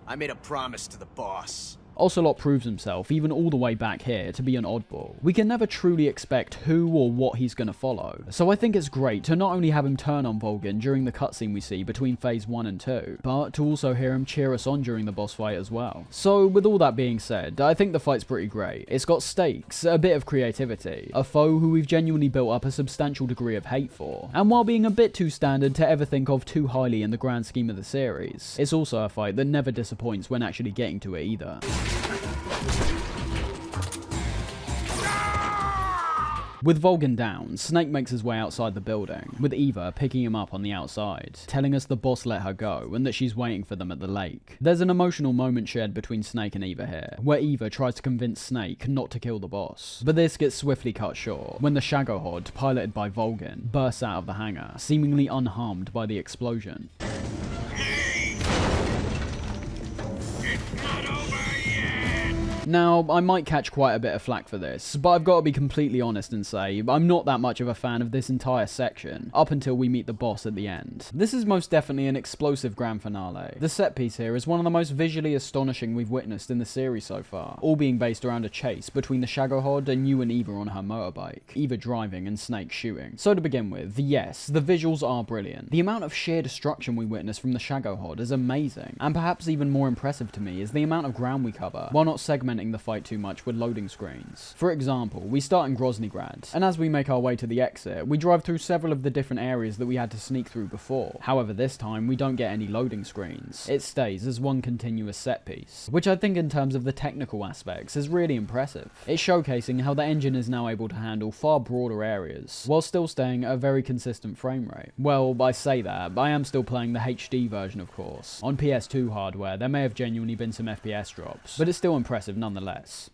I made a promise to the boss. Ocelot proves himself, even all the way back here, to be an oddball. We can never truly expect who or what he's going to follow, so I think it's great to not only have him turn on Vulcan during the cutscene we see between Phase 1 and 2, but to also hear him cheer us on during the boss fight as well. So with all that being said, I think the fight's pretty great. It's got stakes, a bit of creativity, a foe who we've genuinely built up a substantial degree of hate for, and while being a bit too standard to ever think of too highly in the grand scheme of the series, it's also a fight that never disappoints when actually getting to it either. With Vulcan down, Snake makes his way outside the building, with Eva picking him up on the outside, telling us the boss let her go and that she's waiting for them at the lake. There's an emotional moment shared between Snake and Eva here, where Eva tries to convince Snake not to kill the boss, but this gets swiftly cut short when the Shagohod, piloted by Vulcan, bursts out of the hangar, seemingly unharmed by the explosion. Now, I might catch quite a bit of flack for this, but I've got to be completely honest and say I'm not that much of a fan of this entire section, up until we meet the boss at the end. This is most definitely an explosive grand finale. The set piece here is one of the most visually astonishing we've witnessed in the series so far, all being based around a chase between the Shagohod and you and Eva on her motorbike, Eva driving and Snake shooting. So to begin with, yes, the visuals are brilliant. The amount of sheer destruction we witness from the Shagohod is amazing, and perhaps even more impressive to me is the amount of ground we cover, while not segmenting the fight too much with loading screens. For example, we start in Groznygrad, and as we make our way to the exit, we drive through several of the different areas that we had to sneak through before. However, this time we don't get any loading screens. It stays as one continuous set piece, which I think in terms of the technical aspects is really impressive. It's showcasing how the engine is now able to handle far broader areas, while still staying at a very consistent frame rate. Well, I say that, but I am still playing the HD version, of course. On PS2 hardware, there may have genuinely been some FPS drops, but it's still impressive nonetheless.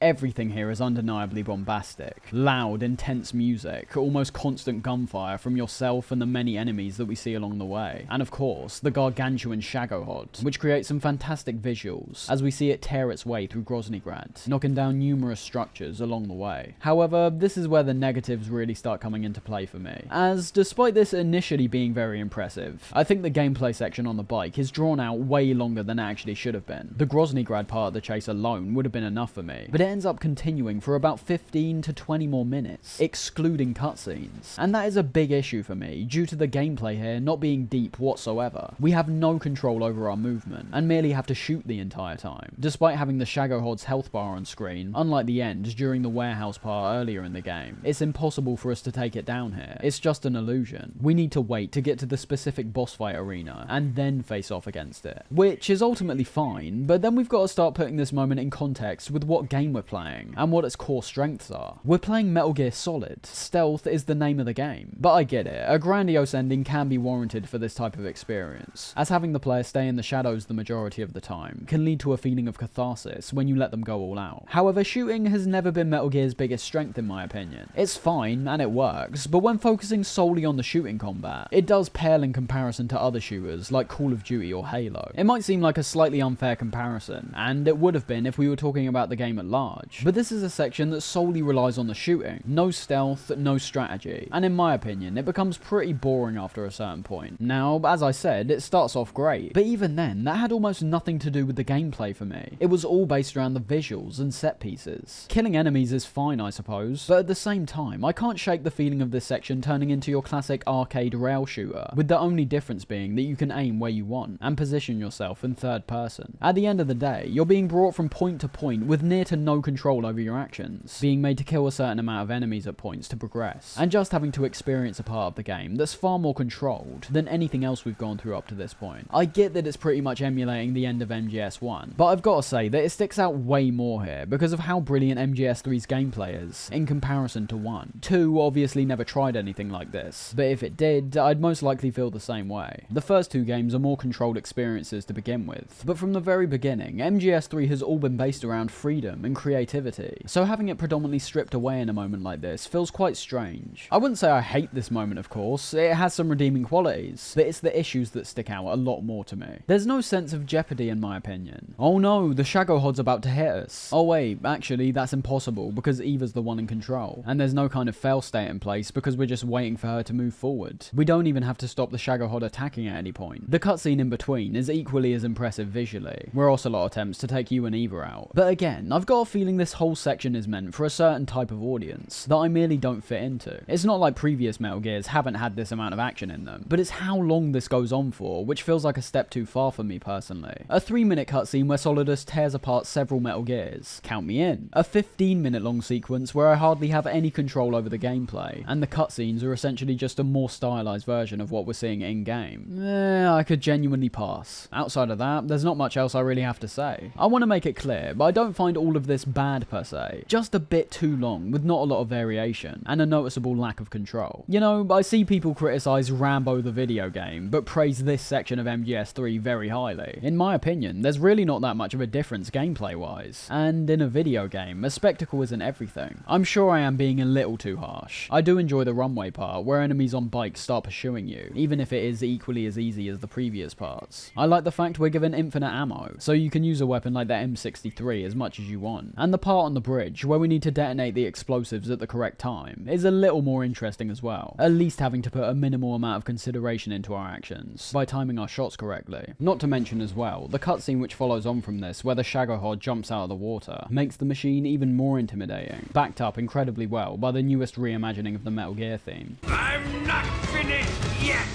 Everything here is undeniably bombastic. Loud, intense music, almost constant gunfire from yourself and the many enemies that we see along the way. And of course, the gargantuan Shagohod, which creates some fantastic visuals as we see it tear its way through Groznygrad, knocking down numerous structures along the way. However, this is where the negatives really start coming into play for me, as despite this initially being very impressive, I think the gameplay section on the bike is drawn out way longer than it actually should have been. The Groznygrad part of the chase alone would have been enough for me, but it ends up continuing for about 15 to 20 more minutes, excluding cutscenes. And that is a big issue for me, due to the gameplay here not being deep whatsoever. We have no control over our movement, and merely have to shoot the entire time, despite having the Shagohod's health bar on screen. Unlike the end during the warehouse part earlier in the game, it's impossible for us to take it down here. It's just an illusion. We need to wait to get to the specific boss fight arena, and then face off against it, which is ultimately fine, but then we've got to start putting this moment in context with what game we're playing, and what its core strengths are. We're playing Metal Gear Solid. Stealth is the name of the game. But I get it, a grandiose ending can be warranted for this type of experience, as having the player stay in the shadows the majority of the time can lead to a feeling of catharsis when you let them go all out. However, shooting has never been Metal Gear's biggest strength in my opinion. It's fine, and it works, but when focusing solely on the shooting combat, it does pale in comparison to other shooters like Call of Duty or Halo. It might seem like a slightly unfair comparison, and it would have been if we were talking about the game at large, but this is a section that solely relies on the shooting. No stealth, no strategy, and in my opinion, it becomes pretty boring after a certain point. Now, as I said, it starts off great, but even then, that had almost nothing to do with the gameplay for me. It was all based around the visuals and set pieces. Killing enemies is fine, I suppose, but at the same time, I can't shake the feeling of this section turning into your classic arcade rail shooter, with the only difference being that you can aim where you want, and position yourself in third person. At the end of the day, you're being brought from point to point with near to no control over your actions, being made to kill a certain amount of enemies at points to progress, and just having to experience a part of the game that's far more controlled than anything else we've gone through up to this point. I get that it's pretty much emulating the end of MGS1, but I've got to say that it sticks out way more here because of how brilliant MGS3's gameplay is in comparison to 1. 2 obviously never tried anything like this, but if it did, I'd most likely feel the same way. The first 2 games are more controlled experiences to begin with, but from the very beginning, MGS3 has all been based around freedom and creativity, so having it predominantly stripped away in a moment like this feels quite strange. I wouldn't say I hate this moment, of course, it has some redeeming qualities, but it's the issues that stick out a lot more to me. There's no sense of jeopardy in my opinion. Oh no, the Shagohod's about to hit us. Oh wait, actually that's impossible because Eva's the one in control, and there's no kind of fail state in place because we're just waiting for her to move forward. We don't even have to stop the Shagohod attacking at any point. The cutscene in between is equally as impressive visually, where Ocelot attempts to take you and Eva out. But again, I've got a feeling this whole section is meant for a certain type of audience that I merely don't fit into. It's not like previous Metal Gears haven't had this amount of action in them, but it's how long this goes on for, which feels like a step too far for me personally. A 3-minute cutscene where Solidus tears apart several Metal Gears. Count me in. A 15-minute long sequence where I hardly have any control over the gameplay, and the cutscenes are essentially just a more stylized version of what we're seeing in-game. I could genuinely pass. Outside of that, there's not much else I really have to say. I want to make it clear, but I don't find all of this bad per se. Just a bit too long, with not a lot of variation, and a noticeable lack of control. You know, I see people criticize Rambo the video game, but praise this section of MGS3 very highly. In my opinion, there's really not that much of a difference gameplay-wise. And in a video game, a spectacle isn't everything. I'm sure I am being a little too harsh. I do enjoy the runway part, where enemies on bikes start pursuing you, even if it is equally as easy as the previous parts. I like the fact we're given infinite ammo, so you can use a weapon like the M63 as much as you want. And the part on the bridge, where we need to detonate the explosives at the correct time, is a little more interesting as well. At least having to put a minimal amount of consideration into our actions, by timing our shots correctly. Not to mention as well, the cutscene which follows on from this, where the Shagohod jumps out of the water, makes the machine even more intimidating, backed up incredibly well by the newest reimagining of the Metal Gear theme. I'm not finished yet!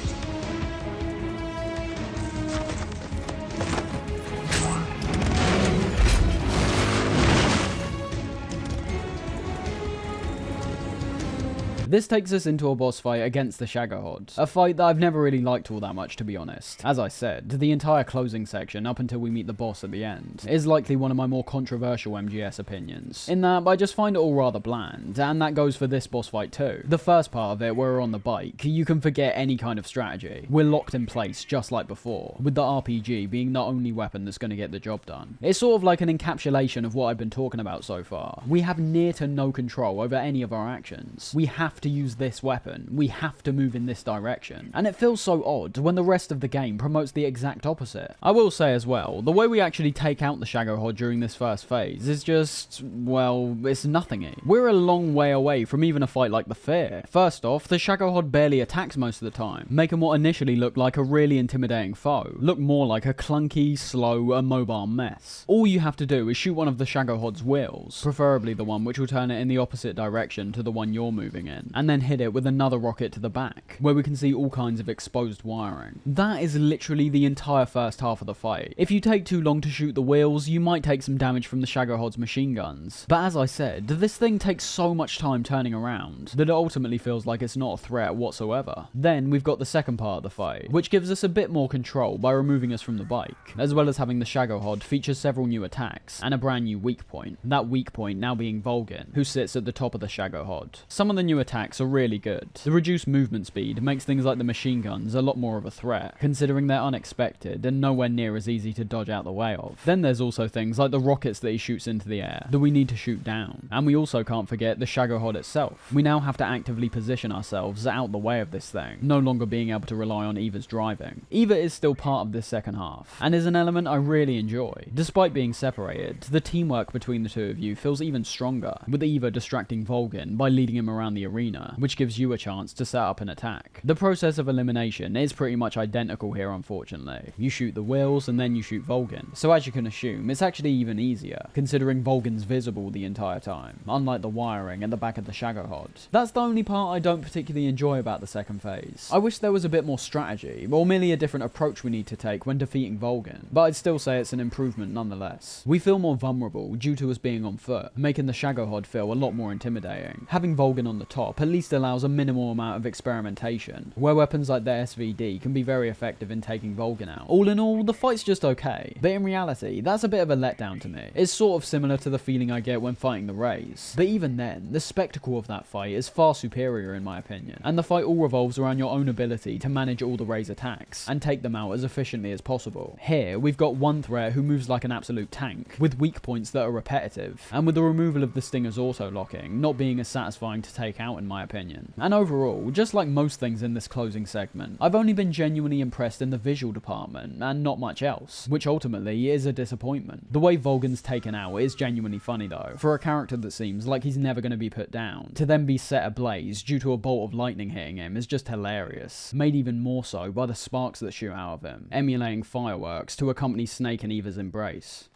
This takes us into a boss fight against the Shagohod, a fight that I've never really liked all that much to be honest. As I said, the entire closing section up until we meet the boss at the end is likely one of my more controversial MGS opinions, in that I just find it all rather bland, and that goes for this boss fight too. The first part of it, where we're on the bike, you can forget any kind of strategy. We're locked in place just like before, with the RPG being the only weapon that's going to get the job done. It's sort of like an encapsulation of what I've been talking about so far. We have near to no control over any of our actions. We have to use this weapon, we have to move in this direction, and it feels so odd when the rest of the game promotes the exact opposite. I will say as well, the way we actually take out the Shagohod during this first phase is just, well, it's nothingy. We're a long way away from even a fight like the Fear. First off, the Shagohod barely attacks most of the time, making what initially looked like a really intimidating foe look more like a clunky, slow, immobile mess. All you have to do is shoot one of the Shagohod's wheels, preferably the one which will turn it in the opposite direction to the one you're moving in, and then hit it with another rocket to the back, where we can see all kinds of exposed wiring. That is literally the entire first half of the fight. If you take too long to shoot the wheels, you might take some damage from the Shagohod's machine guns. But as I said, this thing takes so much time turning around that it ultimately feels like it's not a threat whatsoever. Then we've got the second part of the fight, which gives us a bit more control by removing us from the bike, as well as having the Shagohod feature several new attacks and a brand new weak point. That weak point now being Volgin, who sits at the top of the Shagohod. Some of the new attacks are really good. The reduced movement speed makes things like the machine guns a lot more of a threat, considering they're unexpected and nowhere near as easy to dodge out the way of. Then there's also things like the rockets that he shoots into the air that we need to shoot down. And we also can't forget the Shagohod itself. We now have to actively position ourselves out the way of this thing, no longer being able to rely on Eva's driving. Eva is still part of this second half, and is an element I really enjoy. Despite being separated, the teamwork between the two of you feels even stronger, with Eva distracting Volgin by leading him around the arena, which gives you a chance to set up an attack. The process of elimination is pretty much identical here, unfortunately. You shoot the wheels and then you shoot Volgin. So as you can assume, it's actually even easier, considering Volgin's visible the entire time, unlike the wiring at the back of the Shagohod. That's the only part I don't particularly enjoy about the second phase. I wish there was a bit more strategy, or merely a different approach we need to take when defeating Volgin, but I'd still say it's an improvement nonetheless. We feel more vulnerable due to us being on foot, making the Shagohod feel a lot more intimidating. Having Volgin on the top top at least allows a minimal amount of experimentation, where weapons like the SVD can be very effective in taking Vulcan out. All in all, the fight's just okay, but in reality, that's a bit of a letdown to me. It's sort of similar to the feeling I get when fighting the Rays, but even then, the spectacle of that fight is far superior in my opinion, and the fight all revolves around your own ability to manage all the Rays attacks, and take them out as efficiently as possible. Here, we've got one threat who moves like an absolute tank, with weak points that are repetitive, and with the removal of the Stinger's auto-locking not being as satisfying to take out in my opinion. And overall, just like most things in this closing segment, I've only been genuinely impressed in the visual department, and not much else, which ultimately is a disappointment. The way Vulcan's taken out is genuinely funny though, for a character that seems like he's never going to be put down. To then be set ablaze due to a bolt of lightning hitting him is just hilarious, made even more so by the sparks that shoot out of him, emulating fireworks to accompany Snake and Eva's embrace.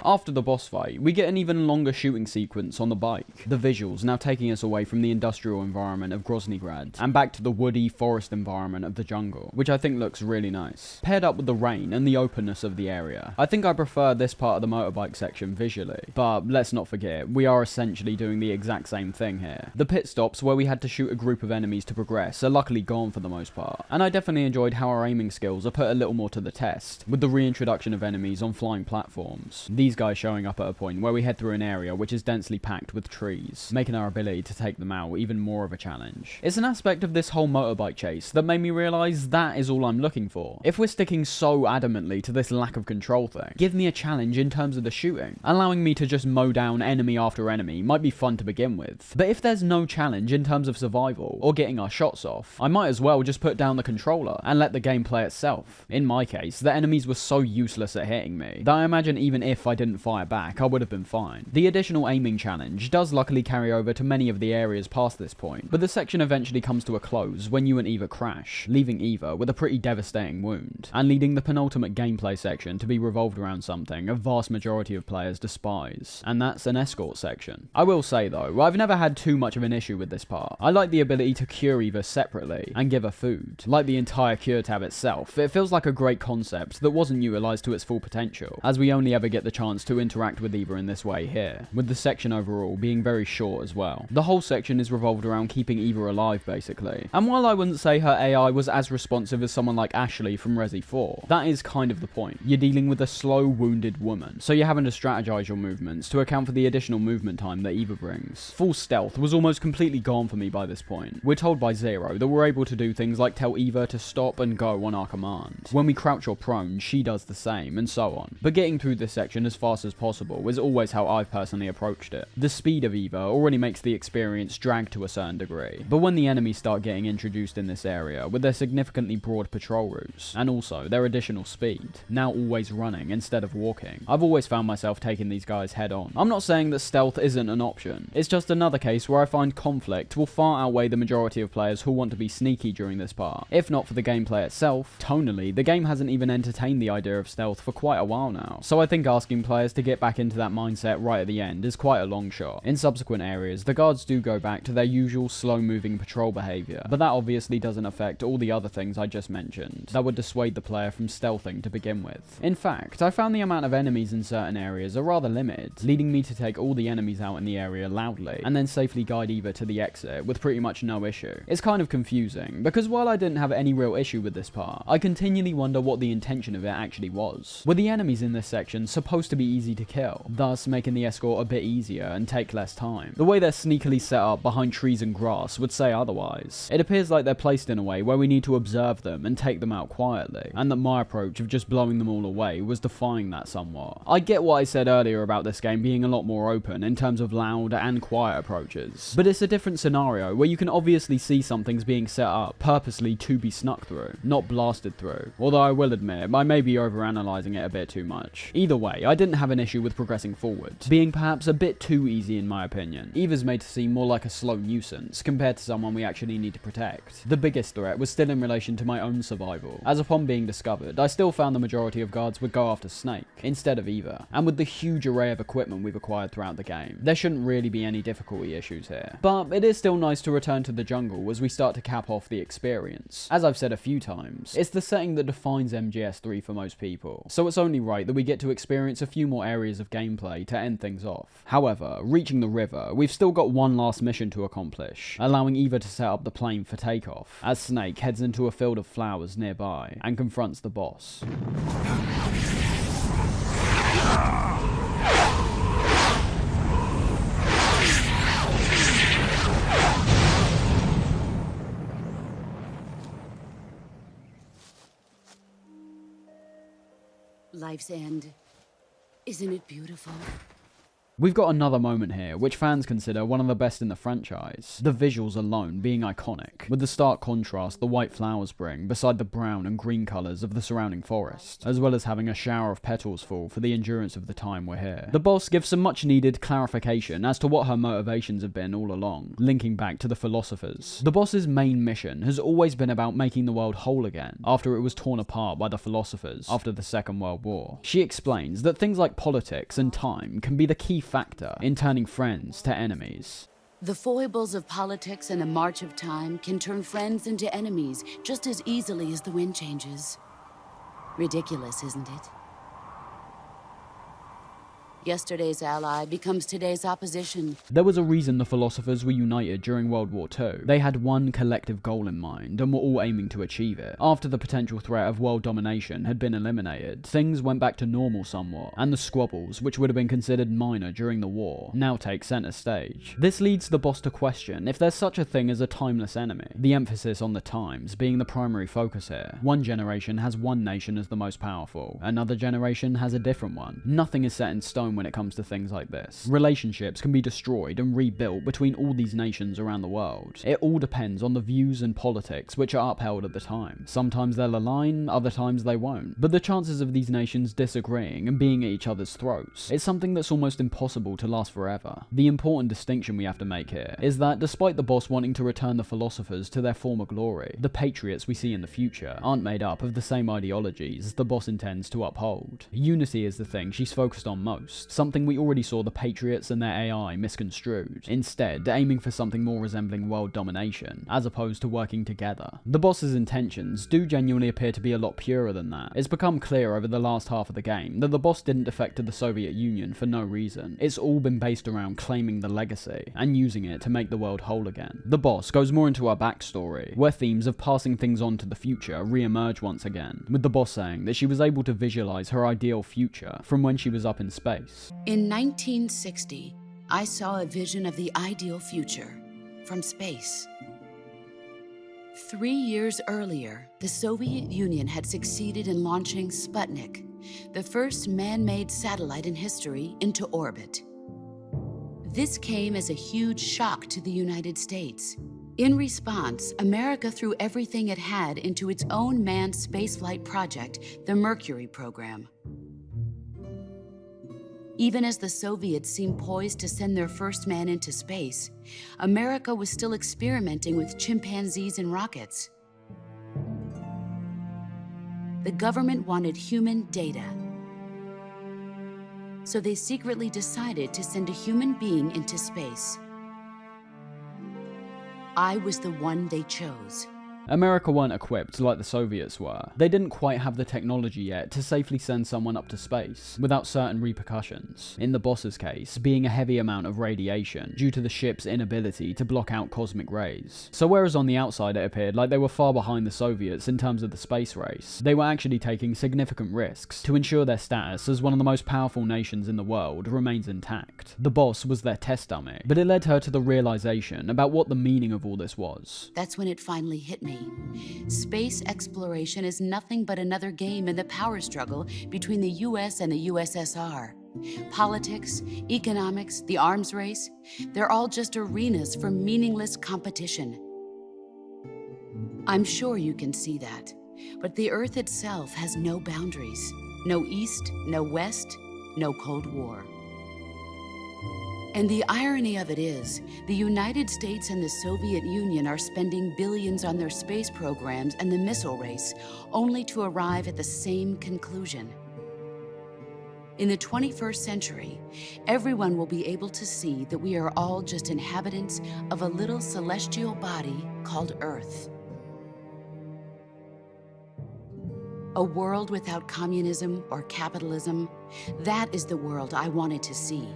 After the boss fight, we get an even longer shooting sequence on the bike, the visuals now taking us away from the industrial environment of Groznygrad, and back to the woody forest environment of the jungle, which I think looks really nice. Paired up with the rain and the openness of the area, I think I prefer this part of the motorbike section visually, but let's not forget, we are essentially doing the exact same thing here. The pit stops where we had to shoot a group of enemies to progress are luckily gone for the most part, and I definitely enjoyed how our aiming skills are put a little more to the test, with the reintroduction of enemies on flying platforms. These guys showing up at a point where we head through an area which is densely packed with trees, making our ability to take them out even more of a challenge. It's an aspect of this whole motorbike chase that made me realise that is all I'm looking for. If we're sticking so adamantly to this lack of control thing, give me a challenge in terms of the shooting. Allowing me to just mow down enemy after enemy might be fun to begin with, but if there's no challenge in terms of survival or getting our shots off, I might as well just put down the controller and let the game play itself. In my case, the enemies were so useless at hitting me that I imagine even if I didn't fire back, I would have been fine. The additional aiming challenge does luckily carry over to many of the areas past this point, but the section eventually comes to a close when you and Eva crash, leaving Eva with a pretty devastating wound, and leading the penultimate gameplay section to be revolved around something a vast majority of players despise, and that's an escort section. I will say though, I've never had too much of an issue with this part. I like the ability to cure Eva separately, and give her food. Like the entire cure tab itself, it feels like a great concept that wasn't utilised to its full potential, as we only ever get the chance to interact with Eva in this way here, with the section overall being very short as well. The whole section is revolved around keeping Eva alive basically, and while I wouldn't say her AI was as responsive as someone like Ashley from Resi 4, that is kind of the point. You're dealing with a slow, wounded woman, so you're having to strategize your movements to account for the additional movement time that Eva brings. Full stealth was almost completely gone for me by this point. We're told by Zero that we're able to do things like tell Eva to stop and go on our command. When we crouch or prone, she does the same, and so on. But getting through this section as fast as possible is always how I've personally approached it. The speed of Eva already makes the experience drag to a certain degree, but when the enemies start getting introduced in this area with their significantly broad patrol routes, and also their additional speed, now always running instead of walking, I've always found myself taking these guys head on. I'm not saying that stealth isn't an option, it's just another case where I find conflict will far outweigh the majority of players who want to be sneaky during this part. If not for the gameplay itself, tonally, the game hasn't even entertained the idea of stealth for quite a while now, so I think asking players to get back into that mindset right at the end is quite a long shot. In subsequent areas, the guards do go back to their usual slow-moving patrol behaviour, but that obviously doesn't affect all the other things I just mentioned that would dissuade the player from stealthing to begin with. In fact, I found the amount of enemies in certain areas are rather limited, leading me to take all the enemies out in the area loudly, and then safely guide Eva to the exit with pretty much no issue. It's kind of confusing, because while I didn't have any real issue with this part, I continually wonder what the intention of it actually was. Were the enemies in this section supposed to be easy to kill, thus making the escort a bit easier and take less time? The way they're sneakily set up behind trees and grass would say otherwise. It appears like they're placed in a way where we need to observe them and take them out quietly, and that my approach of just blowing them all away was defying that somewhat. I get what I said earlier about this game being a lot more open in terms of loud and quiet approaches, but it's a different scenario where you can obviously see something's being set up purposely to be snuck through, not blasted through, although I will admit I may be overanalyzing it a bit too much. Either way, I didn't didn't have an issue with progressing forward, being perhaps a bit too easy in my opinion. Eva's made to seem more like a slow nuisance compared to someone we actually need to protect. The biggest threat was still in relation to my own survival, as upon being discovered, I still found the majority of guards would go after Snake instead of Eva, and with the huge array of equipment we've acquired throughout the game, there shouldn't really be any difficulty issues here. But it is still nice to return to the jungle as we start to cap off the experience. As I've said a few times, it's the setting that defines MGS3 for most people, so it's only right that we get to experience a few more areas of gameplay to end things off. However, reaching the river, we've still got one last mission to accomplish, allowing Eva to set up the plane for takeoff, as Snake heads into a field of flowers nearby and confronts the boss. Life's end. Isn't it beautiful? We've got another moment here, which fans consider one of the best in the franchise, the visuals alone being iconic, with the stark contrast the white flowers bring beside the brown and green colours of the surrounding forest, as well as having a shower of petals fall for the endurance of the time we're here. The boss gives some much needed clarification as to what her motivations have been all along, linking back to the philosophers. The boss's main mission has always been about making the world whole again, after it was torn apart by the philosophers after the Second World War. She explains that things like politics and time can be the key factor in turning friends to enemies. The foibles of politics and the march of time can turn friends into enemies just as easily as the wind changes. Ridiculous, isn't it? Yesterday's ally becomes today's opposition. There was a reason the philosophers were united during World War II. They had one collective goal in mind and were all aiming to achieve it. After the potential threat of world domination had been eliminated, things went back to normal somewhat, and the squabbles, which would have been considered minor during the war, now take center stage. This leads the boss to question if there's such a thing as a timeless enemy, the emphasis on the times being the primary focus here. One generation has one nation as the most powerful, another generation has a different one. Nothing is set in stone when it comes to things like this. Relationships can be destroyed and rebuilt between all these nations around the world. It all depends on the views and politics which are upheld at the time. Sometimes they'll align, other times they won't. But the chances of these nations disagreeing and being at each other's throats is something that's almost impossible to last forever. The important distinction we have to make here is that despite the boss wanting to return the philosophers to their former glory, the patriots we see in the future aren't made up of the same ideologies the boss intends to uphold. Unity is the thing she's focused on most, something we already saw the patriots and their AI misconstrued, instead aiming for something more resembling world domination, as opposed to working together. The boss's intentions do genuinely appear to be a lot purer than that. It's become clear over the last half of the game that the boss didn't defect to the Soviet Union for no reason. It's all been based around claiming the legacy, and using it to make the world whole again. The boss goes more into her backstory, where themes of passing things on to the future re-emerge once again, with the boss saying that she was able to visualize her ideal future from when she was up in space. In 1960, I saw a vision of the ideal future from space. 3 years earlier, the Soviet Union had succeeded in launching Sputnik, the first man-made satellite in history, into orbit. This came as a huge shock to the United States. In response, America threw everything it had into its own manned spaceflight project, the Mercury program. Even as the Soviets seemed poised to send their first man into space, America was still experimenting with chimpanzees and rockets. The government wanted human data, so they secretly decided to send a human being into space. I was the one they chose. America weren't equipped like the Soviets were. They didn't quite have the technology yet to safely send someone up to space without certain repercussions. In the boss's case, being a heavy amount of radiation due to the ship's inability to block out cosmic rays. So whereas on the outside it appeared like they were far behind the Soviets in terms of the space race, they were actually taking significant risks to ensure their status as one of the most powerful nations in the world remains intact. The boss was their test dummy, but it led her to the realization about what the meaning of all this was. That's when it finally hit me. Space exploration is nothing but another game in the power struggle between the US and the USSR. Politics, economics, the arms race, they're all just arenas for meaningless competition. I'm sure you can see that, but the Earth itself has no boundaries. No east, no west, no Cold War. And the irony of it is, the United States and the Soviet Union are spending billions on their space programs and the missile race, only to arrive at the same conclusion. In the 21st century, everyone will be able to see that we are all just inhabitants of a little celestial body called Earth. A world without communism or capitalism, that is the world I wanted to see.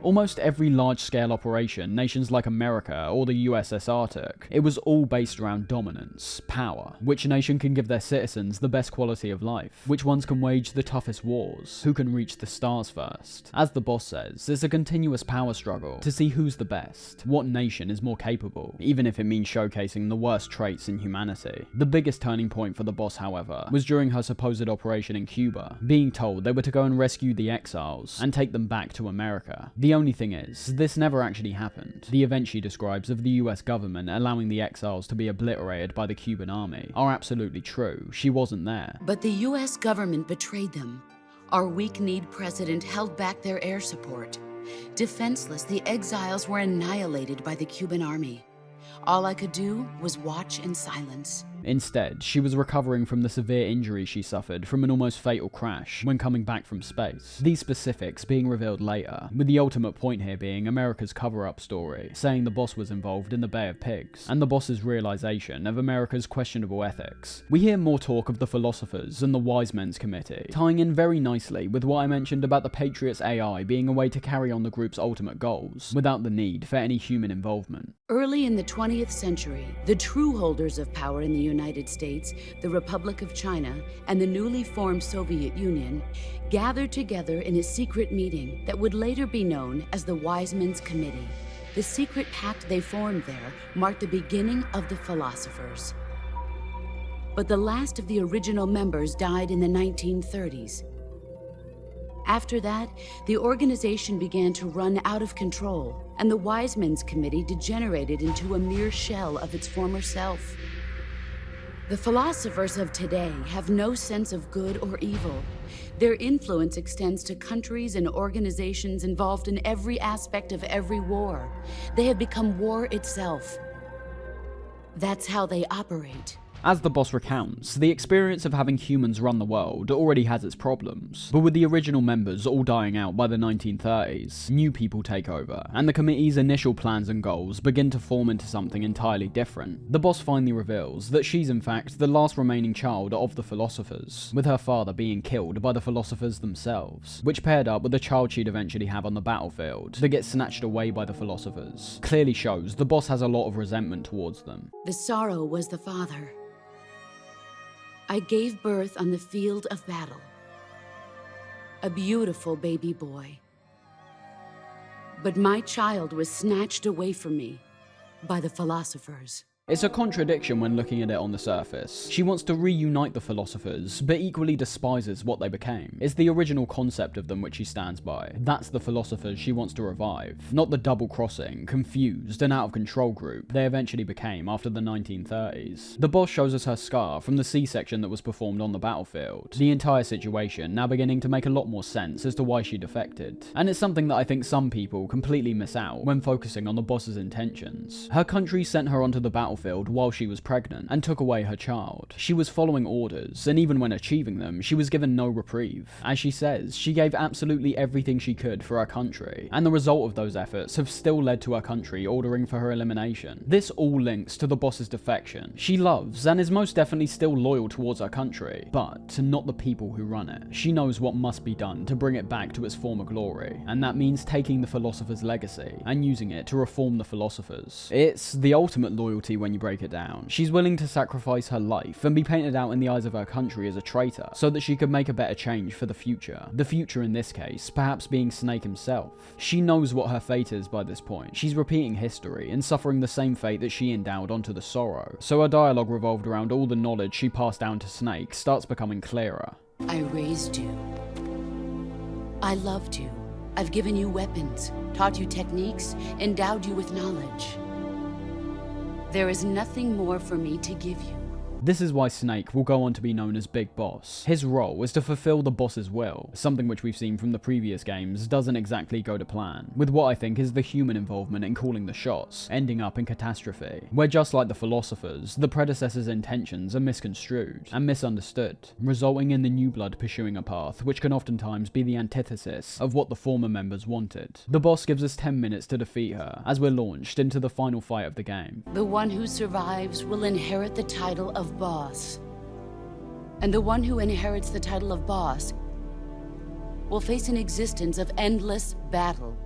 Almost every large-scale operation nations like America or the USSR took, it was all based around dominance, power, which nation can give their citizens the best quality of life, which ones can wage the toughest wars, who can reach the stars first. As the boss says, it's a continuous power struggle to see who's the best, what nation is more capable, even if it means showcasing the worst traits in humanity. The biggest turning point for the boss, however, was during her supposed operation in Cuba, being told they were to go and rescue the exiles and take them back to America. The only thing is, this never actually happened. The event she describes of the US government allowing the exiles to be obliterated by the Cuban army are absolutely true. She wasn't there. But the US government betrayed them. Our weak-kneed president held back their air support. Defenseless, the exiles were annihilated by the Cuban army. All I could do was watch in silence. Instead, she was recovering from the severe injury she suffered from an almost fatal crash when coming back from space. These specifics being revealed later, with the ultimate point here being America's cover-up story, saying the boss was involved in the Bay of Pigs, and the boss's realization of America's questionable ethics. We hear more talk of the philosophers and the Wise Men's Committee, tying in very nicely with what I mentioned about the Patriots AI being a way to carry on the group's ultimate goals, without the need for any human involvement. Early in the 20th century, the true holders of power in the United States, the Republic of China, and the newly formed Soviet Union gathered together in a secret meeting that would later be known as the Wise Men's Committee. The secret pact they formed there marked the beginning of the philosophers. But the last of the original members died in the 1930s. After that, the organization began to run out of control, and the Wise Men's Committee degenerated into a mere shell of its former self. The philosophers of today have no sense of good or evil. Their influence extends to countries and organizations involved in every aspect of every war. They have become war itself. That's how they operate. As the boss recounts, the experience of having humans run the world already has its problems, but with the original members all dying out by the 1930s, new people take over, and the committee's initial plans and goals begin to form into something entirely different. The boss finally reveals that she's in fact the last remaining child of the philosophers, with her father being killed by the philosophers themselves, which paired up with the child she'd eventually have on the battlefield that gets snatched away by the philosophers, clearly shows the boss has a lot of resentment towards them. The sorrow was the father. I gave birth on the field of battle. A beautiful baby boy. But my child was snatched away from me by the philosophers. It's a contradiction when looking at it on the surface. She wants to reunite the philosophers, but equally despises what they became. It's the original concept of them which she stands by. That's the philosophers she wants to revive, not the double-crossing, confused, and out-of-control group they eventually became after the 1930s. The boss shows us her scar from the C-section that was performed on the battlefield. The entire situation now beginning to make a lot more sense as to why she defected. And it's something that I think some people completely miss out when focusing on the boss's intentions. Her country sent her onto the battlefield while she was pregnant and took away her child. She was following orders, and even when achieving them, she was given no reprieve. As she says, she gave absolutely everything she could for her country, and the result of those efforts have still led to her country ordering for her elimination. This all links to the boss's defection. She loves and is most definitely still loyal towards her country, but not the people who run it. She knows what must be done to bring it back to its former glory, and that means taking the philosopher's legacy and using it to reform the philosophers. It's the ultimate loyalty when you break it down. She's willing to sacrifice her life and be painted out in the eyes of her country as a traitor so that she could make a better change for the future. The future in this case, perhaps being Snake himself. She knows what her fate is by this point. She's repeating history and suffering the same fate that she endowed onto the Sorrow. So her dialogue revolved around all the knowledge she passed down to Snake starts becoming clearer. I raised you. I loved you. I've given you weapons, taught you techniques, endowed you with knowledge. There is nothing more for me to give you. This is why Snake will go on to be known as Big Boss. His role is to fulfill the boss's will, something which we've seen from the previous games doesn't exactly go to plan, with what I think is the human involvement in calling the shots, ending up in catastrophe, where just like the philosophers, the predecessors' intentions are misconstrued and misunderstood, resulting in the new blood pursuing a path which can oftentimes be the antithesis of what the former members wanted. The boss gives us 10 minutes to defeat her, as we're launched into the final fight of the game. The one who survives will inherit the title of boss. And the one who inherits the title of boss will face an existence of endless battle.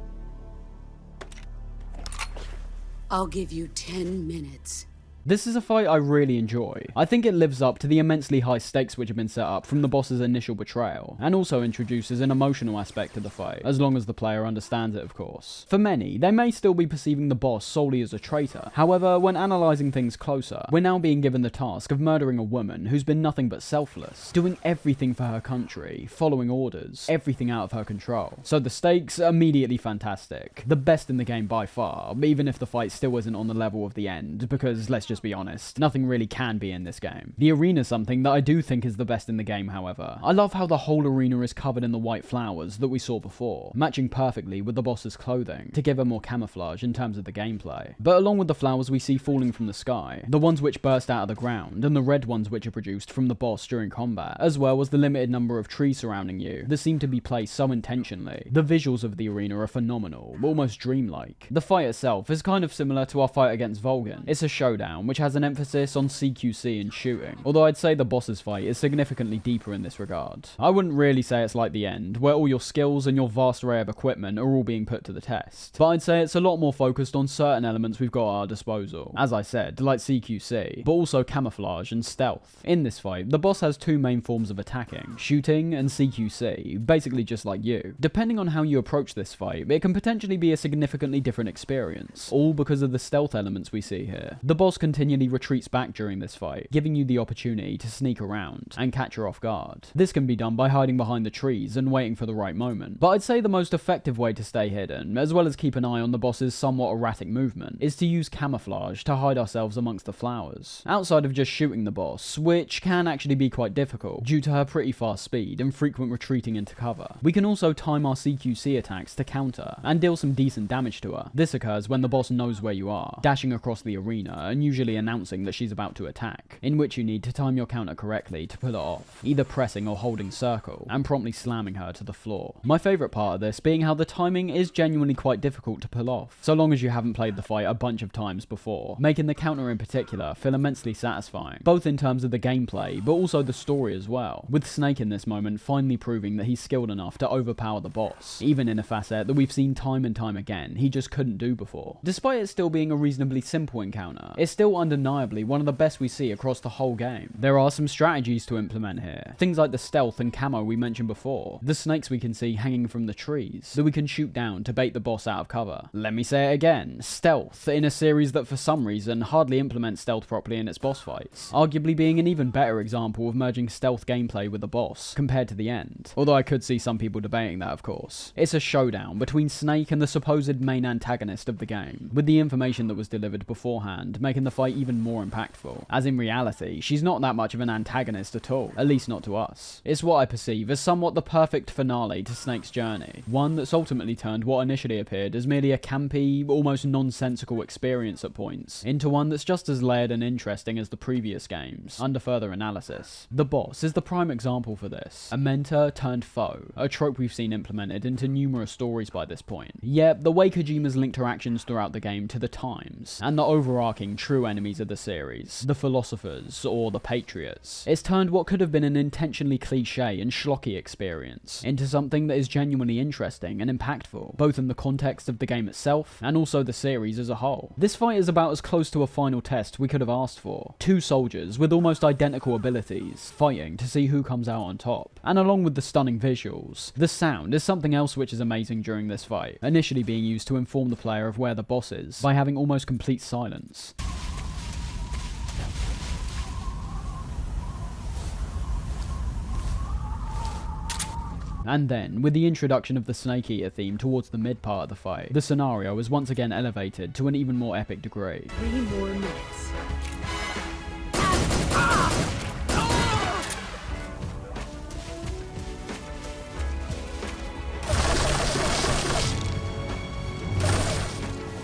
I'll give you 10 minutes. This is a fight I really enjoy. I think it lives up to the immensely high stakes which have been set up from the boss's initial betrayal, and also introduces an emotional aspect to the fight, as long as the player understands it of course. For many, they may still be perceiving the boss solely as a traitor. However, when analysing things closer, we're now being given the task of murdering a woman who's been nothing but selfless, doing everything for her country, following orders, everything out of her control. So the stakes are immediately fantastic. The best in the game by far, even if the fight still isn't on the level of the end, because let's just be honest, nothing really can be in this game. The arena is something that I do think is the best in the game, however. I love how the whole arena is covered in the white flowers that we saw before, matching perfectly with the boss's clothing, to give her more camouflage in terms of the gameplay. But along with the flowers we see falling from the sky, the ones which burst out of the ground, and the red ones which are produced from the boss during combat, as well as the limited number of trees surrounding you that seem to be placed so intentionally. The visuals of the arena are phenomenal, almost dreamlike. The fight itself is kind of similar to our fight against Vulcan. It's a showdown, which has an emphasis on CQC and shooting, although I'd say the boss's fight is significantly deeper in this regard. I wouldn't really say it's like the end, where all your skills and your vast array of equipment are all being put to the test, but I'd say it's a lot more focused on certain elements we've got at our disposal, as I said, like CQC, but also camouflage and stealth. In this fight, the boss has two main forms of attacking, shooting and CQC, basically just like you. Depending on how you approach this fight, it can potentially be a significantly different experience, all because of the stealth elements we see here. The boss continually retreats back during this fight, giving you the opportunity to sneak around and catch her off guard. This can be done by hiding behind the trees and waiting for the right moment, but I'd say the most effective way to stay hidden, as well as keep an eye on the boss's somewhat erratic movement, is to use camouflage to hide ourselves amongst the flowers. Outside of just shooting the boss, which can actually be quite difficult due to her pretty fast speed and frequent retreating into cover, we can also time our CQC attacks to counter and deal some decent damage to her. This occurs when the boss knows where you are, dashing across the arena and usually announcing that she's about to attack, in which you need to time your counter correctly to pull it off, either pressing or holding circle, and promptly slamming her to the floor. My favourite part of this being how the timing is genuinely quite difficult to pull off, so long as you haven't played the fight a bunch of times before, making the counter in particular feel immensely satisfying, both in terms of the gameplay, but also the story as well, with Snake in this moment finally proving that he's skilled enough to overpower the boss, even in a facet that we've seen time and time again he just couldn't do before. Despite it still being a reasonably simple encounter, it's still undeniably one of the best we see across the whole game. There are some strategies to implement here, things like the stealth and camo we mentioned before, the snakes we can see hanging from the trees that we can shoot down to bait the boss out of cover. Let me say it again, stealth, in a series that for some reason hardly implements stealth properly in its boss fights, arguably being an even better example of merging stealth gameplay with the boss compared to the end, although I could see some people debating that of course. It's a showdown between Snake and the supposed main antagonist of the game, with the information that was delivered beforehand making the fight even more impactful, as in reality, she's not that much of an antagonist at all, at least not to us. It's what I perceive as somewhat the perfect finale to Snake's journey, one that's ultimately turned what initially appeared as merely a campy, almost nonsensical experience at points, into one that's just as layered and interesting as the previous games, under further analysis. The boss is the prime example for this, a mentor turned foe, a trope we've seen implemented into numerous stories by this point. Yet, the way Kojima's linked her actions throughout the game to the times, and the overarching true enemies of the series, the philosophers, or the patriots, it's turned what could have been an intentionally cliche and schlocky experience into something that is genuinely interesting and impactful, both in the context of the game itself and also the series as a whole. This fight is about as close to a final test we could have asked for. Two soldiers with almost identical abilities, fighting to see who comes out on top. And along with the stunning visuals, the sound is something else which is amazing during this fight, initially being used to inform the player of where the boss is, by having almost complete silence. And then, with the introduction of the Snake Eater theme towards the mid part of the fight, the scenario is once again elevated to an even more epic degree. 3 more minutes.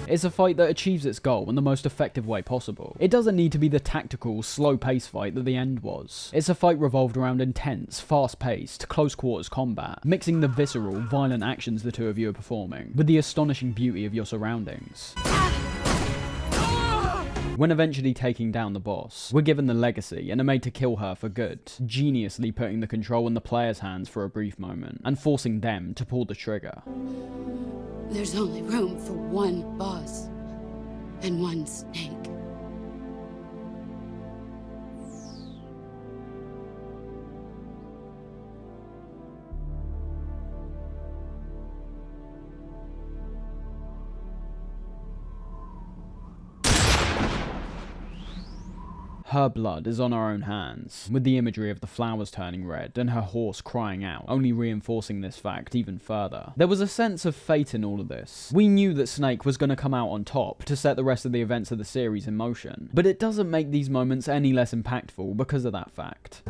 It's a fight that achieves its goal in the most effective way possible. It doesn't need to be the tactical, slow-paced fight that the end was. It's a fight revolved around intense, fast-paced, close-quarters combat, mixing the visceral, violent actions the two of you are performing with the astonishing beauty of your surroundings. When eventually taking down the boss, we're given the legacy and are made to kill her for good, geniusly putting the control in the player's hands for a brief moment, and forcing them to pull the trigger. There's only room for one boss and one snake. Her blood is on our own hands, with the imagery of the flowers turning red and her horse crying out, only reinforcing this fact even further. There was a sense of fate in all of this. We knew that Snake was going to come out on top to set the rest of the events of the series in motion, but it doesn't make these moments any less impactful because of that fact.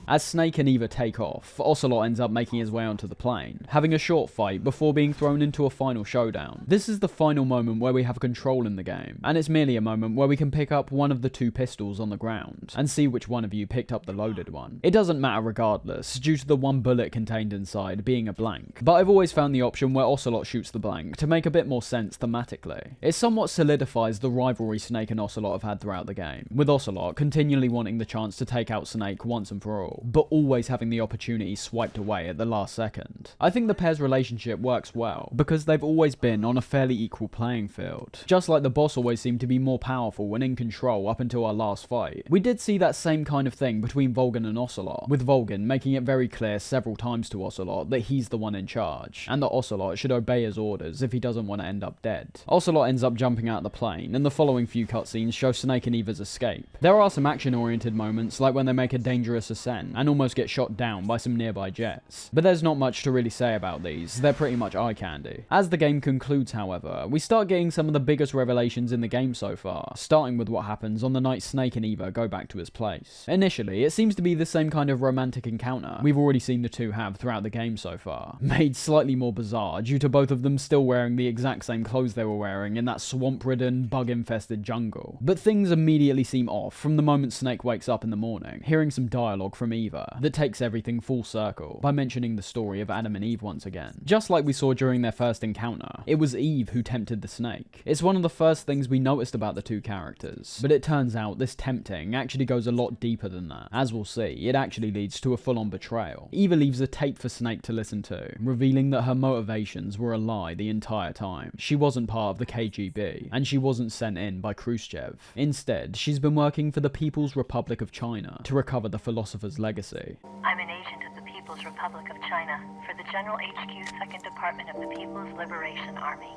As Snake and Eva take off, Ocelot ends up making his way onto the plane, having a short fight before being thrown into a final showdown. This is the final moment where we have control in the game, and it's merely a moment where we can pick up one of the two pistols on the ground, and see which one of you picked up the loaded one. It doesn't matter regardless, due to the one bullet contained inside being a blank, but I've always found the option where Ocelot shoots the blank to make a bit more sense thematically. It somewhat solidifies the rivalry Snake and Ocelot have had throughout the game, with Ocelot continually wanting the chance to take out Snake once and for all, but always having the opportunity swiped away at the last second. I think the pair's relationship works well, because they've always been on a fairly equal playing field. Just like the boss always seemed to be more powerful and in control up until our last fight. We did see that same kind of thing between Volgin and Ocelot, with Volgin making it very clear several times to Ocelot that he's the one in charge, and that Ocelot should obey his orders if he doesn't want to end up dead. Ocelot ends up jumping out of the plane, and the following few cutscenes show Snake and Eva's escape. There are some action-oriented moments, like when they make a dangerous ascent, and almost get shot down by some nearby jets. But there's not much to really say about these, they're pretty much eye candy. As the game concludes, however, we start getting some of the biggest revelations in the game so far, starting with what happens on the night Snake and Eva go back to his place. Initially, it seems to be the same kind of romantic encounter we've already seen the two have throughout the game so far, made slightly more bizarre due to both of them still wearing the exact same clothes they were wearing in that swamp-ridden, bug-infested jungle. But things immediately seem off from the moment Snake wakes up in the morning, hearing some dialogue from Eva that takes everything full circle by mentioning the story of Adam and Eve once again. Just like we saw during their first encounter, it was Eve who tempted the snake. It's one of the first things we noticed about the two characters, but it turns out this tempting actually goes a lot deeper than that. As we'll see, it actually leads to a full-on betrayal. Eva leaves a tape for Snake to listen to, revealing that her motivations were a lie the entire time. She wasn't part of the KGB, and she wasn't sent in by Khrushchev. Instead, she's been working for the People's Republic of China to recover the philosopher's legacy. I'm an agent of the People's Republic of China for the General HQ 2nd Department of the People's Liberation Army.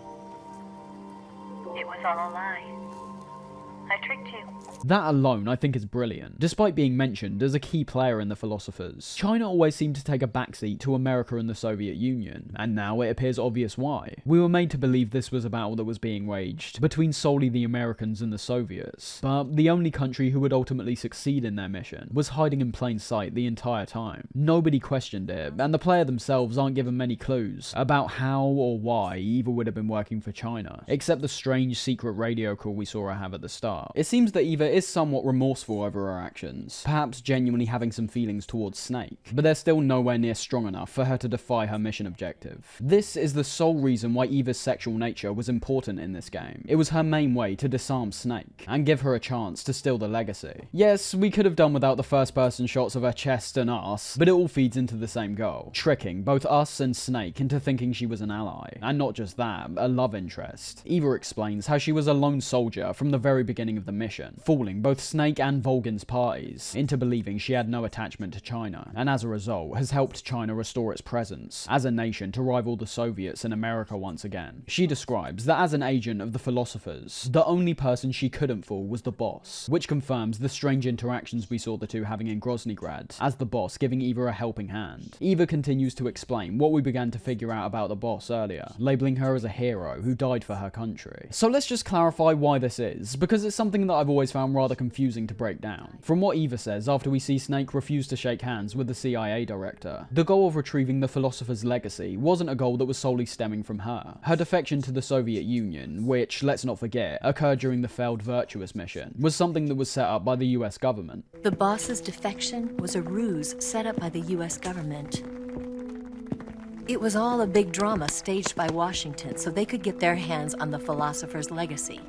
It was all a lie. I tricked you. That alone I think is brilliant. Despite being mentioned as a key player in the Philosophers, China always seemed to take a backseat to America and the Soviet Union, and now it appears obvious why. We were made to believe this was a battle that was being waged between solely the Americans and the Soviets, but the only country who would ultimately succeed in their mission was hiding in plain sight the entire time. Nobody questioned it, and the player themselves aren't given many clues about how or why Eva would have been working for China, except the strange secret radio call we saw her have at the start. It seems that Eva is somewhat remorseful over her actions, perhaps genuinely having some feelings towards Snake, but they're still nowhere near strong enough for her to defy her mission objective. This is the sole reason why Eva's sexual nature was important in this game. It was her main way to disarm Snake, and give her a chance to steal the legacy. Yes, we could have done without the first-person shots of her chest and ass, but it all feeds into the same goal, tricking both us and Snake into thinking she was an ally, and not just that, a love interest. Eva explains how she was a lone soldier from the very beginning beginning of the mission, fooling both Snake and Volgin's parties into believing she had no attachment to China, and as a result has helped China restore its presence as a nation to rival the Soviets in America once again. She describes that as an agent of the philosophers, the only person she couldn't fool was the boss, which confirms the strange interactions we saw the two having in Groznygrad, as the boss giving Eva a helping hand. Eva continues to explain what we began to figure out about the boss earlier, labeling her as a hero who died for her country. So let's just clarify why this is, because it's something that I've always found rather confusing to break down. From what Eva says after we see Snake refuse to shake hands with the CIA director, the goal of retrieving the philosopher's legacy wasn't a goal that was solely stemming from her. Her defection to the Soviet Union, which, let's not forget, occurred during the failed Virtuous mission, was something that was set up by the US government. The boss's defection was a ruse set up by the US government. It was all a big drama staged by Washington so they could get their hands on the philosopher's legacy.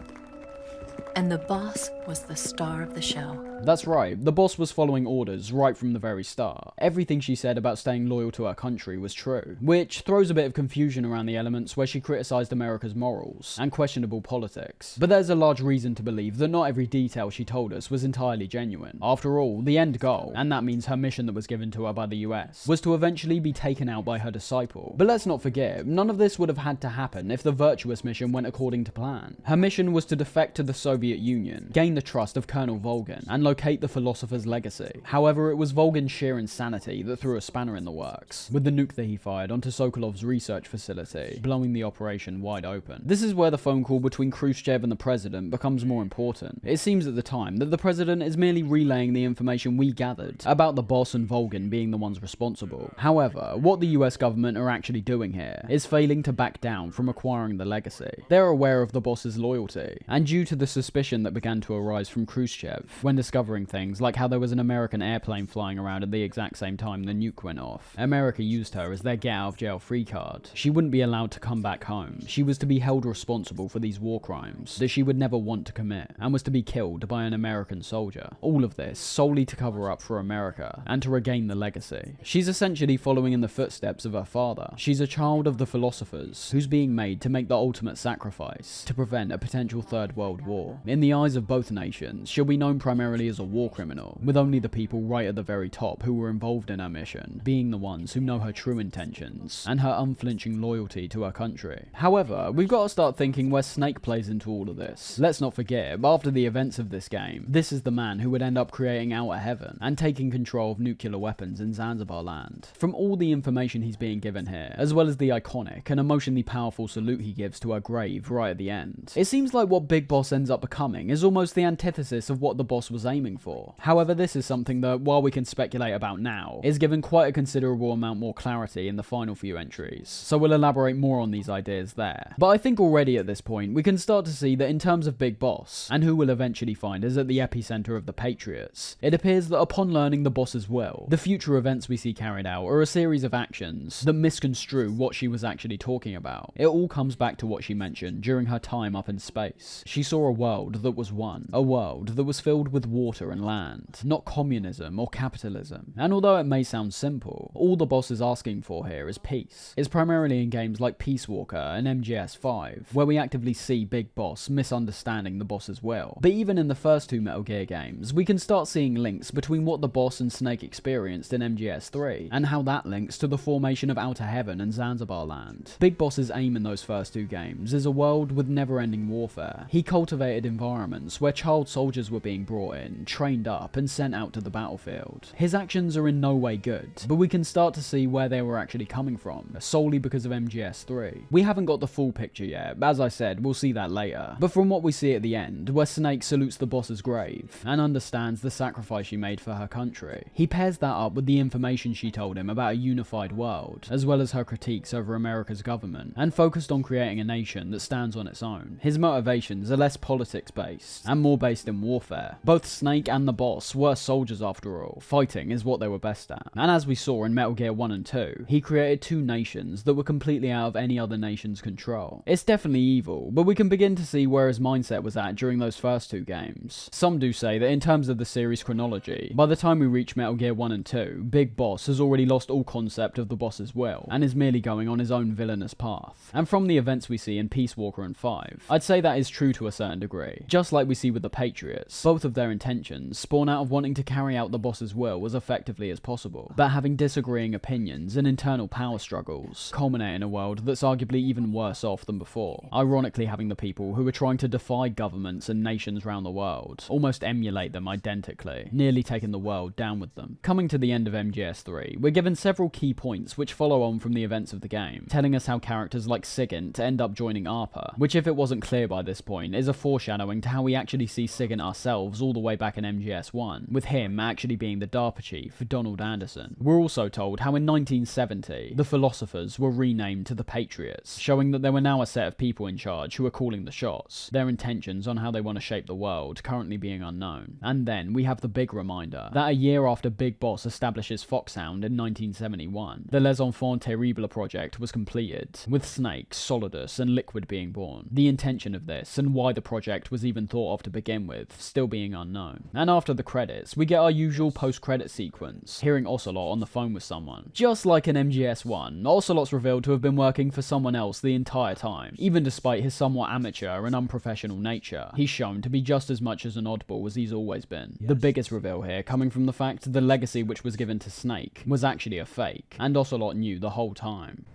And the boss was the star of the show. That's right, the boss was following orders right from the very start. Everything she said about staying loyal to her country was true, which throws a bit of confusion around the elements where she criticised America's morals and questionable politics. But there's a large reason to believe that not every detail she told us was entirely genuine. After all, the end goal, and that means her mission that was given to her by the US, was to eventually be taken out by her disciple. But let's not forget, none of this would have had to happen if the Virtuous mission went according to plan. Her mission was to defect to the Soviet Union, gain the trust of Colonel Volgin, and locate the philosopher's legacy. However, it was Volgin's sheer insanity that threw a spanner in the works, with the nuke that he fired onto Sokolov's research facility, blowing the operation wide open. This is where the phone call between Khrushchev and the president becomes more important. It seems at the time that the president is merely relaying the information we gathered about the boss and Volgin being the ones responsible. However, what the US government are actually doing here is failing to back down from acquiring the legacy. They're aware of the boss's loyalty, and due to the suspicion that began to arise from Khrushchev when discovering things like how there was an American airplane flying around at the exact same time the nuke went off, America used her as their get out of jail free card. She wouldn't be allowed to come back home. She was to be held responsible for these war crimes that she would never want to commit, and was to be killed by an American soldier. All of this solely to cover up for America and to regain the legacy. She's essentially following in the footsteps of her father. She's a child of the philosophers who's being made to make the ultimate sacrifice to prevent a potential Third World War. In the eyes of both nations, she'll be known primarily as a war criminal, with only the people right at the very top who were involved in her mission being the ones who know her true intentions and her unflinching loyalty to her country. However, we've got to start thinking where Snake plays into all of this. Let's not forget, after the events of this game, this is the man who would end up creating Outer Heaven and taking control of nuclear weapons in Zanzibar land. From all the information he's being given here, as well as the iconic and emotionally powerful salute he gives to her grave right at the end, it seems like what Big Boss ends up becoming is almost the antithesis of what the boss was aiming for. However, this is something that, while we can speculate about now, is given quite a considerable amount more clarity in the final few entries, so we'll elaborate more on these ideas there. But I think already at this point, we can start to see that in terms of Big Boss, and who we'll eventually find is at the epicenter of the Patriots, it appears that upon learning the boss's will, the future events we see carried out are a series of actions that misconstrue what she was actually talking about. It all comes back to what she mentioned during her time up in space. She saw a world that was one, a world that was filled with water and land, not communism or capitalism. And although it may sound simple, all the boss is asking for here is peace. It's primarily in games like Peace Walker and MGS5, where we actively see Big Boss misunderstanding the boss's will. But even in the first two Metal Gear games, we can start seeing links between what the boss and Snake experienced in MGS3, and how that links to the formation of Outer Heaven and Zanzibar land. Big Boss's aim in those first two games is a world with never-ending warfare. He cultivated environments where child soldiers were being brought in, trained up, and sent out to the battlefield. His actions are in no way good, but we can start to see where they were actually coming from, solely because of MGS3. We haven't got the full picture yet, as I said, we'll see that later. But from what we see at the end, where Snake salutes the boss's grave, and understands the sacrifice she made for her country, he pairs that up with the information she told him about a unified world, as well as her critiques over America's government, and focused on creating a nation that stands on its own. His motivations are less politics-based, and more based in warfare. Both Snake Snake and the boss were soldiers after all. Fighting is what they were best at. And as we saw in Metal Gear 1 and 2, he created two nations that were completely out of any other nation's control. It's definitely evil, but we can begin to see where his mindset was at during those first two games. Some do say that in terms of the series chronology, by the time we reach Metal Gear 1 and 2, Big Boss has already lost all concept of the boss's will, and is merely going on his own villainous path. And from the events we see in Peace Walker and 5, I'd say that is true to a certain degree. Just like we see with the Patriots, both of their intentions spawn out of wanting to carry out the boss's will as effectively as possible, but having disagreeing opinions and internal power struggles culminate in a world that's arguably even worse off than before. Ironically, having the people who are trying to defy governments and nations around the world almost emulate them identically, nearly taking the world down with them. Coming to the end of MGS3, we're given several key points which follow on from the events of the game, telling us how characters like Sigint end up joining ARPA, which, if it wasn't clear by this point, is a foreshadowing to how we actually see Sigint ourselves all the way back in MGS1, with him actually being the DARPA chief, Donald Anderson. We're also told how in 1970, the Philosophers were renamed to the Patriots, showing that there were now a set of people in charge who are calling the shots, their intentions on how they want to shape the world currently being unknown. And then we have the big reminder that a year after Big Boss establishes Foxhound in 1971, the Les Enfants Terribles project was completed, with Snake, Solidus, and Liquid being born. The intention of this, and why the project was even thought of to begin with, still being unknown. And after the credits, we get our usual post-credit sequence, hearing Ocelot on the phone with someone. Just like in MGS1, Ocelot's revealed to have been working for someone else the entire time. Even despite his somewhat amateur and unprofessional nature, he's shown to be just as much as an oddball as he's always been. The biggest reveal here coming from the fact the legacy which was given to Snake was actually a fake, and Ocelot knew the whole time.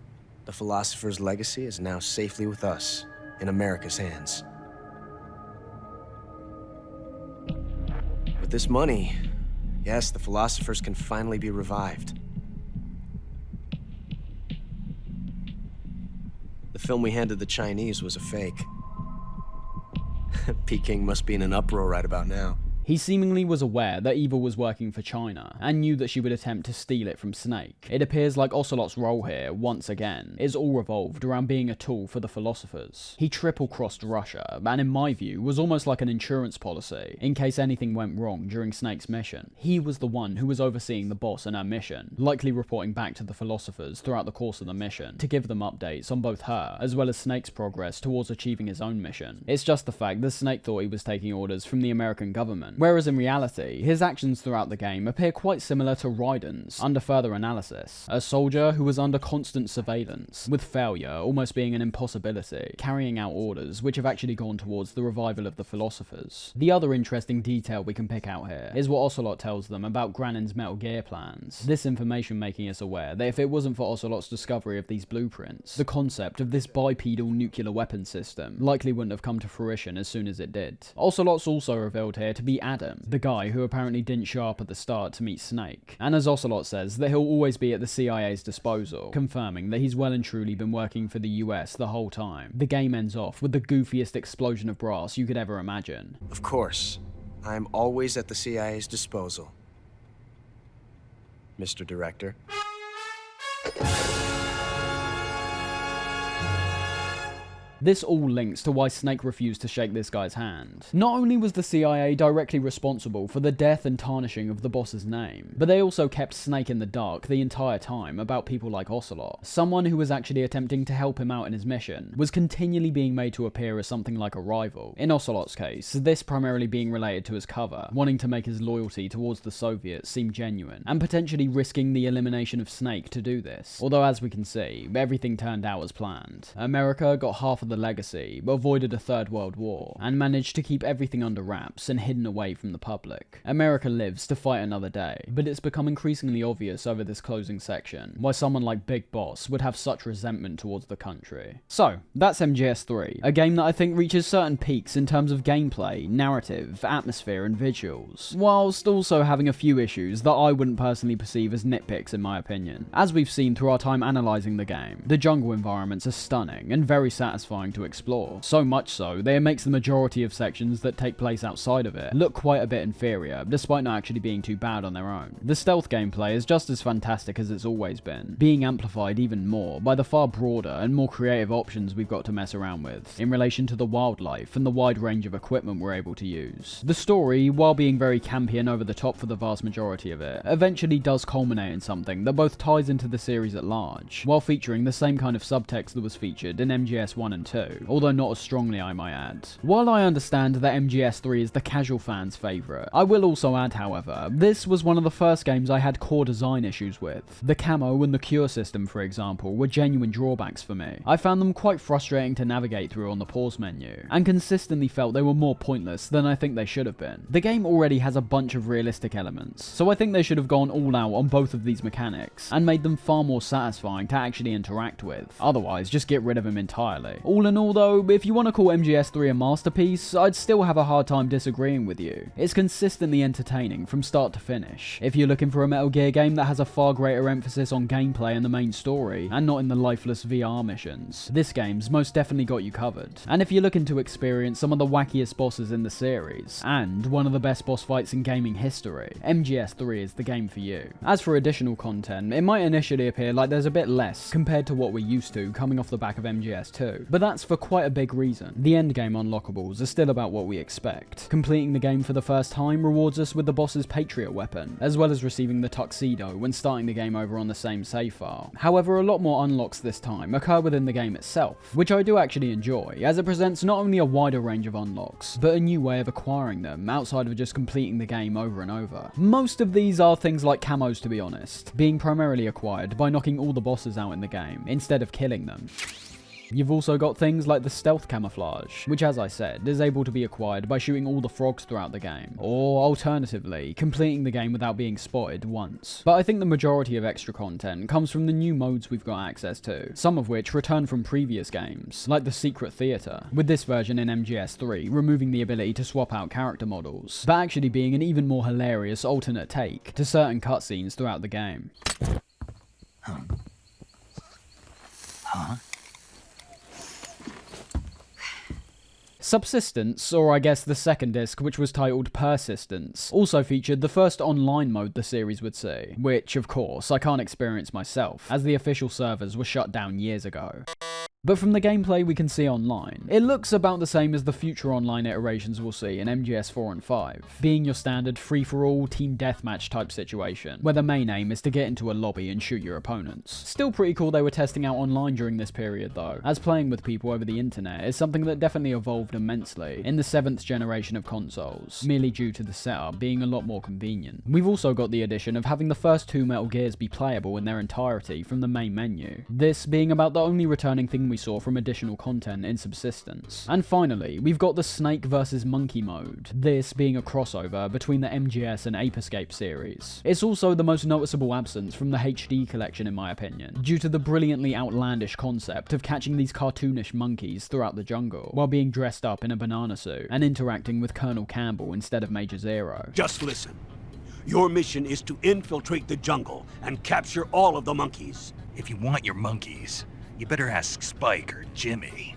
The Philosopher's legacy is now safely with us, in America's hands. With this money, yes, the Philosophers can finally be revived. The film we handed the Chinese was a fake. Peking must be in an uproar right about now. He seemingly was aware that Evil was working for China, and knew that she would attempt to steal it from Snake. It appears like Ocelot's role here, once again, is all revolved around being a tool for the Philosophers. He triple-crossed Russia, and in my view, was almost like an insurance policy, in case anything went wrong during Snake's mission. He was the one who was overseeing the boss and her mission, likely reporting back to the Philosophers throughout the course of the mission, to give them updates on both her, as well as Snake's progress towards achieving his own mission. It's just the fact that Snake thought he was taking orders from the American government, whereas in reality, his actions throughout the game appear quite similar to Raiden's, under further analysis. A soldier who was under constant surveillance, with failure almost being an impossibility, carrying out orders which have actually gone towards the revival of the Philosophers. The other interesting detail we can pick out here is what Ocelot tells them about Granin's Metal Gear plans. This information making us aware that if it wasn't for Ocelot's discovery of these blueprints, the concept of this bipedal nuclear weapon system likely wouldn't have come to fruition as soon as it did. Ocelot's also revealed here to be Adam, the guy who apparently didn't show up at the start to meet Snake. And as Ocelot says, that he'll always be at the CIA's disposal, confirming that he's well and truly been working for the US the whole time. The game ends off with the goofiest explosion of brass you could ever imagine. Of course, I'm always at the CIA's disposal, Mr. Director. This all links to why Snake refused to shake this guy's hand. Not only was the CIA directly responsible for the death and tarnishing of the boss's name, but they also kept Snake in the dark the entire time about people like Ocelot. Someone who was actually attempting to help him out in his mission was continually being made to appear as something like a rival. In Ocelot's case, this primarily being related to his cover, wanting to make his loyalty towards the Soviets seem genuine, and potentially risking the elimination of Snake to do this. Although as we can see, everything turned out as planned. America got half of the legacy, but avoided a Third World War, and managed to keep everything under wraps and hidden away from the public. America lives to fight another day, but it's become increasingly obvious over this closing section why someone like Big Boss would have such resentment towards the country. So, that's MGS3, a game that I think reaches certain peaks in terms of gameplay, narrative, atmosphere, and visuals, whilst also having a few issues that I wouldn't personally perceive as nitpicks in my opinion. As we've seen through our time analysing the game, the jungle environments are stunning and very satisfying satisfying to explore. So much so, that it makes the majority of sections that take place outside of it look quite a bit inferior, despite not actually being too bad on their own. The stealth gameplay is just as fantastic as it's always been, being amplified even more by the far broader and more creative options we've got to mess around with, in relation to the wildlife and the wide range of equipment we're able to use. The story, while being very campy and over the top for the vast majority of it, eventually does culminate in something that both ties into the series at large, while featuring the same kind of subtext that was featured in MGS 1 and 2, although not as strongly, I might add. While I understand that MGS 3 is the casual fan's favourite, I will also add, however, this was one of the first games I had core design issues with. The camo and the cure system, for example, were genuine drawbacks for me. I found them quite frustrating to navigate through on the pause menu, and consistently felt they were more pointless than I think they should have been. The game already has a bunch of realistic elements, so I think they should have gone all out on both of these mechanics, and made them far more satisfying to actually interact with. Otherwise, just get rid of them entirely. All in all though, if you want to call MGS3 a masterpiece, I'd still have a hard time disagreeing with you. It's consistently entertaining from start to finish. If you're looking for a Metal Gear game that has a far greater emphasis on gameplay and the main story, and not in the lifeless VR missions, this game's most definitely got you covered. And if you're looking to experience some of the wackiest bosses in the series, and one of the best boss fights in gaming history, MGS3 is the game for you. As for additional content, it might initially appear like there's a bit less compared to what we're used to coming off the back of MGS2, but that's for quite a big reason. The endgame unlockables are still about what we expect. Completing the game for the first time rewards us with the boss's patriot weapon, as well as receiving the tuxedo when starting the game over on the same save file. However, a lot more unlocks this time occur within the game itself, which I do actually enjoy, as it presents not only a wider range of unlocks, but a new way of acquiring them outside of just completing the game over and over. Most of these are things like camos, to be honest, being primarily acquired by knocking all the bosses out in the game, instead of killing them. You've also got things like the stealth camouflage, which as I said, is able to be acquired by shooting all the frogs throughout the game, or alternatively, completing the game without being spotted once. But I think the majority of extra content comes from the new modes we've got access to, some of which return from previous games, like the Secret Theater, with this version in MGS3 removing the ability to swap out character models, but actually being an even more hilarious alternate take to certain cutscenes throughout the game. Huh? Subsistence, or I guess the second disc, which was titled Persistence, also featured the first online mode the series would see, which, of course, I can't experience myself, as the official servers were shut down years ago. But from the gameplay we can see online, it looks about the same as the future online iterations we'll see in MGS 4 and 5, being your standard free-for-all team deathmatch type situation, where the main aim is to get into a lobby and shoot your opponents. Still pretty cool they were testing out online during this period though, as playing with people over the internet is something that definitely evolved immensely in the 7th generation of consoles, merely due to the setup being a lot more convenient. We've also got the addition of having the first 2 Metal Gears be playable in their entirety from the main menu, this being about the only returning thing we saw from additional content in Subsistence. And finally, we've got the Snake vs Monkey mode, this being a crossover between the MGS and Ape Escape series. It's also the most noticeable absence from the HD collection in my opinion, due to the brilliantly outlandish concept of catching these cartoonish monkeys throughout the jungle, while being dressed up in a banana suit and interacting with Colonel Campbell instead of Major Zero. Just listen. Your mission is to infiltrate the jungle and capture all of the monkeys. If you want your monkeys, you better ask Spike or Jimmy.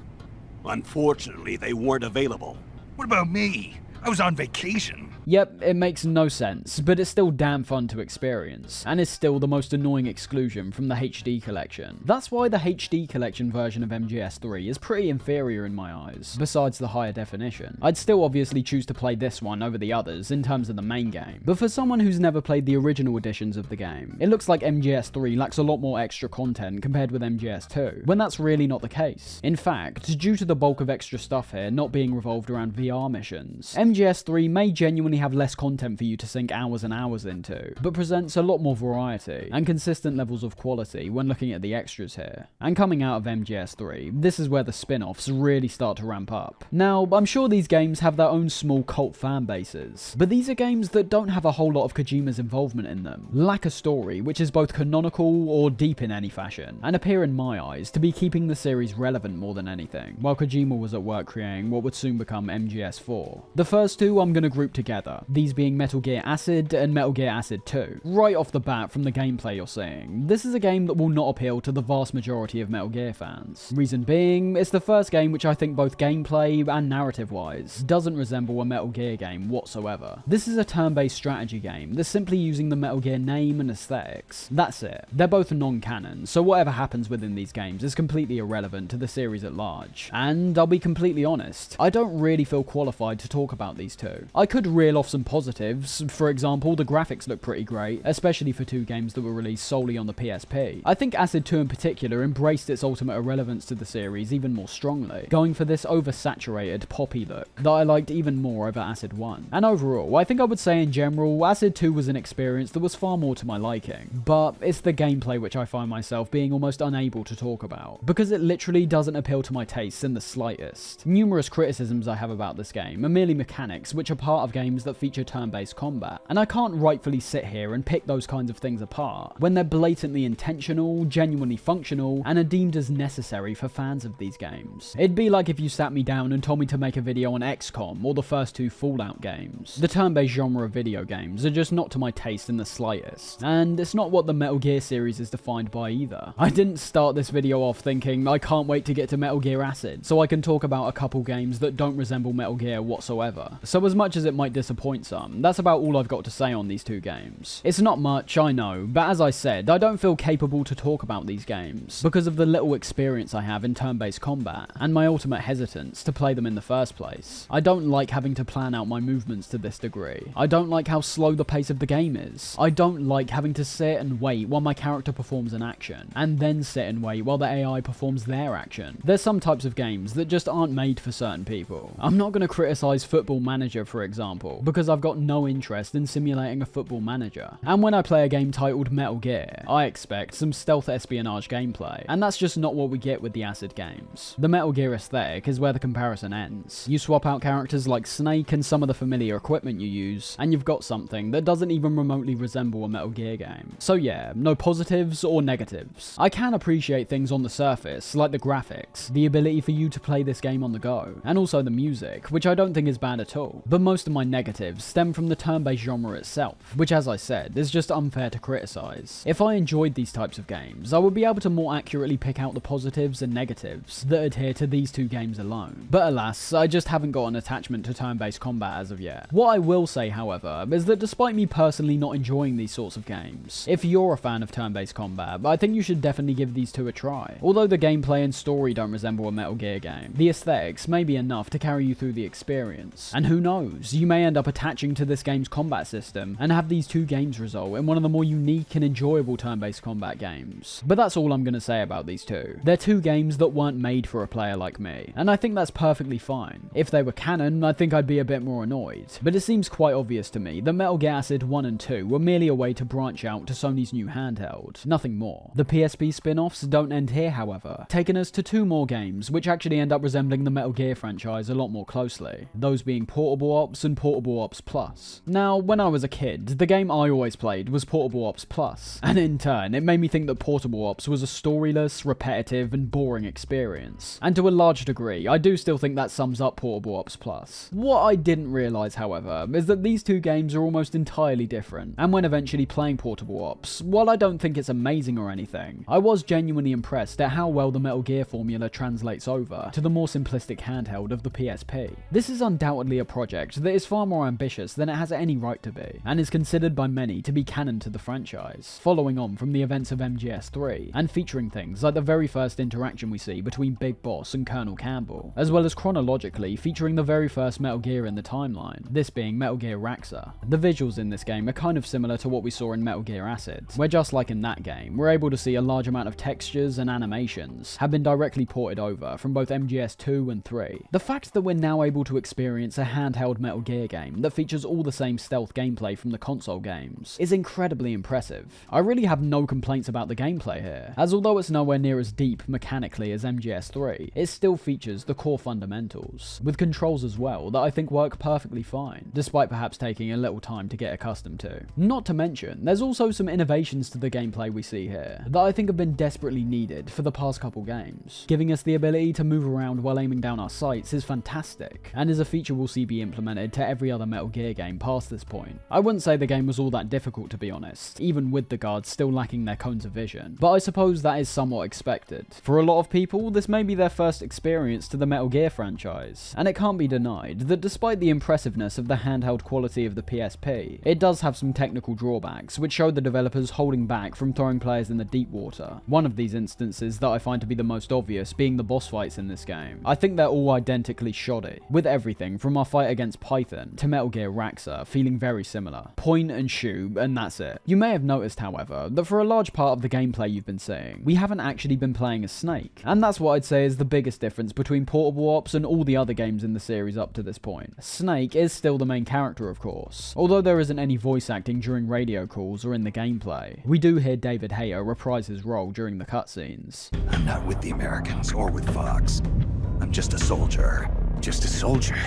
Unfortunately, they weren't available. What about me? I was on vacation. Yep, it makes no sense, but it's still damn fun to experience, and is still the most annoying exclusion from the HD collection. That's why the HD collection version of MGS3 is pretty inferior in my eyes, besides the higher definition. I'd still obviously choose to play this one over the others in terms of the main game, but for someone who's never played the original editions of the game, it looks like MGS3 lacks a lot more extra content compared with MGS2, when that's really not the case. In fact, due to the bulk of extra stuff here not being revolved around VR missions, MGS3 may genuinely have less content for you to sink hours and hours into, but presents a lot more variety and consistent levels of quality when looking at the extras here. And coming out of MGS3, this is where the spin-offs really start to ramp up. Now, I'm sure these games have their own small cult fan bases, but these are games that don't have a whole lot of Kojima's involvement in them, lack a story which is both canonical or deep in any fashion, and appear in my eyes to be keeping the series relevant more than anything, while Kojima was at work creating what would soon become MGS4. The first two I'm going to group together, these being Metal Gear Acid and Metal Gear Acid 2. Right off the bat from the gameplay you're seeing, this is a game that will not appeal to the vast majority of Metal Gear fans. Reason being, it's the first game which I think both gameplay and narrative-wise doesn't resemble a Metal Gear game whatsoever. This is a turn-based strategy game that's simply using the Metal Gear name and aesthetics. That's it. They're both non-canon, so whatever happens within these games is completely irrelevant to the series at large. And I'll be completely honest, I don't really feel qualified to talk about these two. I could reel off some positives. For example, the graphics look pretty great, especially for two games that were released solely on the PSP. I think Acid 2 in particular embraced its ultimate irrelevance to the series even more strongly, going for this oversaturated, poppy look that I liked even more over Acid 1. And overall, I think I would say in general, Acid 2 was an experience that was far more to my liking, but it's the gameplay which I find myself being almost unable to talk about, because it literally doesn't appeal to my tastes in the slightest. Numerous criticisms I have about this game are merely mechanics which are part of games that feature turn-based combat, and I can't rightfully sit here and pick those kinds of things apart when they're blatantly intentional, genuinely functional, and are deemed as necessary for fans of these games. It'd be like if you sat me down and told me to make a video on XCOM or the first two Fallout games. The turn-based genre of video games are just not to my taste in the slightest, and it's not what the Metal Gear series is defined by either. I didn't start this video off thinking I can't wait to get to Metal Gear Acid so I can talk about a couple games that don't resemble Metal Gear whatsoever. So as much as it might disappoint some, that's about all I've got to say on these two games. It's not much, I know, but as I said, I don't feel capable to talk about these games because of the little experience I have in turn-based combat and my ultimate hesitance to play them in the first place. I don't like having to plan out my movements to this degree. I don't like how slow the pace of the game is. I don't like having to sit and wait while my character performs an action, and then sit and wait while the AI performs their action. There's some types of games that just aren't made for certain people. I'm not going to criticize Football Manager, for example, because I've got no interest in simulating a football manager. And when I play a game titled Metal Gear, I expect some stealth espionage gameplay, and that's just not what we get with the Acid games. The Metal Gear aesthetic is where the comparison ends. You swap out characters like Snake and some of the familiar equipment you use, and you've got something that doesn't even remotely resemble a Metal Gear game. So yeah, no positives or negatives. I can appreciate things on the surface, like the graphics, the ability for you to play this game on the go, and also the music, which I don't think is bad at all. But most of my negatives stem from the turn-based genre itself, which as I said, is just unfair to criticize. If I enjoyed these types of games, I would be able to more accurately pick out the positives and negatives that adhere to these two games alone. But alas, I just haven't got an attachment to turn-based combat as of yet. What I will say, however, is that despite me personally not enjoying these sorts of games, if you're a fan of turn-based combat, I think you should definitely give these two a try. Although the gameplay and story don't resemble a Metal Gear game, the aesthetics may be enough to carry you through the experience. And who knows, you may end up attaching to this game's combat system and have these two games result in one of the more unique and enjoyable turn-based combat games. But that's all I'm going to say about these two. They're two games that weren't made for a player like me, and I think that's perfectly fine. If they were canon, I think I'd be a bit more annoyed. But it seems quite obvious to me that Metal Gear Acid 1 and 2 were merely a way to branch out to Sony's new handheld, nothing more. The PSP spin-offs don't end here, however, taking us to two more games which actually end up resembling the Metal Gear franchise a lot more closely, those being Portable Ops and Portable Ops Plus. Now, when I was a kid, the game I always played was Portable Ops Plus, and in turn, it made me think that Portable Ops was a storyless, repetitive, and boring experience. And to a large degree, I do still think that sums up Portable Ops Plus. What I didn't realise, however, is that these two games are almost entirely different, and when eventually playing Portable Ops, while I don't think it's amazing or anything, I was genuinely impressed at how well the Metal Gear formula translates over to the more simplistic handheld of the PSP. This is undoubtedly a project that is far more ambitious than it has any right to be, and is considered by many to be canon to the franchise, following on from the events of MGS3, and featuring things like the very first interaction we see between Big Boss and Colonel Campbell, as well as chronologically featuring the very first Metal Gear in the timeline, this being Metal Gear Raxa. The visuals in this game are kind of similar to what we saw in Metal Gear Acid, where just like in that game, we're able to see a large amount of textures and animations have been directly ported over from both MGS 2 and 3. The fact that we're now able to experience a handheld Metal Gear game that features all the same stealth gameplay from the console games is incredibly impressive. I really have no complaints about the gameplay here, as although it's nowhere near as deep mechanically as MGS 3, it still features the core fundamentals, with controls as well that I think work perfectly fine, despite perhaps taking a little time to get accustomed to. Not to mention, there's also some innovations to the gameplay we see here that I think have been desperately needed for the past couple games. Giving us the ability to move around while aiming down our sights is fantastic, and is a feature we'll will see be implemented to every other Metal Gear game past this point. I wouldn't say the game was all that difficult, to be honest, even with the guards still lacking their cones of vision, but I suppose that is somewhat expected. For a lot of people, this may be their first experience to the Metal Gear franchise, and it can't be denied that despite the impressiveness of the handheld quality of the PSP, it does have some technical drawbacks which show the developers holding back from throwing players in the deep water. One of these instances that I find to be the most obvious being the boss fights in this game. I think they're all identically shoddy, with everything from our fight against Python to Metal Gear Raxa feeling very similar. Point and shoot, and that's it. You may have noticed, however, that for a large part of the gameplay you've been seeing, we haven't actually been playing as Snake, and that's what I'd say is the biggest difference between Portable Ops and all the other games in the series up to this point. Snake is still the main character, of course, although there isn't any voice acting during radio calls or in the gameplay. We do hear David Hayter reprise his role during the cutscenes. I'm not with the Americans or with Fox. I'm just a soldier. Just a soldier.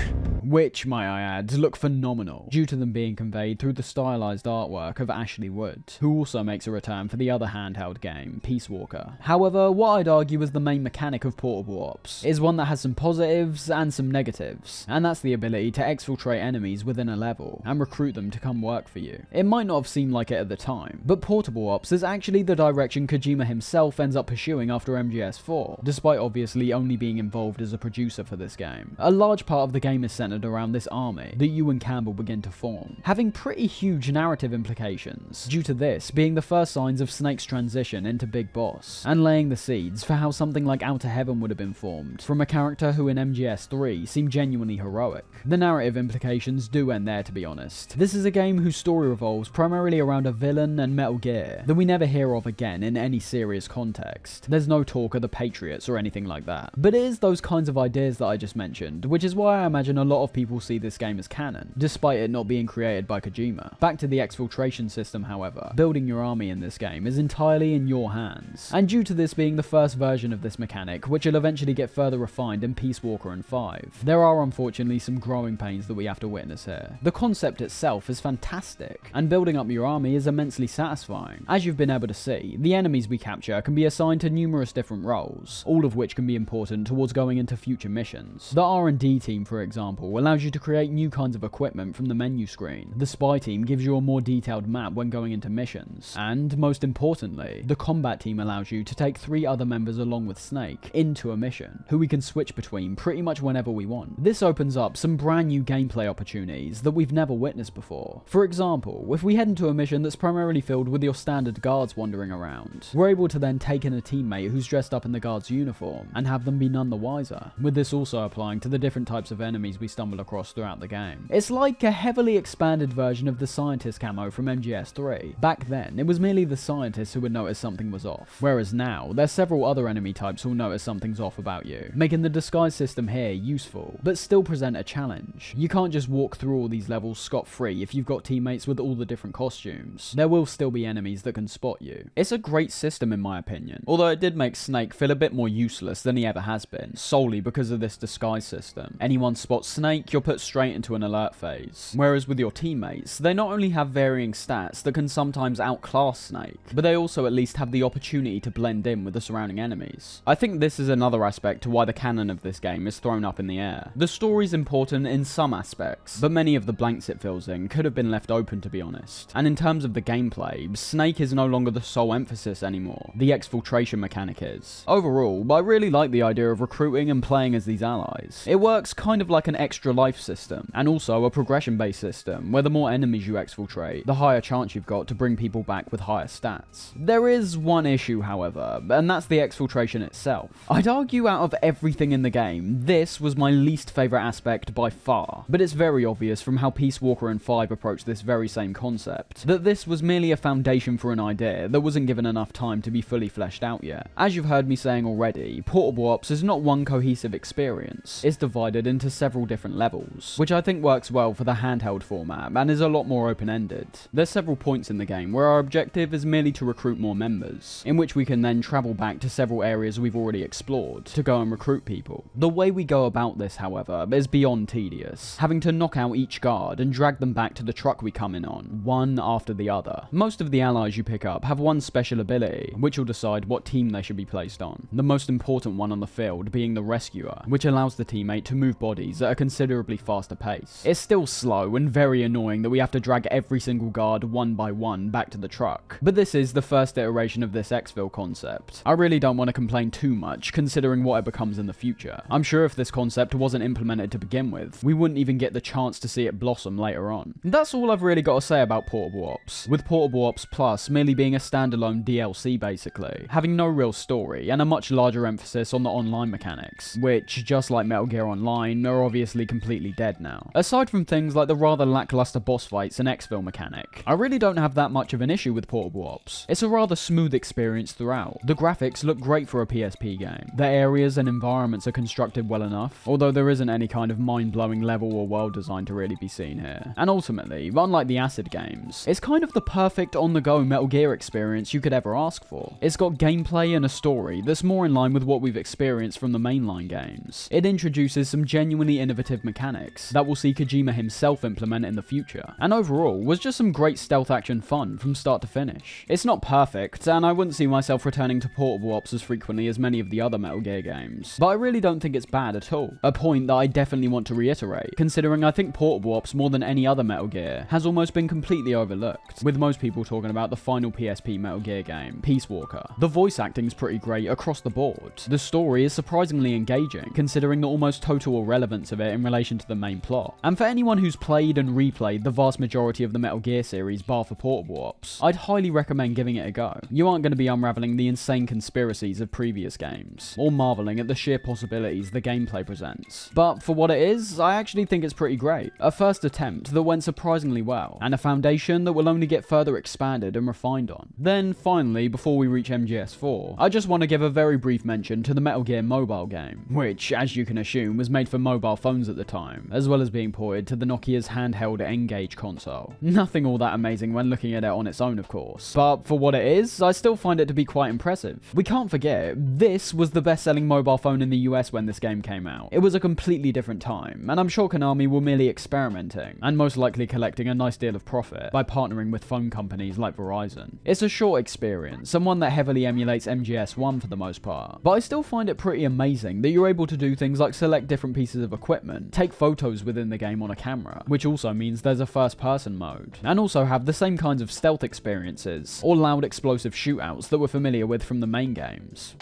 Which, might I add, look phenomenal, due to them being conveyed through the stylized artwork of Ashley Wood, who also makes a return for the other handheld game, Peace Walker. However, what I'd argue is the main mechanic of Portable Ops is one that has some positives and some negatives, and that's the ability to exfiltrate enemies within a level and recruit them to come work for you. It might not have seemed like it at the time, but Portable Ops is actually the direction Kojima himself ends up pursuing after MGS4, despite obviously only being involved as a producer for this game. A large part of the game is centered around this army that you and Campbell begin to form, having pretty huge narrative implications, due to this being the first signs of Snake's transition into Big Boss, and laying the seeds for how something like Outer Heaven would have been formed, from a character who in MGS3 seemed genuinely heroic. The narrative implications do end there, to be honest. This is a game whose story revolves primarily around a villain and Metal Gear that we never hear of again in any serious context. There's no talk of the Patriots or anything like that, but it is those kinds of ideas that I just mentioned, which is why I imagine a lot of people see this game as canon, despite it not being created by Kojima. Back to the exfiltration system, however, building your army in this game is entirely in your hands, and due to this being the first version of this mechanic, which will eventually get further refined in Peace Walker and 5, there are unfortunately some growing pains that we have to witness here. The concept itself is fantastic, and building up your army is immensely satisfying. As you've been able to see, the enemies we capture can be assigned to numerous different roles, all of which can be important towards going into future missions. The R&D team, for example, allows you to create new kinds of equipment from the menu screen. The spy team gives you a more detailed map when going into missions. And, most importantly, the combat team allows you to take 3 other members along with Snake into a mission, who we can switch between pretty much whenever we want. This opens up some brand new gameplay opportunities that we've never witnessed before. For example, if we head into a mission that's primarily filled with your standard guards wandering around, we're able to then take in a teammate who's dressed up in the guard's uniform and have them be none the wiser, with this also applying to the different types of enemies we stumble across throughout the game. It's like a heavily expanded version of the scientist camo from MGS3. Back then, it was merely the scientists who would notice something was off, whereas now, there's several other enemy types who'll notice something's off about you, making the disguise system here useful, but still present a challenge. You can't just walk through all these levels scot-free if you've got teammates with all the different costumes. There will still be enemies that can spot you. It's a great system in my opinion, although it did make Snake feel a bit more useless than he ever has been, solely because of this disguise system. Anyone spots Snake, you're put straight into an alert phase. Whereas with your teammates, they not only have varying stats that can sometimes outclass Snake, but they also at least have the opportunity to blend in with the surrounding enemies. I think this is another aspect to why the canon of this game is thrown up in the air. The story's important in some aspects, but many of the blanks it fills in could have been left open, to be honest. And in terms of the gameplay, Snake is no longer the sole emphasis anymore. The exfiltration mechanic is. Overall, I really like the idea of recruiting and playing as these allies. It works kind of like an extra life system, and also a progression-based system, where the more enemies you exfiltrate, the higher chance you've got to bring people back with higher stats. There is one issue, however, and that's the exfiltration itself. I'd argue out of everything in the game, this was my least favourite aspect by far, but it's very obvious from how Peace Walker and 5 approached this very same concept, that this was merely a foundation for an idea that wasn't given enough time to be fully fleshed out yet. As you've heard me saying already, Portable Ops is not one cohesive experience. It's divided into several different levels, which I think works well for the handheld format and is a lot more open-ended. There's several points in the game where our objective is merely to recruit more members, in which we can then travel back to several areas we've already explored to go and recruit people. The way we go about this, however, is beyond tedious, having to knock out each guard and drag them back to the truck we come in on, one after the other. Most of the allies you pick up have one special ability, which will decide what team they should be placed on. The most important one on the field being the Rescuer, which allows the teammate to move bodies at a considerably faster pace. It's still slow and very annoying that we have to drag every single guard one by one back to the truck, but this is the first iteration of this exfil concept. I really don't want to complain too much, considering what it becomes in the future. I'm sure if this concept wasn't implemented to begin with, we wouldn't even get the chance to see it blossom later on. That's all I've really got to say about Portable Ops, with Portable Ops Plus merely being a standalone DLC basically, having no real story, and a much larger emphasis on the online mechanics, which, just like Metal Gear Online, are obviously completely dead now. Aside from things like the rather lackluster boss fights and exfil mechanic, I really don't have that much of an issue with Portable Ops. It's a rather smooth experience throughout. The graphics look great for a PSP game. The areas and environments are constructed well enough, although there isn't any kind of mind-blowing level or world design to really be seen here. And ultimately, unlike the Acid games, it's kind of the perfect on-the-go Metal Gear experience you could ever ask for. It's got gameplay and a story that's more in line with what we've experienced from the mainline games. It introduces some genuinely innovative mechanics that we'll see Kojima himself implement in the future, and overall was just some great stealth action fun from start to finish. It's not perfect, and I wouldn't see myself returning to Portable Ops as frequently as many of the other Metal Gear games, but I really don't think it's bad at all. A point that I definitely want to reiterate, considering I think Portable Ops more than any other Metal Gear has almost been completely overlooked, with most people talking about the final PSP Metal Gear game, Peace Walker. The voice acting's pretty great across the board. The story is surprisingly engaging, considering the almost total irrelevance of it in relation to the main plot. And for anyone who's played and replayed the vast majority of the Metal Gear series bar for Portable Ops, I'd highly recommend giving it a go. You aren't going to be unraveling the insane conspiracies of previous games, or marveling at the sheer possibilities the gameplay presents. But for what it is, I actually think it's pretty great. A first attempt that went surprisingly well, and a foundation that will only get further expanded and refined on. Then finally, before we reach MGS4, I just want to give a very brief mention to the Metal Gear mobile game, which, as you can assume, was made for mobile phones at the time, as well as being ported to the Nokia's handheld N-Gage console. Nothing all that amazing when looking at it on its own, of course, but for what it is, I still find it to be quite impressive. We can't forget, this was the best-selling mobile phone in the US when this game came out. It was a completely different time, and I'm sure Konami were merely experimenting, and most likely collecting a nice deal of profit by partnering with phone companies like Verizon. It's a short experience, and one that heavily emulates MGS1 for the most part, but I still find it pretty amazing that you're able to do things like select different pieces of equipment, take photos within the game on a camera, which also means there's a first-person mode, and also have the same kinds of stealth experiences, or loud explosive shootouts that we're familiar with from the main games.